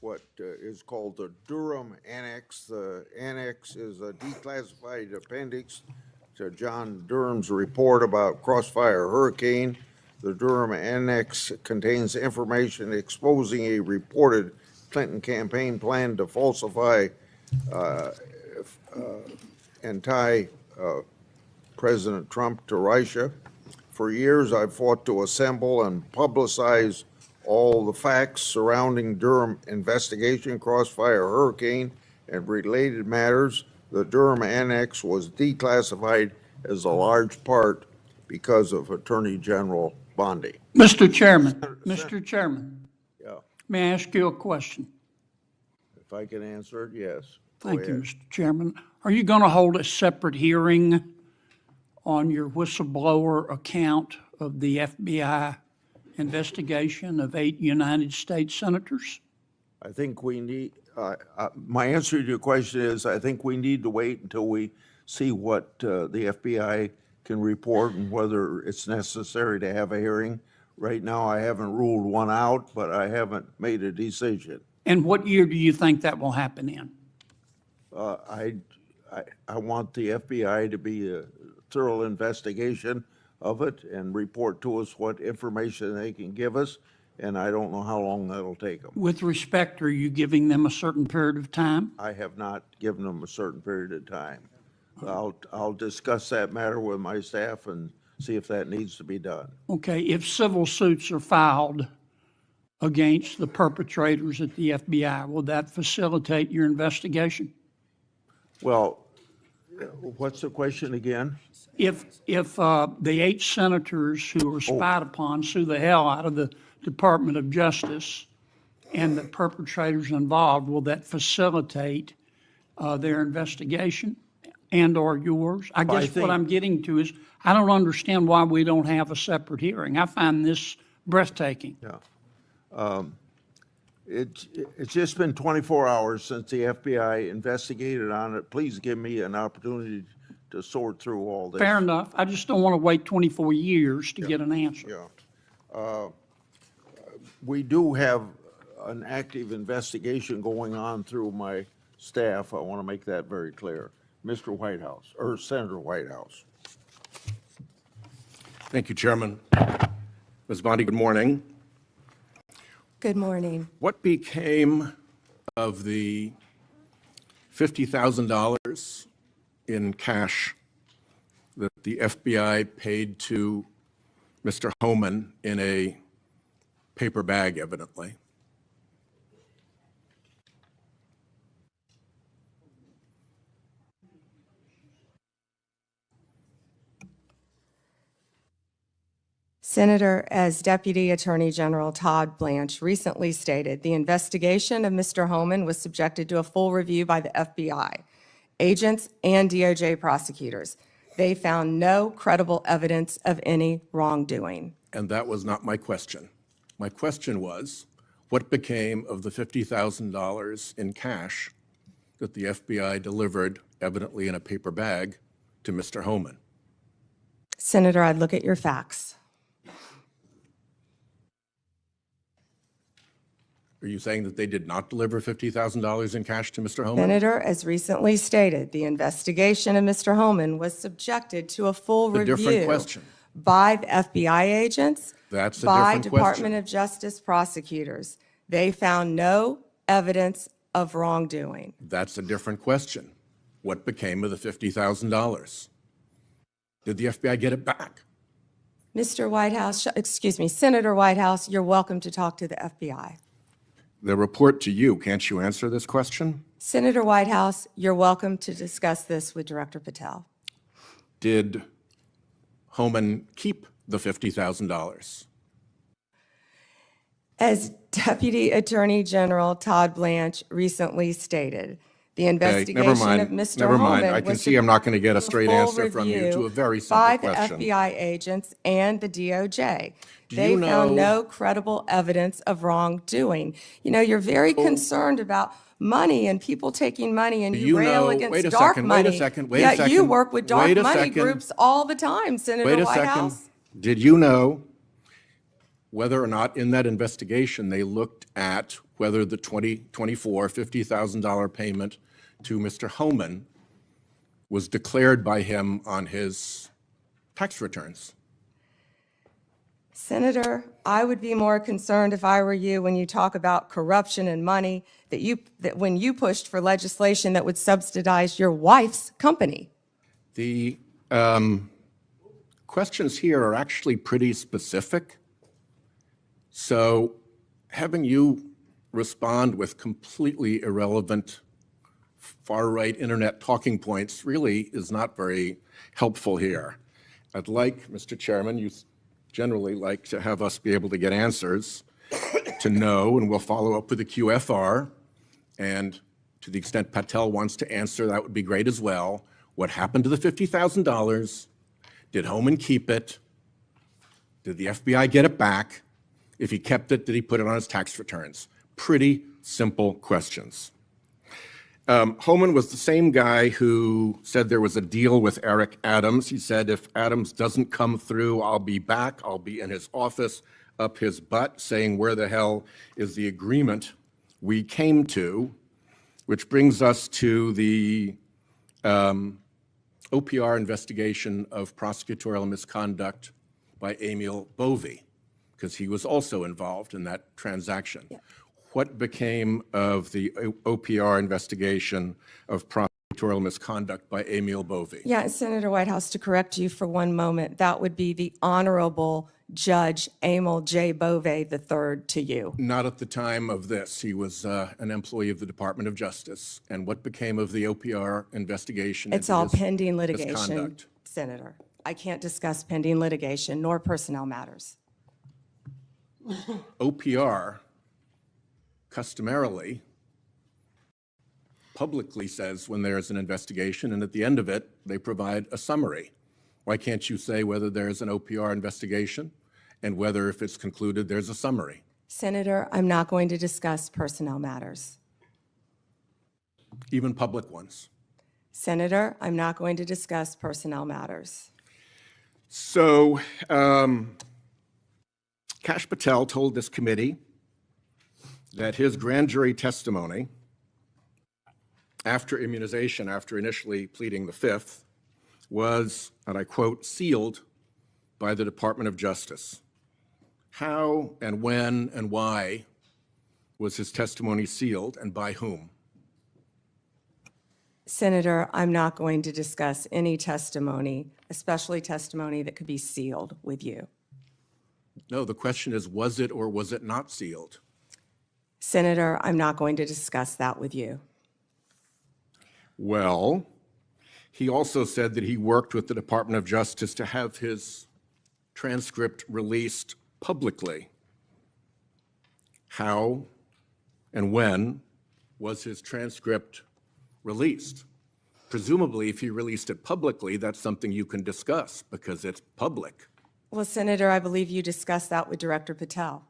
what is called the Durham Annex. The annex is a declassified appendix to John Durham's report about Crossfire Hurricane. The Durham Annex contains information exposing a reported Clinton campaign plan to falsify and tie President Trump to Russia. For years, I've fought to assemble and publicize all the facts surrounding Durham investigation, Crossfire Hurricane, and related matters. The Durham Annex was declassified as a large part because of Attorney General Bondi. Mr. Chairman, Yeah, may I ask you a question? if I can answer it, yes. Go Thank you, ahead. Mr. Chairman. Are you going to hold a separate hearing on your whistleblower account of the FBI investigation of 8 United States senators? I think we need, my answer to your question is, I think we need to wait until we see what the FBI can report and whether it's necessary to have a hearing. Right now, I haven't ruled one out, but I haven't made a decision. And what year do you think that will happen in? I want the FBI to be a thorough investigation of it and report to us what information they can give us, and I don't know how long that'll take them. With respect, are you giving them a certain period of time? I have not given them a certain period of time. I'll discuss that matter with my staff and see if that needs to be done. Okay, if civil suits are filed against the perpetrators at the FBI, will that facilitate your investigation? Well, what's the question again? If the 8 senators who were spied upon sue the hell out of the Department of Justice and the perpetrators involved, will that facilitate their investigation and/or yours? I guess what I'm getting to is, I don't understand why we don't have a separate hearing. I find this breathtaking. Yeah. It's just been 24 hours since the FBI investigated on it. Please give me an opportunity to sort through all this. Fair enough. I just don't want to wait 24 years to get an answer. Yeah. We do have an active investigation going on through my staff. I want to make that very clear. Mr. Whitehouse, or Senator Whitehouse. Thank you, Chairman. Ms. Bondi, good morning. Good morning. What became of the $50,000 in cash that the FBI paid to Mr. Homan in a paper bag, evidently? Senator, as Deputy Attorney General Todd Blanche recently stated, the investigation of Mr. Homan was subjected to a full review by the FBI, agents, and DOJ prosecutors. They found no credible evidence of any wrongdoing. And that was not my question. My question was, what became of the $50,000 in cash that the FBI delivered, evidently in a paper bag, to Mr. Homan? Senator, I'd look at your facts. Are you saying that they did not deliver $50,000 in cash to Mr. Homan? Senator, as recently stated, the investigation of Mr. Homan was subjected to a full A different review question. by the FBI agents, That's a by different Department question. of Justice prosecutors. They found no evidence of wrongdoing. That's a different question. What became of the $50,000? Did the FBI get it back? Mr. Whitehouse, excuse me, Senator Whitehouse, you're welcome to talk to the FBI. The report to you, can't you answer this question? Senator Whitehouse, you're welcome to discuss this with Director Patel. Did Homan keep the $50,000? As Deputy Attorney General Todd Blanche recently stated, The investigation of Mr. Never mind. Homan I can was see I'm not going to get a for straight full answer from you to review a very simple by question. the FBI agents and the DOJ. Do They you found know- no credible evidence of wrongdoing. You know, you're very concerned about money and people taking money, and Do you you rail know- against wait a dark second, money. wait a second, wait a Yet you second, work with dark wait a money second. groups all the time, Senator Wait a second. Whitehouse. Did you know whether or not in that investigation they looked at whether the $50,000 payment to Mr. Homan was declared by him on his tax returns? Senator, I would be more concerned if I were you when you talk about corruption and money, that when you pushed for legislation that would subsidize your wife's company. The questions here are actually pretty specific. So having you respond with completely irrelevant far-right internet talking points really is not very helpful here. I'd like, Mr. Chairman, you generally like to have us be able to get answers to know, and we'll follow up with the QFR. And to the extent Patel wants to answer, that would be great as well. What happened to the $50,000? Did Homan keep it? Did the FBI get it back? If he kept it, did he put it on his tax returns? Pretty simple questions. Homan was the same guy who said there was a deal with Eric Adams. He said, if Adams doesn't come through, I'll be back. I'll be in his office, up his butt, saying, where the hell is the agreement we came to? Which brings us to the OPR investigation of prosecutorial misconduct by Emil Bovee, because he was also involved in that transaction. Yeah. What became of the OPR investigation of prosecutorial misconduct by Emil Bovee? Yeah, Senator Whitehouse, to correct you for one moment, that would be the Honorable Judge Emil J. Bovee III to you. Not at the time of this. He was an employee of the Department of Justice. And what became of the OPR investigation? It's into all his pending litigation, misconduct? Senator. I can't discuss pending litigation nor personnel matters. OPR customarily publicly says when there's an investigation, and at the end of it, they provide a summary. Why can't you say whether there's an OPR investigation and whether, if it's concluded, there's a summary? Senator, I'm not going to discuss personnel matters. Even public ones. Senator, I'm not going to discuss personnel matters. So, Kash Patel told this committee that his grand jury testimony after immunization, after initially pleading the Fifth, was, and I quote, sealed by the Department of Justice. How and when and why was his testimony sealed, and by whom? Senator, I'm not going to discuss any testimony, especially testimony that could be sealed with you. No, the question is, was it or was it not sealed? Senator, I'm not going to discuss that with you. Well, he also said that he worked with the Department of Justice to have his transcript released publicly. How and when was his transcript released? Presumably, if he released it publicly, that's something you can discuss because it's public. Well, Senator, I believe you discussed that with Director Patel.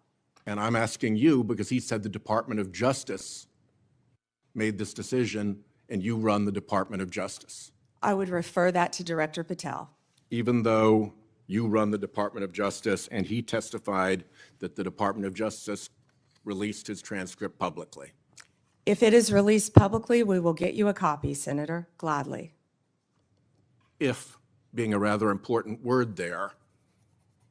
And I'm asking you because he said the Department of Justice made this decision and you run the Department of Justice. I would refer that to Director Patel. Even though you run the Department of Justice and he testified that the Department of Justice released his transcript publicly. If it is released publicly, we will get you a copy, Senator, gladly. If being a rather important word there,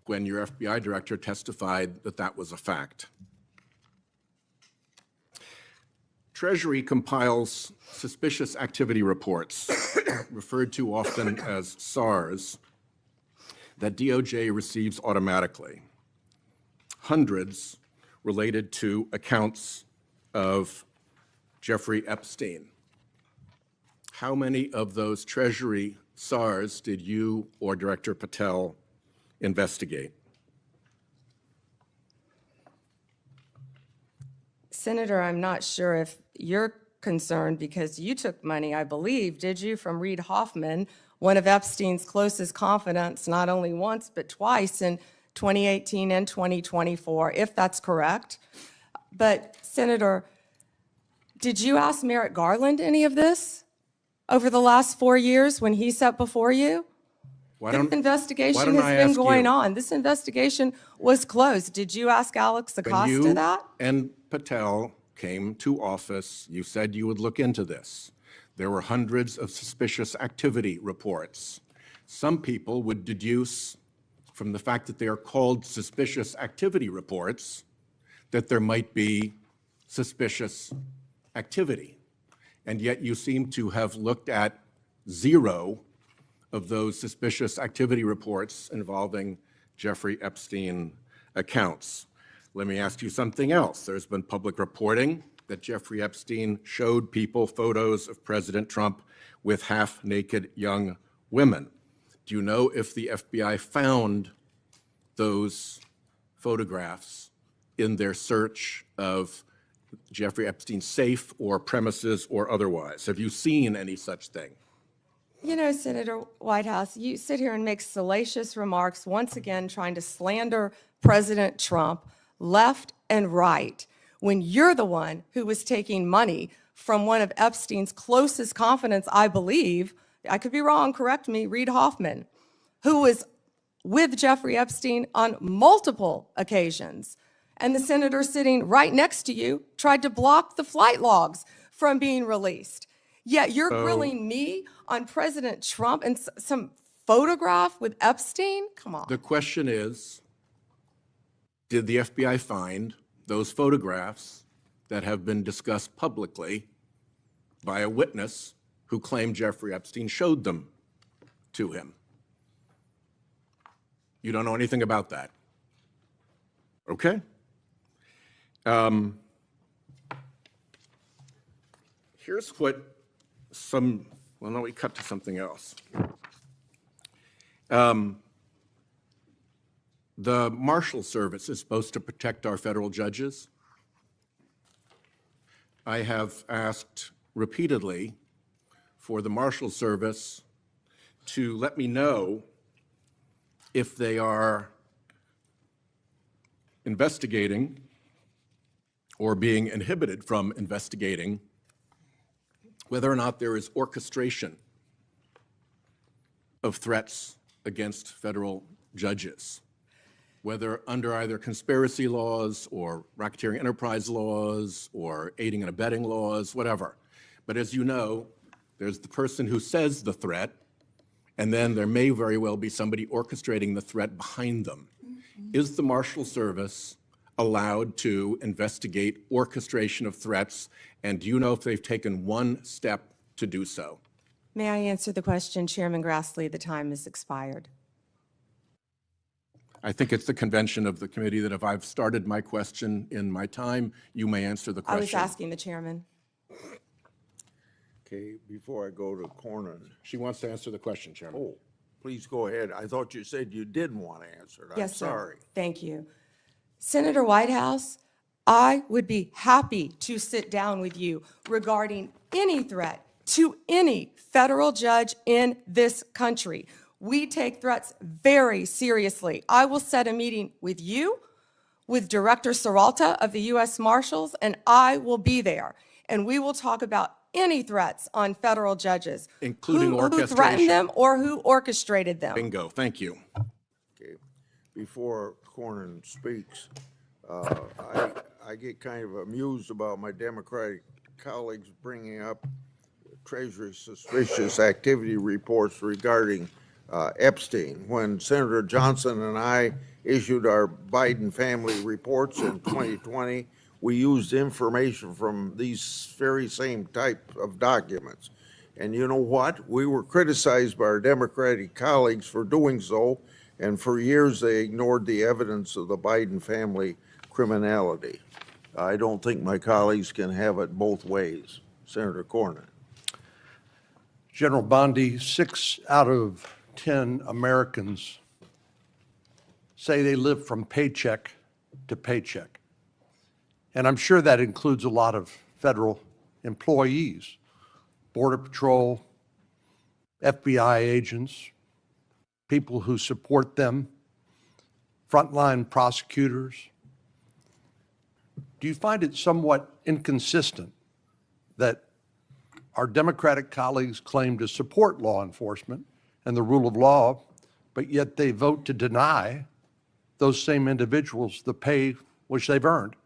when your FBI director testified that that was a fact. Treasury compiles suspicious activity reports, referred to often as SARs, that DOJ receives automatically. Hundreds related to accounts of Jeffrey Epstein. How many of those Treasury SARs did you or Director Patel investigate? Senator, I'm not sure if your concerned because you took money, I believe, did you, from Reid Hoffman, one of Epstein's closest confidants, not only once but twice in 2018 and 2024, if that's correct. But Senator, did you ask Merrick Garland any of this over the last 4 years when he sat before you? This investigation has been going on. This investigation was closed. Did you ask Alex Acosta that? And Patel came to office, you said you would look into this. There were hundreds of suspicious activity reports. Some people would deduce from the fact that they are called suspicious activity reports that there might be suspicious activity. And yet you seem to have looked at 0 of those suspicious activity reports involving Jeffrey Epstein accounts. Let me ask you something else. There's been public reporting that Jeffrey Epstein showed people photos of President Trump with half-naked young women. Do you know if the FBI found those photographs in their search of Jeffrey Epstein's safe or premises or otherwise? Have you seen any such thing? You know, Senator Whitehouse, you sit here and make salacious remarks, once again trying to slander President Trump left and right, when you're the one who was taking money from one of Epstein's closest confidants, I believe, I could be wrong, correct me, Reid Hoffman, who was with Jeffrey Epstein on multiple occasions. And the senator sitting right next to you tried to block the flight logs from being released. Yet you're grilling me on President Trump and some photograph with Epstein? Come on. The question is, did the FBI find those photographs that have been discussed publicly by a witness who claimed Jeffrey Epstein showed them to him? You don't know anything about that? Okay. Here's what well, no, we cut to something else. The Marshal Service is supposed to protect our federal judges. I have asked repeatedly for the Marshal Service to let me know if they are investigating or being inhibited from investigating whether or not there is orchestration of threats against federal judges, whether under either conspiracy laws or racketeering enterprise laws or aiding and abetting laws, whatever. But as you know, there's the person who says the threat, and then there may very well be somebody orchestrating the threat behind them. Is the Marshal Service allowed to investigate orchestration of threats, and do you know if they've taken one step to do so? May I answer the question, Chairman Grassley? The time has expired. I think it's the convention of the committee that if I've started my question in my time, you may answer the question. I was asking the chairman. Okay, before I go to Cornyn. She wants to answer the question, Chairman. Oh, please go ahead. I thought you said you didn't want to answer it. I'm Yes, sir. sorry. Thank you. Senator Whitehouse, I would be happy to sit down with you regarding any threat to any federal judge in this country. We take threats very seriously. I will set a meeting with you, with Director Serralta of the U.S. Marshals, and I will be there. And we will talk about any threats on federal judges, including orchestration. Who threatened them or who orchestrated them. Bingo. Thank you. Okay. Before Cornyn speaks, I get kind of amused about my Democratic colleagues bringing up Treasury suspicious activity reports regarding Epstein. When Senator Johnson and I issued our Biden family reports in 2020, we used information from these very same type of documents. And you know what? We were criticized by our Democratic colleagues for doing so, and for years they ignored the evidence of the Biden family criminality. I don't think my colleagues can have it both ways. Senator Cornyn. General Bondi, 6 out of 10 Americans say they live from paycheck to paycheck. And I'm sure that includes a lot of federal employees, Border Patrol, FBI agents, people who support them, frontline prosecutors. Do you find it somewhat inconsistent that our Democratic colleagues claim to support law enforcement and the rule of law, but yet they vote to deny those same individuals the pay which they've earned?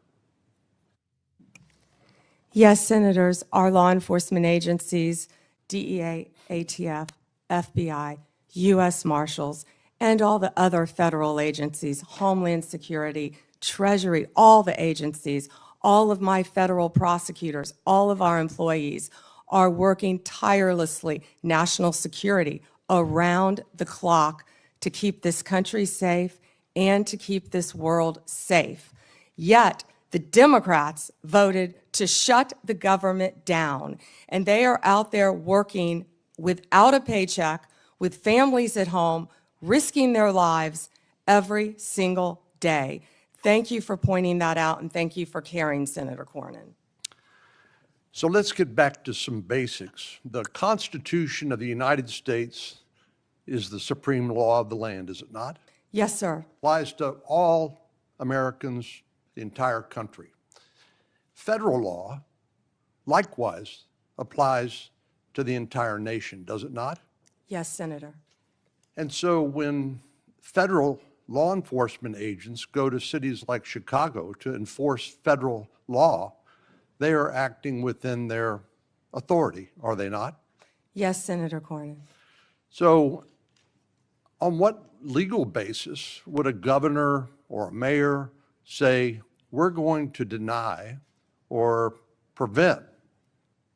Yes, Senators, our law enforcement agencies, DEA, ATF, FBI, U.S. Marshals, and all the other federal agencies, Homeland Security, Treasury, all the agencies, all of my federal prosecutors, all of our employees are working tirelessly, national security, around the clock to keep this country safe and to keep this world safe. Yet, the Democrats voted to shut the government down, and they are out there working without a paycheck, with families at home, risking their lives every single day. Thank you for pointing that out, and thank you for caring, Senator Cornyn. So let's get back to some basics. The Constitution of the United States is the supreme law of the land, is it not? Yes, sir. Applies to all Americans, the entire country. Federal law, likewise, applies to the entire nation, does it not? Yes, Senator. And so when federal law enforcement agents go to cities like Chicago to enforce federal law, they are acting within their authority, are they not? Yes, Senator Cornyn. So on what legal basis would a governor or a mayor say, we're going to deny or prevent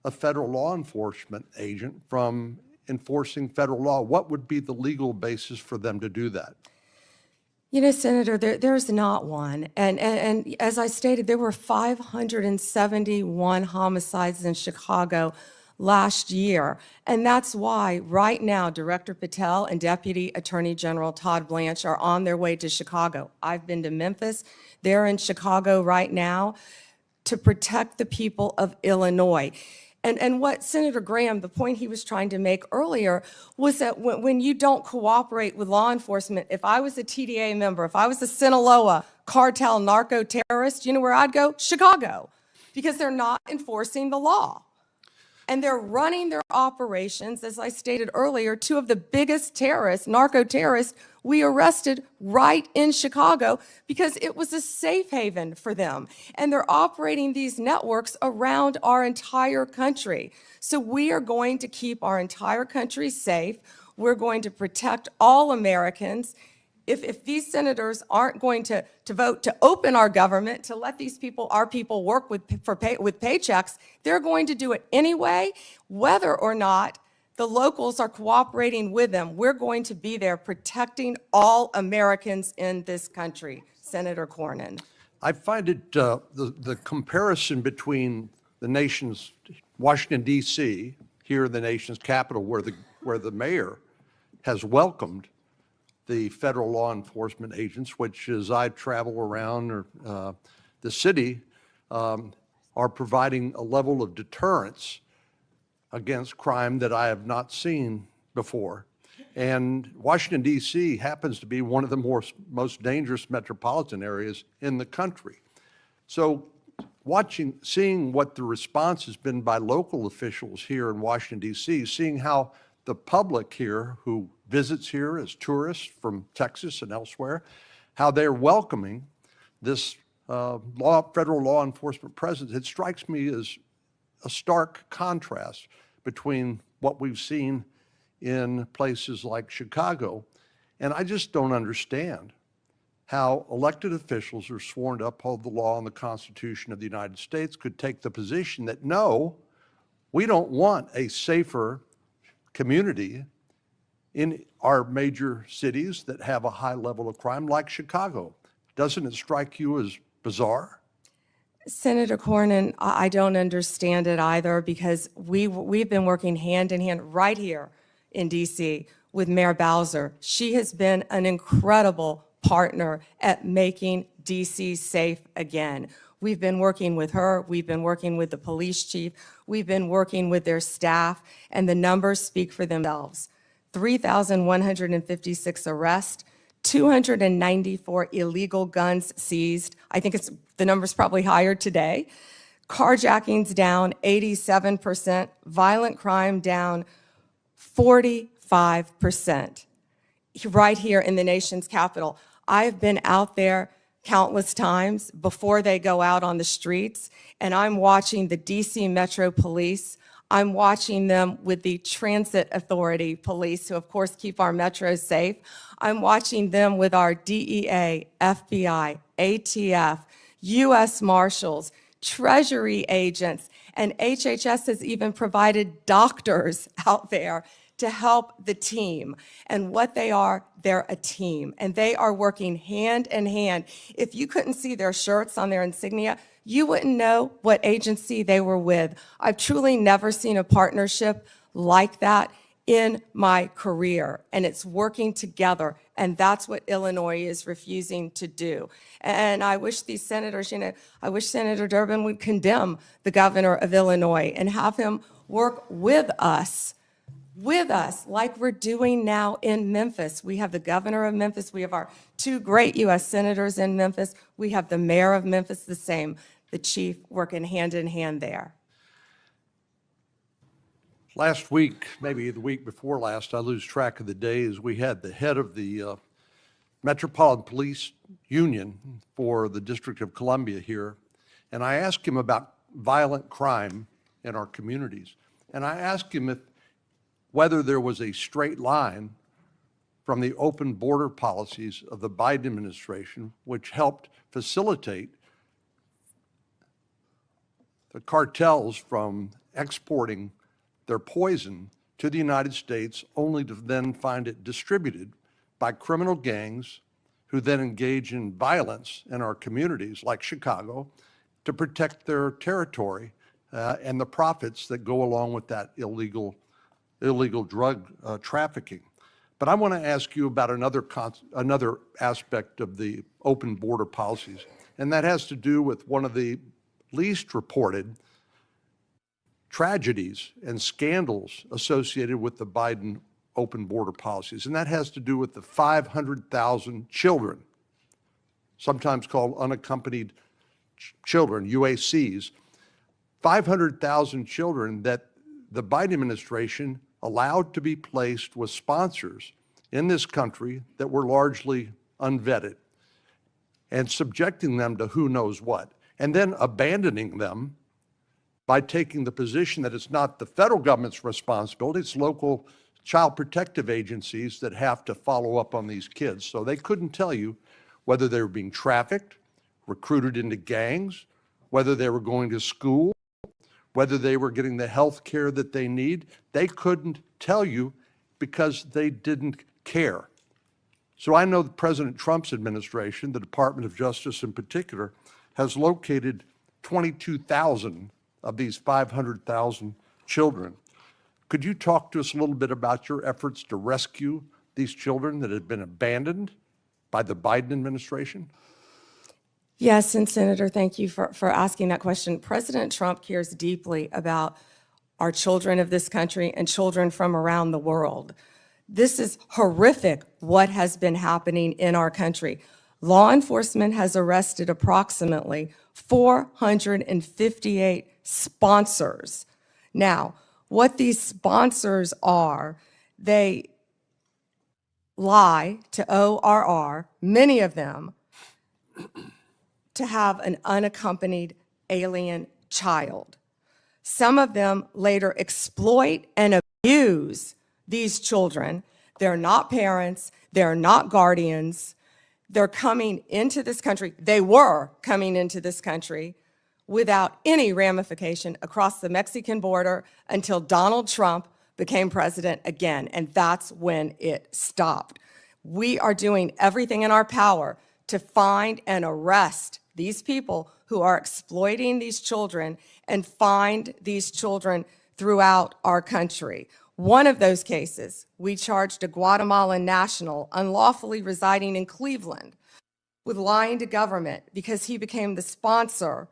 a federal law enforcement agent from enforcing federal law? What would be the legal basis for them to do that? You know, Senator, there's not one. And as I stated, there were 571 homicides in Chicago last year. And that's why right now, Director Patel and Deputy Attorney General Todd Blanche are on their way to Chicago. I've been to Memphis. They're in Chicago right now to protect the people of Illinois. And what Senator Graham, the point he was trying to make earlier, was that when you don't cooperate with law enforcement, if I was a TDA member, if I was a Sinaloa cartel narco terrorist, you know where I'd go? Chicago, because they're not enforcing the law. And they're running their operations, as I stated earlier, two of the biggest terrorists, narco terrorists, we arrested right in Chicago because it was a safe haven for them. And they're operating these networks around our entire country. So we are going to keep our entire country safe. We're going to protect all Americans. If these senators aren't going to vote to open our government, to let these people, our people, work with paychecks, they're going to do it anyway, whether or not the locals are cooperating with them. We're going to be there protecting all Americans in this country, Senator Cornyn. I find it, the comparison between the nation's, Washington, D.C., here in the nation's capital, where the mayor has welcomed the federal law enforcement agents, which as I travel around the city, are providing a level of deterrence against crime that I have not seen before. And Washington, D.C. happens to be one of the most dangerous metropolitan areas in the country. So seeing what the response has been by local officials here in Washington, D.C., seeing how the public here who visits here as tourists from Texas and elsewhere, how they're welcoming this federal law enforcement presence, it strikes me as a stark contrast between what we've seen in places like Chicago. And I just don't understand how elected officials who are sworn to uphold the law and the Constitution of the United States could take the position that, no, we don't want a safer community in our major cities that have a high level of crime like Chicago. Doesn't it strike you as bizarre? Senator Cornyn, I don't understand it either, because we've been working hand in hand right here in D.C. with Mayor Bowser. She has been an incredible partner at making DC safe again. We've been working with her, we've been working with the police chief, we've been working with their staff, and the numbers speak for themselves. 3,156 arrests, 294 illegal guns seized. I think the number's probably higher today. Carjackings down 87%, violent crime down 45%. Right here in the nation's capital. I've been out there countless times before they go out on the streets, and I'm watching the DC Metro Police. I'm watching them with the Transit Authority Police, who of course keep our metros safe. I'm watching them with our DEA, FBI, ATF, U.S. Marshals, Treasury agents, and HHS has even provided doctors out there to help the team. And what they are, they're a team, and they are working hand in hand. If you couldn't see their shirts on their insignia, you wouldn't know what agency they were with. I've truly never seen a partnership like that in my career, and it's working together, and that's what Illinois is refusing to do. And I wish these senators, I wish Senator Durbin would condemn the governor of Illinois and have him work with us like we're doing now in Memphis. We have the governor of Memphis. We have our two great U.S. senators in Memphis. We have the mayor of Memphis, the same, the chief, working hand in hand there. Last week, maybe the week before last, I lose track of the days, we had the head of the Metropolitan Police Union for the District of Columbia here, and I asked him about violent crime in our communities. And I asked him whether there was a straight line from the open border policies of the Biden administration, which helped facilitate the cartels from exporting their poison to the United States, only to then find it distributed by criminal gangs who then engage in violence in our communities like Chicago to protect their territory and the profits that go along with that illegal drug trafficking. But I want to ask you about another aspect of the open border policies, and that has to do with one of the least reported tragedies and scandals associated with the Biden open border policies, and that has to do with the 500,000 children, sometimes called unaccompanied children, UACs, 500,000 children that the Biden administration allowed to be placed with sponsors in this country that were largely unvetted and subjecting them to who knows what, and then abandoning them by taking the position that it's not the federal government's responsibility, it's local child protective agencies that have to follow up on these kids. So they couldn't tell you whether they were being trafficked, recruited into gangs, whether they were going to school, whether they were getting the health care that they need. They couldn't tell you because they didn't care. So I know that President Trump's administration, the Department of Justice in particular, has located 22,000 of these 500,000 children. Could you talk to us a little bit about your efforts to rescue these children that have been abandoned by the Biden administration? Yes, and Senator, thank you for asking that question. President Trump cares deeply about our children of this country and children from around the world. This is horrific what has been happening in our country. Law enforcement has arrested approximately 458 sponsors. Now, what these sponsors are, they lie to ORR, many of them, to have an unaccompanied alien child. Some of them later exploit and abuse these children. They're not parents, they're not guardians. They're coming into this country, they were coming into this country without any ramification across the Mexican border until Donald Trump became president again, and that's when it stopped. We are doing everything in our power to find and arrest these people who are exploiting these children and find these children throughout our country. One of those cases, we charged a Guatemalan national unlawfully residing in Cleveland with lying to government because he became the sponsor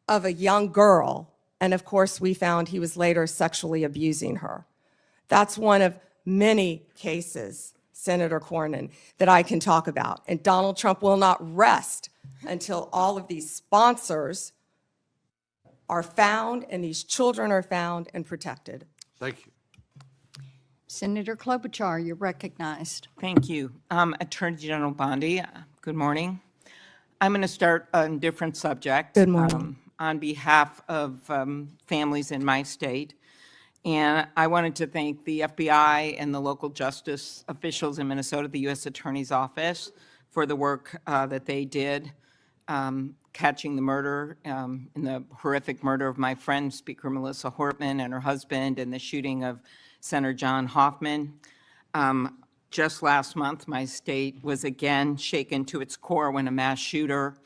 of a young girl. And of course, we found he was later sexually abusing her. That's one of many cases, Senator Cornyn, that I can talk about. And Donald Trump will not rest until all of these sponsors are found and these children are found and protected. Thank you. Senator Klobuchar, you're recognized. Thank you. Attorney General Bondi, good morning. I'm going to start on a different subject. Good morning. On behalf of families in my state. And I wanted to thank the FBI and the local justice officials in Minnesota, the U.S. Attorney's Office, for the work that they did catching the murder, in the horrific murder of my friend, Speaker Melissa Hortman, and her husband, and the shooting of Senator John Hoffman. Just last month, my state was again shaken to its core when a mass shooter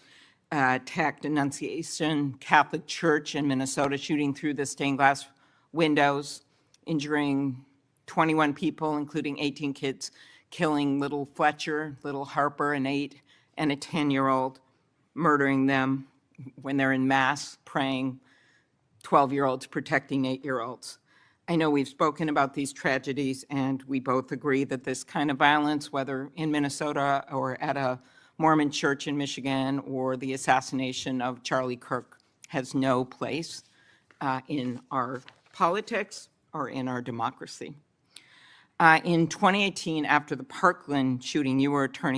attacked Annunciation Catholic Church in Minnesota, shooting through the stained glass windows, injuring 21 people, including 18 kids, killing little Fletcher, little Harper, an 8, and a 10-year-old, murdering them when they're in mass praying, 12-year-olds protecting 8-year-olds. I know we've spoken about these tragedies, and we both agree that this kind of violence, whether in Minnesota or at a Mormon church in Michigan or the assassination of Charlie Kirk, has no place in our politics or in our democracy. In 2018, after the Parkland shooting, you were Attorney